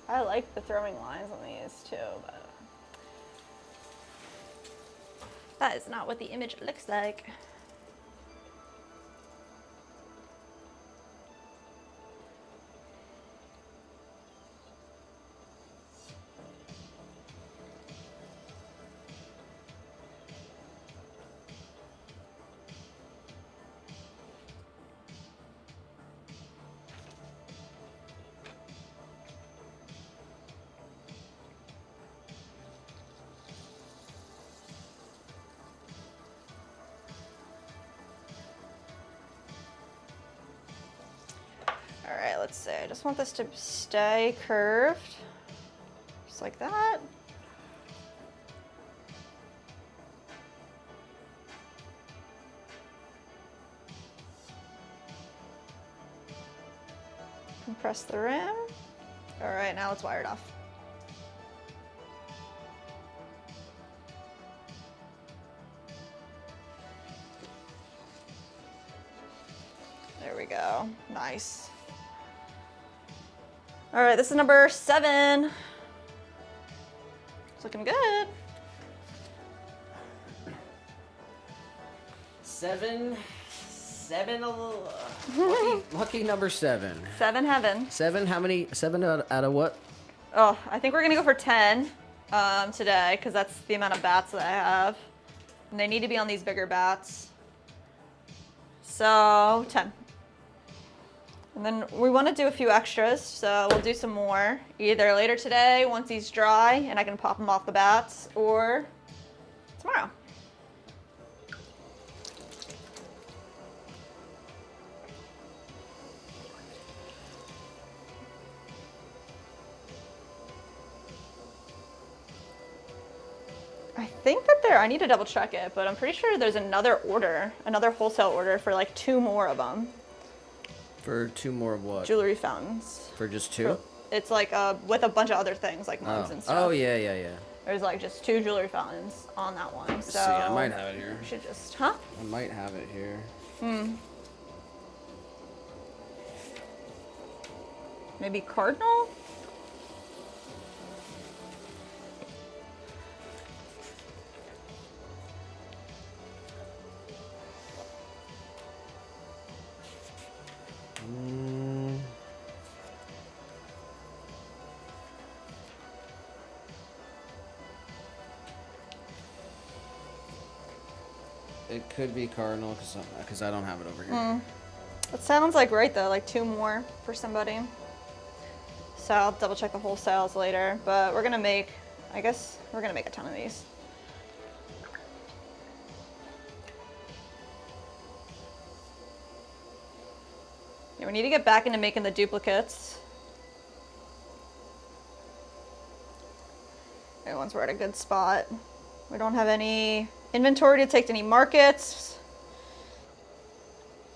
I like the throwing lines on these too, but that is not what the image looks like. All right, let's see. I just want this to stay curved, just like that. Compress the rim. All right, now let's wire it off. There we go. Nice. All right, this is number 7. It's looking good. 7. Lucky number 7. 7 heaven. 7, how many? 7 out of what? Oh, I think we're gonna go for 10 today because that's the amount of bats that I have. And they need to be on these bigger bats. So 10. And then we want to do a few extras, so we'll do some more either later today once he's dry and I can pop them off the bats, or tomorrow. I think that I need to double check it, but I'm pretty sure there's another order, another wholesale order for like 2 more of them. For 2 more of what? Jewelry fountains. For just 2? It's like with a bunch of other things like mugs and stuff. Oh, yeah. There's like just 2 jewelry fountains on that one. Let's So see, I might have it here. we should just, huh? I might have it here. Maybe cardinal? It could be cardinal because I don't have it over here. It sounds like right though, like 2 more for somebody. So I'll double check the wholesales later, but we're gonna make, I guess we're gonna make a ton of these. Yeah, we need to get back into making the duplicates. Okay, once we're at a good spot. We don't have any inventory to take to any markets.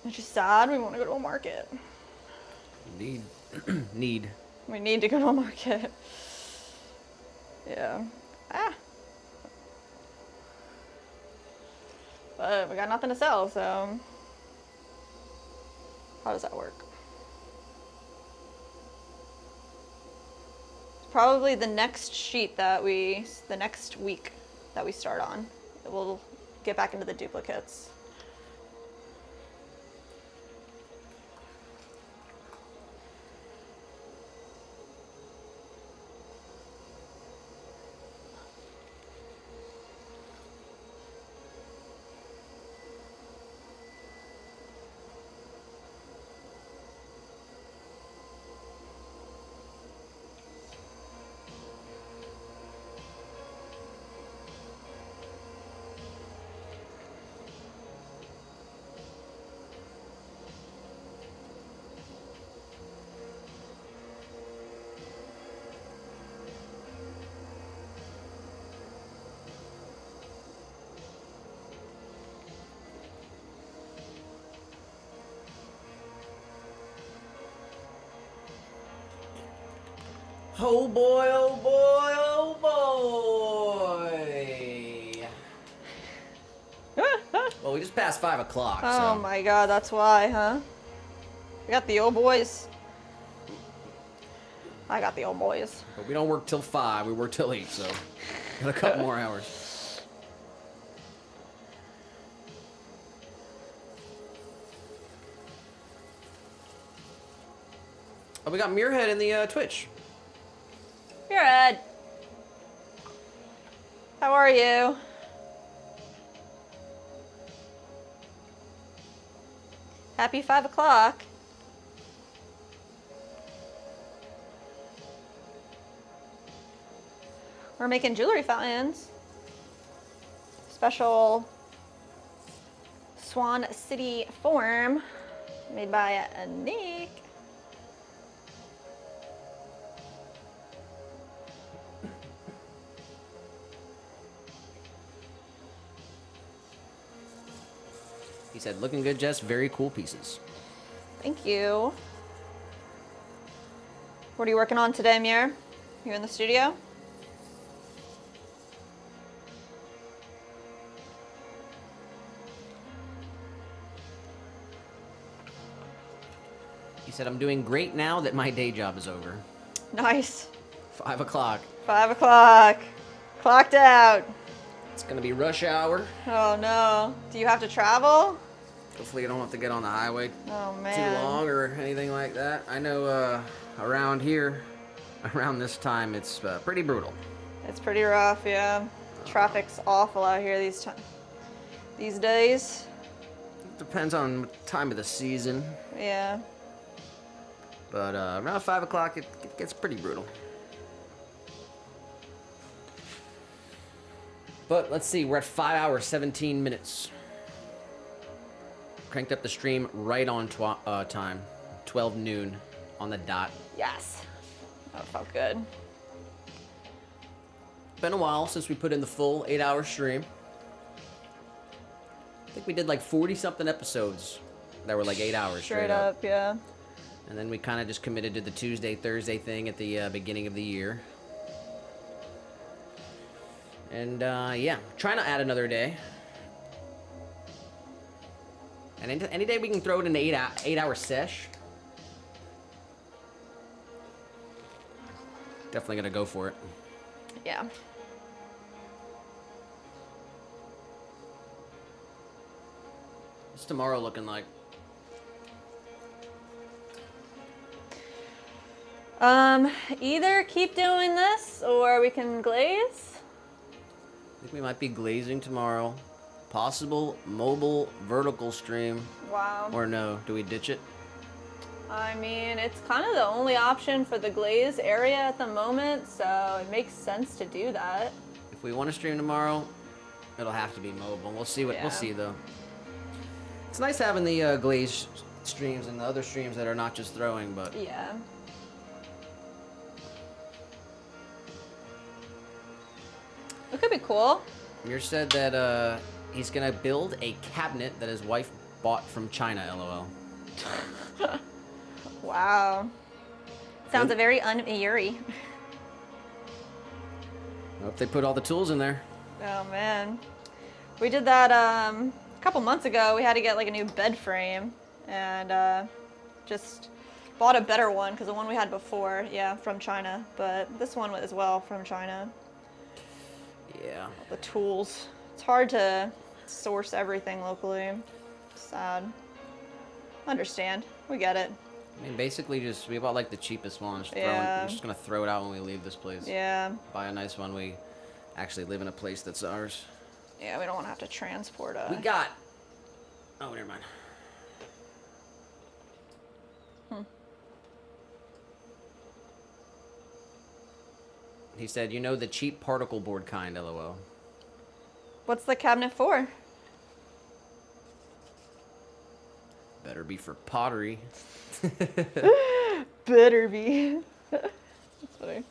Which is sad. We want to go to a market. Need. We need to go to a market. Yeah. But we got nothing to sell, so how does that work? Probably the next sheet that the next week that we start on. We'll get back into the duplicates. Oh boy, oh boy, oh boy. Well, we just passed 5 o'clock, Oh so. my god, that's why, huh? We got the old boys. I got the old boys. But we don't work till 5, we work till 8, so. Got a couple more hours. Oh, we got Muirhead in the Twitch. You're Ed. How are you? Happy 5 o'clock. We're making jewelry fountains. Special Swan City form made by Nick. He said, looking good, Jess. Very cool pieces. Thank you. What are you working on today, Muir? You in the studio? He said, I'm doing great now that my day job is over. Nice. 5 o'clock. 5 o'clock. Clocked out. It's going to be rush hour. Oh no. Do you have to travel? Hopefully you don't have to get on the highway Oh too man. long or anything like that. I know around here, around this time, it's pretty brutal. It's pretty rough, yeah. Traffic's awful out here these days. It depends on time of the season. Yeah. But around 5 o'clock, it gets pretty brutal. But let's see, we're at 5 hours, 17 minutes. Cranked up the stream right on time, 12 noon on the dot. Yes. That felt good. Been a while since we put in the full 8-hour stream. I think we did like 40-something episodes that were like 8 hours Straight up, yeah. And then we kind of just committed to the Tuesday, Thursday thing at the beginning of the year. And yeah, trying to add another day. And any day we can throw it in the 8-hour sesh. Definitely gonna go for it. Yeah. What's tomorrow looking like? Either keep doing this or we can glaze. I think we might be glazing tomorrow. Possible mobile vertical stream. Wow. Or no, do we ditch it? I mean, it's kind of the only option for the glaze area at the moment, so it makes sense to do that. If we want to stream tomorrow, it'll have to be mobile. We'll see Yeah. We'll see though. It's nice having the Glaze streams and the other streams that are not just throwing, but Yeah. It could be cool. Mir said that he's gonna build a cabinet that his wife bought from China. LOL. Wow. Sounds Good. very un-Yuri. I hope they put all the tools in there. Oh man. We did that a couple months ago. We had to get like a new bed frame and just bought a better one because the one we had before, yeah, from China. But this one as well from China. Yeah. The tools. It's hard to source everything locally. Sad. Understand. We get it. I mean, basically, just we bought like the cheapest one. Yeah. We're just gonna throw it out when we leave this place. Yeah. Buy a nice one. We actually live in a place that's ours. Yeah, we don't want to have to transport We a... got. Oh, never mind. He said, "You know the cheap particle board kind." LOL. What's the cabinet for? Better be for pottery. Better be. That's funny.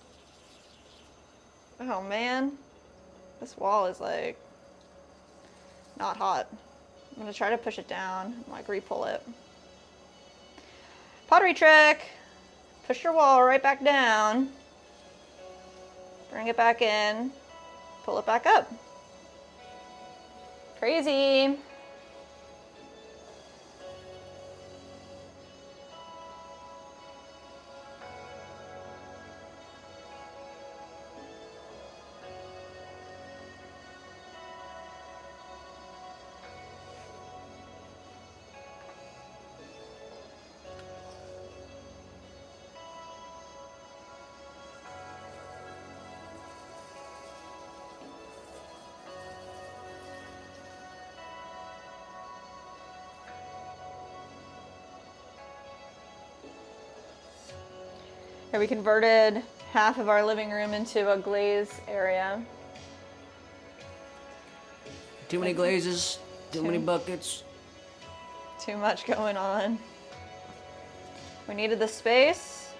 Oh man. This wall is like not hot. I'm gonna try to push it down and like re-pull it. Pottery trick. Push your wall right back down. Bring it back in. Pull it back up. Crazy. Here we converted half of our living room into a glaze area. Too many glazes. Too many buckets. Too much going on. We needed the space.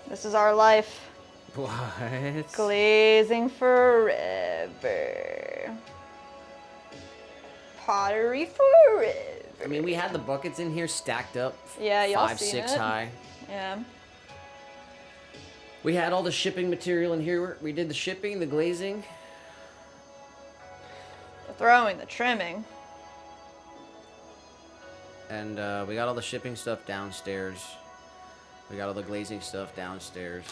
This is our life. What? Glazing forever. Pottery forever. I mean, we had the buckets in here stacked up. Yeah, y'all 5, seen 6 it. high. Yeah. We had all the shipping material in here. We did the shipping, the glazing. The throwing, the trimming. And we got all the shipping stuff downstairs. We got all the glazing stuff downstairs.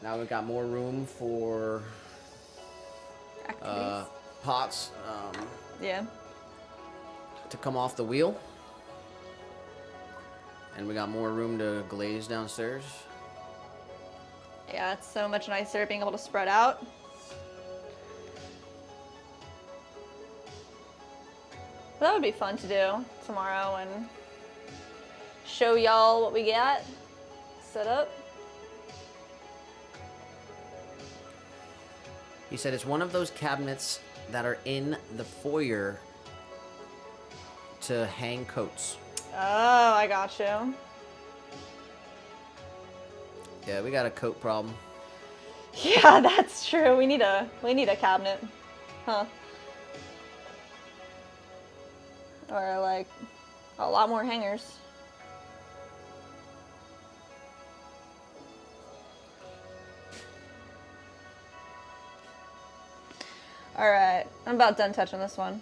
Now we've got more room for Activities. pots Yeah. to come off the wheel. And we got more room to glaze downstairs. Yeah, it's so much nicer being able to spread out. That would be fun to do tomorrow and show y'all what we got set up. He said it's one of those cabinets that are in the foyer to hang coats. Oh, I got you. Yeah, we got a coat problem. Yeah, that's true. We need a cabinet. Huh. Or like a lot more hangers. All right, I'm about done touching this one.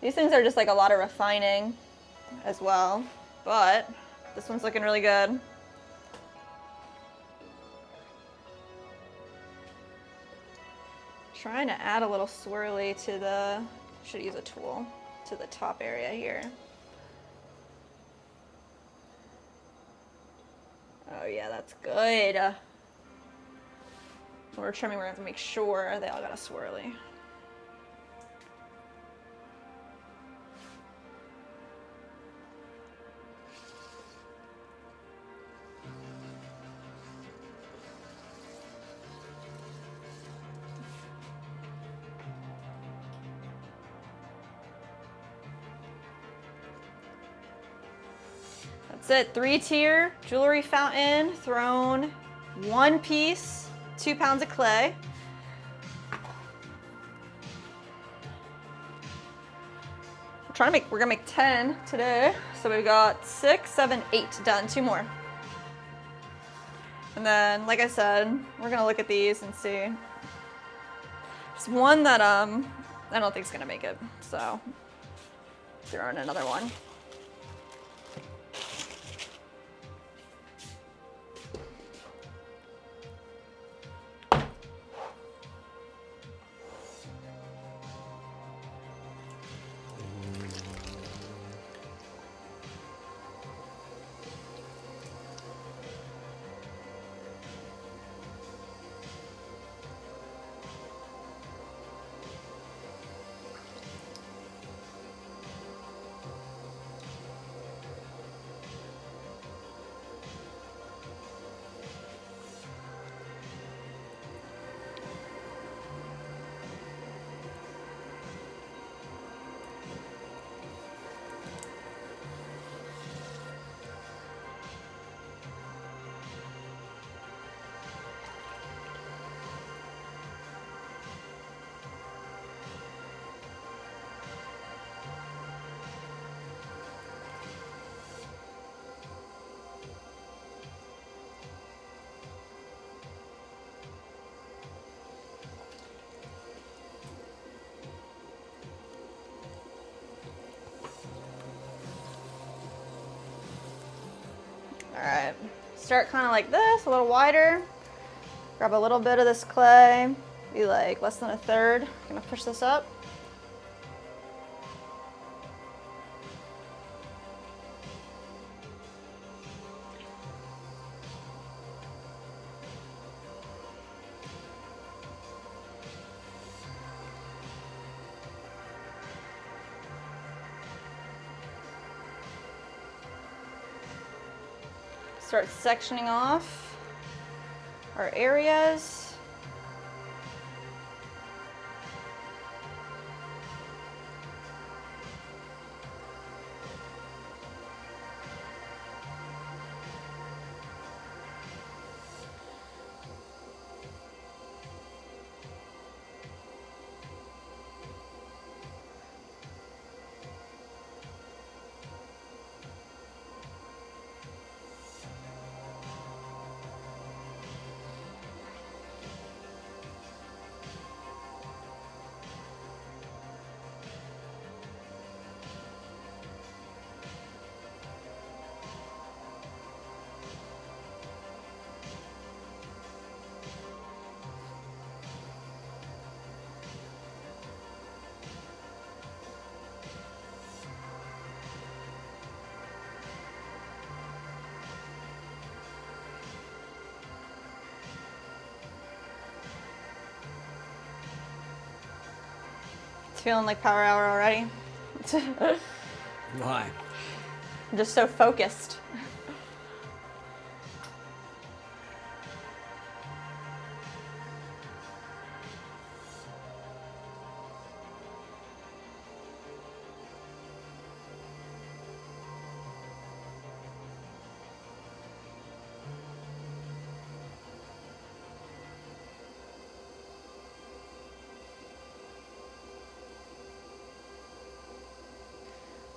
These things are just like a lot of refining as well, but this one's looking really good. Trying to add a little swirly to the, should use a tool, to the top area here. Oh yeah, that's good. When we're trimming, we're gonna have to make sure they all got a swirly. That's it, 3-tier jewelry fountain, thrown 1 piece, 2 pounds of clay. We're gonna make 10 today. So we've got 6, 7, 8 done, 2 more. And then, like I said, we're gonna look at these and see. There's one that I don't think is gonna make it, so throw in another one. All right, start kind of like this, a little wider. Grab a little bit of this clay, be like less than a third. Gonna push this up. Start sectioning off our areas. It's feeling like power hour already. Why? I'm just so focused.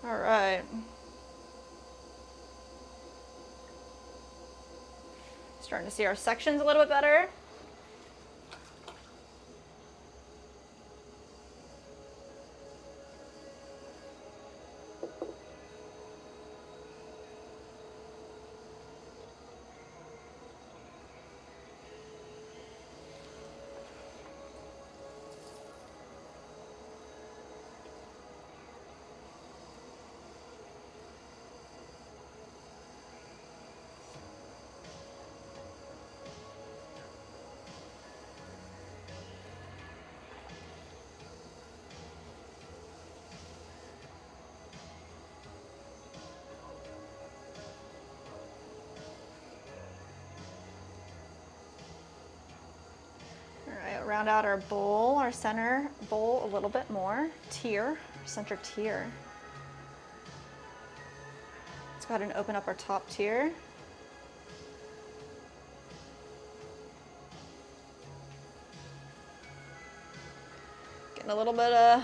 All right. Starting to see our sections a little bit better. Round out our bowl, our center bowl a little bit more. Tier, center tier. It's go ahead and open up our top tier. Getting a little bit of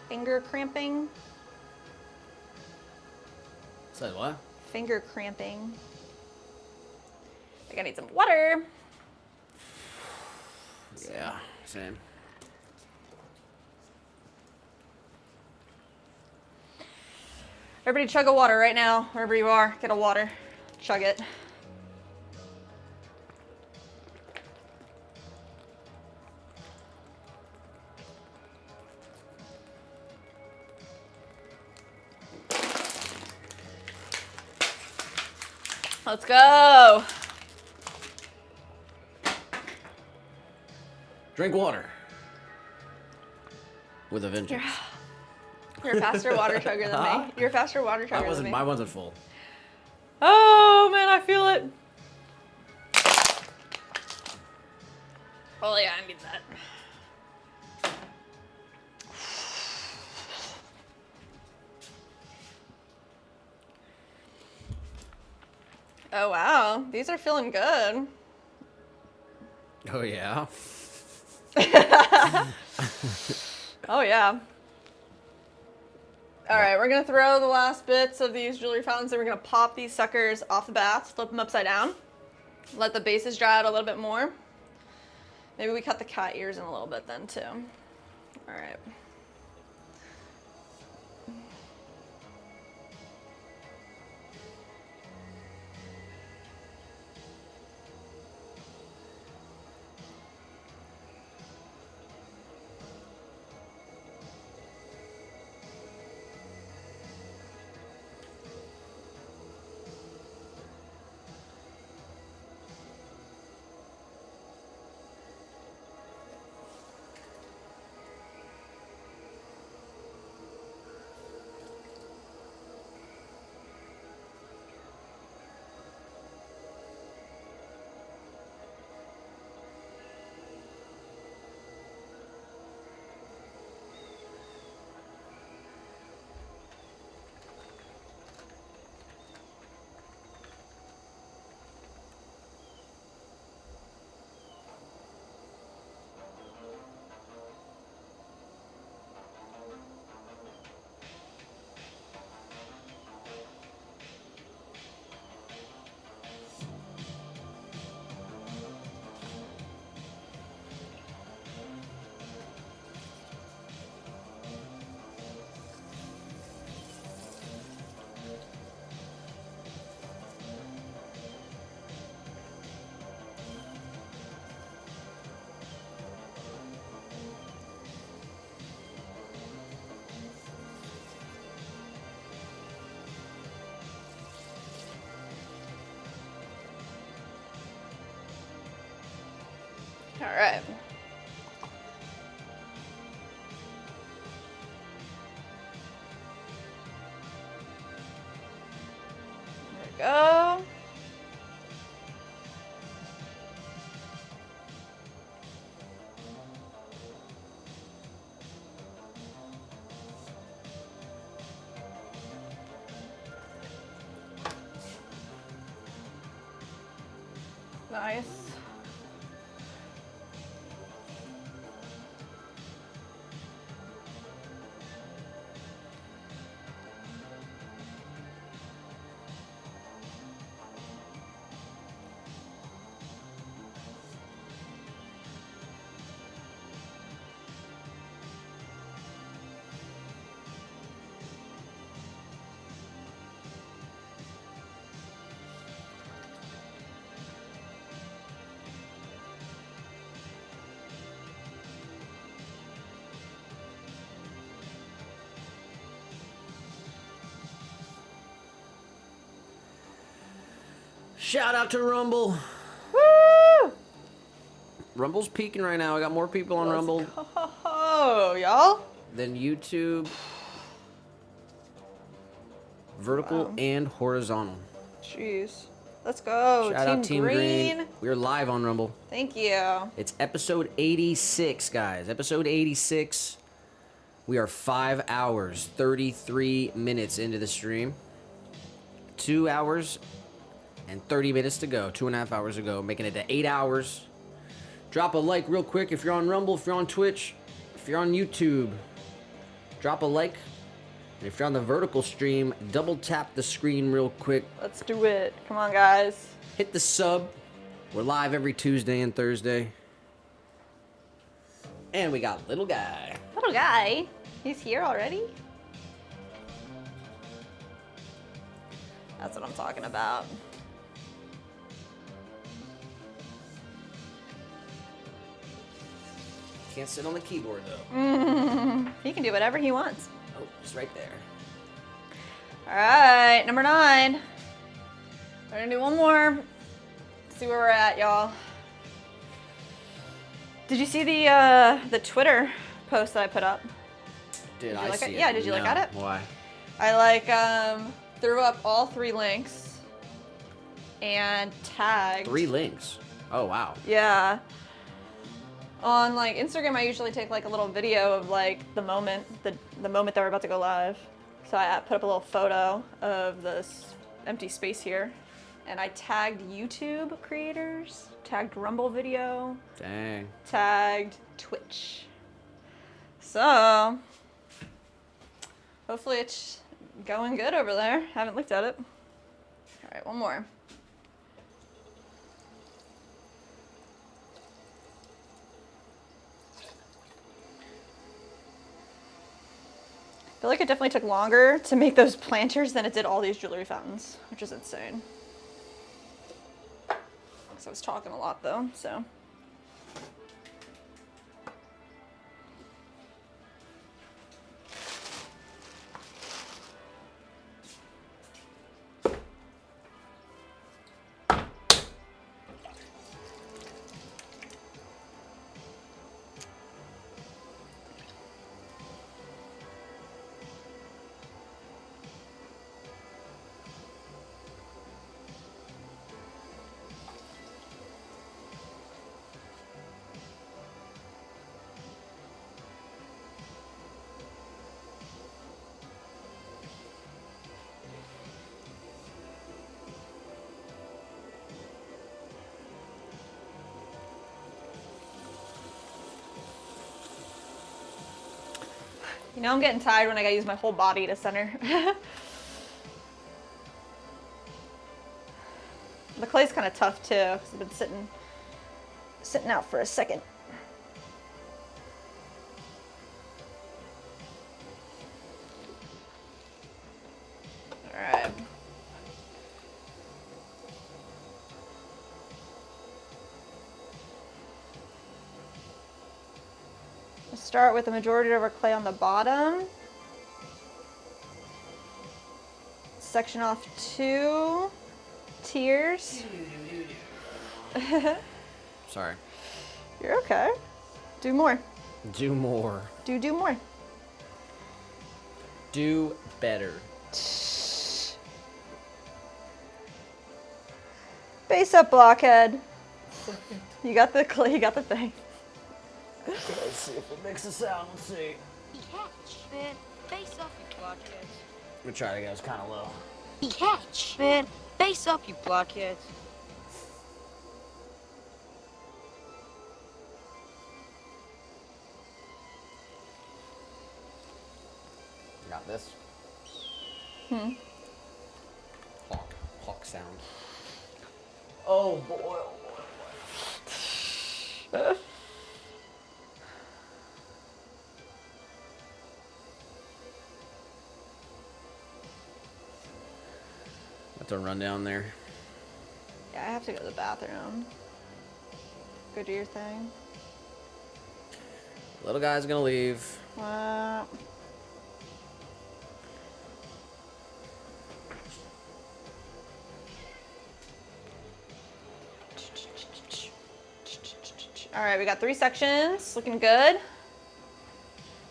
finger cramping. Said what? Finger cramping. I think I need some water. Yeah, same. Everybody chug a water right now, wherever you are. Get a water. Chug it. Let's go. Drink water. With a vengeance. You're a faster water chugger than me. You're a faster water chugger than me. Mine wasn't full. Oh man, I feel it. Oh yeah, I need that. Oh wow, these are feeling good. Oh yeah. Oh yeah. All right, we're gonna throw the last bits of these jewelry fountains and we're gonna pop these suckers off the bats, flip them upside down, let the bases dry out a little bit more. Maybe we cut the cat ears in a little bit then too. All right. All right. There we go. Nice. Shout out to Rumble. Woo! Rumble's peaking right now. I got more people on Rumble Oh, y'all. than YouTube. Vertical and horizontal. Jeez. Let's go. Shout out Team Green. We're live on Rumble. Thank you. It's episode 86, guys. Episode 86. We are 5 hours, 33 minutes into the stream. 2 hours and 30 minutes to go. 2.5 hours to go, making it to 8 hours. Drop a like real quick if you're on Rumble, if you're on Twitch, if you're on YouTube. Drop a like. And if you're on the vertical stream, double tap the screen real quick. Let's do it. Come on, guys. Hit the sub. We're live every Tuesday and Thursday. And we got little guy. Little guy. He's here already? That's what I'm talking about. Can't sit on the keyboard though. He can do whatever he wants. Oh, just right there. All right, number 9. We're gonna do one more. See where we're at, y'all. Did you see the Twitter post that I put up? Did you I look see at- it? yeah, did you look No. at it? Why? I threw up all 3 links and tagged 3 links. Oh wow. Yeah. On Instagram, I usually take a little video of the moment that we're about to go live. So I put up a little photo of this empty space here, and I tagged YouTube creators, tagged Rumble Video, Dang. tagged Twitch. So hopefully it's going good over there. Haven't looked at it. All right, one more. I feel like it definitely took longer to make those planters than it did all these jewelry fountains, which is insane. So I was talking a lot though, so. You know I'm getting tired when I gotta use my whole body to center. The clay's kind of tough too, because I've been sitting out for a second. All right. We'll start with the majority of our clay on the bottom. Section off 2 tiers. Sorry. You're okay. Do more. Do more. Do more. Do better. Base up, blockhead. You got the clay, you got the thing. Let's see if it makes a sound. Let's see. Catch, man. Face up, you blockheads. Let me try it again. It's kind of low. Catch, man. Face up, you blockheads. Got this. Hawk sound. Oh boy, oh boy, Have to run down there. Yeah, I have to go to the bathroom. Go do your thing. Little guy's gonna leave. Wow. All right, we got 3 sections, looking good.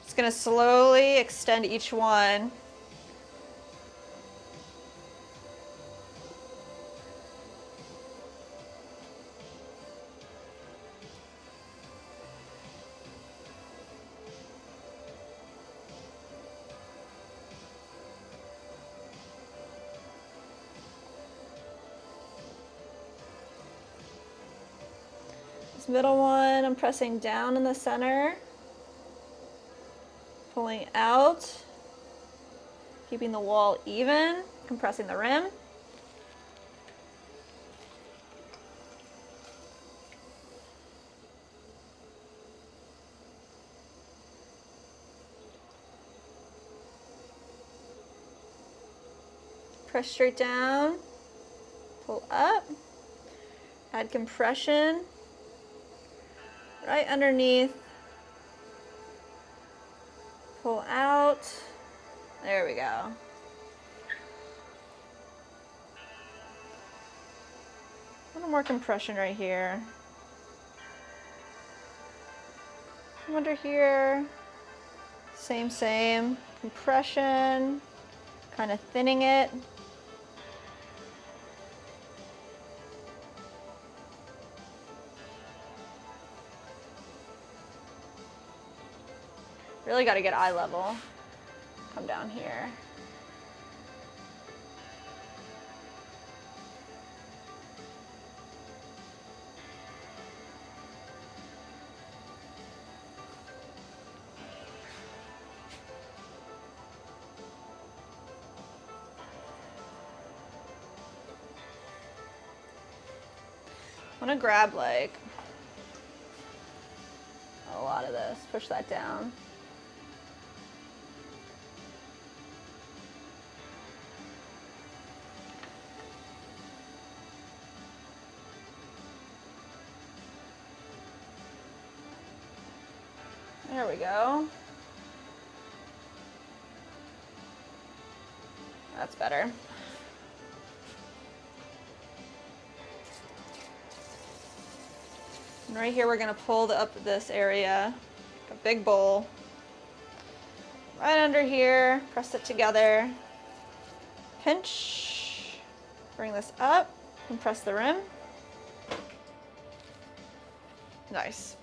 Just gonna slowly extend each one. This middle one, I'm pressing down in the center, pulling out, keeping the wall even, compressing the rim. Press straight down, pull up, add compression right underneath, pull out, there we go. A little more compression right here. Under here, same, compression, kind of thinning it. Really got to get eye level. Come down here. I'm gonna grab like a lot of this, push that down. There we go. That's better. And right here, we're gonna pull up this area, a big bowl. Right under here, press it together. Pinch, bring this up, compress the rim. Nice.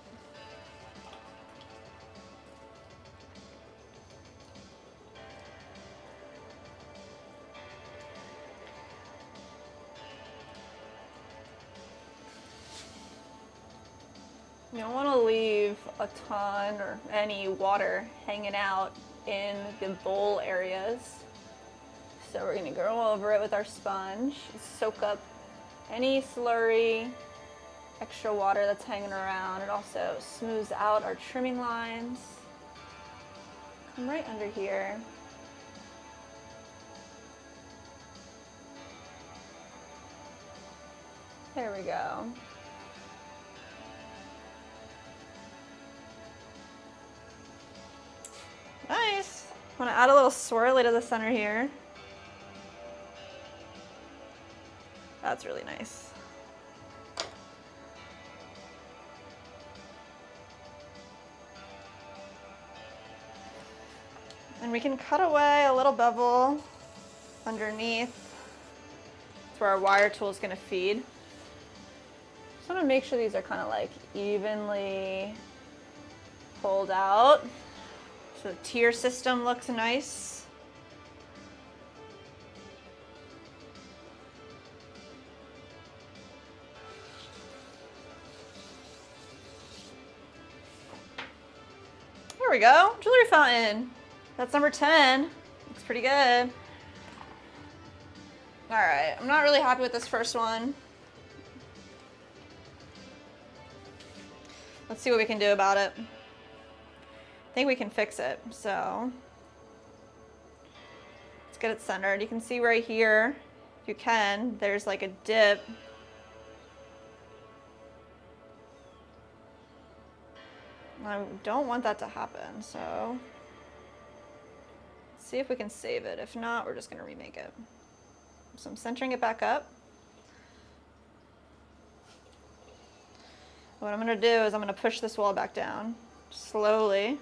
You don't want to leave a ton or any water hanging out in the bowl areas. So we're going to go over it with our sponge, soak up any slurry, extra water that's hanging around. It also smooths out our trimming lines. Come right under here. There we go. Nice. I'm gonna add a little swirly to the center here. That's really nice. And we can cut away a little bevel underneath. That's where our wire tool is gonna feed. Just wanna make sure these are kind of like evenly pulled out. So the tier system looks nice. There we go, jewelry fountain. That's number 10. Looks pretty good. All right, I'm not really happy with this first one. Let's see what we can do about it. I think we can fix it, so let's get it centered. You can see right here, if you can, there's like a dip. I don't want that to happen, so let's see if we can save it. If not, we're just gonna remake it. So I'm centering it back up. What I'm gonna do is I'm gonna push this wall back down, slowly,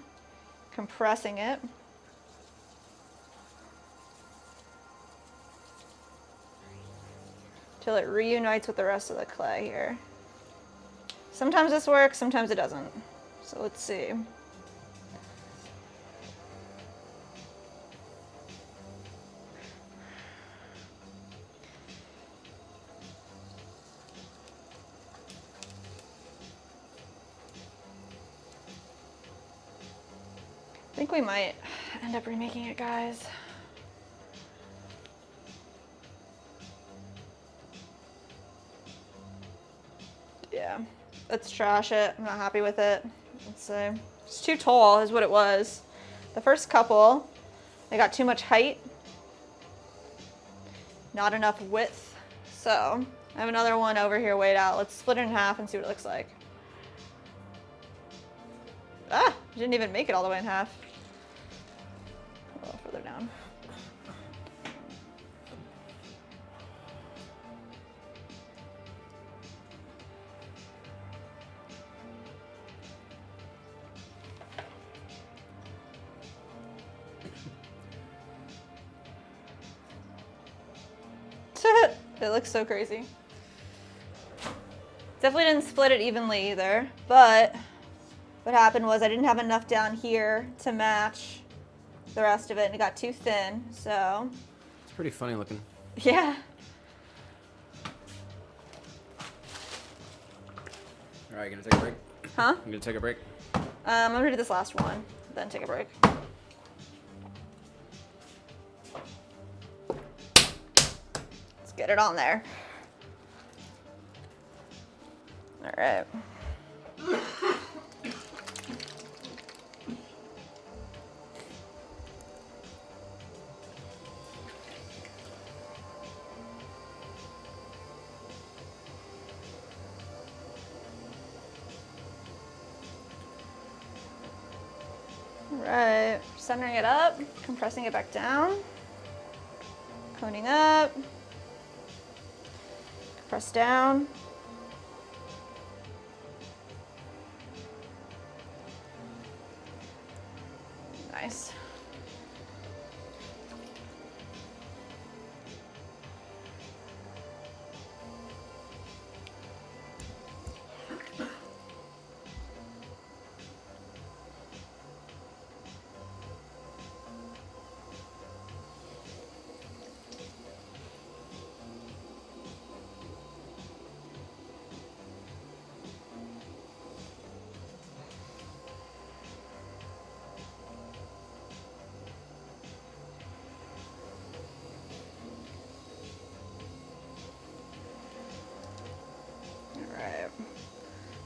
compressing it. Till it reunites with the rest of the clay here. Sometimes this works, sometimes it doesn't. So let's see. think we might end up remaking it, guys. Yeah, let's trash it. I'm not happy with it. Let's see. It's too tall is what it was. The first couple, they got too much height, not enough width. So I have another one over here weighed out. Let's split it in half and see what it looks like. Ah, didn't even make it all the way in half. A little further down. It looks so crazy. Definitely didn't split it evenly either, but what happened was I didn't have enough down here to match the rest of it, and it got too thin, so. It's pretty funny looking. Yeah. All right, gonna take a break? Huh? You gonna take a break? I'm gonna do this last one, then take a break. Get it on there. All right. All right, centering it up, compressing it back down, coning up. Press down. Nice.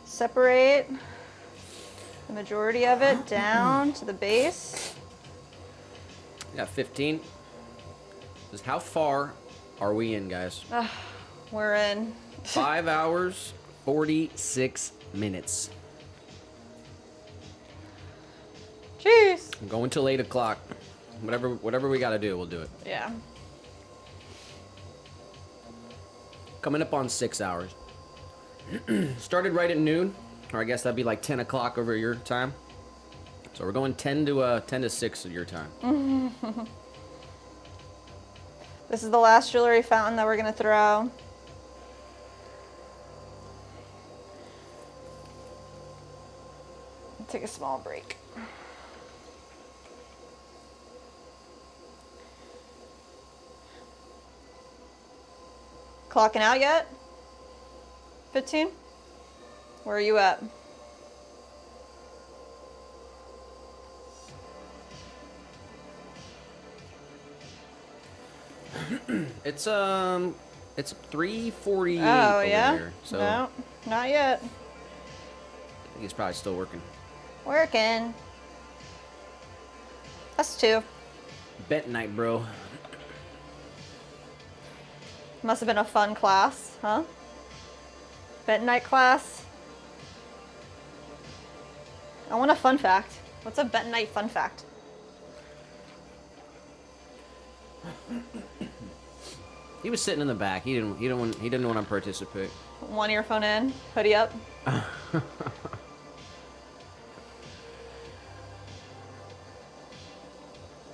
Separate the majority of it down to the base. Got 15. Just how far are we in, guys? We're in 5 hours, 46 minutes. Jeez. I'm going till 8 o'clock. Whatever we gotta do, we'll do it. Yeah. Coming up on 6 hours. Started right at noon, or I guess that'd be like 10 o'clock over your time. So we're going 10 to 6 at your time. This is the last jewelry fountain that we're gonna throw. Take a small break. Clocking out yet? 15? Where are you at? It's 3:40. Oh, over yeah? there, so No, not yet. I think he's probably still working. Working. Us too. Bet night, bro. Must have been a fun class, huh? Bet night class. I want a fun fact. What's a bet night fun fact? He was sitting in the back. He didn't want to participate. One earphone in, hoodie up.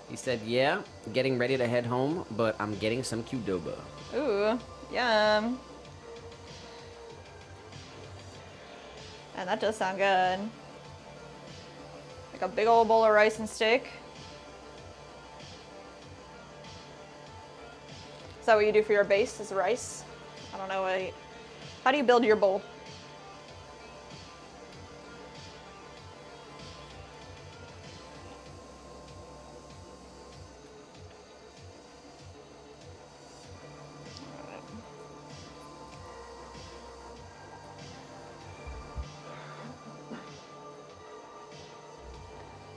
He said, "Yeah, getting ready to head home, but I'm getting some Qdoba." Ooh, yum. And that does sound good. Like a big old bowl of rice and steak. Is that what you do for your base, is rice? I don't know. How do you build your bowl?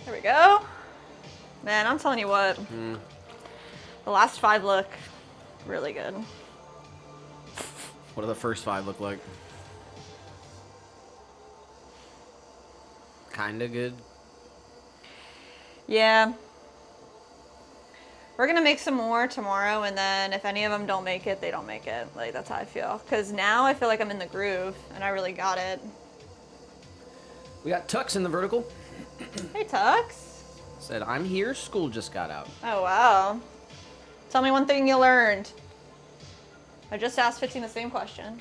There we go. Man, I'm telling you what. The last 5 look really good. What do the first 5 look like? Kinda good. Yeah. We're gonna make some more tomorrow, and then if any of them don't make it, they don't make it. Like, that's how I feel. Because now I feel like I'm in the groove, and I really got it. We got Tux in the vertical. Hey, Tux. Said, I'm here, school just got out. Oh, wow. Tell me one thing you learned. I just asked 15 the same question.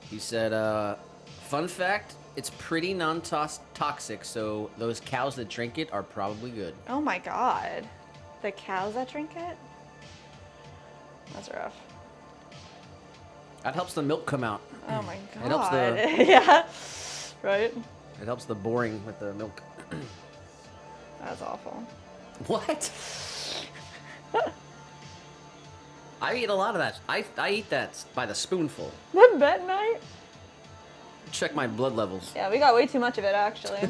He said, fun fact, it's pretty non-toxic, so those cows that drink it are probably good. Oh my god. The cows that drink it? That's rough. That helps the milk come out. Oh my god. It helps the yeah. Right? it helps the boring with the milk. That's awful. What? I eat a lot of that. I eat that by the spoonful. The bet night? Check my blood levels. Yeah, we got way too much of it, actually.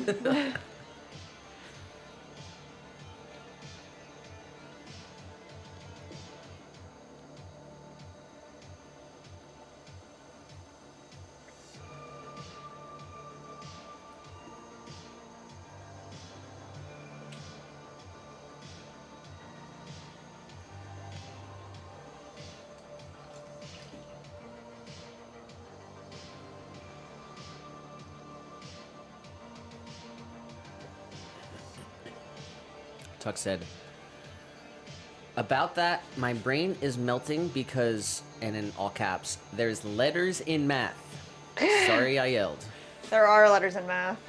Tuck said, about that, my brain is melting because, and in all caps, there's letters in math. Sorry I yelled. There are letters in math.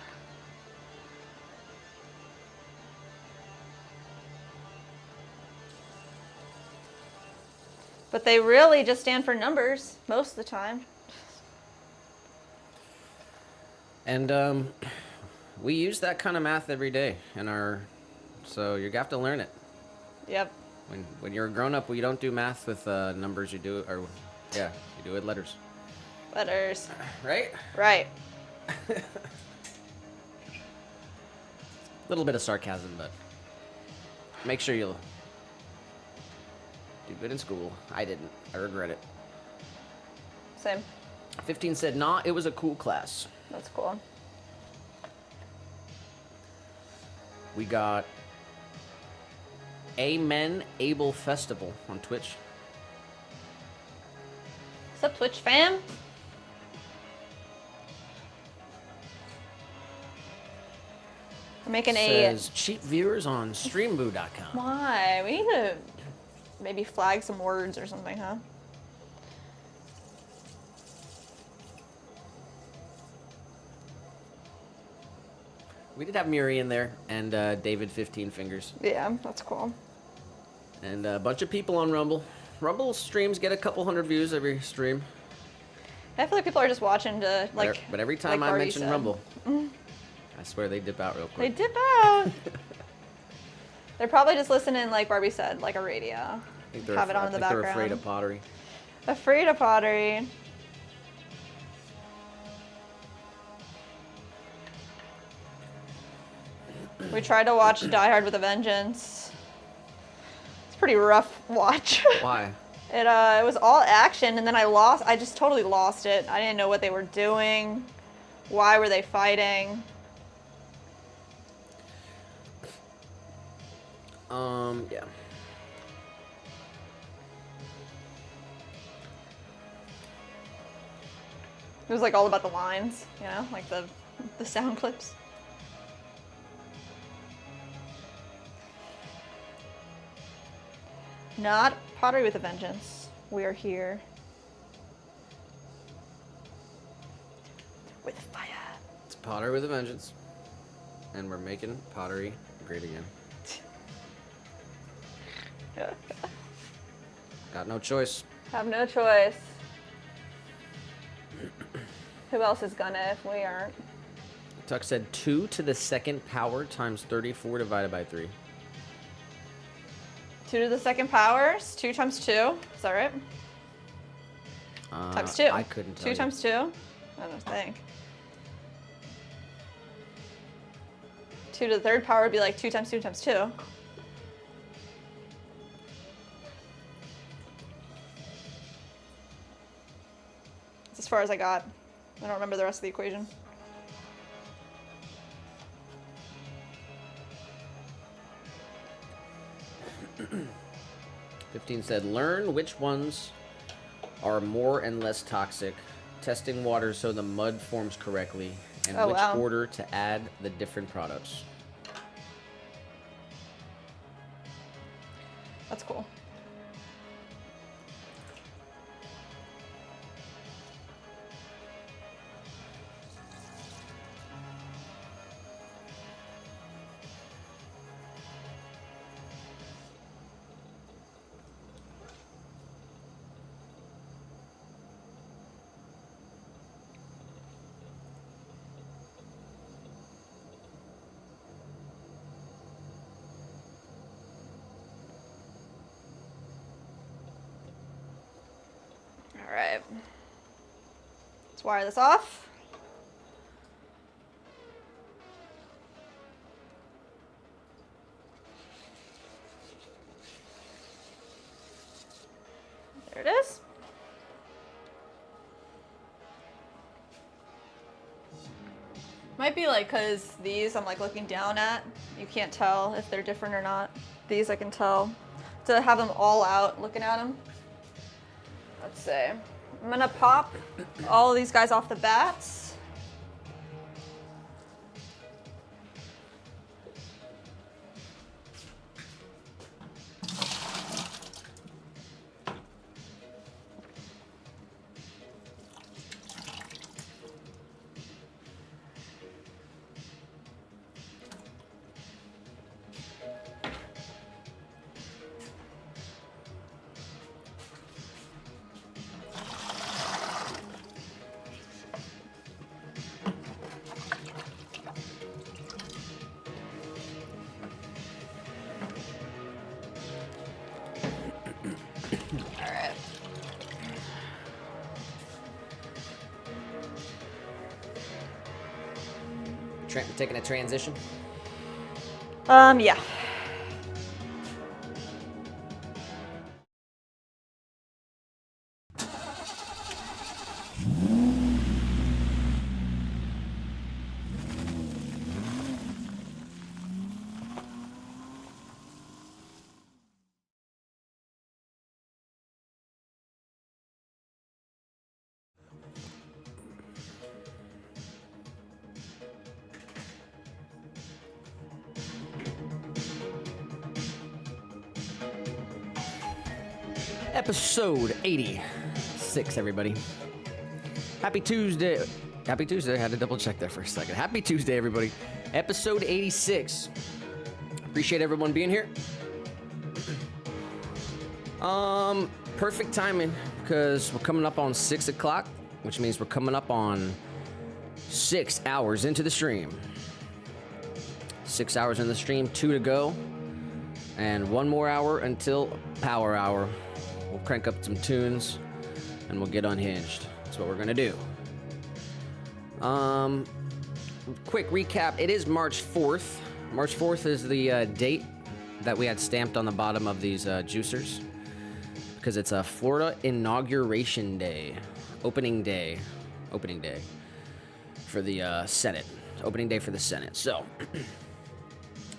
But they really just stand for numbers most of the time. And we use that kind of math every day in our, so you have to learn it. Yep. When you're a grown up, we don't do math with numbers. You do, or yeah, you do it with letters. Letters. Right? Right. A little bit of sarcasm, but make sure you'll do good in school. I didn't. I regret it. Same. 15 said, nah, it was a cool class. That's cool. We got Amen Able Festival on Twitch. What's up, Twitch fam? We're making Says cheap viewers on streamboo.com. Why? We need to maybe flag some words or something, huh? We did have Muri in there and David 15 Fingers. Yeah, that's cool. And a bunch of people on Rumble. Rumble streams get a couple hundred views every stream. I feel like people are just watching to, like. But every time like I Barbie mention said. Rumble, I swear they dip out real They quick. dip out. They're probably just listening, like Barbie said, like a radio. I think they're Have it on in the They're background. afraid of pottery. Afraid of pottery. We tried to watch Die Hard with a Vengeance. It's a pretty rough watch. Why? It was all action, and then I just totally lost it. I didn't know what they were doing. Why were they fighting? Yeah. It was like all about the lines, you know, like the sound clips. Not Pottery with a Vengeance. We are here. With fire. It's Pottery with a Vengeance. And we're making pottery great again. Got no choice. Have no choice. Who else is gonna if we aren't? Tuck said 2 to the second power times 34 divided by 3. 2 to the second powers. 2 times 2. Is that right? Times 2. I couldn't tell 2 you. times 2? I don't think. 2 to the third power would be like 2 times 2 times 2. That's as far as I got. I don't remember the rest of the equation. "15 said, learn which ones are more and less toxic, testing water so the mud forms correctly, and Oh, which wow. order to add the different products." That's cool. All right. Let's wire this off. There it is. Might be like, cause these I'm like looking down at, you can't tell if they're different or not. These I can tell. To have them all out looking at them. Let's see. I'm gonna pop all of these guys off the bats. All right. Taking a transition. Yeah. Episode 86, everybody. Happy Tuesday. Happy Tuesday. I had to double check there for a second. Happy Tuesday, everybody. Episode 86. Appreciate everyone being here. Perfect timing because we're coming up on 6 o'clock, which means we're coming up on 6 hours into the stream. 6 hours in the stream, 2 to go, and 1 more hour until power hour. We'll crank up some tunes and we'll get unhinged. That's what we're gonna do. Quick recap. It is March 4th. March 4th is the date that we had stamped on the bottom of these juicers because it's a Florida Inauguration Day, opening day for the Senate. Opening day for the Senate. So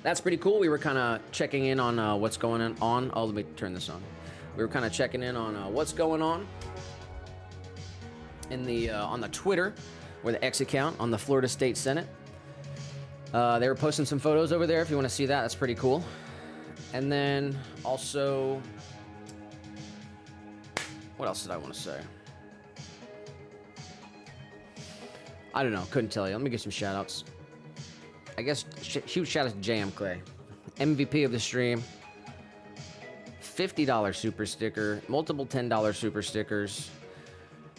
that's pretty cool. We were kind of checking in on what's going on. Oh, let me turn this on. We were kind of checking in on what's going on in the on the Twitter or the X account on the Florida State Senate. They were posting some photos over there. If you want to see that, that's pretty cool. And then also, what else did I want to say? I don't know. Couldn't tell you. Let me get some shout outs. I guess huge shout out to JM Clay, MVP of the stream. $50 super sticker, multiple $10 super stickers.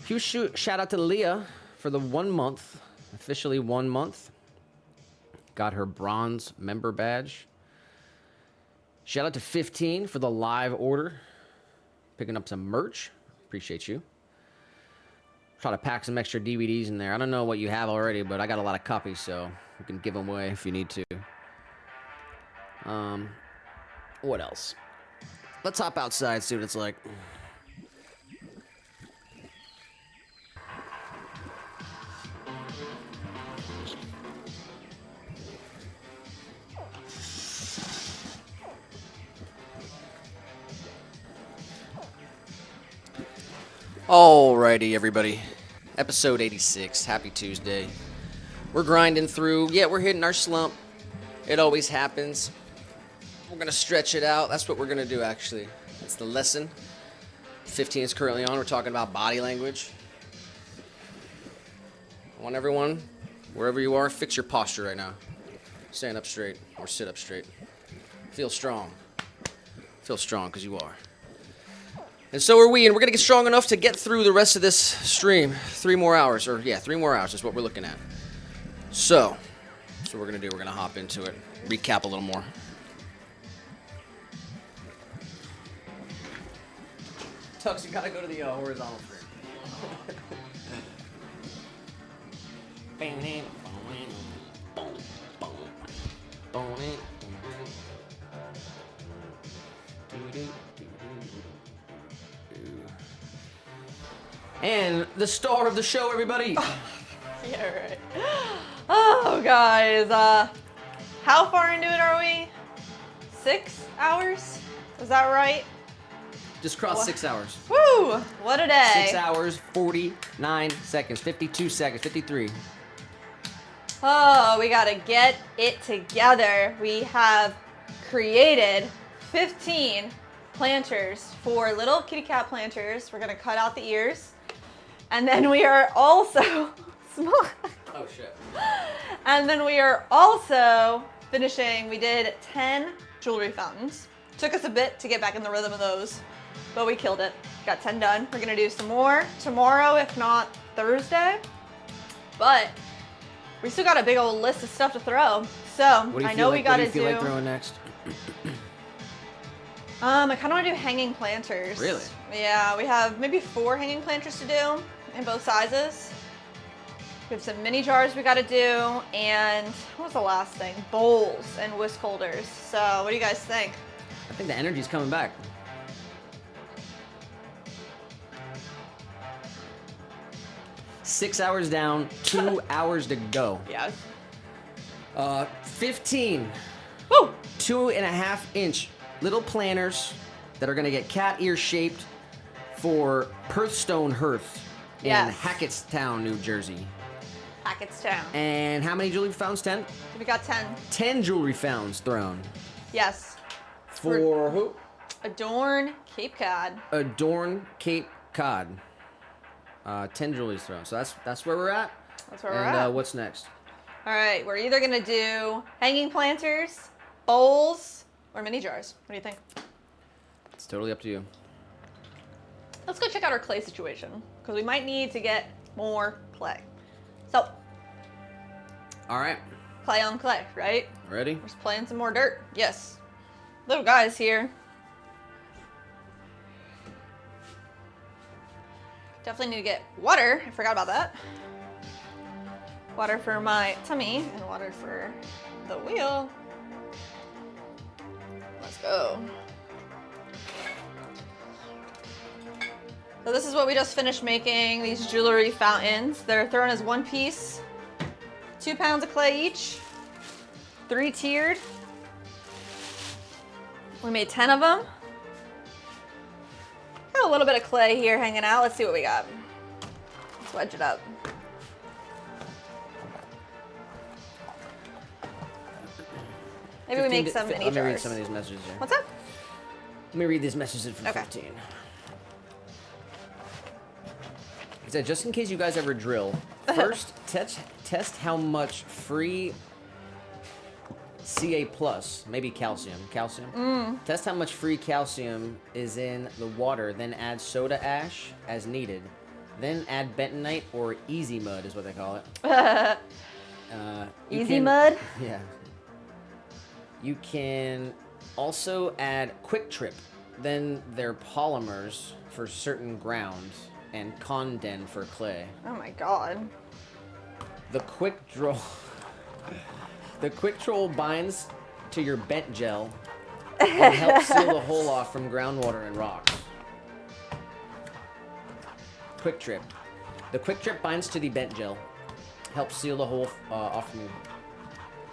Huge shout out to Leah for the 1 month, officially 1 month. Got her bronze member badge. Shout out to 15 for the live order, picking up some merch. Appreciate you. Try to pack some extra DVDs in there. I don't know what you have already, but I got a lot of copies, so you can give them away if you need to. What else? Let's hop outside, see what it's like. Alrighty, everybody. Episode 86. Happy Tuesday. We're grinding through. Yeah, we're hitting our slump. It always happens. We're going to stretch it out. That's what we're going to do, actually. It's the lesson. 15 is currently on. We're talking about body language. I want everyone, wherever you are, fix your posture right now. Stand up straight or sit up straight. Feel strong. Feel strong, because you are. And so are we, and we're going to get strong enough to get through the rest of this stream. 3 more hours, 3 more hours is what we're looking at. So, that's what we're going to do. We're going to hop into it, recap a little more. Tux, you got to go to the horizontal frame. And the star of the show, everybody. Yeah, right. Oh, guys. How far into it are we? 6 hours? Is that right? Just crossed 6 hours. Woo! What a day. 6 hours, 49 seconds, 52 seconds, 53. Oh, we gotta get it together. We have created 15 planters for little kitty cat planters. We're gonna cut out the ears. And then we are also small. Oh, shit. And then we are also finishing, we did 10 jewelry fountains. Took us a bit to get back in the rhythm of those, but we killed it. Got 10 done. We're gonna do some more tomorrow, if not Thursday. But we still got a big old list of stuff to throw. So I know we gotta What do you feel like throwing next? I kind of want to do hanging planters. Really? Yeah, we have maybe 4 hanging planters to do in both sizes. We have some mini jars we got to do, and what was the last thing? Bowls and whisk holders. So what do you guys think? I think the energy's coming back. Six hours down, 2 hours to go. Yeah. 15 Woo! 2.5 inch little planters that are gonna get cat ear shaped for Perthstone Hearth in Yes. Hackettstown, New Jersey. Hackettstown. And how many jewelry founds? 10? We got 10. 10 jewelry founds thrown. Yes. For who? Adorn Cape Cod. Adorn Cape Cod. 10 jewelry thrown. So that's where we're at. That's where we're and at. What's next? All right, we're either gonna do hanging planters, bowls, or mini jars. What do you think? It's totally up to you. Let's go check out our clay situation, because we might need to get more clay. So, All right. clay on clay, right? Ready? We're just playing some more dirt. Yes. Little guys here. Definitely need to get water. I forgot about that. Water for my tummy and water for the wheel. Let's go. So this is what we just finished making, these jewelry fountains. They're thrown as one piece, 2 pounds of clay each, 3 tiered. We made 10 of them. Got a little bit of clay here hanging out. Let's see what we got. Let's wedge it up. Maybe we make some mini Let me read jars. some of these messages here. What's up? Let me read these messages from Okay. 15. He said, just in case you guys ever drill, first test how much free Ca+, maybe calcium. Test how much free calcium is in the water, then add soda ash as needed. Then add bentonite or easy mud is what they call it. Easy mud? Yeah. You can also add quick trip, then their polymers for certain grounds, and conden for clay. Oh my god. The quick draw binds to your bent gel and help seal the hole off from groundwater and rocks. Quick trip. The quick trip binds to the bent gel, helps seal the hole off from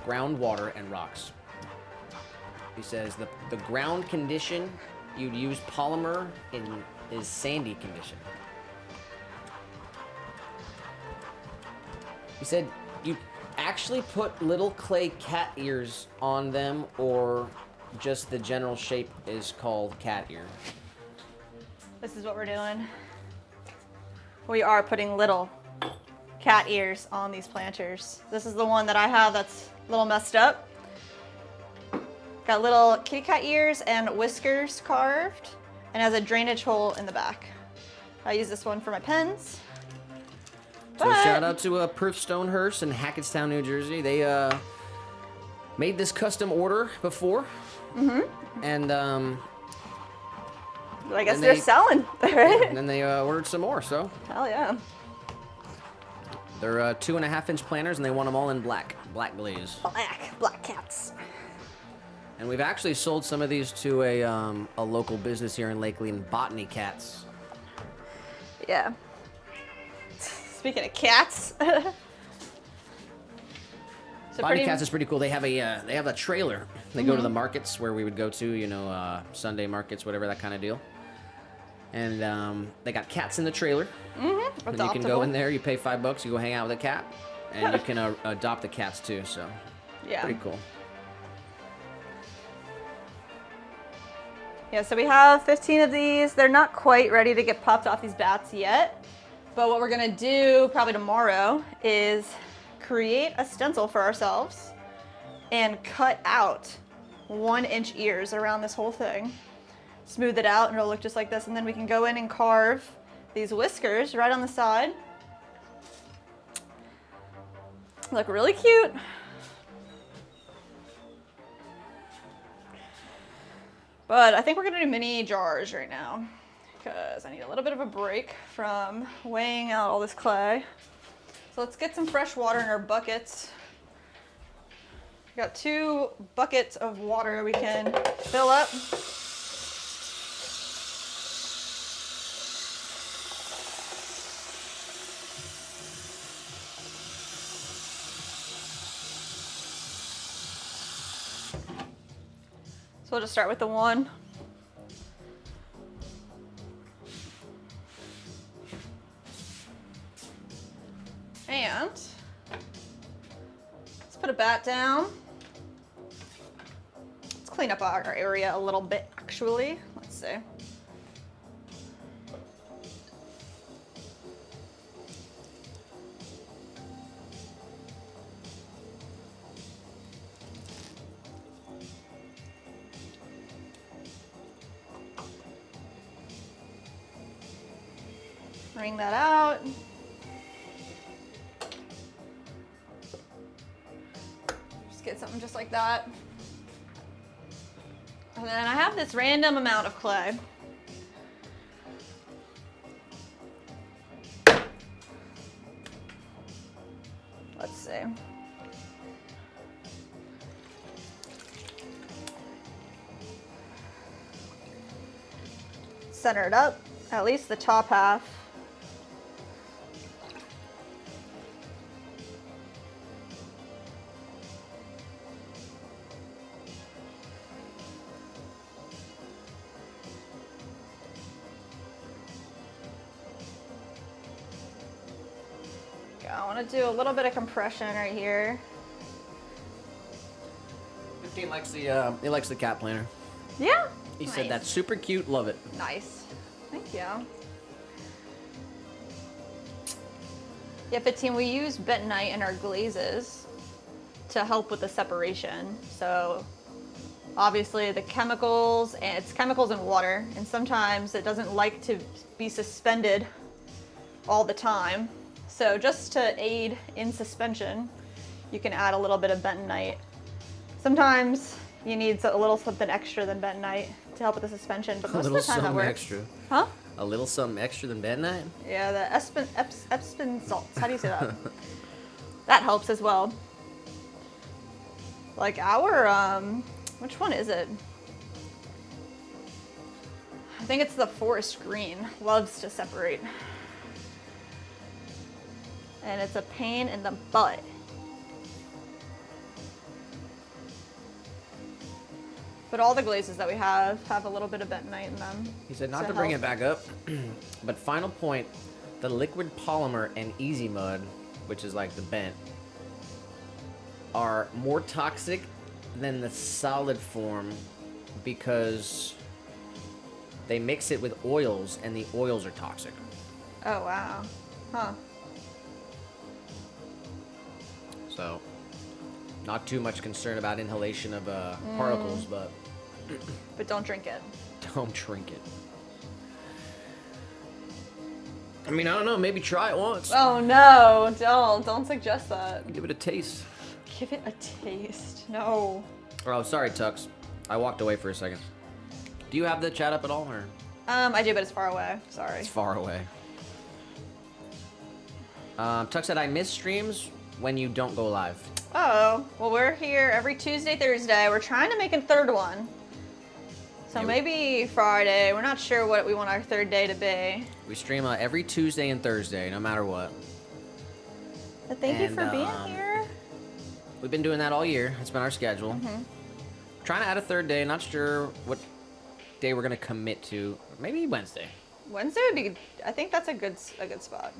groundwater and rocks. He says the ground condition you'd use polymer is sandy condition. He said you actually put little clay cat ears on them, or just the general shape is called cat ear. This is what we're doing. We are putting little cat ears on these planters. This is the one that I have that's a little messed up. Got little kitty cat ears and whiskers carved, and has a drainage hole in the back. I use this one for my pens. So shout out to Perth Stonehurst in Hackettstown, New Jersey. They made this custom order before. And I guess and they're they- selling, right? and then they ordered some more. So Hell yeah. they're 2.5-inch planters, and they want them all in black glaze. Black cats. And we've actually sold some of these to a local business here in Lakeland, Botany Cats. Yeah. Speaking of cats. So Botany Cats is pretty cool. They have a trailer. They go to the markets where we would go to, Sunday markets, whatever, that kind of deal. And they got cats in the trailer. And you can go in there, you pay $5, you go hang out with a cat, and you can adopt the cats too. So Yeah. pretty cool. Yeah, so we have 15 of these. They're not quite ready to get popped off these bats yet. But what we're gonna do probably tomorrow is create a stencil for ourselves and cut out 1-inch ears around this whole thing. Smooth it out and it'll look just like this. And then we can go in and carve these whiskers right on the side. Look really cute. But I think we're gonna do mini jars right now because I need a little bit of a break from weighing out all this clay. So let's get some fresh water in our buckets. We got 2 buckets of water we can fill up. So we'll just start with the one. And let's put a bat down. Let's clean up our area a little bit, actually. Let's see. Wring that out. Just get something just like that. And then I have this random amount of clay. Let's see. Center it up, at least the top half. I want to do a little bit of compression right here. 15 likes he likes the cat planter. Yeah. He Nice. said that's super cute. Love it. Nice. Thank you. Yeah, 15, we use bentonite in our glazes to help with the separation. So obviously the chemicals, and it's chemicals and water, and sometimes it doesn't like to be suspended all the time. So just to aid in suspension, you can add a little bit of bentonite. Sometimes you need a little something extra than bentonite to help with the suspension, but most of the time that works. extra. Huh? A little something extra than bentonite? Yeah, the Epsom salts. How do you say that? That helps as well. Like our, which one is it? I think it's the forest green. Loves to separate. And it's a pain in the butt. But all the glazes that we have a little bit of bentonite in them. He said not to bring it back up, but final point, the liquid polymer and easy mud, which is like the bent, are more toxic than the solid form because they mix it with oils and the oils are toxic. Oh, wow. Huh. So, not too much concern about inhalation of particles, but But don't drink it. don't drink it. I mean, I don't know, maybe try it once. Oh no, don't suggest that. Give it a taste. Give it a taste. No. Oh, sorry, Tux. I walked away for a second. Do you have the chat up at all, or? I do, but it's far away. Sorry. It's far away. Tux said, I miss streams when you don't go live. Oh, well, we're here every Tuesday, Thursday. We're trying to make a third one. So Yeah, maybe Friday. We're not sure what we want our third day to be. We stream every Tuesday and Thursday, no matter what. But thank you And, for being here. We've been doing that all year. It's been our schedule. Trying to add a third day. Not sure what day we're gonna commit to. Maybe Wednesday. Wednesday would be. I think that's a good spot.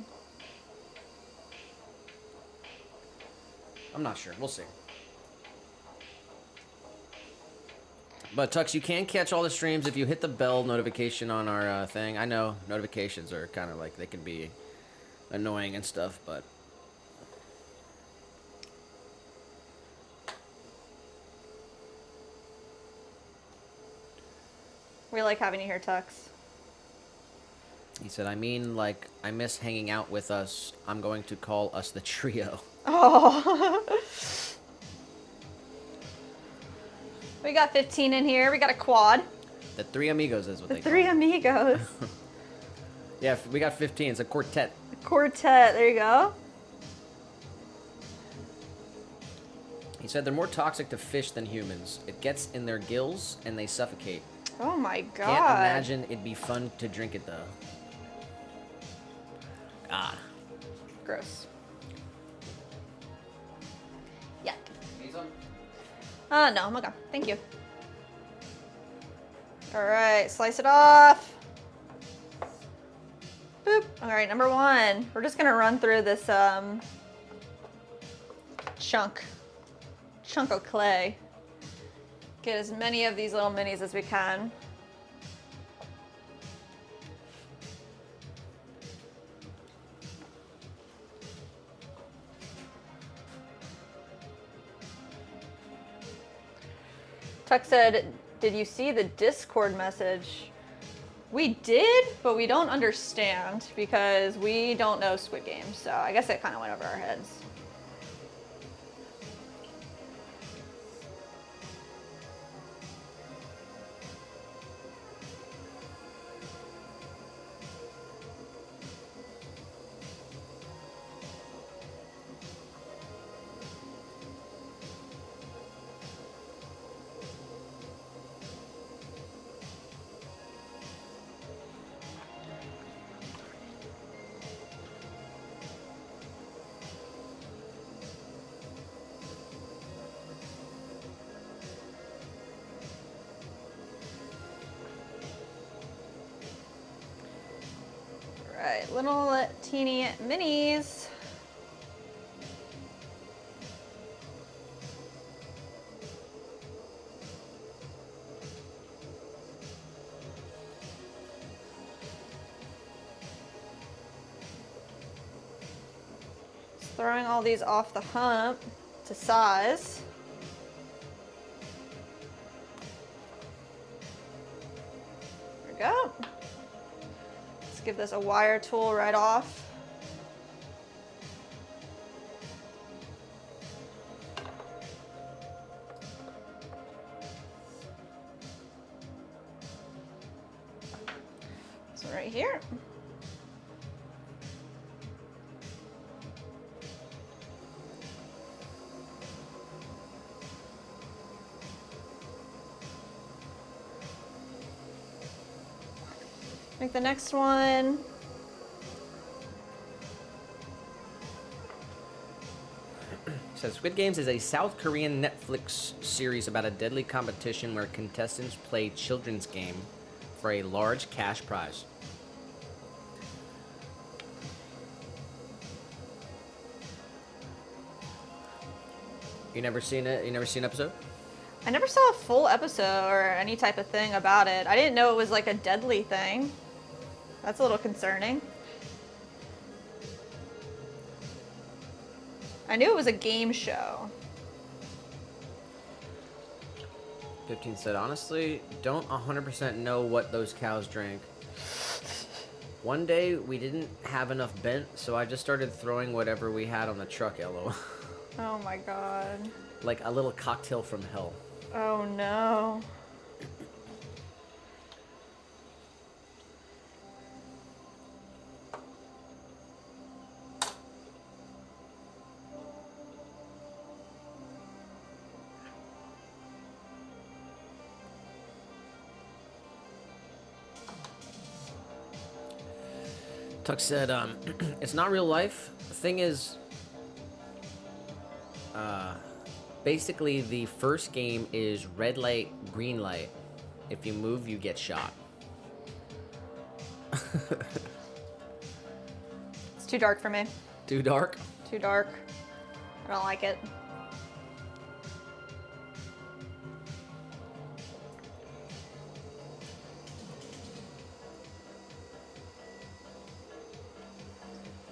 I'm not sure. We'll see. But Tux, you can catch all the streams if you hit the bell notification on our thing. I know notifications are kind of like, they can be annoying and stuff, but We like having you here, Tux. he said, I mean, like, I miss hanging out with us. I'm going to call us the trio. Oh. We got 15 in here. We got a quad. The three amigos is what The they call three them. amigos. Yeah, we got 15. It's a quartet. Quartet. There you go. He said they're more toxic to fish than humans. It gets in their gills and they suffocate. Oh my god. Can't imagine it'd be fun to drink it though. Ah. Gross. Yuck. Need some? No, I'm okay. Thank you. All right, slice it off. Boop. All right, number one. We're just gonna run through this chunk of clay. Get as many of these little minis as we can. Tuck said, did you see the Discord message? We did, but we don't understand because we don't know Squid Game. So I guess it kind of went over our heads. Right, little teeny minis. Just throwing all these off the hump to size. There we go. Give this a wire tool right off. So right here. Make the next one. Says Squid Games is a South Korean Netflix series about a deadly competition where contestants play children's game for a large cash prize. You never seen it? You never seen an episode? I never saw a full episode or any type of thing about it. I didn't know it was like a deadly thing. That's a little concerning. I knew it was a game show. 15 said, honestly, don't 100% know what those cows drank. One day, we didn't have enough bent, so I just started throwing whatever we had on the truck, LO. Oh my god. Like a little cocktail from hell. Oh no. Tuck said, it's not real life. The thing is, basically the first game is red light, green light. If you move, you get shot. It's too dark for me. Too dark? Too dark. I don't like it.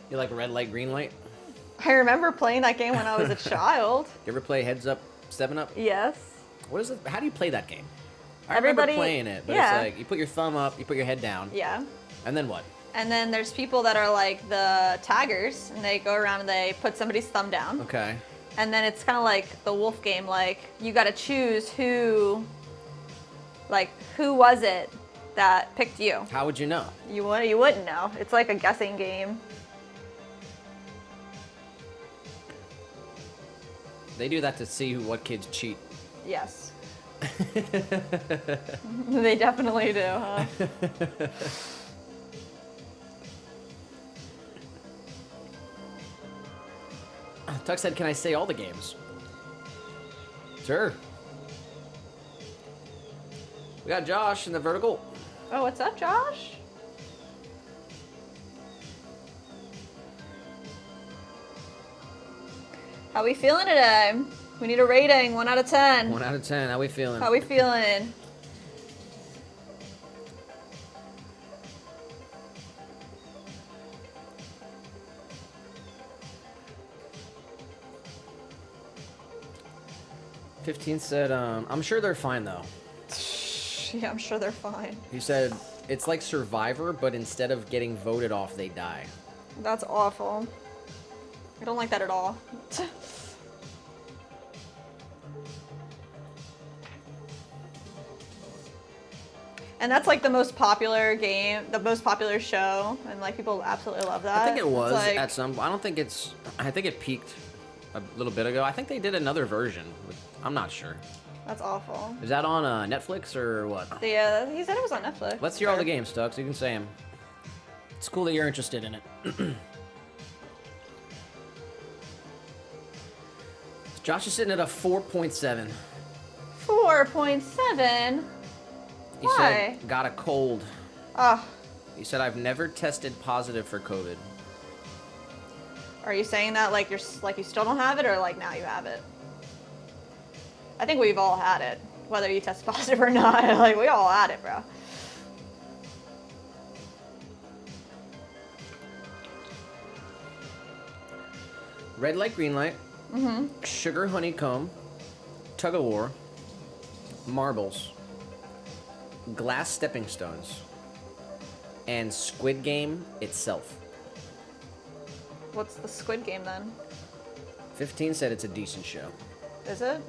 You like red light, green light? I remember playing that game when I was a child. You ever play Heads Up, 7 Up? Yes. What is it? How do you play that game? I Everybody- remember playing it, but yeah. it's like you put your thumb up, you put your head down, Yeah. and then what? And then there's people that are like the taggers, and they go around and they put somebody's thumb down. Okay. And then it's kind of like the wolf game, like you got to choose who was it that picked you. How would you know? You wouldn't know. It's like a guessing game. They do that to see what kids cheat. Yes. They definitely do, huh? Tuck said, can I say all the games? Sure. We got Josh in the vertical. Oh, what's up, Josh? How we feeling today? We need a rating, 1 out of 10. 1 out of 10. How we feeling? How we feeling? "15 said, I'm sure they're fine though. Yeah, I'm sure they're fine. He said, it's like Survivor, but instead of getting voted off, they die. That's awful. I don't like that at all. And that's like the most popular game, the most popular show, and like people absolutely love that. I think it was It's like- at some. I don't think it's. I think it peaked a little bit ago. I think they did another version. I'm not sure. That's awful. Is that on Netflix or what? Yeah, he said it was on Netflix. Let's hear all the games, Tuck, so you can say them. It's cool that you're interested in it. Josh is sitting at a 4.7. 4.7. He Why? said, got a cold. Oh, He said, I've never tested positive for COVID. are you saying that like you still don't have it, or like now you have it? I think we've all had it, whether you test positive or not. Like we all had it, bro. Red light, green light. Sugar honeycomb. Tug of war. Marbles. Glass stepping stones. And Squid Game itself. What's the Squid Game then? 15 said it's a decent show. Is it?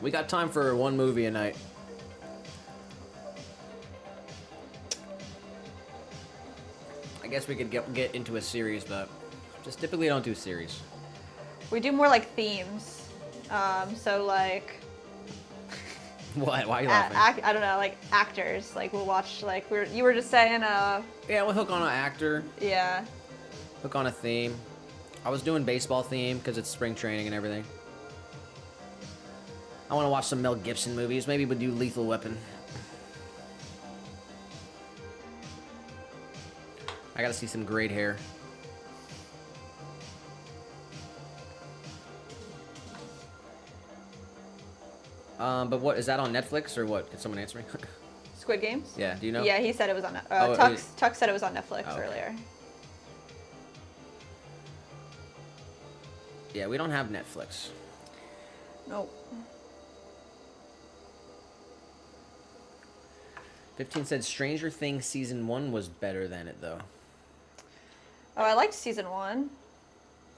We got time for one movie a night. I guess we could get into a series, but just typically don't do series. We do more like themes. So like What? Why are you laughing? I don't know, like actors. Like we'll watch. Like you were just saying. Yeah, we'll hook on an actor, Yeah. hook on a theme. I was doing baseball theme because it's spring training and everything. I want to watch some Mel Gibson movies. Maybe we'll do Lethal Weapon. I gotta see some great hair. But what is that on Netflix or what? Can someone answer me? Squid Games. Yeah, do you know? Yeah, he said it was on. Oh, Tux said it was on Netflix Oh, okay. earlier. Yeah, we don't have Netflix. Nope. 15 said Stranger Things season 1 was better than it though. Oh, I liked season 1.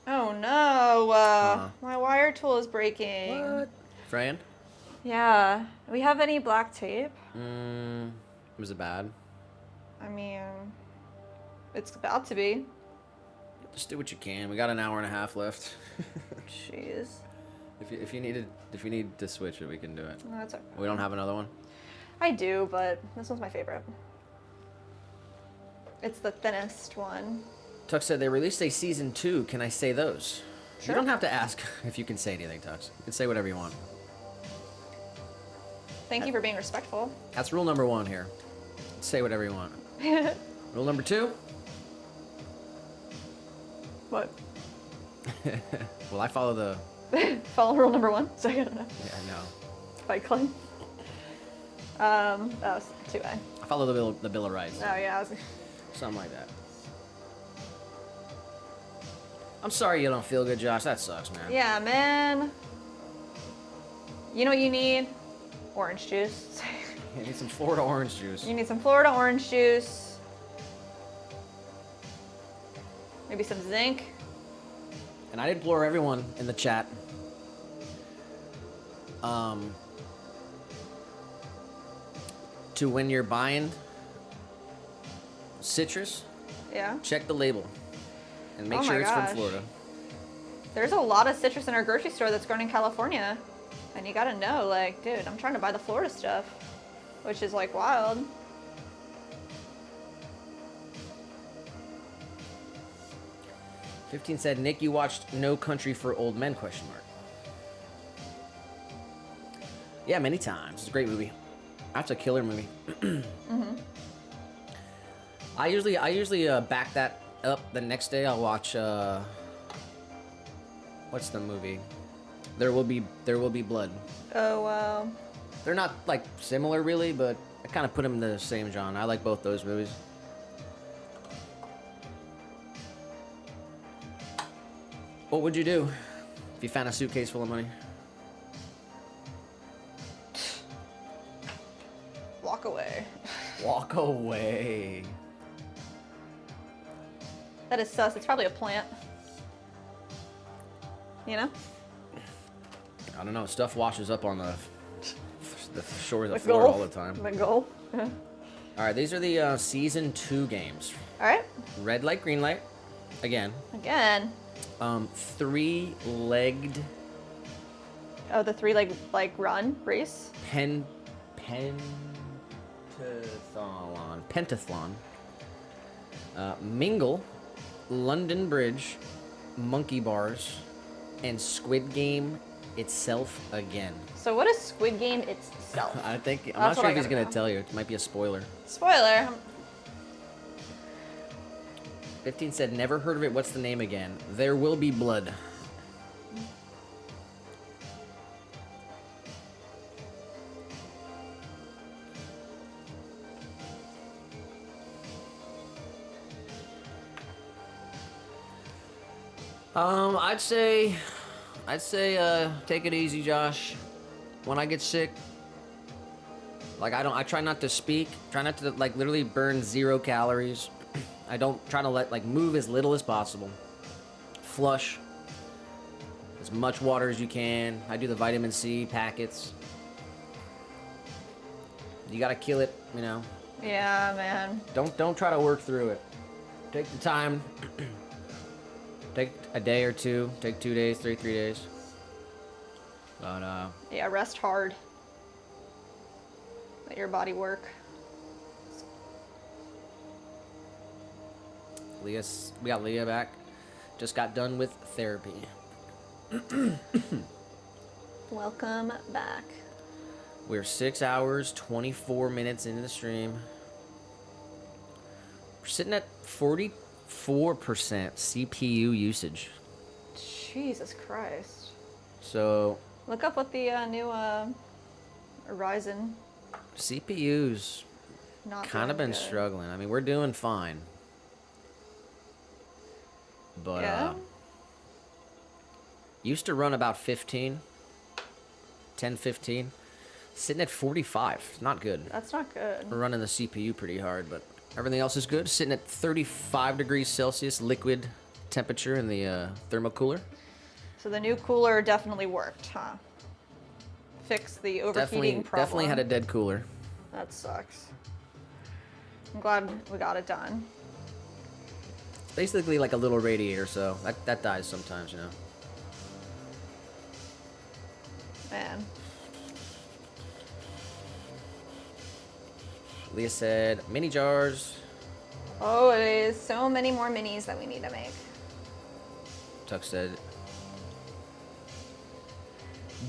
Oh no! My wire tool is breaking. What? Fran? Yeah. Do we have any black tape? Was it bad? I mean, it's about to be. Just do what you can. We got an hour and a half left. Jeez. If you need to switch it, we can do it. No, that's okay. We don't have another one. I do, but this one's my favorite. It's the thinnest one. Tux said they released a season 2. Can I say those? Sure. You don't have to ask if you can say anything, Tux. You can say whatever you want. Thank you for being respectful. That's rule number 1 here. Say whatever you want. Rule number 2. What? Well, I follow the. Follow rule number 1. So I don't know. Yeah, no. Fight Club. That was 2A. I follow the Bill of Rights. Oh yeah. Something like that. I'm sorry you don't feel good, Josh. That sucks, man. Yeah, man. You know what you need? Orange juice. You need some Florida orange juice. You need some Florida orange juice. Maybe some zinc. And I implore everyone in the chat. To when you're buying citrus, Yeah. check the label and make Oh sure my it's gosh. from Florida. There's a lot of citrus in our grocery store that's grown in California. And you gotta know, like, dude, I'm trying to buy the Florida stuff. Which is, like, wild. "15 said, Nick, you watched No Country for Old Men, question mark. Yeah, many times. It's a great movie. That's a killer movie. I usually back that up the next day. I'll watch, what's the movie? There Will Be Blood. Oh, wow. They're not like similar really, but I kind of put them in the same genre. I like both those movies. What would you do if you found a suitcase full of money? Walk away. Walk away. That is sus. It's probably a plant. You know? I don't know. Stuff washes up on the shores of The Florida Gulf. all the time. The goal. All right, these are the season 2 games. Alright. Red light, green light. Again. Again. 3-legged Oh, the 3-leg, like, run race? pentathlon. Mingle, London Bridge, monkey bars, and Squid Game itself again. So what is Squid Game itself? I'm not That's sure what if I he's gotta gonna know. tell you. It might be a spoiler. Spoiler. 15 said, never heard of it. What's the name again? There Will Be Blood. I'd say take it easy, Josh. When I get sick, like I try not to speak, try not to like literally burn 0 calories. I don't try to move as little as possible. Flush as much water as you can. I do the vitamin C packets. You gotta kill it, you know. Yeah, man. Don't try to work through it. Take the time. Take a day or two. Take 2 days, 3 days. But Yeah, rest hard. Let your body work. We got Leah back. Just got done with therapy. Welcome back. We're 6 hours, 24 minutes into the stream. We're sitting at 44% CPU usage. Jesus Christ. So Look up what the new Ryzen CPU's not kind of doing been good. struggling. I mean, we're doing fine. But Yeah? used to run about 15, 10, 15. Sitting at 45. Not good. That's not good. We're running the CPU pretty hard, but everything else is good. Sitting at 35 degrees Celsius liquid temperature in the thermocooler. So the new cooler definitely worked, huh? Fix the overheating problem. Definitely had a dead cooler. That sucks. I'm glad we got it done. It's basically like a little radiator, so that dies sometimes, you know. Man. Leah said, mini jars. Oh, it is so many more minis that we need to make. Tuck said,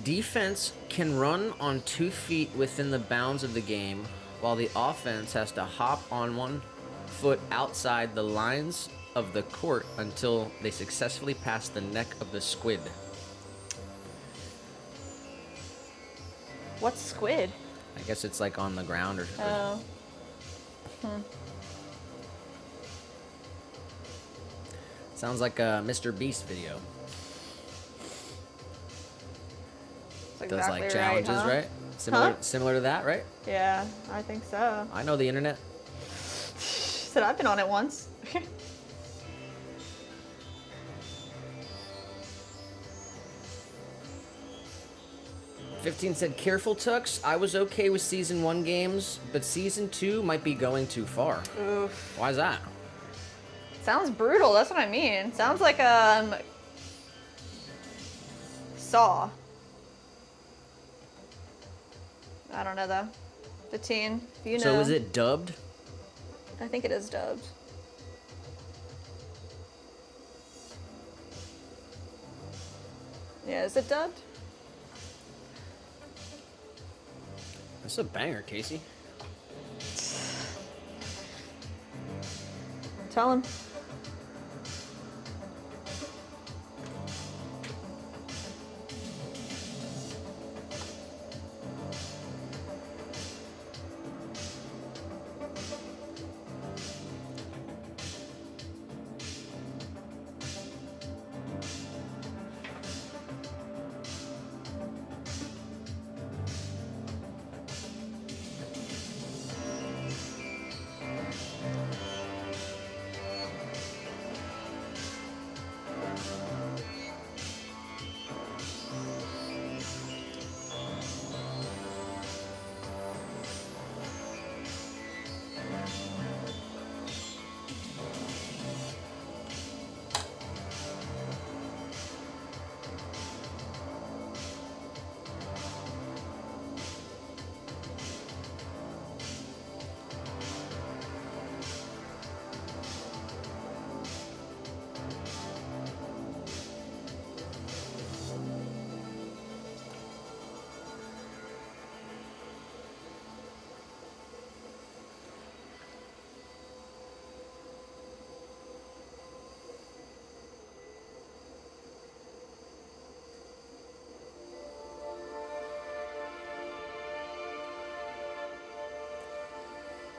defense can run on 2 feet within the bounds of the game, while the offense has to hop on 1 foot outside the lines of the court until they successfully pass the neck of the squid. What's squid? I guess it's like on the ground or something. Oh. Sounds like a Mr. Beast video. That's Does exactly like challenges, huh? right? Similar to that, right? Yeah, I think so. I know the internet. Said I've been on it once. 15 said, careful, Tux. I was okay with Season 1 games, but Season 2 might be going too far. Oof. Why is that? Sounds brutal, that's what I mean. Sounds like Saw. I don't know though. 15, if you know. So is it dubbed? I think it is dubbed. Yeah, is it dubbed? That's a banger, Casey. Tell him.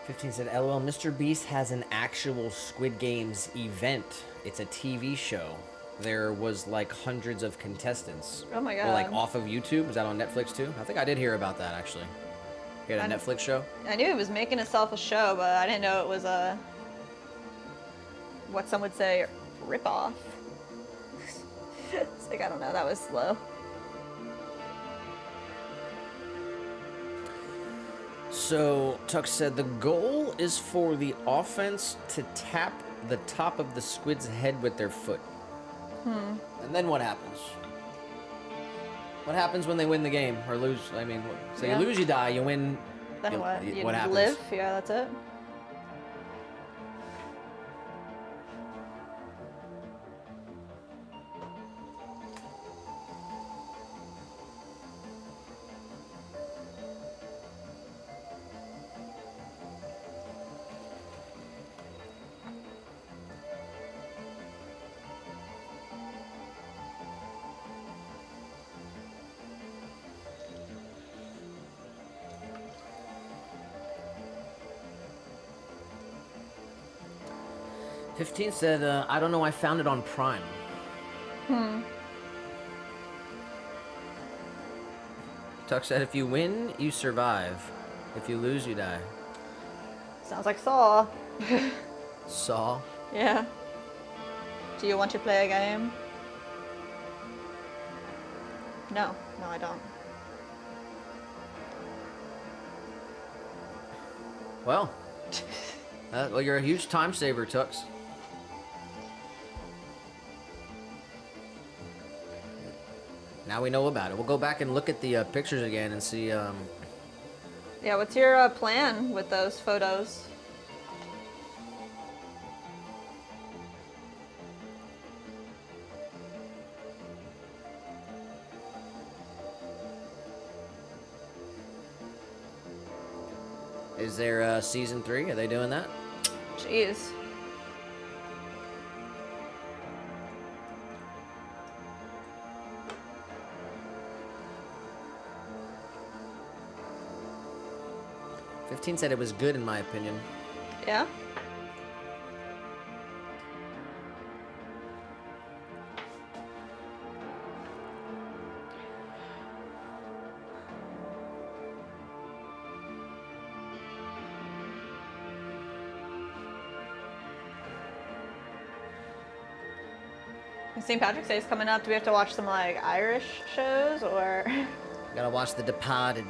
Fifteen said, LOL, Mr. Beast has an actual Squid Games event. It's a TV show. There was like hundreds of contestants. Oh my Or, like God. off of YouTube. Is that on Netflix too? I think I did hear about that actually. He had a Netflix show. I knew it was making itself a show, but I didn't know it was a, what some would say, ripoff. It's like, I don't know, that was slow. So, Tuck said the goal is for the offense to tap the top of the squid's head with their foot. And then what happens? What happens when they win the game or lose? I mean, so Yeah. you lose, you die. You win, Then You'll- what? You what happens? live? Yeah, that's it. "15 said, I don't know, I found it on Prime." Tuck said, "If you win, you survive. If you lose, you die." Sounds like Saw. Saw. Yeah. Do you want to play a game? No. No, I don't. Well, well, you're a huge time saver, Tux. Now we know about it. We'll go back and look at the pictures again and see. Yeah, what's your plan with those photos? Is there season 3? Are they doing that? Jeez. "15 said it was good in my opinion." Yeah? St. Patrick's Day is coming up. Do we have to watch some like Irish shows or Gotta watch The Departed.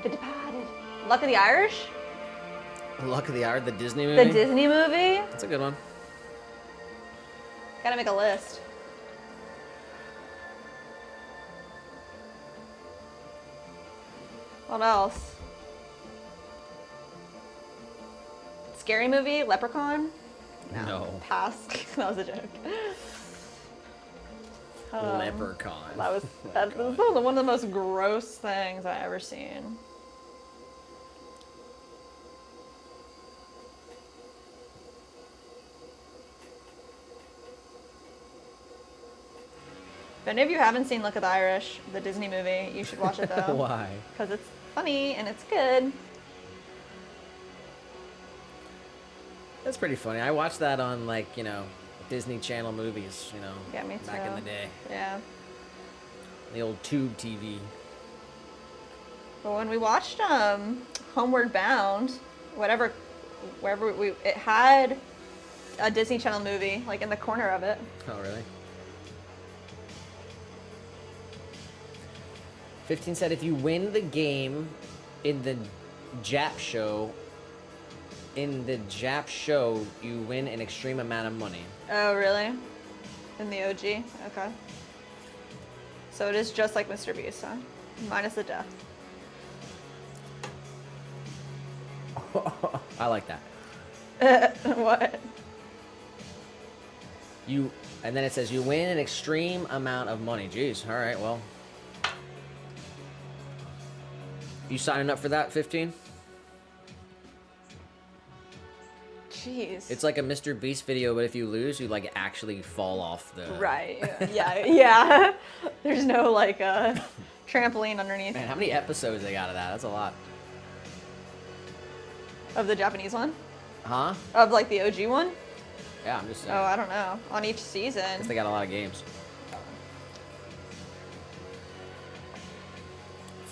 The Departed? Luck of the Irish? Luck of the Irish, the Disney movie. The Disney movie? That's a good one. Gotta make a list. What else? Scary movie? Leprechaun? No. Pass. That was a joke. Leprechaun. That was one of the most gross things I ever seen. If any of you haven't seen Look at the Irish, the Disney movie, you should watch it though. Why? Because it's funny and it's good. That's pretty funny. I watched that on like, Disney Channel movies, Yeah, me too. back in the day. Yeah. The old tube TV. But when we watched Homeward Bound, wherever it had a Disney Channel movie like in the corner of it. Oh, really? 15 said, "If you win the game in the Jap show, you win an extreme amount of money." Oh, really? In the OG? Okay. So it is just like Mr. Beast, huh? Minus the death. I like that. What? And then it says, "You win an extreme amount of money." Jeez. All right, well. You signing up for that, 15? Jeez. It's like a Mr. Beast video, but if you lose, you like actually fall off the... Right. Yeah. Yeah. There's no like trampoline underneath. Man, how many episodes they got of that? That's a lot. Of the Japanese one? Huh? Of like the OG one? Yeah, I'm just saying. Oh, I don't know. On each Guess season. they got a lot of games.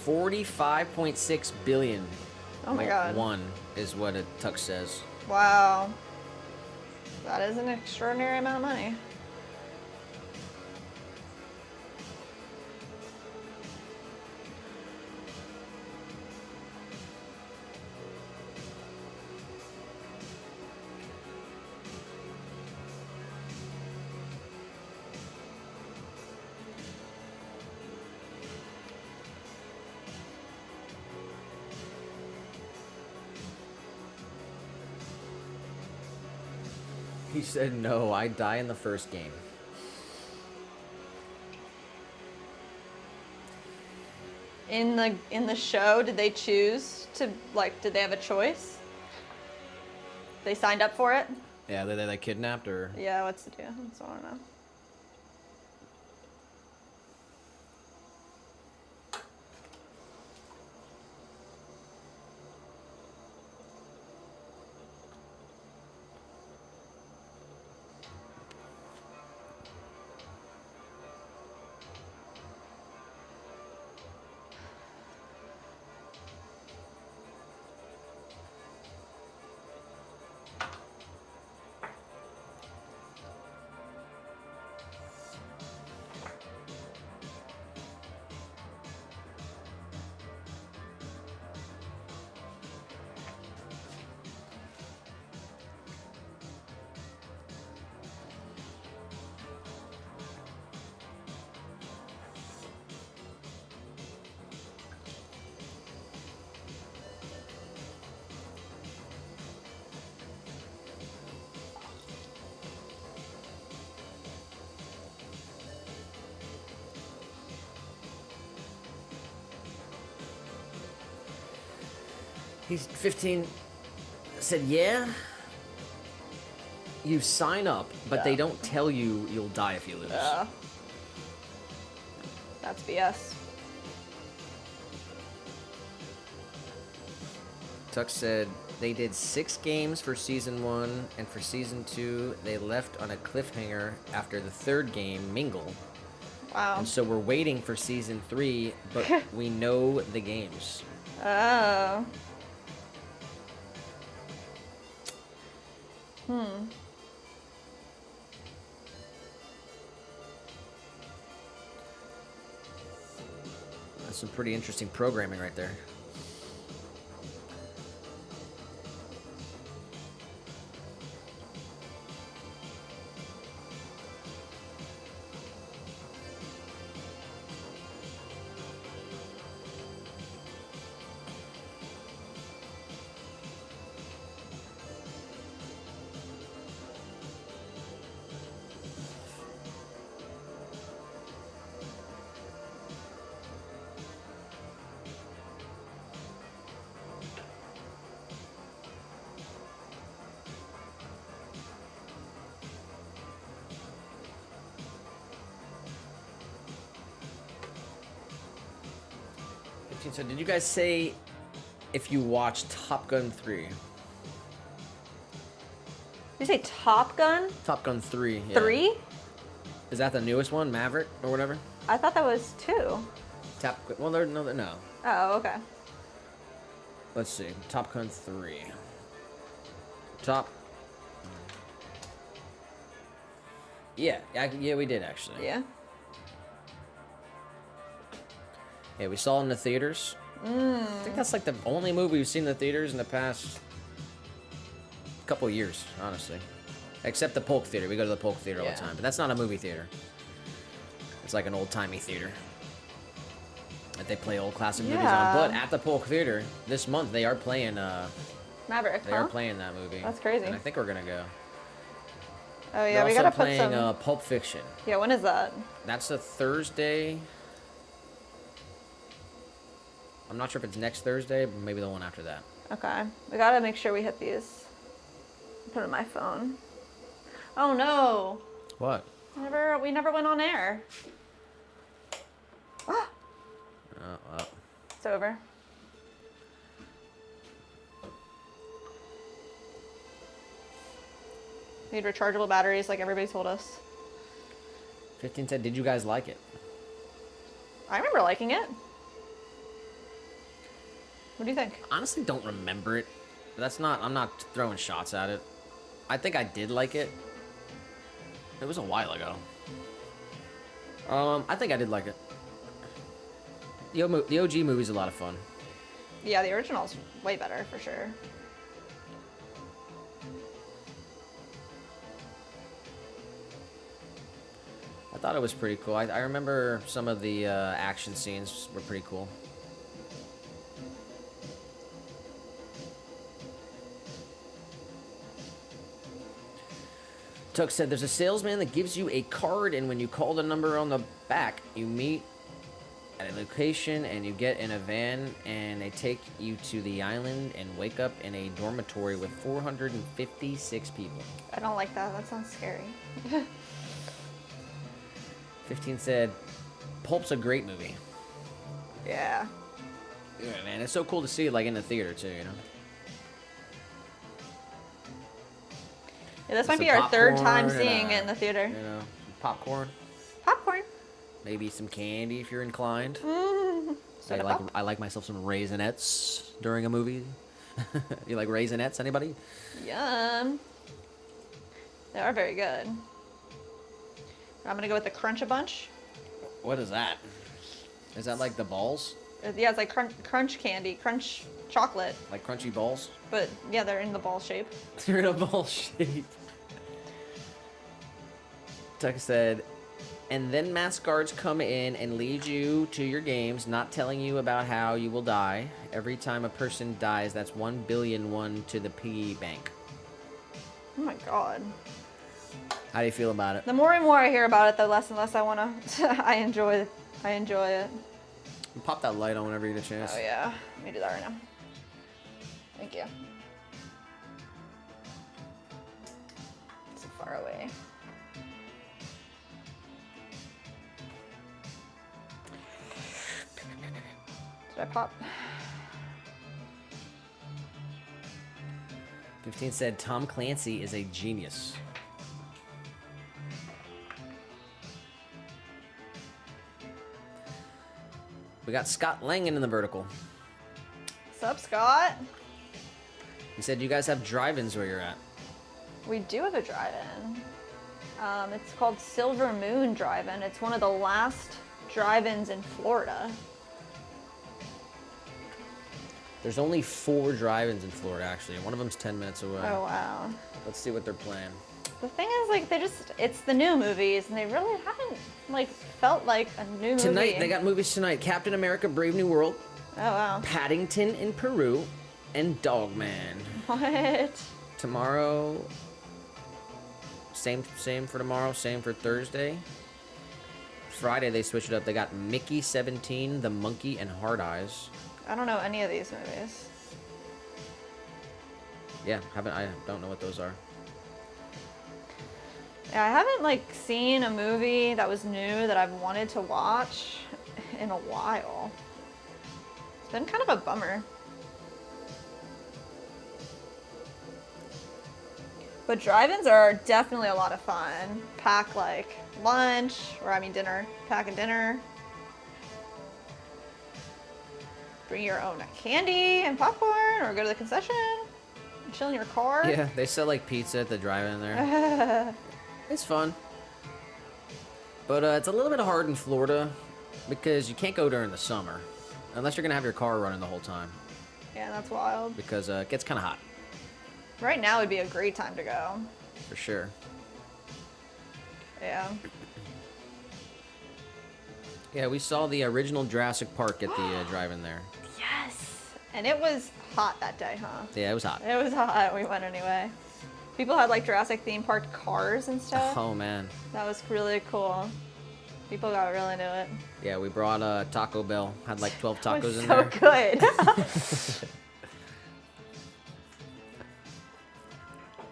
45.6 billion. Oh my god. One is what a Tux says. Wow. That is an extraordinary amount of money. He said, no, I die in the first game. In the show, did they choose to, like, did they have a choice? They signed up for it? Yeah, they like kidnapped or... Yeah, what's the deal? That's all I don't know. He's 15. Said, yeah. You sign up, but they don't tell you you'll die if you lose. That's BS. Tuck said they did 6 games for season 1, and for season 2, they left on a cliffhanger after the 3rd game, Mingle. Wow. And so we're waiting for season 3, but we know the games. Oh. That's some pretty interesting programming right there. So did you guys say if you watched Top Gun 3? Did you say Top Gun? Top Gun 3. Yeah. 3? Is that the newest one, Maverick or whatever? I thought that was 2. Well, no. Oh, okay. Let's see. Top Gun 3. Yeah, we did actually. Yeah. Yeah, we saw it in the theaters. I think that's like the only movie we've seen in the theaters in the past couple of years, honestly. Except the Polk Theater. We go to the Polk Theater all the time, but that's not a movie theater. It's like an old-timey theater that they play old classic movies on. But at the Polk Theater this month, they are playing. Maverick. They are playing that movie. That's crazy. And I think we're gonna go. Oh yeah, They're we also gotta put playing some. Pulp Fiction. Yeah, when is that? That's a Thursday. I'm not sure if it's next Thursday, but maybe the one after that. Okay, we gotta make sure we hit these. Put it in my phone. Oh no! What? We never went on air. Oh, It's over. Need rechargeable batteries like everybody told us. 15 said, did you guys like it? I remember liking it. What do you think? Honestly, don't remember it. I'm not throwing shots at it. I think I did like it. It was a while ago. I think I did like it. The OG movie's a lot of fun. Yeah, the original's way better for sure. I thought it was pretty cool. I remember some of the action scenes were pretty cool. Tuck said, there's a salesman that gives you a card, and when you call the number on the back, you meet at a location, and you get in a van, and they take you to the island and wake up in a dormitory with 456 people. I don't like that. That sounds scary. 15 said, Pulp's a great movie. Yeah. Yeah, man, it's so cool to see it like in the theater too, you know? Yeah, this might Some be our third time popcorn and, seeing it in the theater. You know, popcorn, Popcorn. maybe some candy if you're inclined. Soda I pop. like myself some raisinets during a movie. You like raisinets, anybody? Yum. They are very good. I'm gonna go with the Crunch a Bunch. What is that? Is that like the balls? Yeah, it's like crunch candy, crunch chocolate, Like crunchy balls? but yeah, they're in the ball shape. They're in a ball shape. Tuck said, and then masked guards come in and lead you to your games, not telling you about how you will die. Every time a person dies, that's 1 billion won to the piggy bank. Oh my god. How do you feel about it? The more and more I hear about it, the less and less I wanna. I enjoy it. Pop that light on whenever you get a chance. Oh yeah, let me do that right now. Thank you. So far away. Did I pop? 15 said Tom Clancy is a genius. We got Scott Langan in the vertical. What's up, Scott? He said, you guys have drive-ins where you're at. We do have a drive-in. It's called Silver Moon Drive-In. It's one of the last drive-ins in Florida. There's only 4 drive-ins in Florida, actually. One of them's 10 minutes away. Oh wow. Let's see what they're playing. The thing is, like, it's the new movies, and they really haven't, like, felt like a new movie. Tonight, they got movies tonight. Captain America, Brave New World, Oh wow. Paddington in Peru, and Dogman. What? Tomorrow, same for tomorrow, same for Thursday. Friday, they switched it up. They got Mickey 17, The Monkey, and Hard Eyes. I don't know any of these movies. Yeah, I don't know what those are. Yeah, I haven't, like, seen a movie that was new that I've wanted to watch in a while. It's been kind of a bummer. But drive-ins are definitely a lot of fun. Pack, like, lunch, or I mean dinner. Pack a dinner. Bring your own candy and popcorn, or go to the concession. Chill in your car. Yeah, they sell like pizza at the drive-in there. It's fun. But it's a little bit hard in Florida because you can't go during the summer. Unless you're going to have your car running the whole time. Yeah, that's wild. Because it gets kind of hot. Right now would be a great time to go. For sure. Yeah. Yeah, we saw the original Jurassic Park at the drive-in there. Yes. And it was hot that day, huh? Yeah, it was hot. It was hot. We went anyway. People had like Jurassic theme park cars and stuff. Oh, man. That was really cool. People got really into it. Yeah, we brought Taco Bell. Had like 12 tacos It was in so there.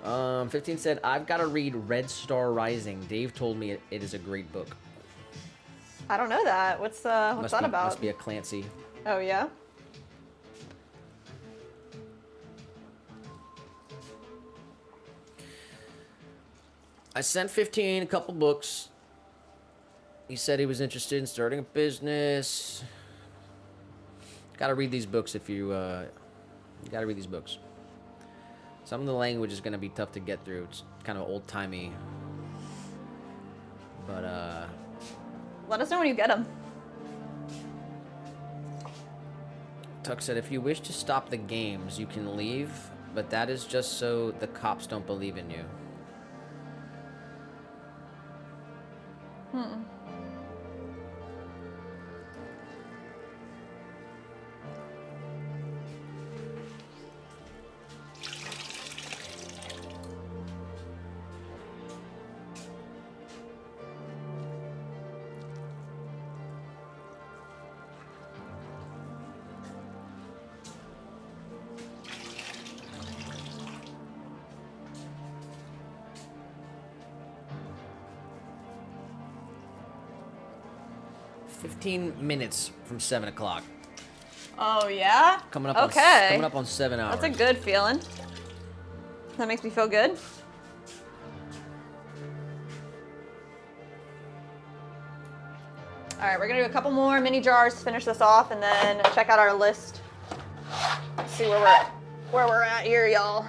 good. 15 said, I've got to read Red Star Rising. Dave told me it is a great book. I don't know that. What's that about? Must be a Clancy. Oh yeah. I sent 15 a couple books. He said he was interested in starting a business. Got to read these books if you got to read these books. Some of the language is going to be tough to get through. It's kind of old-timey. But Let us know when you get them. Tuck said, if you wish to stop the games, you can leave, but that is just so the cops don't believe in you. 15 minutes from 7 o'clock. Oh yeah. Coming up. Okay. Coming up on 7 hours. That's a good feeling. That makes me feel good. All right, we're gonna do a couple more mini jars to finish this off, and then check out our list. See where we're at here, y'all.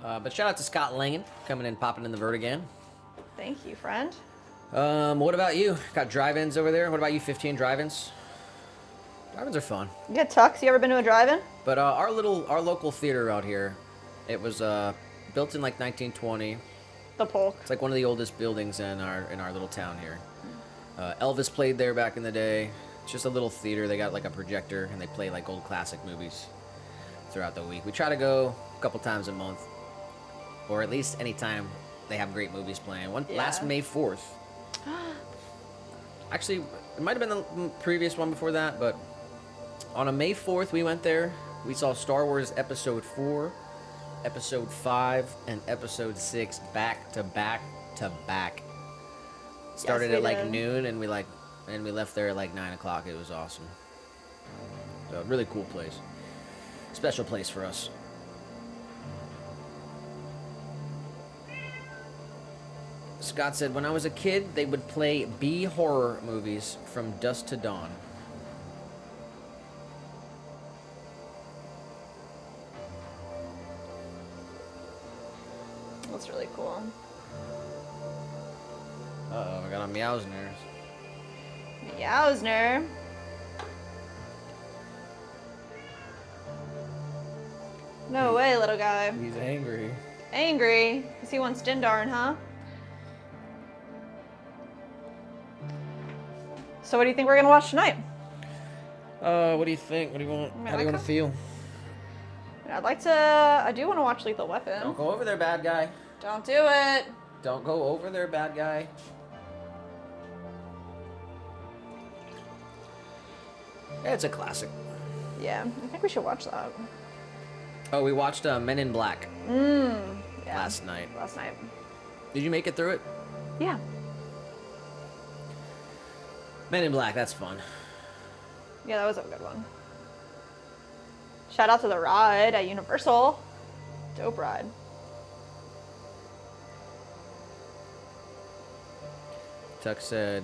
But shout out to Scott Langen coming in, popping in the vert again. Thank you, friend. What about you? Got drive-ins over there. What about you? 15 drive-ins. Drive-ins are fun. You got Tux? You ever been to a drive-in? But our local theater out here, it was built in like 1920. The Polk. It's like one of the oldest buildings in our little town here. Elvis played there back in the day. It's just a little theater. They got like a projector and they play like old classic movies throughout the week. We try to go a couple times a month, or at least anytime they have great movies playing. Last May 4th. Actually, it might have been the previous one before that, but on a May 4th we went there. We saw Star Wars Episode 4, Episode 5, and Episode 6 back to back to back. Started Yes, at we like did. noon, and we left there at like 9 o'clock. It was awesome. So really cool place, special place for us. Scott said, when I was a kid, they would play B horror movies from dusk to dawn. That's really cool. Uh-oh, I got on Meowsner. Yowzner. No way, little guy. He's angry. Angry, because he wants Dindarn, huh? So what do you think we're gonna watch tonight? What do you think? What do you want? I mean, How do you I want to feel? I do want to watch Lethal Weapon. Don't go over there, bad guy. Don't do it. Don't go over there, bad guy. Yeah, it's a classic. Yeah, I think we should watch that. Oh, we watched Men in Black Yeah. last night. Last night. Did you make it through it? Yeah. Men in Black, that's fun. Yeah, that was a good one. Shout out to the ride at Universal. Dope ride. Tuck said,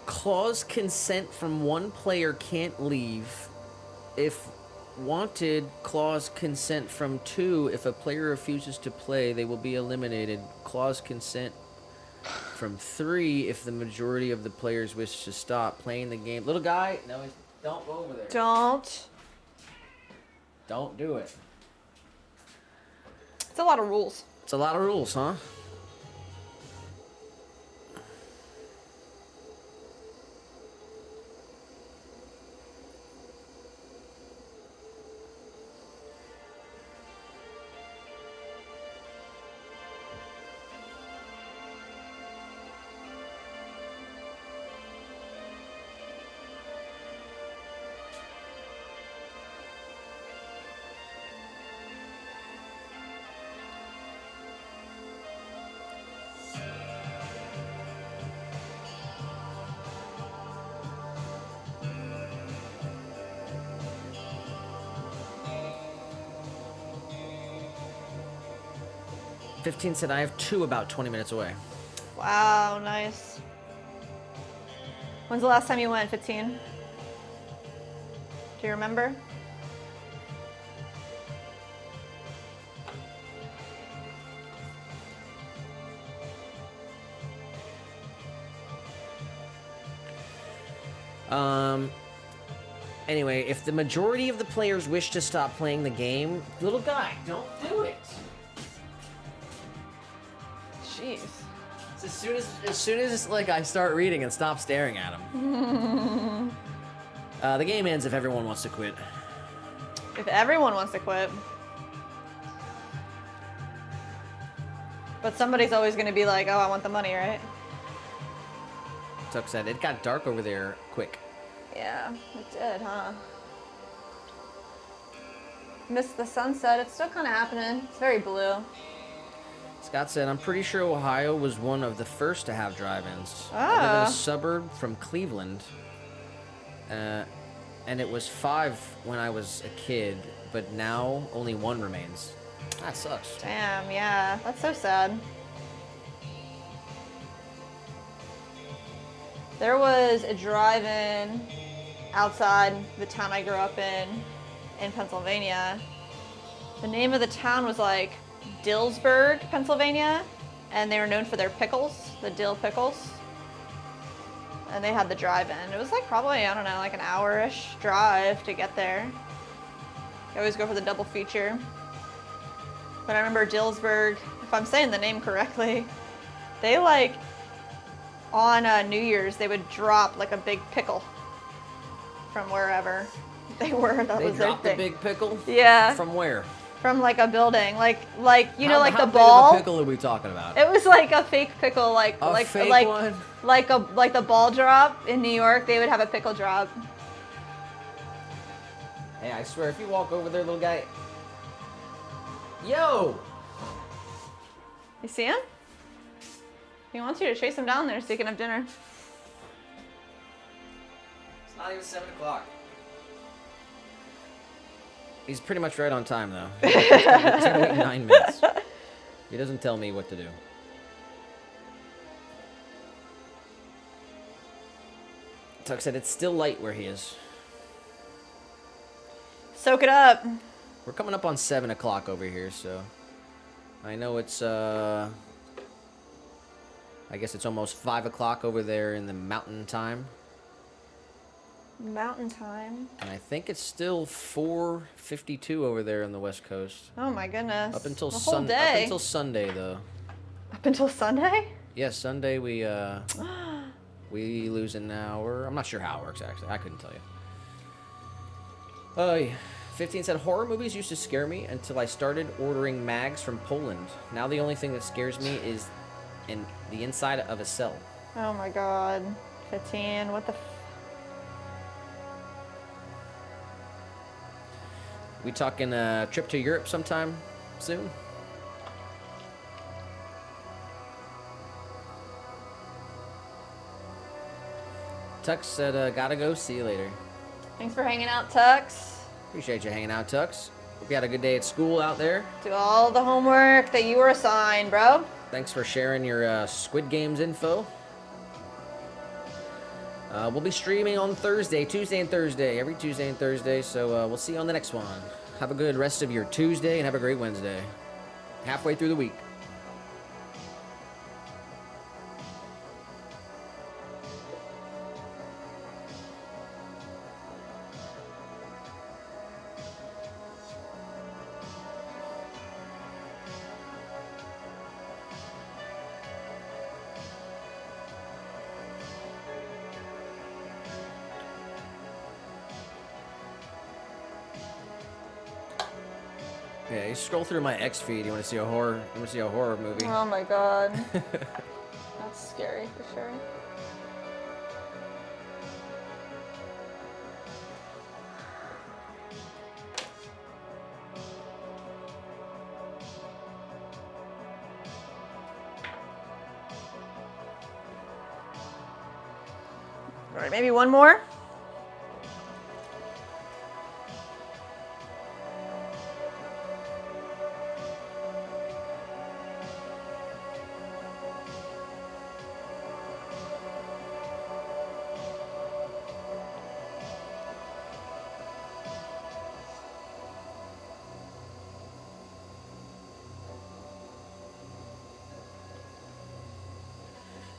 clause consent from one player can't leave. If wanted, clause consent from two. If a player refuses to play, they will be eliminated. Clause consent from three if the majority of the players wish to stop playing the game. Little guy, no, don't go over there. Don't do it. It's a lot of rules. It's a lot of rules, huh? "15 said I have two about 20 minutes away." Wow, nice. When's the last time you went, 15? Do you remember? Anyway, if the majority of the players wish to stop playing the game, little guy, don't do it. Jeez. As soon as like I start reading and stop staring at him. The game ends if everyone wants to quit. If everyone wants to quit. But somebody's always going to be like, oh, I want the money, right? Tuck said it got dark over there quick. Yeah, it did, huh? Missed the sunset. It's still kind of happening. It's very blue. Scott said, I'm pretty sure Ohio was one of the first to have drive-ins. I live in Ah. a suburb from Cleveland, and it was 5 when I was a kid, but now only 1 remains. That sucks. Damn, yeah. That's so sad. There was a drive-in outside the town I grew up in Pennsylvania. The name of the town was like Dillsburg, Pennsylvania, and they were known for their pickles, the dill pickles. And they had the drive-in. It was like probably, I don't know, like an hour-ish drive to get there. I always go for the double feature. But I remember Dillsburg, if I'm saying the name correctly, they like, on New Year's, they would drop like a big pickle from wherever they were. That They was their dropped the thing. big pickle? Yeah. From where? From like a building, like you know, like How the big ball. of a pickle are we talking about? It was like a fake pickle, like A fake like one? like the ball drop in New York. They would have a pickle drop. Hey, I swear, if you walk over there, little guy. Yo! You see him? He wants you to chase him down there so you can have dinner. It's not even 7 o'clock. He's pretty much right on time, though. It's gonna wait 9 minutes. He doesn't tell me what to do. Tuck said it's still light where he is. Soak it up. We're coming up on 7 o'clock over here, so I know it's I guess it's almost 5 o'clock over there in the mountain time. Mountain time. And I think it's still 4:52 over there on the West Coast. Oh my goodness. Up until the whole day. Up until Sunday, though. Up until Sunday? Yes, Sunday we lose an hour. I'm not sure how it works actually. I couldn't tell you. Yeah. 15 said horror movies used to scare me until I started ordering mags from Poland. Now the only thing that scares me is in the inside of a cell. Oh my god. 15. What the? We talking a trip to Europe sometime soon? Tux said, gotta go. See you later. Thanks for hanging out, Tux. Appreciate you hanging out, Tux. Hope you had a good day at school out there. Do all the homework that you were assigned, bro. Thanks for sharing your Squid Games info. We'll be streaming on Tuesday and Thursday, every Tuesday and Thursday, so we'll see you on the next one. Have a good rest of your Tuesday and have a great Wednesday. Halfway through the week. Yeah, you scroll through my X feed. You want to see a horror? You want to see a horror movie? Oh my god. That's scary for sure. All right, maybe one more.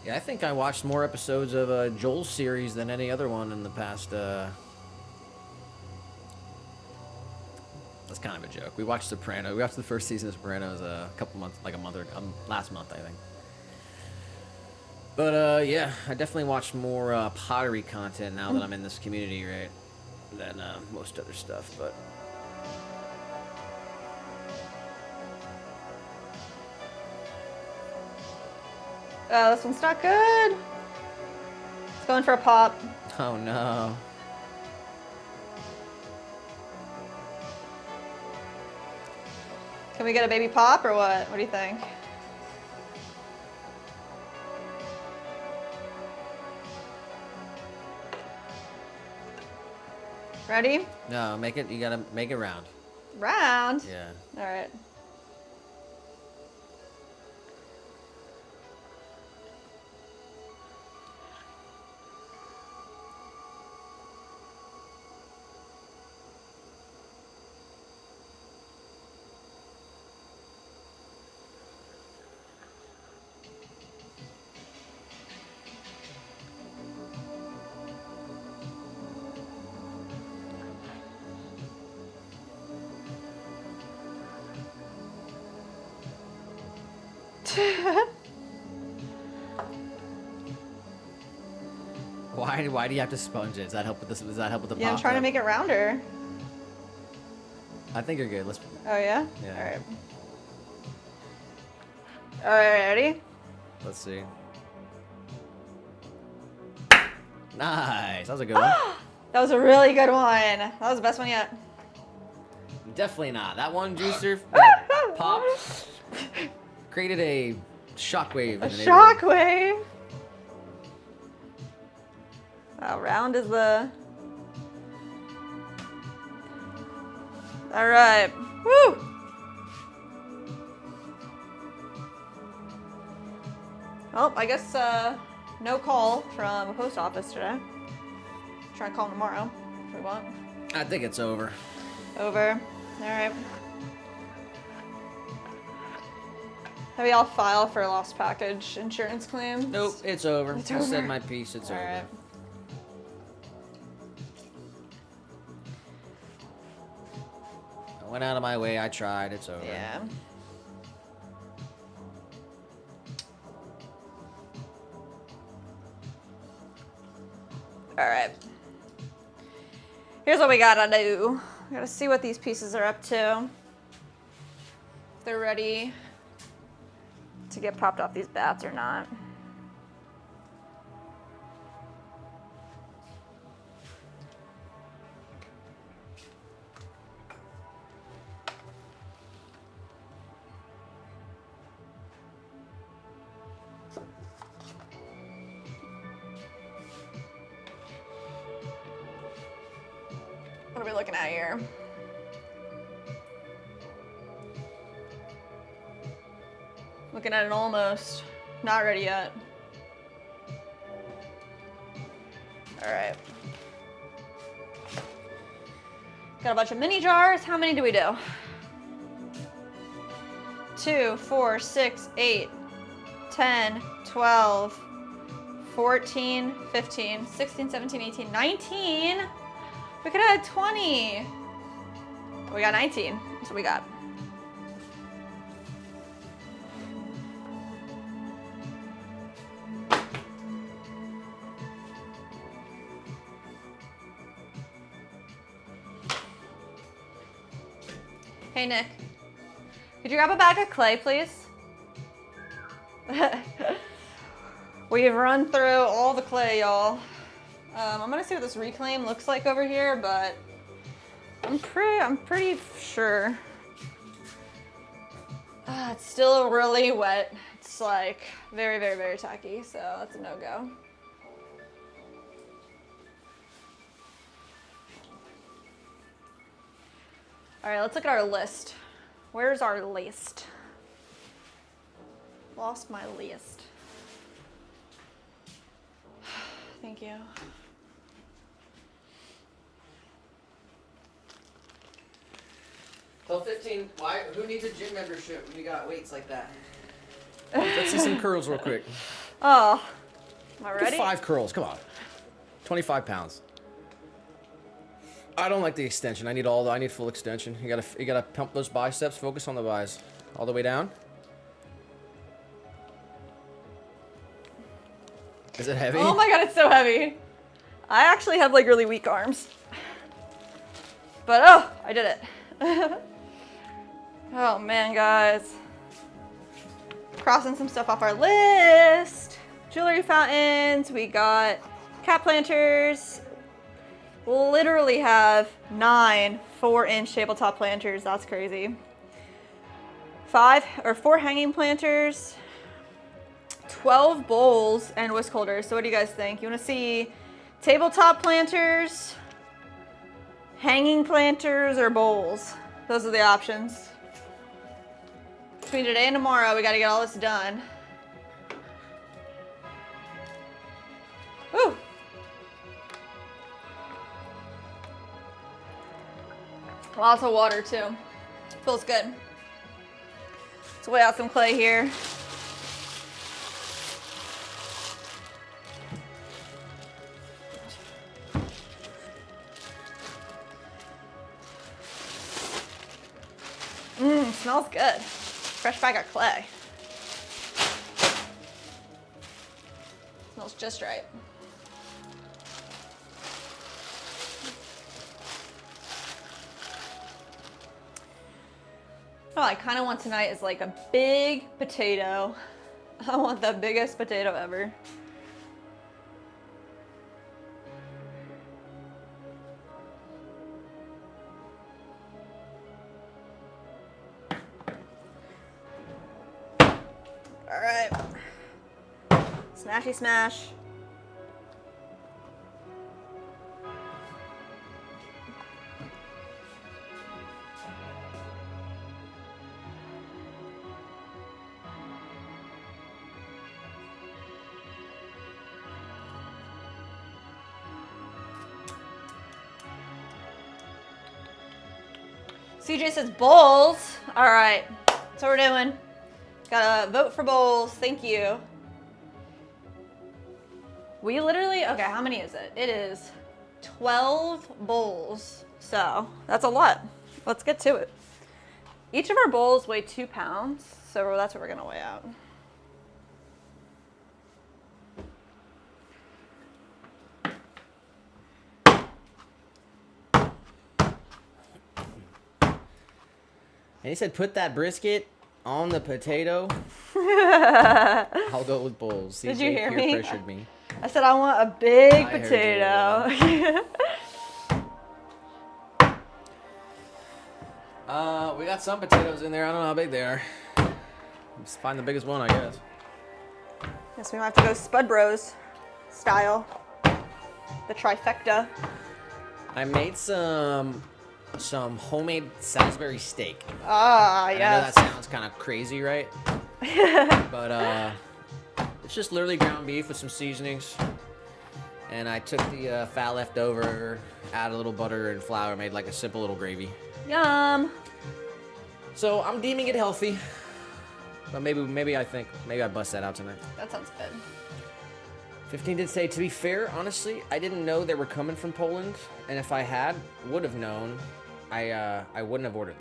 Yeah, I think I watched more episodes of Joel's series than any other one in the past. That's kind of a joke. We watched Sopranos. We watched the first season of Sopranos a couple months, like a month or last month, I think. But yeah, I definitely watch more pottery content now that I'm in this community, right? Than most other stuff, but. Oh, this one's not good. It's going for a pop. Oh no. Can we get a baby pop or what? What do you think? Ready? No, make it. You gotta make it round. Round. Yeah. All right. Why do you have to sponge it? Does that help with this? Does that help with the Yeah, I'm pop? trying to make it rounder. I think you're good. Let's. Oh yeah? Yeah. All right. All right, ready? Let's see. Nice. That was a good one. That was a really good one. That was the best one yet. Definitely not. That one juicer that popped created a shockwave. A in the neighborhood. shockwave. Wow, round is the. All right. Woo! Well, I guess no call from a post office today. Try and call them tomorrow if we want. I think it's over. Over. All right. Have y'all file for a lost package insurance claim? Nope, it's over. It's I over. said my piece. It's All over. right. I went out of my way. I tried. It's over. Yeah. All right. Here's what we gotta do. We gotta see what these pieces are up to. If they're ready to get popped off these bats or not. What are we looking at here? Looking at an almost. Not ready yet. All right. Got a bunch of mini jars. How many do we do? 2, 4, 6, 8, 10, 12, 14, 15, 16, 17, 18, 19. We could have had 20. We got 19. That's what we got. Hey, Nick. Could you grab a bag of clay, please? We've run through all the clay, y'all. I'm gonna see what this reclaim looks like over here, but I'm pretty sure. It's still really wet. It's like very, very, very tacky, so that's a no-go. All right, let's look at our list. Where's our list? Lost my list. Thank you. Till 15. Why? Who needs a gym membership when you got weights like that? Let's see some curls real quick. Oh, am I Get ready? 5 curls. Come on. 25 pounds. I don't like the extension. I need full extension. You gotta pump those biceps. Focus on the bis. All the way down. Is it heavy? Oh my god, it's so heavy. I actually have like really weak arms. But oh, I did it. Oh man, guys. Crossing some stuff off our list. Jewelry fountains, we got cat planters. Literally have 9 4-inch tabletop planters. That's crazy. 4 hanging planters, 12 bowls, and whisk holders. So what do you guys think? You want to see tabletop planters Hanging planters or bowls. Those are the options. Between today and tomorrow, we gotta get all this done. Woo! Lots of water too. Feels good. Let's weigh out some clay here. Smells good. Fresh bag of clay. Smells just right. Oh, I kind of want tonight is like a big potato. I want the biggest potato ever. All right. Smashy smash. CJ says bowls. All right, that's what we're doing. Gotta vote for bowls. Thank you. We literally, okay, how many is it? It is 12 bowls. So that's a lot. Let's get to it. Each of our bowls weigh 2 pounds. So that's what we're gonna weigh out. And he said, put that brisket on the potato. I'll go with bowls. Did you hear me? Pressured me. I said I want a big I heard you, potato. We got some potatoes in there. I don't know how big they are. Let's find the biggest one, I guess. Guess we might have to go Spud Bros style. The trifecta. I made some homemade Salisbury steak. Ah, And I know yes. that sounds kind of crazy, right? But it's just literally ground beef with some seasonings. And I took the fat left over, added a little butter and flour, made like a simple little gravy. Yum. So I'm deeming it healthy. But maybe I bust that out tonight. That sounds good. 15 did say, to be fair, honestly, I didn't know they were coming from Poland. And if I would have known, I wouldn't have ordered